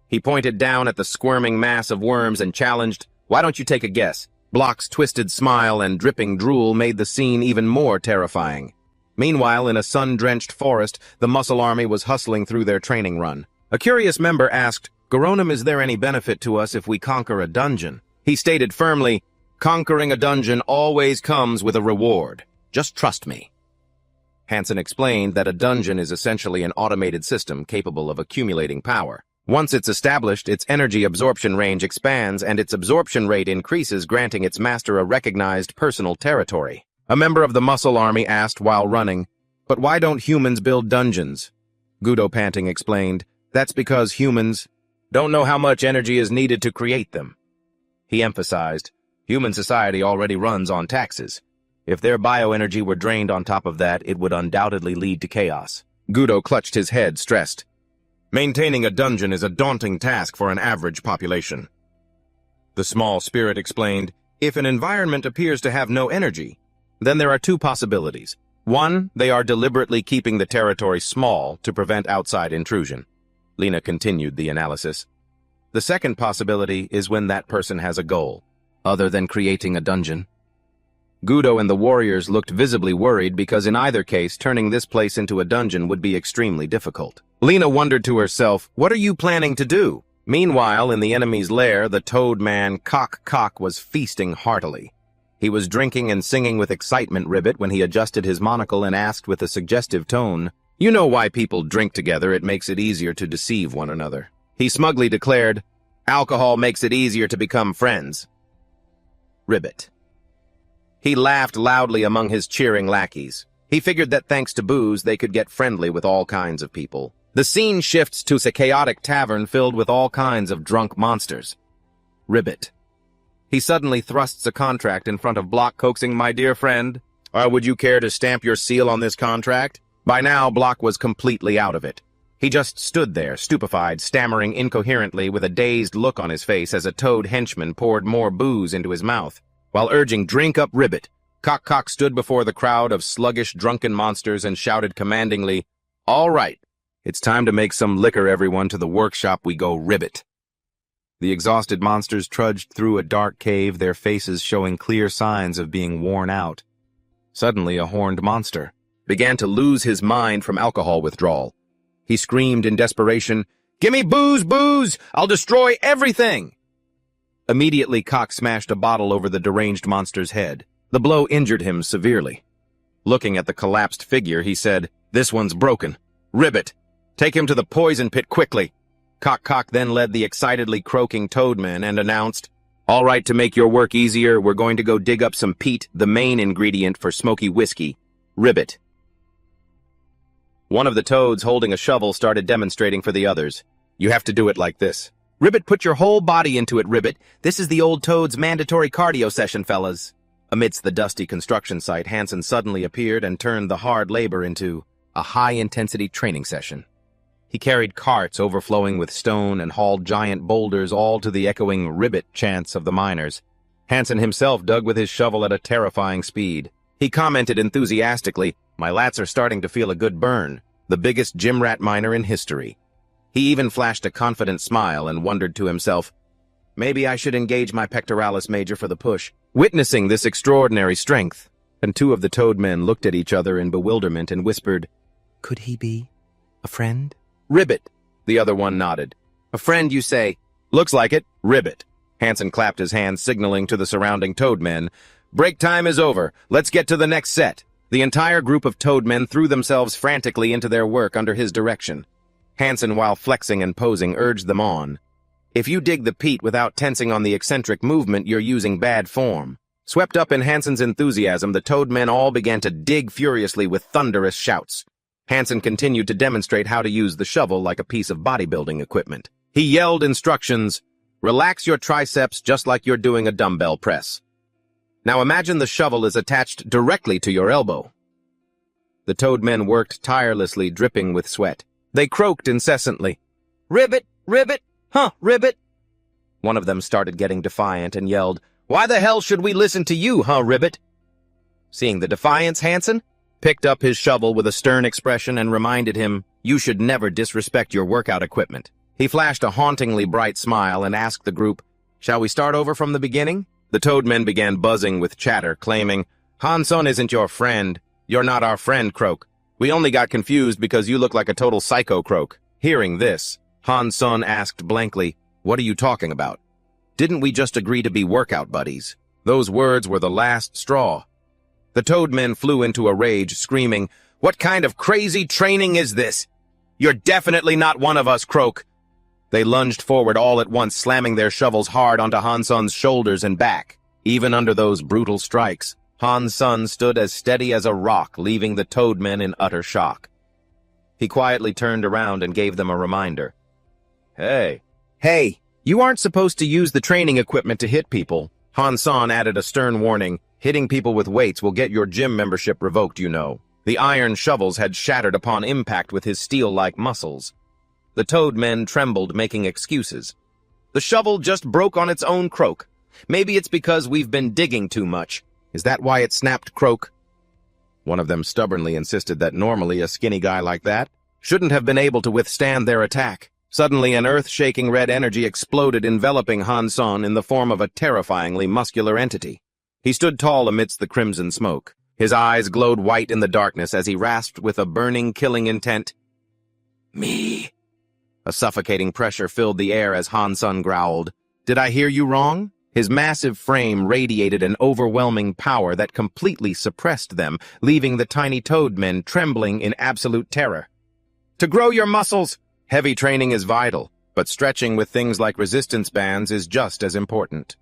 He pointed down at the squirming mass of worms and challenged, Why don't you take a guess? Block's twisted smile and dripping drool made the scene even more terrifying. Meanwhile, in a sun-drenched forest, the muscle army was hustling through their training run. A curious member asked, Goronum, is there any benefit to us if we conquer a dungeon? He stated firmly, Conquering a dungeon always comes with a reward. Just trust me. Hansen explained that a dungeon is essentially an automated system capable of accumulating power. Once it's established, its energy absorption range expands and its absorption rate increases, granting its master a recognized personal territory. A member of the muscle army asked while running, But why don't humans build dungeons? Gudo, panting, explained, That's because humans don't know how much energy is needed to create them. He emphasized, Human society already runs on taxes. If their bioenergy were drained on top of that, it would undoubtedly lead to chaos. Gudo clutched his head, stressed. Maintaining a dungeon is a daunting task for an average population. The small spirit explained, If an environment appears to have no energy, then there are two possibilities. One, they are deliberately keeping the territory small to prevent outside intrusion. Lena continued the analysis. The second possibility is when that person has a goal, other than creating a dungeon. Gudo and the warriors looked visibly worried because in either case, turning this place into a dungeon would be extremely difficult. Lena wondered to herself, What are you planning to do? Meanwhile, in the enemy's lair, the toad man Cock was feasting heartily. He was drinking and singing with excitement, Ribbit, when he adjusted his monocle and asked with a suggestive tone, You know why people drink together, it makes it easier to deceive one another. He smugly declared, Alcohol makes it easier to become friends. Ribbit. He laughed loudly among his cheering lackeys. He figured that thanks to booze, they could get friendly with all kinds of people. The scene shifts to a chaotic tavern filled with all kinds of drunk monsters. Ribbit. He suddenly thrusts a contract in front of Block, coaxing, My dear friend, would you care to stamp your seal on this contract? By now, Block was completely out of it. He just stood there, stupefied, stammering incoherently with a dazed look on his face as a toad henchman poured more booze into his mouth. While urging, Drink up, Ribbit, Cock stood before the crowd of sluggish, drunken monsters and shouted commandingly, All right, it's time to make some liquor, everyone, to the workshop we go, Ribbit. The exhausted monsters trudged through a dark cave, their faces showing clear signs of being worn out. Suddenly, a horned monster began to lose his mind from alcohol withdrawal. He screamed in desperation, Gimme booze, booze! I'll destroy everything! Immediately, Cock smashed a bottle over the deranged monster's head. The blow injured him severely. Looking at the collapsed figure, he said, This one's broken. Ribbit, take him to the poison pit quickly. Cock then led the excitedly croaking toadman and announced, All right, to make your work easier, we're going to go dig up some peat, the main ingredient for smoky whiskey. Ribbit. One of the toads holding a shovel started demonstrating for the others. You have to do it like this. Ribbit, put your whole body into it, Ribbit. This is the old toad's mandatory cardio session, fellas. Amidst the dusty construction site, Hansen suddenly appeared and turned the hard labor into a high-intensity training session. He carried carts overflowing with stone and hauled giant boulders, all to the echoing Ribbit chants of the miners. Hansen himself dug with his shovel at a terrifying speed. He commented enthusiastically, My lats are starting to feel a good burn, the biggest gym rat miner in history. He even flashed a confident smile and wondered to himself, Maybe I should engage my pectoralis major for the push. Witnessing this extraordinary strength, and two of the toadmen looked at each other in bewilderment and whispered, Could he be a friend? Ribbit, the other one nodded. A friend, you say? Looks like it. Ribbit. Hansen clapped his hands, signaling to the surrounding toadmen, Break time is over. Let's get to the next set. The entire group of toadmen threw themselves frantically into their work under his direction. Hansen, while flexing and posing, urged them on. If you dig the peat without tensing on the eccentric movement, you're using bad form. Swept up in Hansen's enthusiasm, the Toadmen all began to dig furiously with thunderous shouts. Hansen continued to demonstrate how to use the shovel like a piece of bodybuilding equipment. He yelled instructions, "Relax your triceps just like you're doing a dumbbell press. Now imagine the shovel is attached directly to your elbow." The Toadmen worked tirelessly, dripping with sweat. They croaked incessantly. "Ribbit! Ribbit! Huh, Ribbit!" One of them started getting defiant and yelled, "Why the hell should we listen to you, huh, Ribbit?" Seeing the defiance, Hansen picked up his shovel with a stern expression and reminded him, "You should never disrespect your workout equipment." He flashed a hauntingly bright smile and asked the group, "Shall we start over from the beginning?" The Toadmen began buzzing with chatter, claiming, "Hanson isn't your friend. You're not our friend, Croak. We only got confused because you look like a total psycho, Croak." Hearing this, Hanson asked blankly, "What are you talking about? Didn't we just agree to be workout buddies?" Those words were the last straw. The Toadmen flew into a rage, screaming, "What kind of crazy training is this? You're definitely not one of us, Croak." They lunged forward all at once, slamming their shovels hard onto Hanson's shoulders and back. Even under those brutal strikes, Hanson stood as steady as a rock, leaving the Toadmen in utter shock. He quietly turned around and gave them a reminder. Hey, you aren't supposed to use the training equipment to hit people." Hanson added a stern warning. "Hitting people with weights will get your gym membership revoked, you know." The iron shovels had shattered upon impact with his steel-like muscles. The Toadmen trembled, making excuses. "The shovel just broke on its own, Croak. Maybe it's because we've been digging too much. Is that why it snapped, Croak?" One of them stubbornly insisted that normally a skinny guy like that shouldn't have been able to withstand their attack. Suddenly, an earth-shaking red energy exploded, enveloping Hanson in the form of a terrifyingly muscular entity. He stood tall amidst the crimson smoke. His eyes glowed white in the darkness as he rasped with a burning, killing intent, "Me." A suffocating pressure filled the air as Hanson growled, "Did I hear you wrong?" His massive frame radiated an overwhelming power that completely suppressed them, leaving the tiny Toadmen trembling in absolute terror. "To grow your muscles, heavy training is vital, but stretching with things like resistance bands is just as important."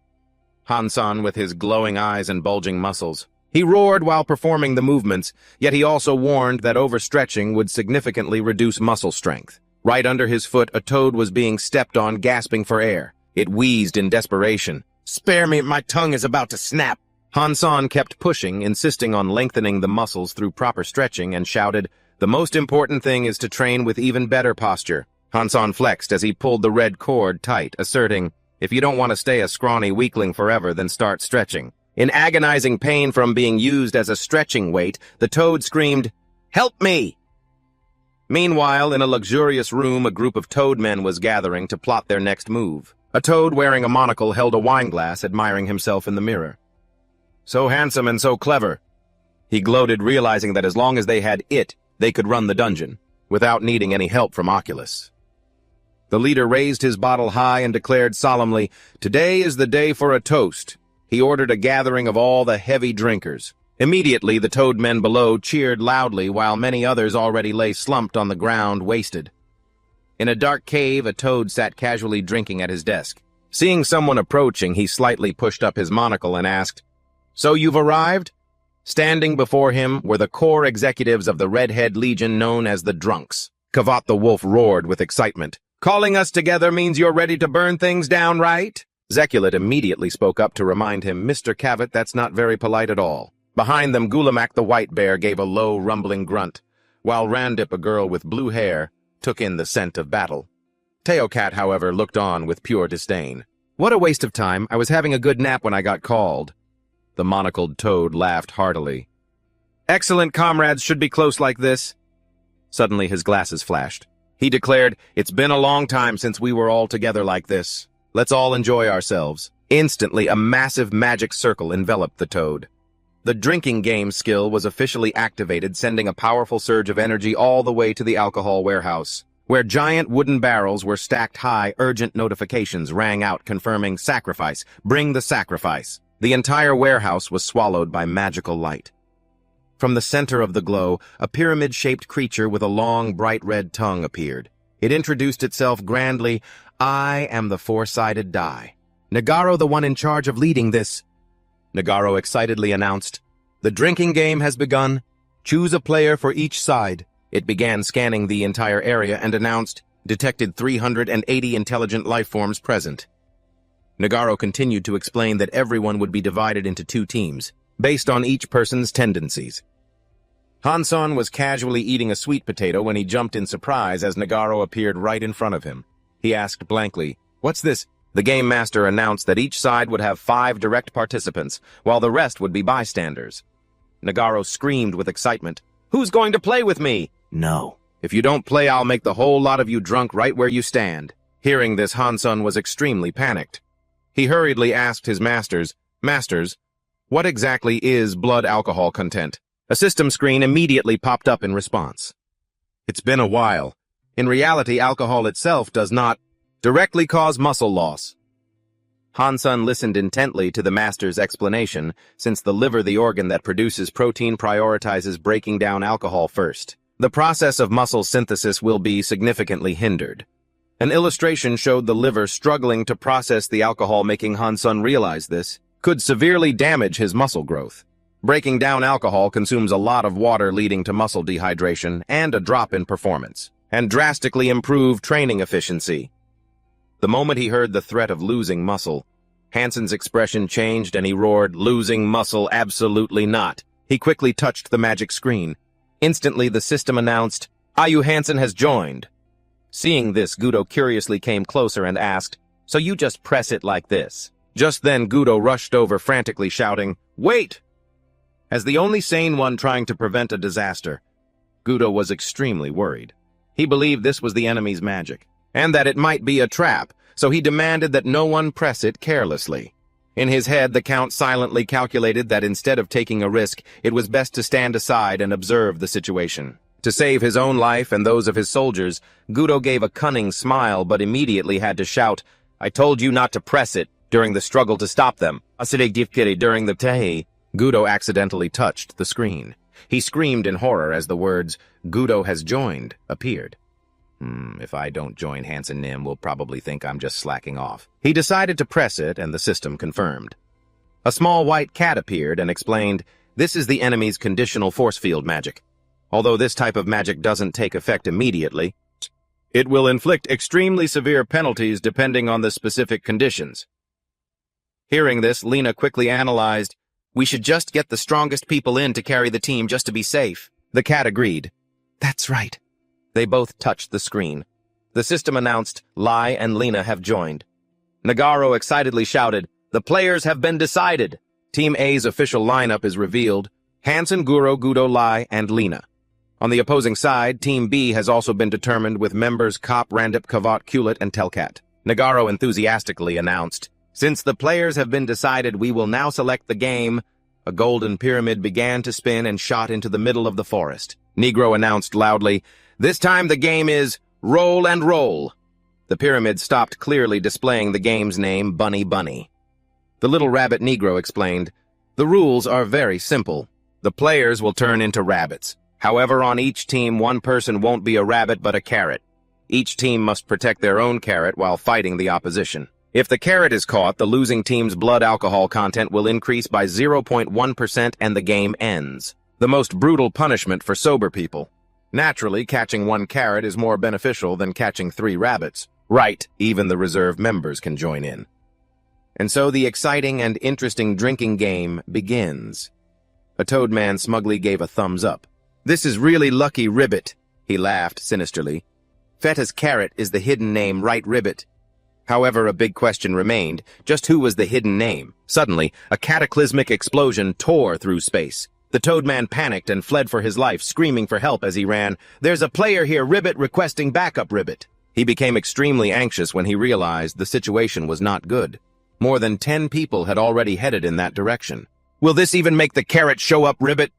Hanson, with his glowing eyes and bulging muscles, he roared while performing the movements, yet he also warned that overstretching would significantly reduce muscle strength. Right under his foot, a toad was being stepped on, gasping for air. It wheezed in desperation. "Spare me, my tongue is about to snap." Hanson kept pushing, insisting on lengthening the muscles through proper stretching, and shouted, "The most important thing is to train with even better posture." Hanson flexed as he pulled the red cord tight, asserting, "If you don't want to stay a scrawny weakling forever, then start stretching." In agonizing pain from being used as a stretching weight, the toad screamed, "Help me!" Meanwhile, in a luxurious room, a group of Toadmen was gathering to plot their next move. A toad wearing a monocle held a wineglass, admiring himself in the mirror. "So handsome and so clever." He gloated, realizing that as long as they had it, they could run the dungeon, without needing any help from Oculus. The leader raised his bottle high and declared solemnly, "Today is the day for a toast." He ordered a gathering of all the heavy drinkers. Immediately, the Toadmen below cheered loudly, while many others already lay slumped on the ground, wasted. In a dark cave, a toad sat casually drinking at his desk. Seeing someone approaching, he slightly pushed up his monocle and asked, "So you've arrived?" Standing before him were the core executives of the Redhead Legion known as the Drunks. Kavat the Wolf roared with excitement. "Calling us together means you're ready to burn things down, right?" Zekulit immediately spoke up to remind him, "Mr. Kavat, that's not very polite at all." Behind them, Gulamak the White Bear gave a low, rumbling grunt, while Randip, a girl with blue hair, took in the scent of battle. Teocat, however, looked on with pure disdain. "What a waste of time. I was having a good nap when I got called." The monocled toad laughed heartily. "Excellent comrades should be close like this." Suddenly his glasses flashed. He declared, "It's been a long time since we were all together like this. Let's all enjoy ourselves." Instantly, a massive magic circle enveloped the toad. The drinking game skill was officially activated, sending a powerful surge of energy all the way to the alcohol warehouse. Where giant wooden barrels were stacked high, urgent notifications rang out confirming sacrifice, bring the sacrifice. The entire warehouse was swallowed by magical light. From the center of the glow, a pyramid-shaped creature with a long, bright red tongue appeared. It introduced itself grandly. I am the four-sided die. Nagaro, the one in charge of leading this. Nagaro excitedly announced, "The drinking game has begun. Choose a player for each side." It began scanning the entire area and announced, detected 380 intelligent life forms present. Nagaro continued to explain that everyone would be divided into two teams, based on each person's tendencies. Hanson was casually eating a sweet potato when he jumped in surprise as Nagaro appeared right in front of him. He asked blankly, "What's this?" The game master announced that each side would have 5 direct participants, while the rest would be bystanders. Nagaro screamed with excitement, "Who's going to play with me?" "No. If you don't play, I'll make the whole lot of you drunk right where you stand." Hearing this, Hanson was extremely panicked. He hurriedly asked his masters, "Masters, what exactly is blood alcohol content?" A system screen immediately popped up in response. "It's been a while. In reality, alcohol itself does not directly cause muscle loss." Hanson listened intently to the master's explanation, since the liver, the organ that produces protein, prioritizes breaking down alcohol first. The process of muscle synthesis will be significantly hindered. An illustration showed the liver struggling to process the alcohol, making Hanson realize this could severely damage his muscle growth. Breaking down alcohol consumes a lot of water, leading to muscle dehydration and a drop in performance, and drastically improve training efficiency. The moment he heard the threat of losing muscle, Hanson's expression changed and he roared, "Losing muscle? Absolutely not." He quickly touched the magic screen. Instantly, the system announced, "Ayu Hansen has joined." Seeing this, Gudo curiously came closer and asked, "So you just press it like this?" Just then, Gudo rushed over frantically shouting, "Wait!" As the only sane one trying to prevent a disaster, Gudo was extremely worried. He believed this was the enemy's magic, and that it might be a trap, so he demanded that no one press it carelessly. In his head, the Count silently calculated that instead of taking a risk, it was best to stand aside and observe the situation. To save his own life and those of his soldiers, Gudo gave a cunning smile but immediately had to shout, "I told you not to press it," during the struggle to stop them. During the Tehi, Gudo accidentally touched the screen. He screamed in horror as the words, "Gudo has joined," appeared. If I don't join Hansen Nim, will probably think I'm just slacking off. He decided to press it, and the system confirmed. A small white cat appeared and explained, "This is the enemy's conditional force field magic. Although this type of magic doesn't take effect immediately, it will inflict extremely severe penalties depending on the specific conditions." Hearing this, Lena quickly analyzed, "We should just get the strongest people in to carry the team just to be safe." The cat agreed. "That's right." They both touched the screen. The system announced, Lai and Lena have joined. Nagaro excitedly shouted, "The players have been decided." Team A's official lineup is revealed: Hansen, Guro, Gudo, Lai, and Lena. On the opposing side, Team B has also been determined with members Kop, Randip, Kavat, Kulit, and Telkat. Nagaro enthusiastically announced, "Since the players have been decided, we will now select the game." A golden pyramid began to spin and shot into the middle of the forest. Negro announced loudly, "This time the game is Roll and Roll." The pyramid stopped, clearly displaying the game's name, Bunny Bunny. The little rabbit Negro explained, "The rules are very simple. The players will turn into rabbits. However, on each team, one person won't be a rabbit but a carrot. Each team must protect their own carrot while fighting the opposition. If the carrot is caught, the losing team's blood alcohol content will increase by 0.1% and the game ends. The most brutal punishment for sober people. Naturally, catching one carrot is more beneficial than catching 3 rabbits. Right, even the reserve members can join in. And so the exciting and interesting drinking game begins. A Toadman smugly gave a thumbs up. "This is really lucky, Ribbit," he laughed sinisterly. Feta's carrot is the hidden name, right, Ribbit? However, a big question remained, just who was the hidden name? Suddenly, a cataclysmic explosion tore through space. The Toadman panicked and fled for his life, screaming for help as he ran. "There's a player here, Ribbit, requesting backup, Ribbit." He became extremely anxious when he realized the situation was not good. More than 10 people had already headed in that direction. "Will this even make the carrot show up, Ribbit?"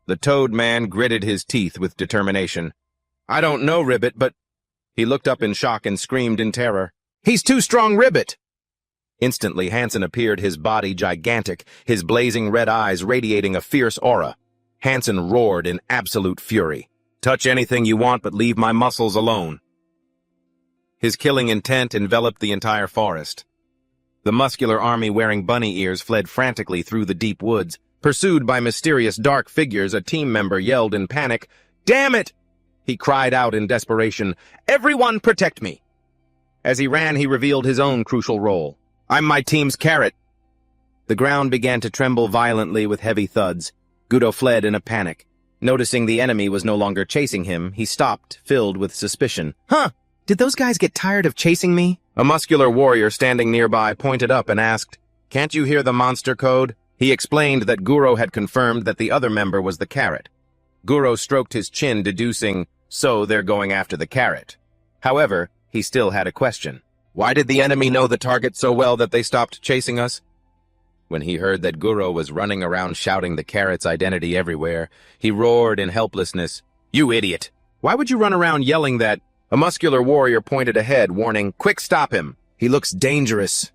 The Toadman gritted his teeth with determination. "I don't know, Ribbit, but—" He looked up in shock and screamed in terror, "He's too strong, Ribbit!" Instantly, Hansen appeared, his body gigantic, his blazing red eyes radiating a fierce aura. Hansen roared in absolute fury. "Touch anything you want, but leave my muscles alone." His killing intent enveloped the entire forest. The muscular army wearing bunny ears fled frantically through the deep woods. Pursued by mysterious dark figures, a team member yelled in panic, "Damn it!" He cried out in desperation, "Everyone protect me!" As he ran, he revealed his own crucial role. "I'm my team's carrot." The ground began to tremble violently with heavy thuds. Gudo fled in a panic. Noticing the enemy was no longer chasing him, he stopped, filled with suspicion. "Huh! Did those guys get tired of chasing me?" A muscular warrior standing nearby pointed up and asked, "Can't you hear the monster code?" He explained that Guro had confirmed that the other member was the carrot. Guro stroked his chin, deducing, so they're going after the carrot. However, he still had a question. Why did the enemy know the target so well that they stopped chasing us? When he heard that Guro was running around shouting the carrot's identity everywhere, he roared in helplessness, "You idiot! Why would you run around yelling that?" A muscular warrior pointed ahead, warning, "Quick, stop him! He looks dangerous!"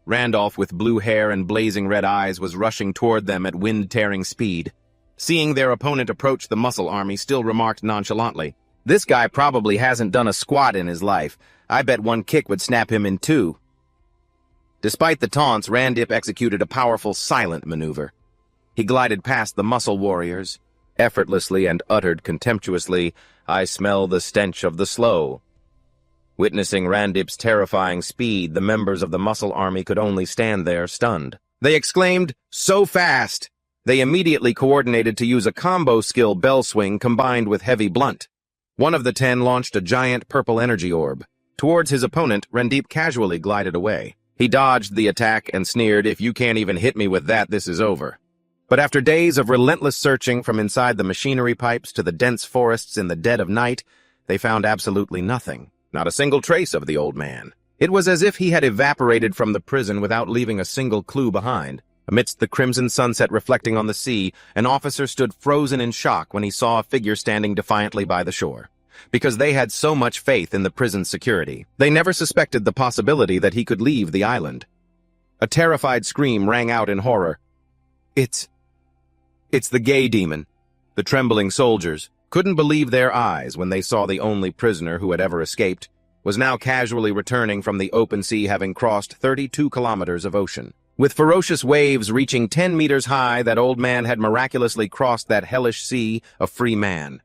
Randolph, with blue hair and blazing red eyes, was rushing toward them at wind-tearing speed. Seeing their opponent approach, the muscle army still remarked nonchalantly, "This guy probably hasn't done a squat in his life. I bet one kick would snap him in two." Despite the taunts, Randip executed a powerful silent maneuver. He glided past the muscle warriors, effortlessly, and uttered contemptuously, "I smell the stench of the slow." Witnessing Randip's terrifying speed, the members of the muscle army could only stand there, stunned. They exclaimed, "So fast!" They immediately coordinated to use a combo skill bell swing combined with heavy blunt. One of the 10 launched a giant purple energy orb. Towards his opponent, Randip casually glided away. He dodged the attack and sneered, "If you can't even hit me with that, this is over." But after days of relentless searching from inside the machinery pipes to the dense forests in the dead of night, they found absolutely nothing. Not a single trace of the old man. It was as if he had evaporated from the prison without leaving a single clue behind. Amidst the crimson sunset reflecting on the sea, an officer stood frozen in shock when he saw a figure standing defiantly by the shore. Because they had so much faith in the prison's security, they never suspected the possibility that he could leave the island. A terrified scream rang out in horror. It's the gay demon." The trembling soldiers couldn't believe their eyes when they saw the only prisoner who had ever escaped was now casually returning from the open sea, having crossed 32 kilometers of ocean. With ferocious waves reaching 10 meters high, that old man had miraculously crossed that hellish sea a free man.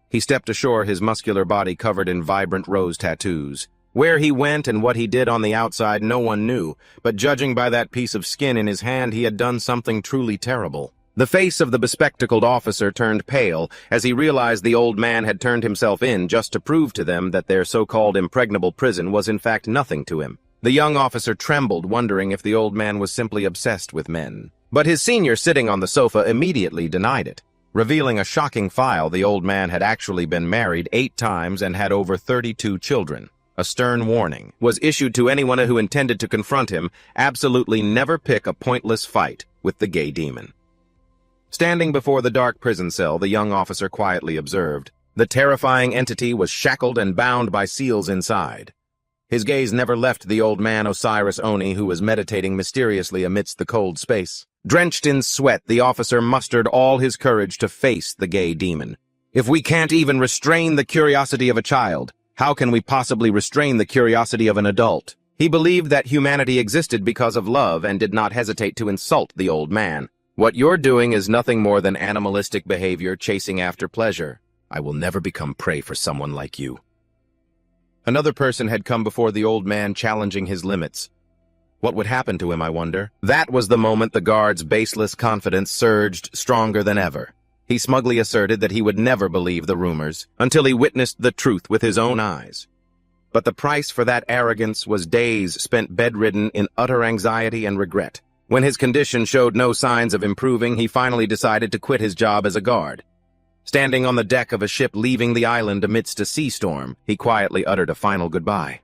He stepped ashore, his muscular body covered in vibrant rose tattoos. Where he went and what he did on the outside no one knew, but judging by that piece of skin in his hand, he had done something truly terrible. The face of the bespectacled officer turned pale as he realized the old man had turned himself in just to prove to them that their so-called impregnable prison was in fact nothing to him. The young officer trembled, wondering if the old man was simply obsessed with men. But his senior sitting on the sofa immediately denied it. Revealing a shocking file, the old man had actually been married 8 times and had over 32 children. A stern warning was issued to anyone who intended to confront him: absolutely never pick a pointless fight with the gay demon. Standing before the dark prison cell, the young officer quietly observed. The terrifying entity was shackled and bound by seals inside. His gaze never left the old man Osiris Oni, who was meditating mysteriously amidst the cold space. Drenched in sweat, the officer mustered all his courage to face the gay demon. If we can't even restrain the curiosity of a child, how can we possibly restrain the curiosity of an adult? He believed that humanity existed because of love and did not hesitate to insult the old man. "What you're doing is nothing more than animalistic behavior, chasing after pleasure. I will never become prey for someone like you." Another person had come before the old man, challenging his limits. What would happen to him, I wonder? That was the moment the guard's baseless confidence surged stronger than ever. He smugly asserted that he would never believe the rumors until he witnessed the truth with his own eyes. But the price for that arrogance was days spent bedridden in utter anxiety and regret. When his condition showed no signs of improving, he finally decided to quit his job as a guard. Standing on the deck of a ship leaving the island amidst a sea storm, he quietly uttered a final goodbye.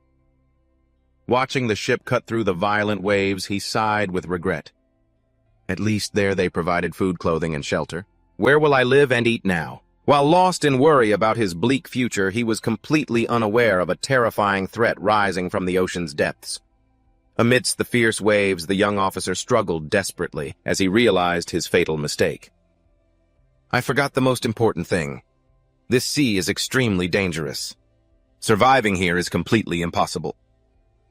Watching the ship cut through the violent waves, he sighed with regret. At least there they provided food, clothing, and shelter. Where will I live and eat now? While lost in worry about his bleak future, he was completely unaware of a terrifying threat rising from the ocean's depths. Amidst the fierce waves, the young officer struggled desperately as he realized his fatal mistake. "I forgot the most important thing. This sea is extremely dangerous. Surviving here is completely impossible.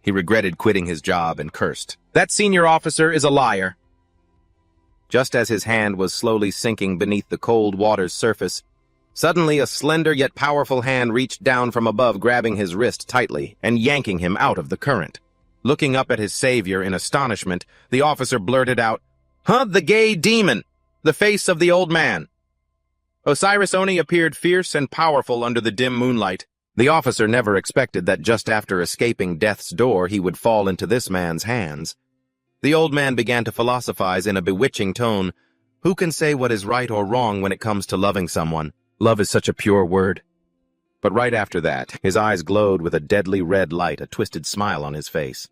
He regretted quitting his job and cursed. That senior officer is a liar. Just as his hand was slowly sinking beneath the cold water's surface, suddenly a slender yet powerful hand reached down from above, grabbing his wrist tightly and yanking him out of the current. Looking up at his savior in astonishment, the officer blurted out, "Huh, the gay demon! The face of the old man!" Osiris Oni appeared fierce and powerful under the dim moonlight. The officer never expected that just after escaping death's door he would fall into this man's hands. The old man began to philosophize in a bewitching tone. Who can say what is right or wrong when it comes to loving someone? Love is such a pure word. But right after that, his eyes glowed with a deadly red light, a twisted smile on his face.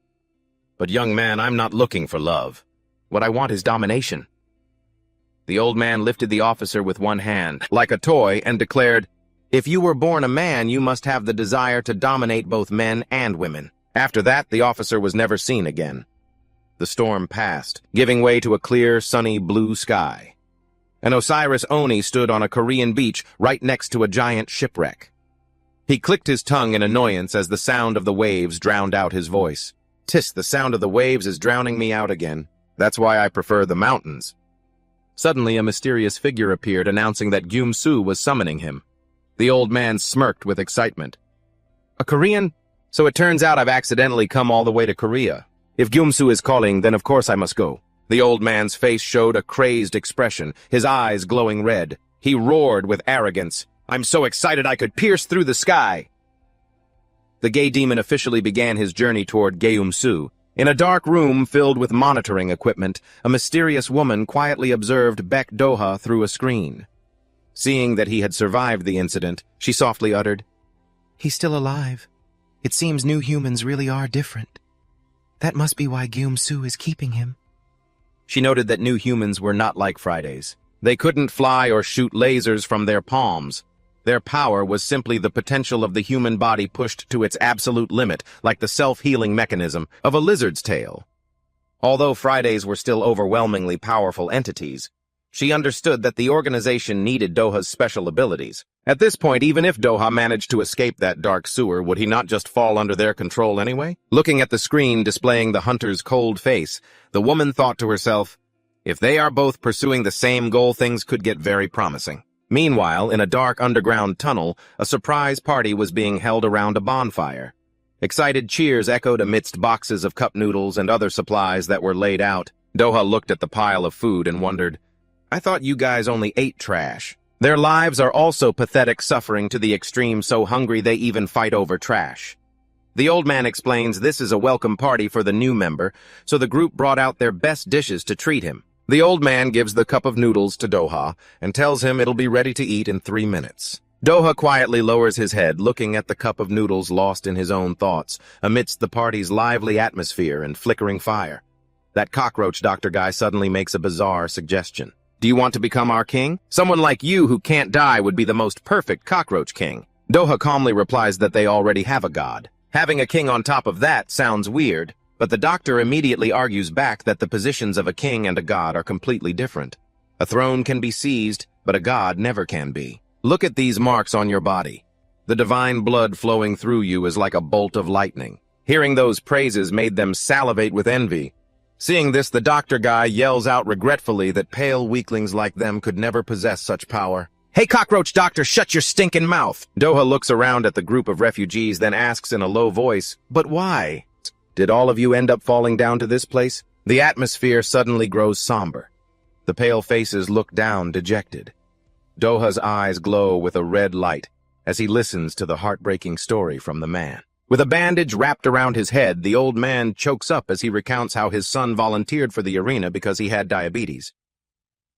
But young man, I'm not looking for love. What I want is domination. The old man lifted the officer with one hand, like a toy, and declared, "If you were born a man, you must have the desire to dominate both men and women." After that, the officer was never seen again. The storm passed, giving way to a clear, sunny blue sky. And Osiris Oni stood on a Korean beach right next to a giant shipwreck. He clicked his tongue in annoyance as the sound of the waves drowned out his voice. "Tis, the sound of the waves is drowning me out again. That's why I prefer the mountains." Suddenly, a mysterious figure appeared, announcing that Gyum-soo was summoning him. The old man smirked with excitement. "A Korean? So it turns out I've accidentally come all the way to Korea. If Gyum-soo is calling, then of course I must go." The old man's face showed a crazed expression, his eyes glowing red. He roared with arrogance. "I'm so excited I could pierce through the sky." The gay demon officially began his journey toward Gyum-soo. In a dark room filled with monitoring equipment, a mysterious woman quietly observed Baek Doha through a screen. Seeing that he had survived the incident, she softly uttered, "He's still alive. It seems new humans really are different. That must be why Gyum-soo is keeping him." She noted that new humans were not like Fridays. They couldn't fly or shoot lasers from their palms. Their power was simply the potential of the human body pushed to its absolute limit, like the self-healing mechanism of a lizard's tail. Although Fridays were still overwhelmingly powerful entities, she understood that the organization needed Doha's special abilities. At this point, even if Doha managed to escape that dark sewer, would he not just fall under their control anyway? Looking at the screen displaying the hunter's cold face, the woman thought to herself, if they are both pursuing the same goal, things could get very promising. Meanwhile, in a dark underground tunnel, a surprise party was being held around a bonfire. Excited cheers echoed amidst boxes of cup noodles and other supplies that were laid out. Doha looked at the pile of food and wondered, "I thought you guys only ate trash." Their lives are also pathetic, suffering to the extreme, so hungry they even fight over trash. The old man explains this is a welcome party for the new member, so the group brought out their best dishes to treat him. The old man gives the cup of noodles to Doha and tells him it'll be ready to eat in 3 minutes. Doha quietly lowers his head, looking at the cup of noodles, lost in his own thoughts, amidst the party's lively atmosphere and flickering fire. That cockroach doctor guy suddenly makes a bizarre suggestion. "Do you want to become our king? Someone like you who can't die would be the most perfect cockroach king." Doha calmly replies that they already have a god. Having a king on top of that sounds weird, but the doctor immediately argues back that the positions of a king and a god are completely different. A throne can be seized, but a god never can be. Look at these marks on your body. The divine blood flowing through you is like a bolt of lightning. Hearing those praises made them salivate with envy. Seeing this, the doctor guy yells out regretfully that pale weaklings like them could never possess such power. "Hey, cockroach doctor, shut your stinking mouth!" Doha looks around at the group of refugees, then asks in a low voice, "But why? Did all of you end up falling down to this place?" The atmosphere suddenly grows somber. The pale faces look down, dejected. Doha's eyes glow with a red light as he listens to the heartbreaking story from the man. With a bandage wrapped around his head, the old man chokes up as he recounts how his son volunteered for the arena because he had diabetes.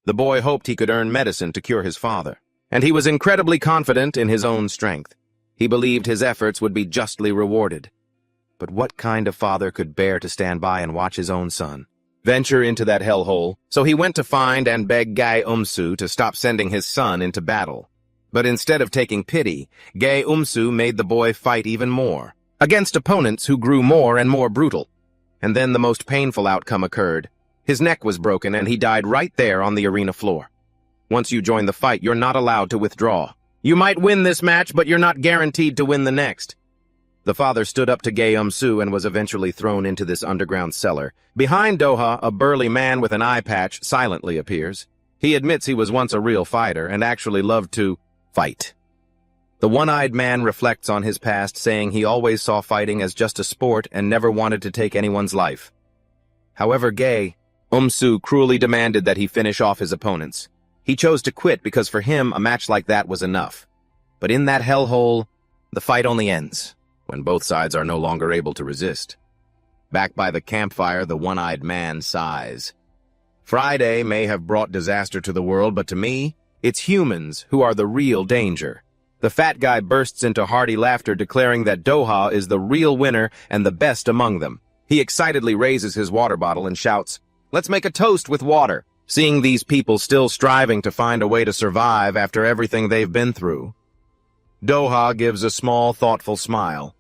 The boy hoped he could earn medicine to cure his father, and he was incredibly confident in his own strength. He believed his efforts would be justly rewarded. But what kind of father could bear to stand by and watch his own son venture into that hellhole? So he went to find and beg Gyum-soo to stop sending his son into battle. But instead of taking pity, Gyum-soo made the boy fight even more, against opponents who grew more and more brutal. And then the most painful outcome occurred. His neck was broken and he died right there on the arena floor. Once you join the fight, you're not allowed to withdraw. You might win this match, but you're not guaranteed to win the next. The father stood up to Gae-Um-Soo and was eventually thrown into this underground cellar. Behind Doha, a burly man with an eye patch silently appears. He admits he was once a real fighter and actually loved to fight. The one-eyed man reflects on his past, saying he always saw fighting as just a sport and never wanted to take anyone's life. However, Gae-Um-Soo cruelly demanded that he finish off his opponents. He chose to quit because for him, a match like that was enough. But in that hellhole, the fight only ends when both sides are no longer able to resist. Back by the campfire, the one-eyed man sighs. Friday may have brought disaster to the world, but to me, it's humans who are the real danger. The fat guy bursts into hearty laughter, declaring that Doha is the real winner and the best among them. He excitedly raises his water bottle and shouts, "Let's make a toast with water." Seeing these people still striving to find a way to survive after everything they've been through, Doha gives a small, thoughtful smile.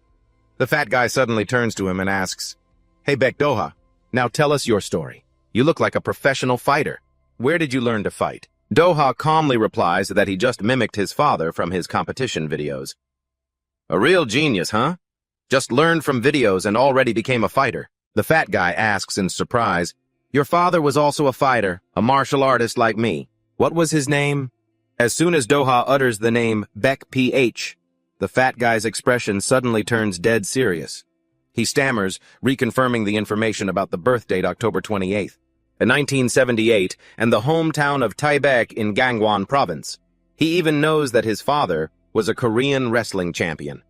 The fat guy suddenly turns to him and asks, "Hey, Baek Doha, now tell us your story. You look like a professional fighter. Where did you learn to fight?" Doha calmly replies that he just mimicked his father from his competition videos. "A real genius, huh? Just learned from videos and already became a fighter." The fat guy asks in surprise, "Your father was also a fighter, a martial artist like me. What was his name?" As soon as Doha utters the name Baek PH, the fat guy's expression suddenly turns dead serious. He stammers, reconfirming the information about the birth date, October 28th, 1978, and the hometown of Taebaek in Gangwon province. He even knows that his father was a Korean wrestling champion.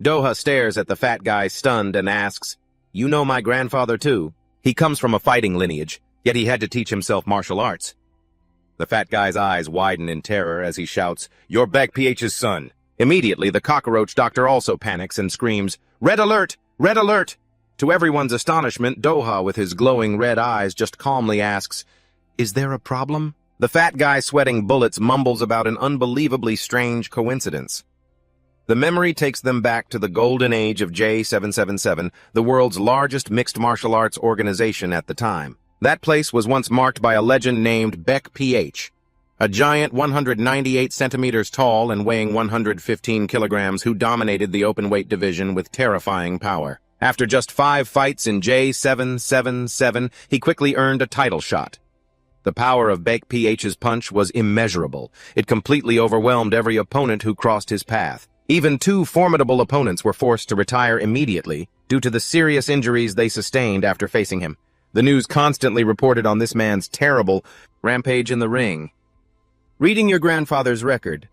Doha stares at the fat guy stunned and asks, "You know my grandfather too? He comes from a fighting lineage, yet he had to teach himself martial arts." The fat guy's eyes widen in terror as he shouts, "You're Baek PH's son." Immediately, the cockroach doctor also panics and screams, "Red alert! Red alert!" To everyone's astonishment, Doha, with his glowing red eyes, just calmly asks, "Is there a problem?" The fat guy sweating bullets mumbles about an unbelievably strange coincidence. The memory takes them back to the golden age of J777, the world's largest mixed martial arts organization at the time. That place was once marked by a legend named Baek PH, a giant 198 centimeters tall and weighing 115 kilograms who dominated the open-weight division with terrifying power. After just 5 fights in J777, he quickly earned a title shot. The power of Baek PH's punch was immeasurable. It completely overwhelmed every opponent who crossed his path. Even 2 formidable opponents were forced to retire immediately due to the serious injuries they sustained after facing him. The news constantly reported on this man's terrible rampage in the ring. Reading your grandfather's record.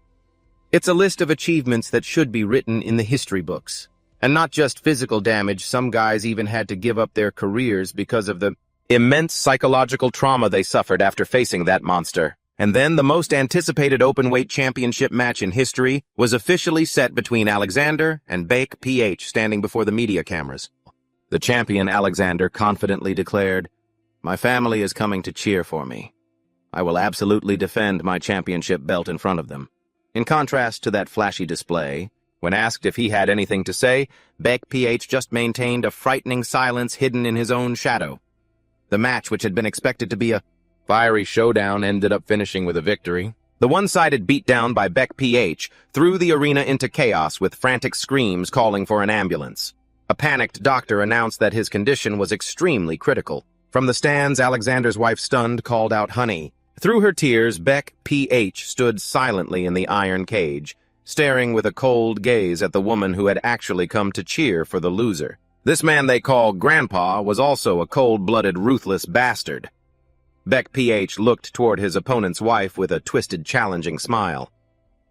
It's a list of achievements that should be written in the history books. And not just physical damage, some guys even had to give up their careers because of the immense psychological trauma they suffered after facing that monster. And then the most anticipated open-weight championship match in history was officially set between Alexander and Baek PH standing before the media cameras. The champion Alexander confidently declared, "My family is coming to cheer for me. I will absolutely defend my championship belt in front of them." In contrast to that flashy display, when asked if he had anything to say, Baek PH just maintained a frightening silence hidden in his own shadow. The match, which had been expected to be a fiery showdown, ended up finishing with a victory. The one-sided beatdown by Baek PH threw the arena into chaos with frantic screams calling for an ambulance. A panicked doctor announced that his condition was extremely critical. From the stands, Alexander's wife, stunned, called out, "Honey." Through her tears, Baek PH stood silently in the iron cage, staring with a cold gaze at the woman who had actually come to cheer for the loser. This man they call Grandpa was also a cold-blooded, ruthless bastard. Baek PH looked toward his opponent's wife with a twisted, challenging smile.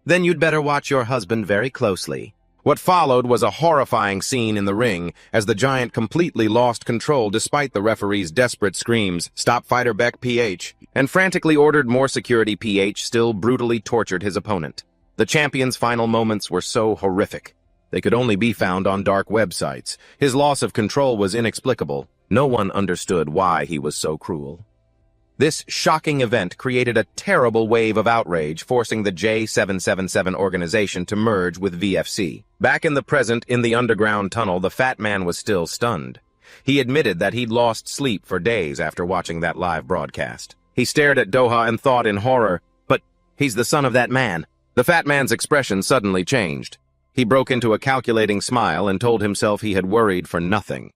"Then you'd better watch your husband very closely." What followed was a horrifying scene in the ring as the giant completely lost control despite the referee's desperate screams, "Stop fighter Baek PH," and frantically ordered more security. PH still brutally tortured his opponent. The champion's final moments were so horrific. They could only be found on dark websites. His loss of control was inexplicable. No one understood why he was so cruel. This shocking event created a terrible wave of outrage, forcing the J777 organization to merge with VFC. Back in the present, in the underground tunnel, the fat man was still stunned. He admitted that he'd lost sleep for days after watching that live broadcast. He stared at Doha and thought in horror, "But he's the son of that man." The fat man's expression suddenly changed. He broke into a calculating smile and told himself he had worried for nothing.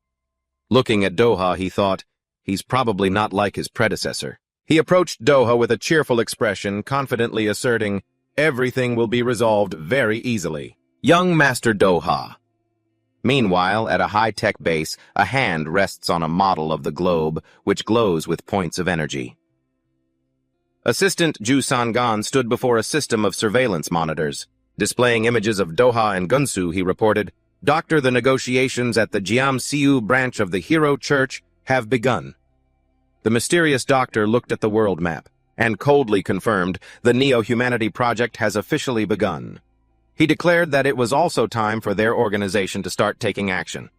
Looking at Doha, he thought, he's probably not like his predecessor. He approached Doha with a cheerful expression, confidently asserting, everything will be resolved very easily. Young Master Doha. Meanwhile, at a high-tech base, a hand rests on a model of the globe, which glows with points of energy. Assistant Ju Sangan stood before a system of surveillance monitors. Displaying images of Doha and Gunsu, he reported, Doctor, the negotiations at the Jiamsiu branch of the Hero Church have begun. The mysterious doctor looked at the world map and coldly confirmed the Neo-Humanity Project has officially begun. He declared that it was also time for their organization to start taking action.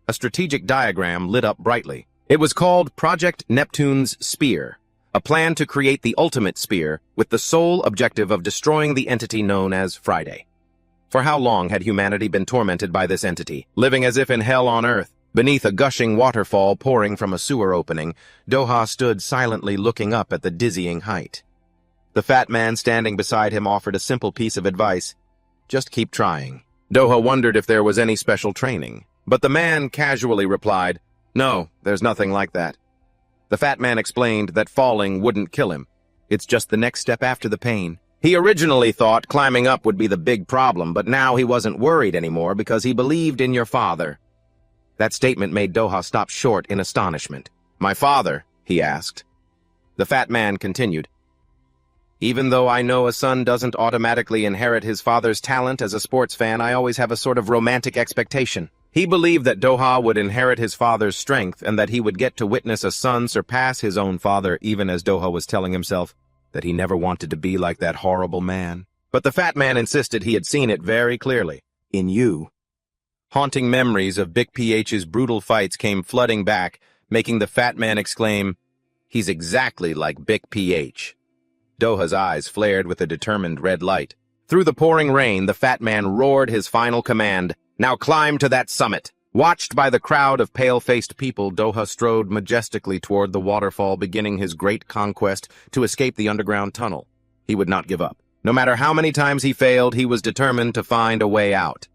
A strategic diagram lit up brightly. It was called Project Neptune's Spear, a plan to create the ultimate spear with the sole objective of destroying the entity known as Friday. For how long had humanity been tormented by this entity, living as if in hell on earth? Beneath a gushing waterfall pouring from a sewer opening, Doha stood silently looking up at the dizzying height. The fat man standing beside him offered a simple piece of advice. Just keep trying. Doha wondered if there was any special training, but the man casually replied, No, there's nothing like that. The fat man explained that falling wouldn't kill him. It's just the next step after the pain. He originally thought climbing up would be the big problem, but now he wasn't worried anymore because he believed in your father. That statement made Doha stop short in astonishment. My father? He asked. The fat man continued. Even though I know a son doesn't automatically inherit his father's talent as a sports fan, I always have a sort of romantic expectation. He believed that Doha would inherit his father's strength and that he would get to witness a son surpass his own father, even as Doha was telling himself that he never wanted to be like that horrible man. But the fat man insisted he had seen it very clearly. In you. Haunting memories of Big PH's brutal fights came flooding back, making the fat man exclaim, He's exactly like Big PH. Doha's eyes flared with a determined red light. Through the pouring rain, the fat man roared his final command, Now climb to that summit. Watched by the crowd of pale-faced people, Doha strode majestically toward the waterfall, beginning his great conquest to escape the underground tunnel. He would not give up. No matter how many times he failed, he was determined to find a way out.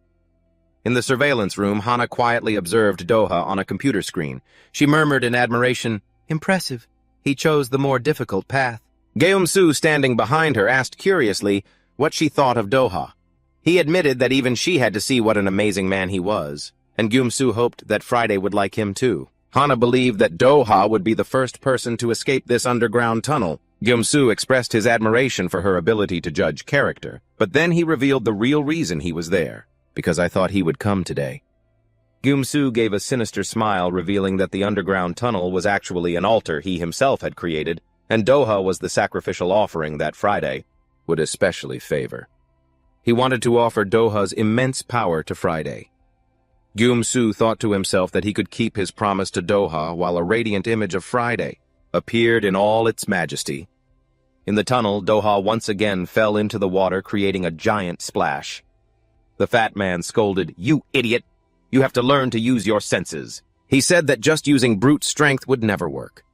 In the surveillance room, Hana quietly observed Doha on a computer screen. She murmured in admiration, Impressive. He chose the more difficult path. Geum-su, standing behind her, asked curiously what she thought of Doha. He admitted that even she had to see what an amazing man he was, and Geum-su hoped that Friday would like him too. Hana believed that Doha would be the first person to escape this underground tunnel. Geum-su expressed his admiration for her ability to judge character, but then he revealed the real reason he was there. Because I thought he would come today. Geum-su gave a sinister smile, revealing that the underground tunnel was actually an altar he himself had created, and Doha was the sacrificial offering that Friday would especially favor. He wanted to offer Doha's immense power to Friday. Geum-su thought to himself that he could keep his promise to Doha while a radiant image of Friday appeared in all its majesty. In the tunnel, Doha once again fell into the water, creating a giant splash. The fat man scolded, You idiot! You have to learn to use your senses. He said that just using brute strength would never work.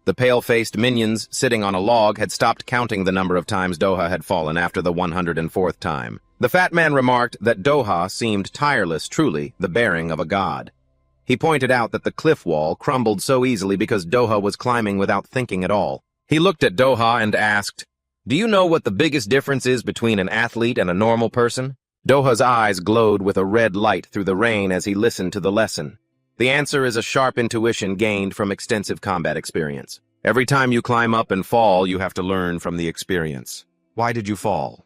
The pale-faced minions sitting on a log had stopped counting the number of times Doha had fallen after the 104th time. The fat man remarked that Doha seemed tireless, truly the bearing of a god. He pointed out that the cliff wall crumbled so easily because Doha was climbing without thinking at all. He looked at Doha and asked, Do you know what the biggest difference is between an athlete and a normal person? Doha's eyes glowed with a red light through the rain as he listened to the lesson. The answer is a sharp intuition gained from extensive combat experience. Every time you climb up and fall, you have to learn from the experience. Why did you fall?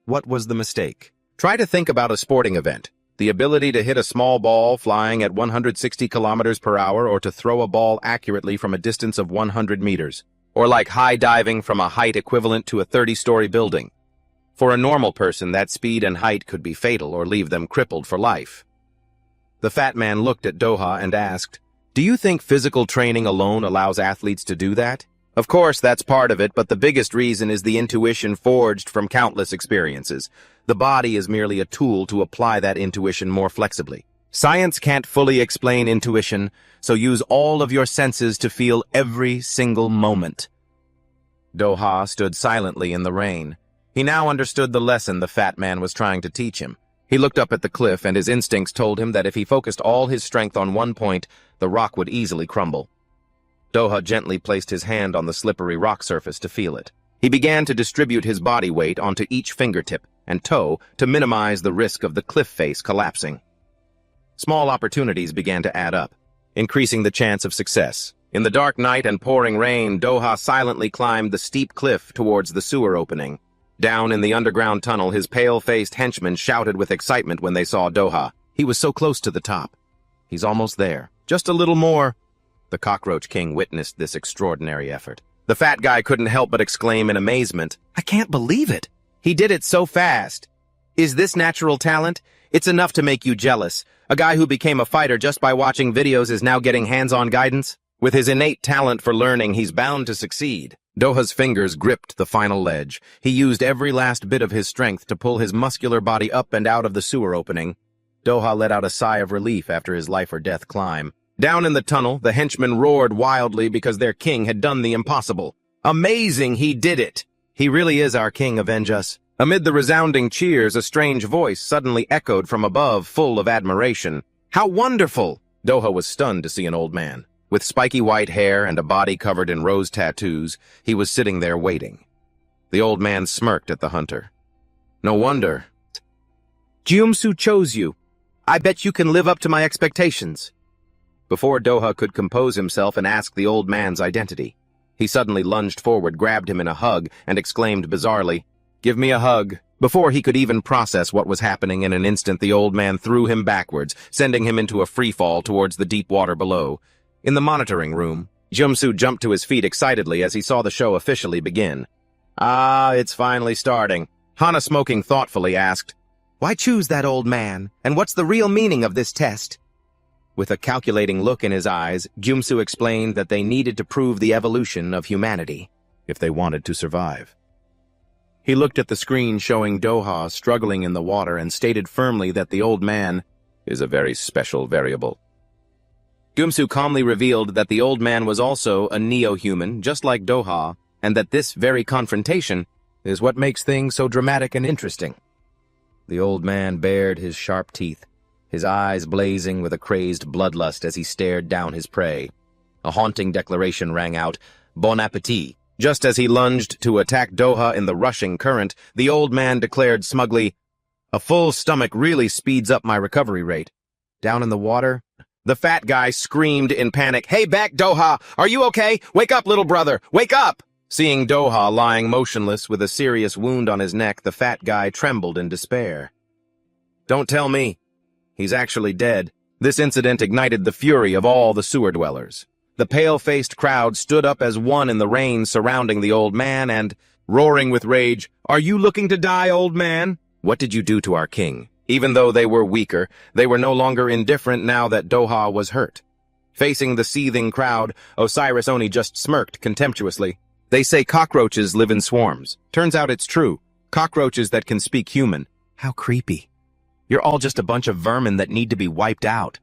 What was the mistake? Try to think about a sporting event. The ability to hit a small ball flying at 160 kilometers per hour or to throw a ball accurately from a distance of 100 meters. Or like high diving from a height equivalent to a 30-story building. For a normal person, that speed and height could be fatal or leave them crippled for life. The fat man looked at Doha and asked, Do you think physical training alone allows athletes to do that? Of course, that's part of it, but the biggest reason is the intuition forged from countless experiences. The body is merely a tool to apply that intuition more flexibly. Science can't fully explain intuition, so use all of your senses to feel every single moment. Doha stood silently in the rain. He now understood the lesson the fat man was trying to teach him. He looked up at the cliff, and his instincts told him that if he focused all his strength on one point, the rock would easily crumble. Doha gently placed his hand on the slippery rock surface to feel it. He began to distribute his body weight onto each fingertip and toe to minimize the risk of the cliff face collapsing. Small opportunities began to add up, increasing the chance of success. In the dark night and pouring rain, Doha silently climbed the steep cliff towards the sewer opening. Down in the underground tunnel, his pale-faced henchmen shouted with excitement when they saw Doha. He was so close to the top. He's almost there. Just a little more. The Cockroach King witnessed this extraordinary effort. The fat guy couldn't help but exclaim in amazement, "I can't believe it! He did it so fast! Is this natural talent? It's enough to make you jealous. A guy who became a fighter just by watching videos is now getting hands-on guidance? With his innate talent for learning, he's bound to succeed." Doha's fingers gripped the final ledge. He used every last bit of his strength to pull his muscular body up and out of the sewer opening. Doha let out a sigh of relief after his life-or-death climb. Down in the tunnel, the henchmen roared wildly because their king had done the impossible. "Amazing, he did it! He really is our king, avenge us." Amid the resounding cheers, a strange voice suddenly echoed from above, full of admiration. "How wonderful!" Doha was stunned to see an old man. With spiky white hair and a body covered in rose tattoos, he was sitting there waiting. The old man smirked at the hunter. "No wonder. Gyumsu chose you. I bet you can live up to my expectations." Before Doha could compose himself and ask the old man's identity, he suddenly lunged forward, grabbed him in a hug, and exclaimed bizarrely, "Give me a hug." Before he could even process what was happening, in an instant the old man threw him backwards, sending him into a free fall towards the deep water below. In the monitoring room, Gyumsu jumped to his feet excitedly as he saw the show officially begin. "Ah, it's finally starting." Hana, smoking thoughtfully, asked, "Why choose that old man, and what's the real meaning of this test?" With a calculating look in his eyes, Gyumsu explained that they needed to prove the evolution of humanity, if they wanted to survive. He looked at the screen showing Doha struggling in the water and stated firmly that the old man is a very special variable. Gyumsu calmly revealed that the old man was also a neo-human, just like Doha, and that this very confrontation is what makes things so dramatic and interesting. The old man bared his sharp teeth, his eyes blazing with a crazed bloodlust as he stared down his prey. A haunting declaration rang out, "Bon appétit." Just as he lunged to attack Doha in the rushing current, the old man declared smugly, "A full stomach really speeds up my recovery rate." Down in the water, the fat guy screamed in panic, "Hey back, Doha! Are you okay? Wake up, little brother! Wake up!" Seeing Doha lying motionless with a serious wound on his neck, the fat guy trembled in despair. "Don't tell me. He's actually dead." This incident ignited the fury of all the sewer dwellers. The pale-faced crowd stood up as one in the rain surrounding the old man and, roaring with rage, "Are you looking to die, old man? What did you do to our king?" Even though they were weaker, they were no longer indifferent now that Doha was hurt. Facing the seething crowd, Osiris Oni just smirked contemptuously. "They say cockroaches live in swarms. Turns out it's true. Cockroaches that can speak human. How creepy. You're all just a bunch of vermin that need to be wiped out."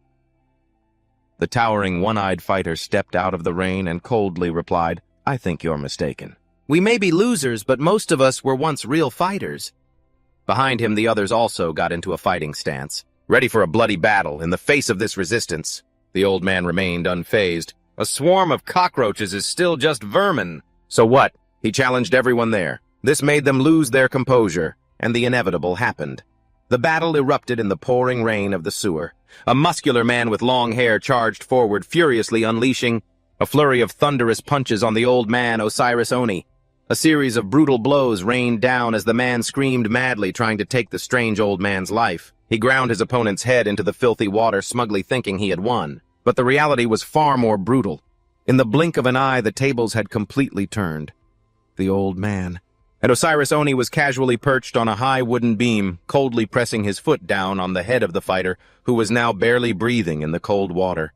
The towering one-eyed fighter stepped out of the rain and coldly replied, "I think you're mistaken. We may be losers, but most of us were once real fighters." Behind him, the others also got into a fighting stance, ready for a bloody battle in the face of this resistance. The old man remained unfazed. "A swarm of cockroaches is still just vermin. So what?" He challenged everyone there. This made them lose their composure, and the inevitable happened. The battle erupted in the pouring rain of the sewer. A muscular man with long hair charged forward, furiously unleashing a flurry of thunderous punches on the old man, Osiris Oni. A series of brutal blows rained down as the man screamed madly, trying to take the strange old man's life. He ground his opponent's head into the filthy water, smugly thinking he had won. But the reality was far more brutal. In the blink of an eye, the tables had completely turned. The old man. And Osiris Oni was casually perched on a high wooden beam, coldly pressing his foot down on the head of the fighter, who was now barely breathing in the cold water.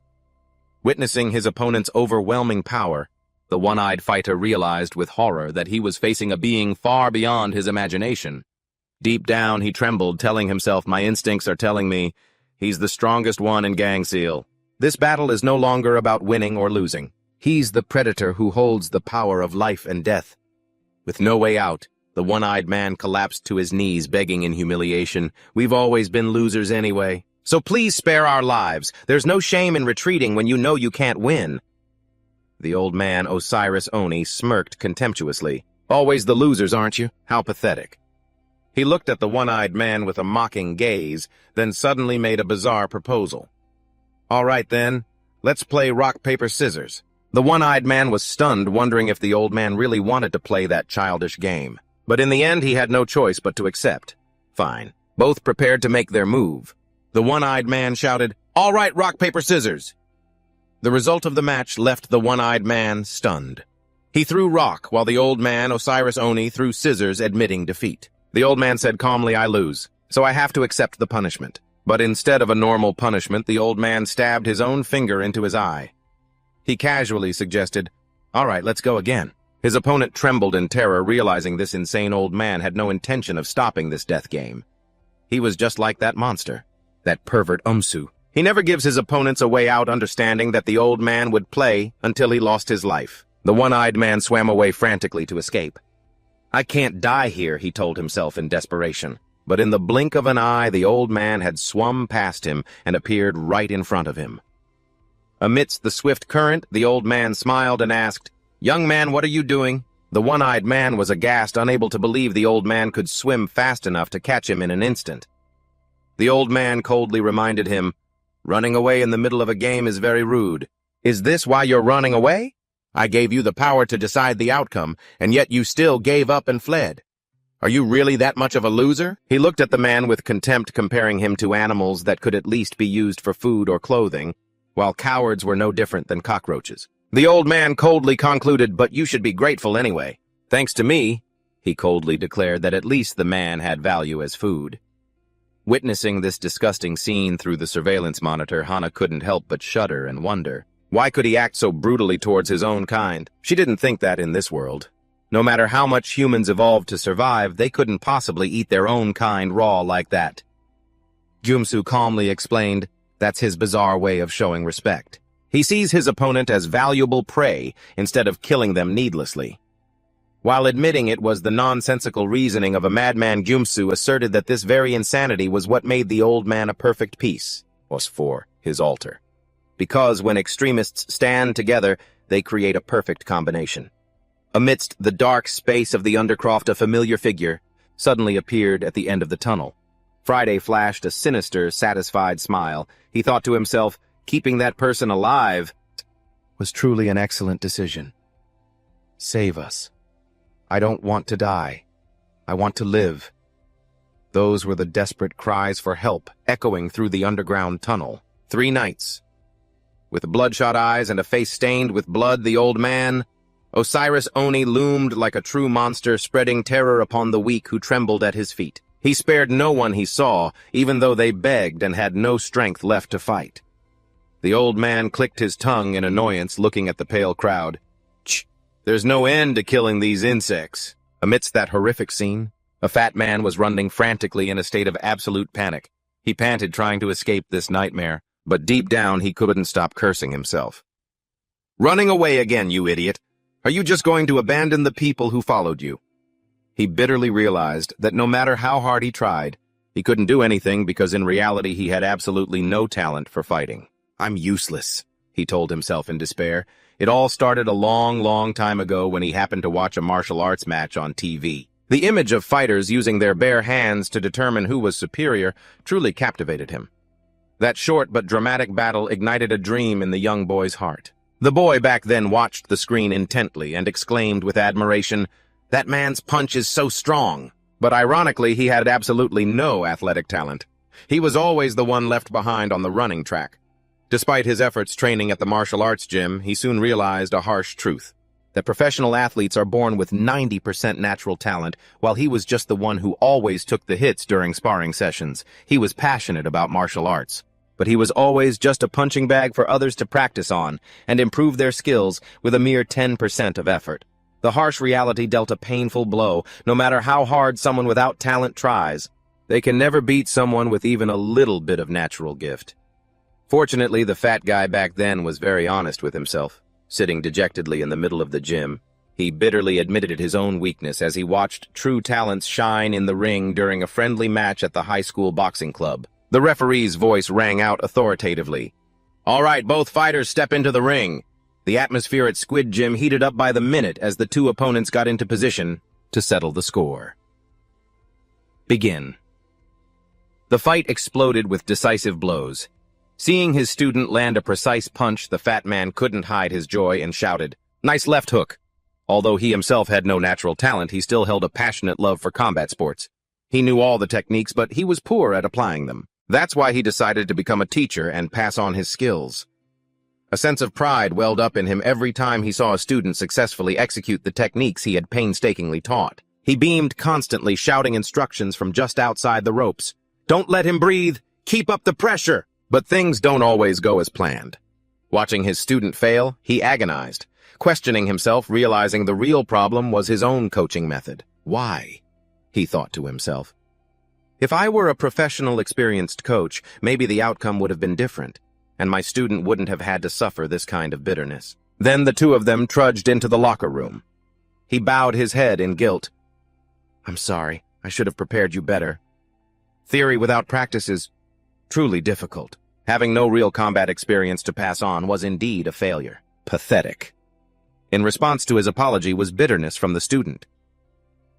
Witnessing his opponent's overwhelming power, the one-eyed fighter realized with horror that he was facing a being far beyond his imagination. Deep down, he trembled, telling himself, "My instincts are telling me he's the strongest one in Gang Seal. This battle is no longer about winning or losing. He's the predator who holds the power of life and death." With no way out, The one-eyed man collapsed to his knees, begging in humiliation. "We've always been losers anyway. So please spare our lives. There's no shame in retreating when you know you can't win." The old man, Osiris Oni, smirked contemptuously. "Always the losers, aren't you? How pathetic." He looked at the one-eyed man with a mocking gaze, then suddenly made a bizarre proposal. "All right, then. Let's play rock, paper, scissors." The one-eyed man was stunned, wondering if the old man really wanted to play that childish game. But in the end, he had no choice but to accept. Fine. Both prepared to make their move. The one-eyed man shouted, "All right, rock, paper, scissors." The result of the match left the one-eyed man stunned. He threw rock, while the old man, Osiris Oni, threw scissors, admitting defeat. The old man said calmly, "I lose, so I have to accept the punishment." But instead of a normal punishment, the old man stabbed his own finger into his eye. He casually suggested, "All right, let's go again." His opponent trembled in terror, realizing this insane old man had no intention of stopping this death game. He was just like that monster, that pervert Umsu. He never gives his opponents a way out, understanding that the old man would play until he lost his life. The one-eyed man swam away frantically to escape. "I can't die here," he told himself in desperation. But in the blink of an eye, the old man had swum past him and appeared right in front of him. Amidst the swift current, the old man smiled and asked, "Young man, what are you doing?" The one-eyed man was aghast, unable to believe the old man could swim fast enough to catch him in an instant. The old man coldly reminded him, "Running away in the middle of a game is very rude." "Is this why you're running away? I gave you the power to decide the outcome, and yet you still gave up and fled. Are you really that much of a loser?" He looked at the man with contempt, comparing him to animals that could at least be used for food or clothing, while cowards were no different than cockroaches. The old man coldly concluded, "But you should be grateful anyway. Thanks to me," he coldly declared that at least the man had value as food. Witnessing this disgusting scene through the surveillance monitor, Hana couldn't help but shudder and wonder. Why could he act so brutally towards his own kind? She didn't think that in this world. No matter how much humans evolved to survive, they couldn't possibly eat their own kind raw like that. Jumsu calmly explained, "That's his bizarre way of showing respect. He sees his opponent as valuable prey instead of killing them needlessly." While admitting it was the nonsensical reasoning of a madman, Jumsu asserted that this very insanity was what made the old man a perfect piece, was for his altar. Because when extremists stand together, they create a perfect combination. Amidst the dark space of the Undercroft, a familiar figure suddenly appeared at the end of the tunnel. Friday flashed a sinister, satisfied smile. He thought to himself, keeping that person alive was truly an excellent decision. Save us. I don't want to die. I want to live. Those were the desperate cries for help echoing through the underground tunnel. 3 nights. With bloodshot eyes and a face stained with blood, the old man, Osiris Oni, loomed like a true monster, spreading terror upon the weak who trembled at his feet. He spared no one he saw, even though they begged and had no strength left to fight. The old man clicked his tongue in annoyance, looking at the pale crowd. "Shh! There's no end to killing these insects." Amidst that horrific scene, a fat man was running frantically in a state of absolute panic. He panted, trying to escape this nightmare, but deep down he couldn't stop cursing himself. "Running away again, you idiot! Are you just going to abandon the people who followed you?" He bitterly realized that no matter how hard he tried, he couldn't do anything because in reality he had absolutely no talent for fighting. "I'm useless," he told himself in despair. It all started a long, long time ago when he happened to watch a martial arts match on TV. The image of fighters using their bare hands to determine who was superior truly captivated him. That short but dramatic battle ignited a dream in the young boy's heart. The boy back then watched the screen intently and exclaimed with admiration, "That man's punch is so strong." But ironically, he had absolutely no athletic talent. He was always the one left behind on the running track. Despite his efforts training at the martial arts gym, he soon realized a harsh truth, that professional athletes are born with 90% natural talent, while he was just the one who always took the hits during sparring sessions. He was passionate about martial arts, but he was always just a punching bag for others to practice on and improve their skills with a mere 10% of effort. The harsh reality dealt a painful blow. No matter how hard someone without talent tries, they can never beat someone with even a little bit of natural gift. Fortunately, the fat guy back then was very honest with himself. Sitting dejectedly in the middle of the gym, He bitterly admitted his own weakness as he watched true talents shine in the ring during a friendly match at the high school boxing club. The referee's voice rang out authoritatively. "All right, both fighters step into the ring." The atmosphere at Squid Gym heated up by the minute as the two opponents got into position to settle the score. Begin. The fight exploded with decisive blows. Seeing his student land a precise punch, the fat man couldn't hide his joy and shouted, "Nice left hook." Although he himself had no natural talent, he still held a passionate love for combat sports. He knew all the techniques, but he was poor at applying them. That's why he decided to become a teacher and pass on his skills. A sense of pride welled up in him every time he saw a student successfully execute the techniques he had painstakingly taught. He beamed constantly, shouting instructions from just outside the ropes. "Don't let him breathe! Keep up the pressure!" But things don't always go as planned. Watching his student fail, he agonized, questioning himself, realizing the real problem was his own coaching method. Why? He thought to himself. If I were a professional, experienced coach, maybe the outcome would have been different, and my student wouldn't have had to suffer this kind of bitterness. Then the two of them trudged into the locker room. He bowed his head in guilt. "I'm sorry. I should have prepared you better. Theory without practice is truly difficult. Having no real combat experience to pass on was indeed a failure. Pathetic." In response to his apology was bitterness from the student.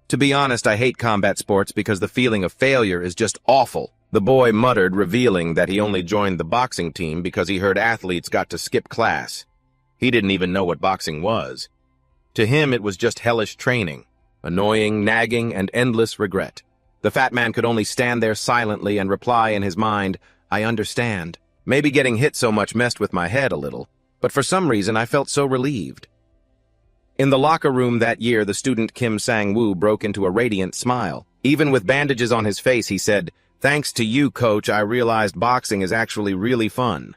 "To be honest, I hate combat sports because the feeling of failure is just awful," the boy muttered, revealing that he only joined the boxing team because he heard athletes got to skip class. He didn't even know what boxing was. To him, it was just hellish training, annoying, nagging, and endless regret. The fat man could only stand there silently and reply in his mind, "I understand. Maybe getting hit so much messed with my head a little, but for some reason I felt so relieved." In the locker room that year, the student Kim Sang-woo broke into a radiant smile. Even with bandages on his face, he said, "Thanks to you, coach, I realized boxing is actually really fun."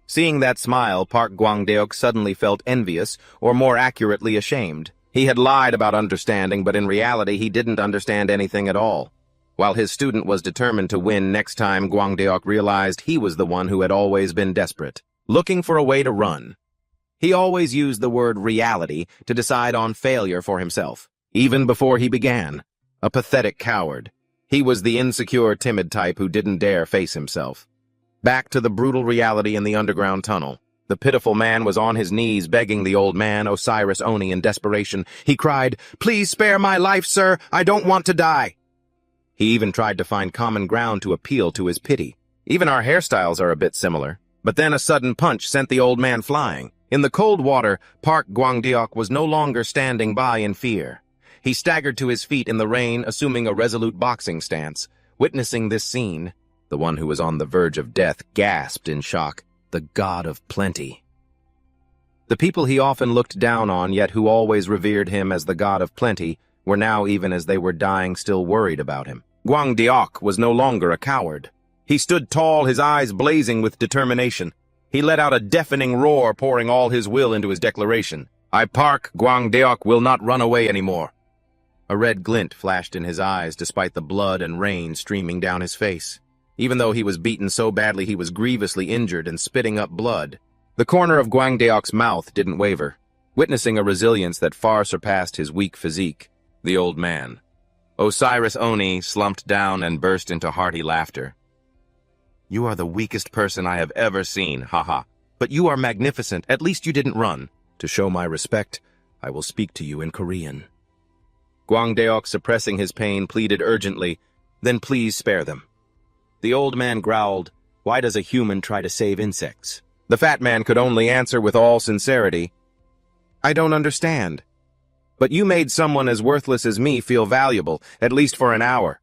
Seeing that smile, Park Gwang-deok suddenly felt envious, or more accurately, ashamed. He had lied about understanding, but in reality he didn't understand anything at all. While his student was determined to win next time, Gwang-deok realized he was the one who had always been desperate, looking for a way to run. He always used the word reality to decide on failure for himself, even before he began. A pathetic coward. He was the insecure, timid type who didn't dare face himself. Back to the brutal reality in the underground tunnel. The pitiful man was on his knees begging the old man, Osiris Oni, in desperation. He cried, "Please spare my life, sir. I don't want to die." He even tried to find common ground to appeal to his pity. "Even our hairstyles are a bit similar." But then a sudden punch sent the old man flying. In the cold water, Park Gwang-deok was no longer standing by in fear. He staggered to his feet in the rain, assuming a resolute boxing stance. Witnessing this scene, the one who was on the verge of death gasped in shock. The god of plenty. The people he often looked down on, yet who always revered him as the god of plenty, were now, even as they were dying, still worried about him. Gwang-deok was no longer a coward. He stood tall, his eyes blazing with determination. He let out a deafening roar, pouring all his will into his declaration. "I, Park Gwang-deok, will not run away anymore." A red glint flashed in his eyes despite the blood and rain streaming down his face. Even though he was beaten so badly he was grievously injured and spitting up blood, the corner of Gwang-deok's mouth didn't waver, witnessing a resilience that far surpassed his weak physique. The old man, Osiris Oni, slumped down and burst into hearty laughter. "You are the weakest person I have ever seen, haha. But you are magnificent. At least you didn't run. To show my respect, I will speak to you in Korean." Gwang-deok, suppressing his pain, pleaded urgently, "Then please spare them." The old man growled, "Why does a human try to save insects?" The fat man could only answer with all sincerity, "I don't understand. But you made someone as worthless as me feel valuable, at least for an hour."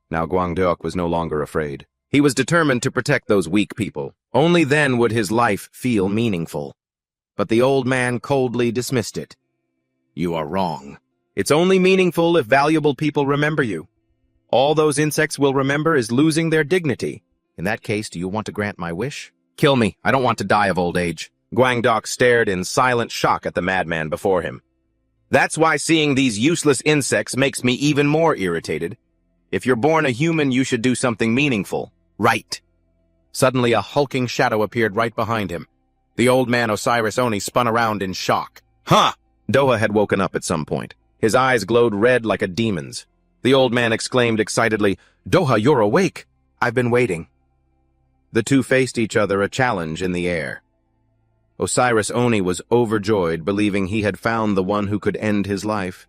Now Gwang-deok was no longer afraid. He was determined to protect those weak people. Only then would his life feel meaningful. But the old man coldly dismissed it. "You are wrong. It's only meaningful if valuable people remember you. All those insects will remember is losing their dignity. In that case, do you want to grant my wish? Kill me. I don't want to die of old age." Gwang-deok stared in silent shock at the madman before him. "That's why seeing these useless insects makes me even more irritated. If you're born a human, you should do something meaningful. Right." Suddenly, a hulking shadow appeared right behind him. The old man Osiris Oni spun around in shock. "Huh! Doha had woken up at some point. His eyes glowed red like a demon's. The old man exclaimed excitedly, "Doha, you're awake! I've been waiting." The two faced each other, a challenge in the air. Osiris Oni was overjoyed, believing he had found the one who could end his life.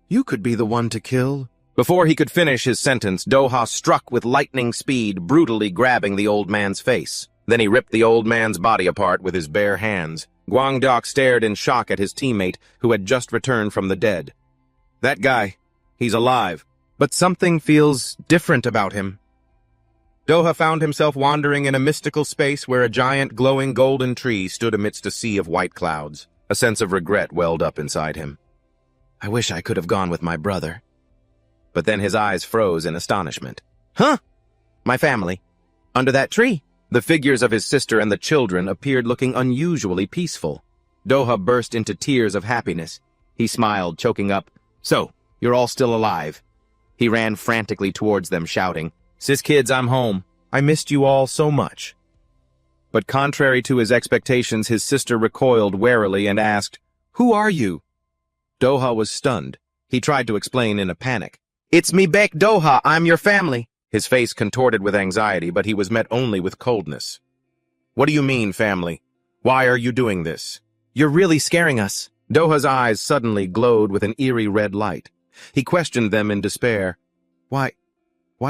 "You could be the one to kill." Before he could finish his sentence, Doha struck with lightning speed, brutally grabbing the old man's face. Then he ripped the old man's body apart with his bare hands. Guangdok stared in shock at his teammate, who had just returned from the dead. "That guy, he's alive, but something feels different about him." Doha found himself wandering in a mystical space where a giant glowing golden tree stood amidst a sea of white clouds. A sense of regret welled up inside him. "I wish I could have gone with my brother." But then his eyes froze in astonishment. "Huh? My family? Under that tree?" The figures of his sister and the children appeared looking unusually peaceful. Doha burst into tears of happiness. He smiled, choking up. "So, you're all still alive." He ran frantically towards them, shouting, "Sis kids, I'm home. I missed you all so much." But contrary to his expectations, his sister recoiled warily and asked, "Who are you?" Doha was stunned. He tried to explain in a panic. "It's me Bek Doha, I'm your family." His face contorted with anxiety, but he was met only with coldness. "What do you mean, family? Why are you doing this?" "You're really scaring us." Doha's eyes suddenly glowed with an eerie red light. He questioned them in despair. Why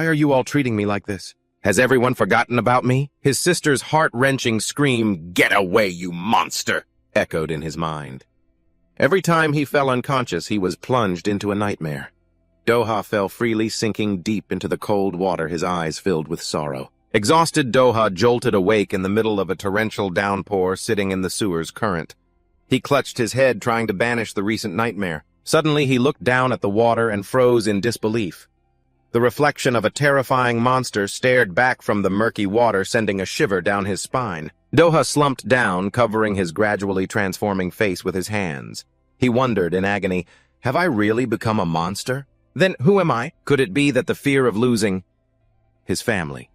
are you all treating me like this? Has everyone forgotten about me?" His sister's heart-wrenching scream, "Get away, you monster!" echoed in his mind. Every time he fell unconscious, he was plunged into a nightmare. Doha fell freely, sinking deep into the cold water, his eyes filled with sorrow. Exhausted, Doha jolted awake in the middle of a torrential downpour, sitting in the sewer's current. He clutched his head, trying to banish the recent nightmare. Suddenly, he looked down at the water and froze in disbelief. The reflection of a terrifying monster stared back from the murky water, sending a shiver down his spine. Doha slumped down, covering his gradually transforming face with his hands. He wondered in agony, "Have I really become a monster? Then who am I?" Could it be that the fear of losing his family,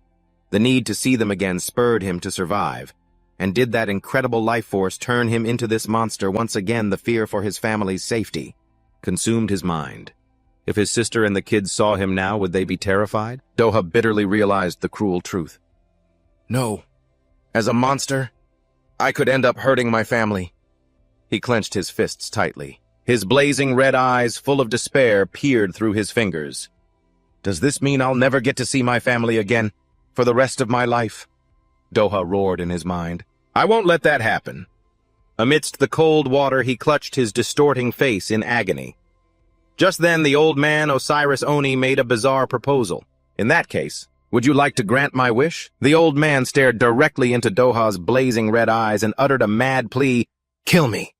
the need to see them again, spurred him to survive? And did that incredible life force turn him into this monster once again? The fear for his family's safety consumed his mind. If his sister and the kids saw him now, would they be terrified? Doha bitterly realized the cruel truth. "No. As a monster, I could end up hurting my family." He clenched his fists tightly. His blazing red eyes, full of despair, peered through his fingers. "Does this mean I'll never get to see my family again, for the rest of my life?" Doha roared in his mind. "I won't let that happen." Amidst the cold water, he clutched his distorting face in agony. Just then, the old man, Osiris Oni, made a bizarre proposal. "In that case, would you like to grant my wish?" The old man stared directly into Doha's blazing red eyes and uttered a mad plea, "Kill me.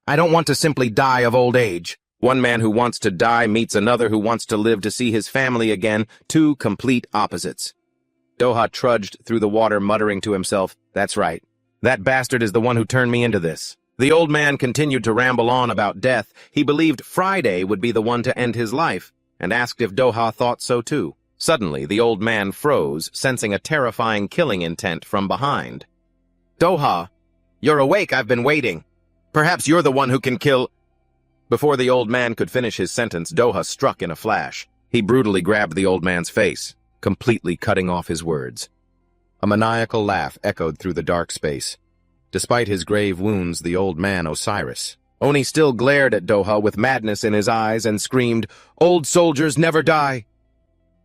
I don't want to simply die of old age." One man who wants to die meets another who wants to live to see his family again, two complete opposites. Doha trudged through the water, muttering to himself, "That's right. That bastard is the one who turned me into this." The old man continued to ramble on about death. He believed Friday would be the one to end his life, and asked if Doha thought so too. Suddenly, the old man froze, sensing a terrifying killing intent from behind. "Doha, you're awake. I've been waiting. Perhaps you're the one who can kill—" Before the old man could finish his sentence, Doha struck in a flash. He brutally grabbed the old man's face, completely cutting off his words. A maniacal laugh echoed through the dark space. Despite his grave wounds, the old man, Osiris Oni, still glared at Doha with madness in his eyes and screamed, "Old soldiers never die!"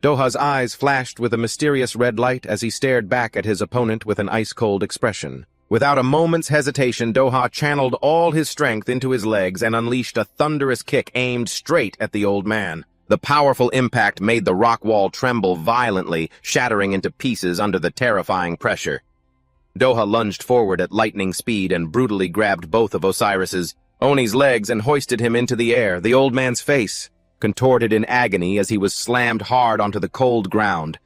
Doha's eyes flashed with a mysterious red light as he stared back at his opponent with an ice-cold expression. Without a moment's hesitation, Doha channeled all his strength into his legs and unleashed a thunderous kick aimed straight at the old man. The powerful impact made the rock wall tremble violently, shattering into pieces under the terrifying pressure. Doha lunged forward at lightning speed and brutally grabbed both of Oni's legs and hoisted him into the air. The old man's face contorted in agony as he was slammed hard onto the cold ground.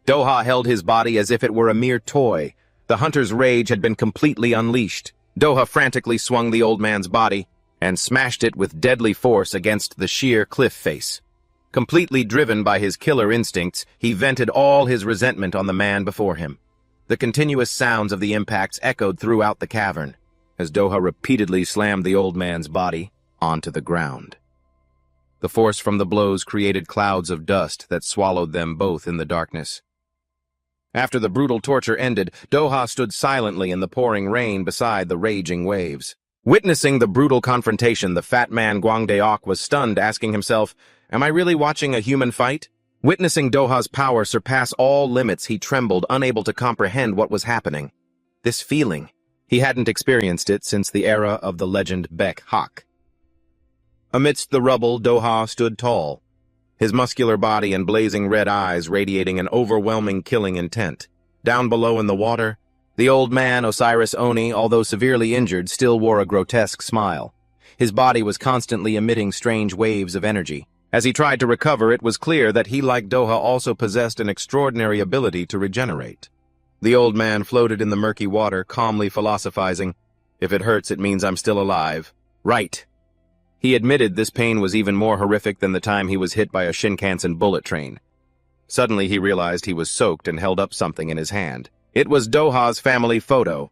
Doha held his body as if it were a mere toy. The hunter's rage had been completely unleashed. Doha frantically swung the old man's body and smashed it with deadly force against the sheer cliff face. Completely driven by his killer instincts, he vented all his resentment on the man before him. The continuous sounds of the impacts echoed throughout the cavern. As Doha repeatedly slammed the old man's body, onto the ground. The force from the blows created clouds of dust that swallowed them both in the darkness. After the brutal torture ended, Doha stood silently in the pouring rain beside the raging waves. Witnessing the brutal confrontation, the fat man Guangdeok was stunned, asking himself, "Am I really watching a human fight?" Witnessing Doha's power surpass all limits, he trembled, unable to comprehend what was happening. This feeling, he hadn't experienced it since the era of the legend Bek Hak. Amidst the rubble, Doha stood tall, his muscular body and blazing red eyes radiating an overwhelming killing intent. Down below in the water, the old man, Osiris Oni, although severely injured, still wore a grotesque smile. His body was constantly emitting strange waves of energy. As he tried to recover, it was clear that he, like Doha, also possessed an extraordinary ability to regenerate. The old man floated in the murky water, calmly philosophizing, "If it hurts, it means I'm still alive." Right. He admitted this pain was even more horrific than the time he was hit by a Shinkansen bullet train. Suddenly he realized he was soaked and held up something in his hand. It was Doha's family photo.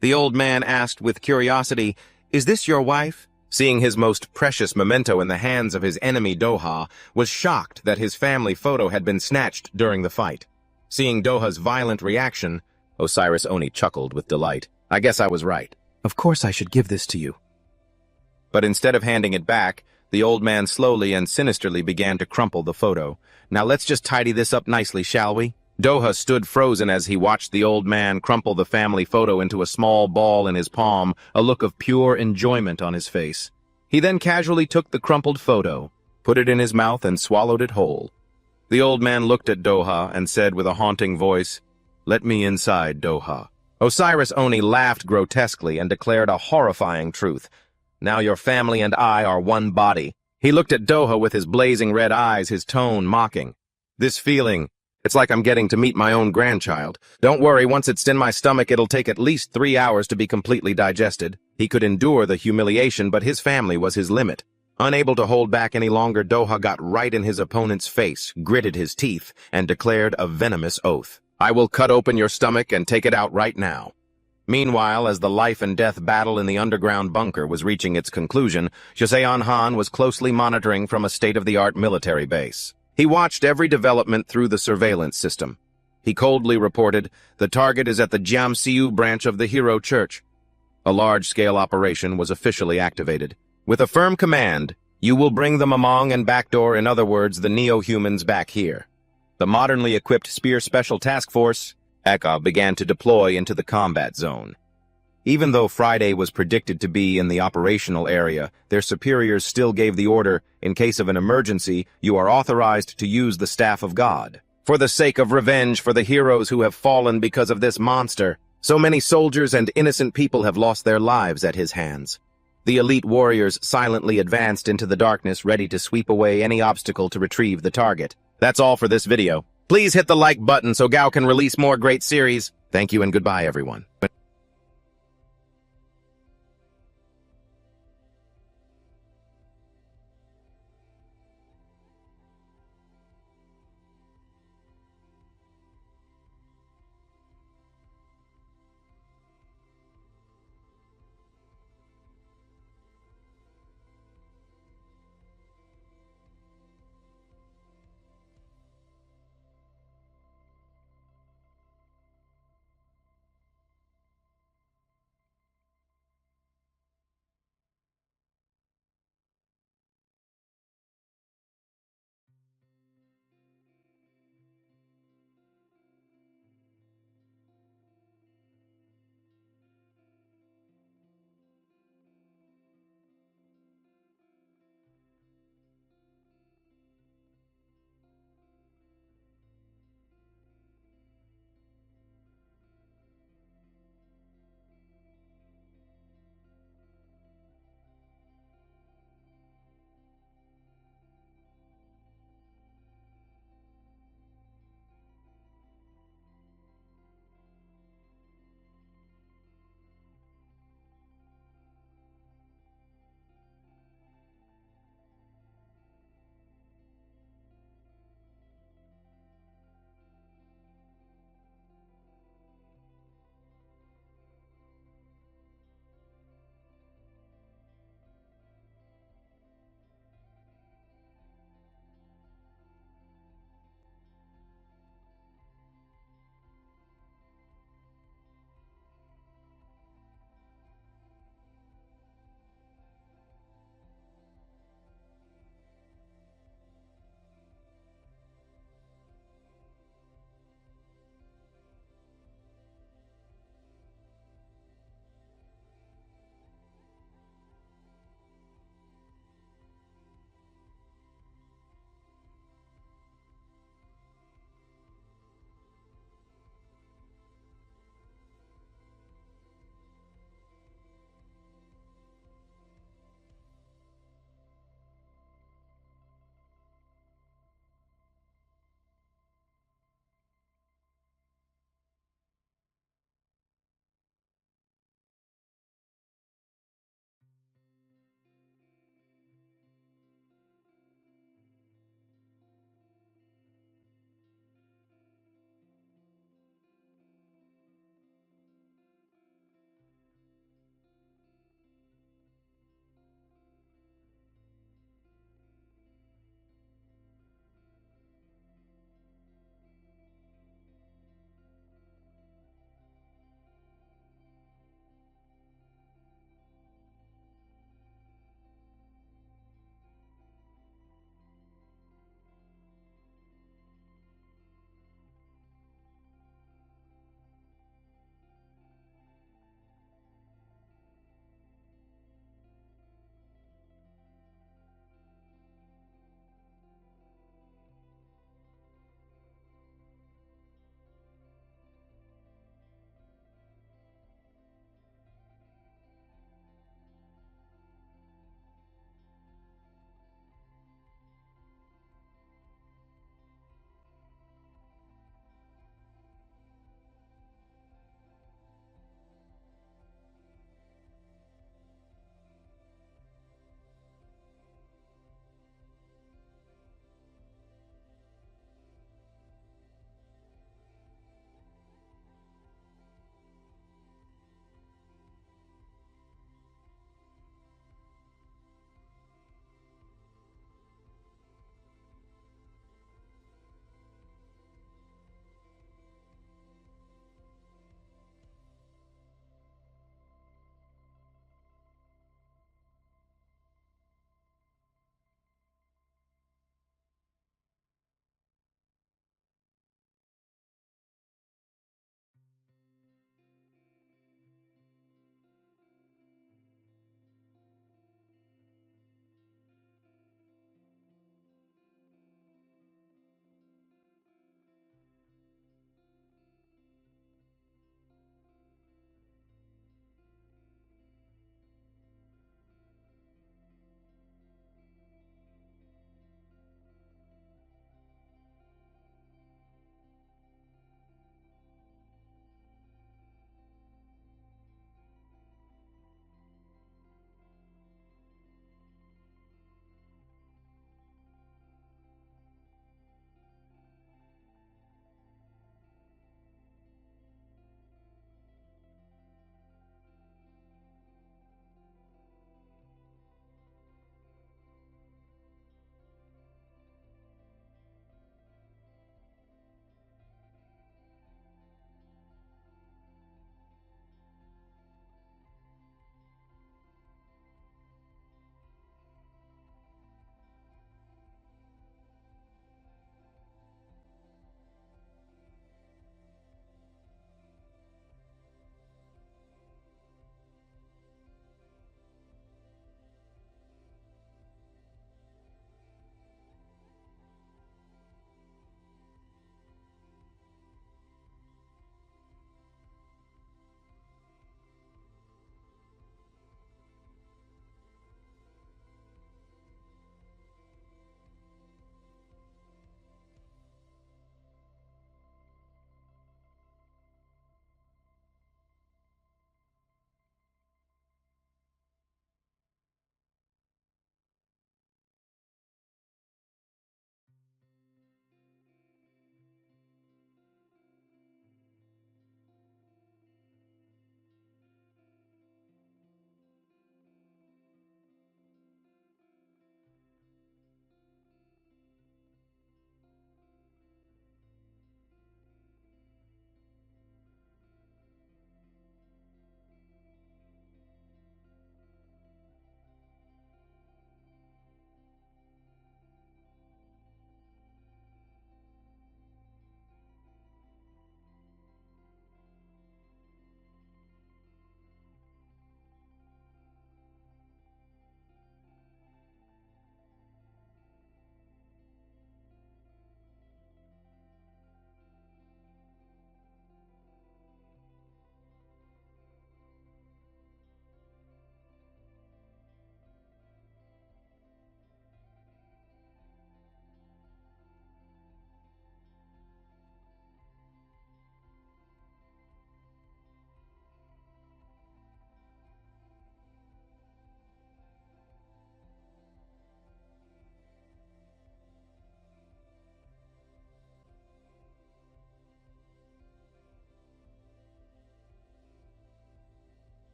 The old man asked with curiosity, "Is this your wife?" Seeing his most precious memento in the hands of his enemy, Doha was shocked that his family photo had been snatched during the fight. Seeing Doha's violent reaction, Osiris Oni chuckled with delight. "I guess I was right. Of course I should give this to you." But instead of handing it back, the old man slowly and sinisterly began to crumple the photo. "Now let's just tidy this up nicely, shall we?" Doha stood frozen as he watched the old man crumple the family photo into a small ball in his palm, a look of pure enjoyment on his face. He then casually took the crumpled photo, put it in his mouth, and swallowed it whole. The old man looked at Doha and said with a haunting voice, "Let me inside, Doha." Osiris Oni laughed grotesquely and declared a horrifying truth. "Now your family and I are one body." He looked at Doha with his blazing red eyes, his tone mocking. "This feeling, it's like I'm getting to meet my own grandchild. Don't worry, once it's in my stomach, it'll take at least 3 hours to be completely digested." He could endure the humiliation, but his family was his limit. Unable to hold back any longer, Doha got right in his opponent's face, gritted his teeth, and declared a venomous oath. "I will cut open your stomach and take it out right now." Meanwhile, as the life-and-death battle in the underground bunker was reaching its conclusion, Joseon Han was closely monitoring from a state-of-the-art military base. He watched every development through the surveillance system. He coldly reported, "The target is at the Jiamsiu branch of the Hero Church." A large-scale operation was officially activated. With a firm command, "You will bring the Mamong and Backdoor, in other words, the Neo-Humans, back here." The modernly equipped Spear Special Task Force, ECHA, began to deploy into the combat zone. Even though Friday was predicted to be in the operational area, their superiors still gave the order, "In case of an emergency, you are authorized to use the Staff of God. For the sake of revenge for the heroes who have fallen because of this monster, so many soldiers and innocent people have lost their lives at his hands." The elite warriors silently advanced into the darkness, ready to sweep away any obstacle to retrieve the target. That's all for this video. Please hit the like button so Gao can release more great series. Thank you and goodbye, everyone.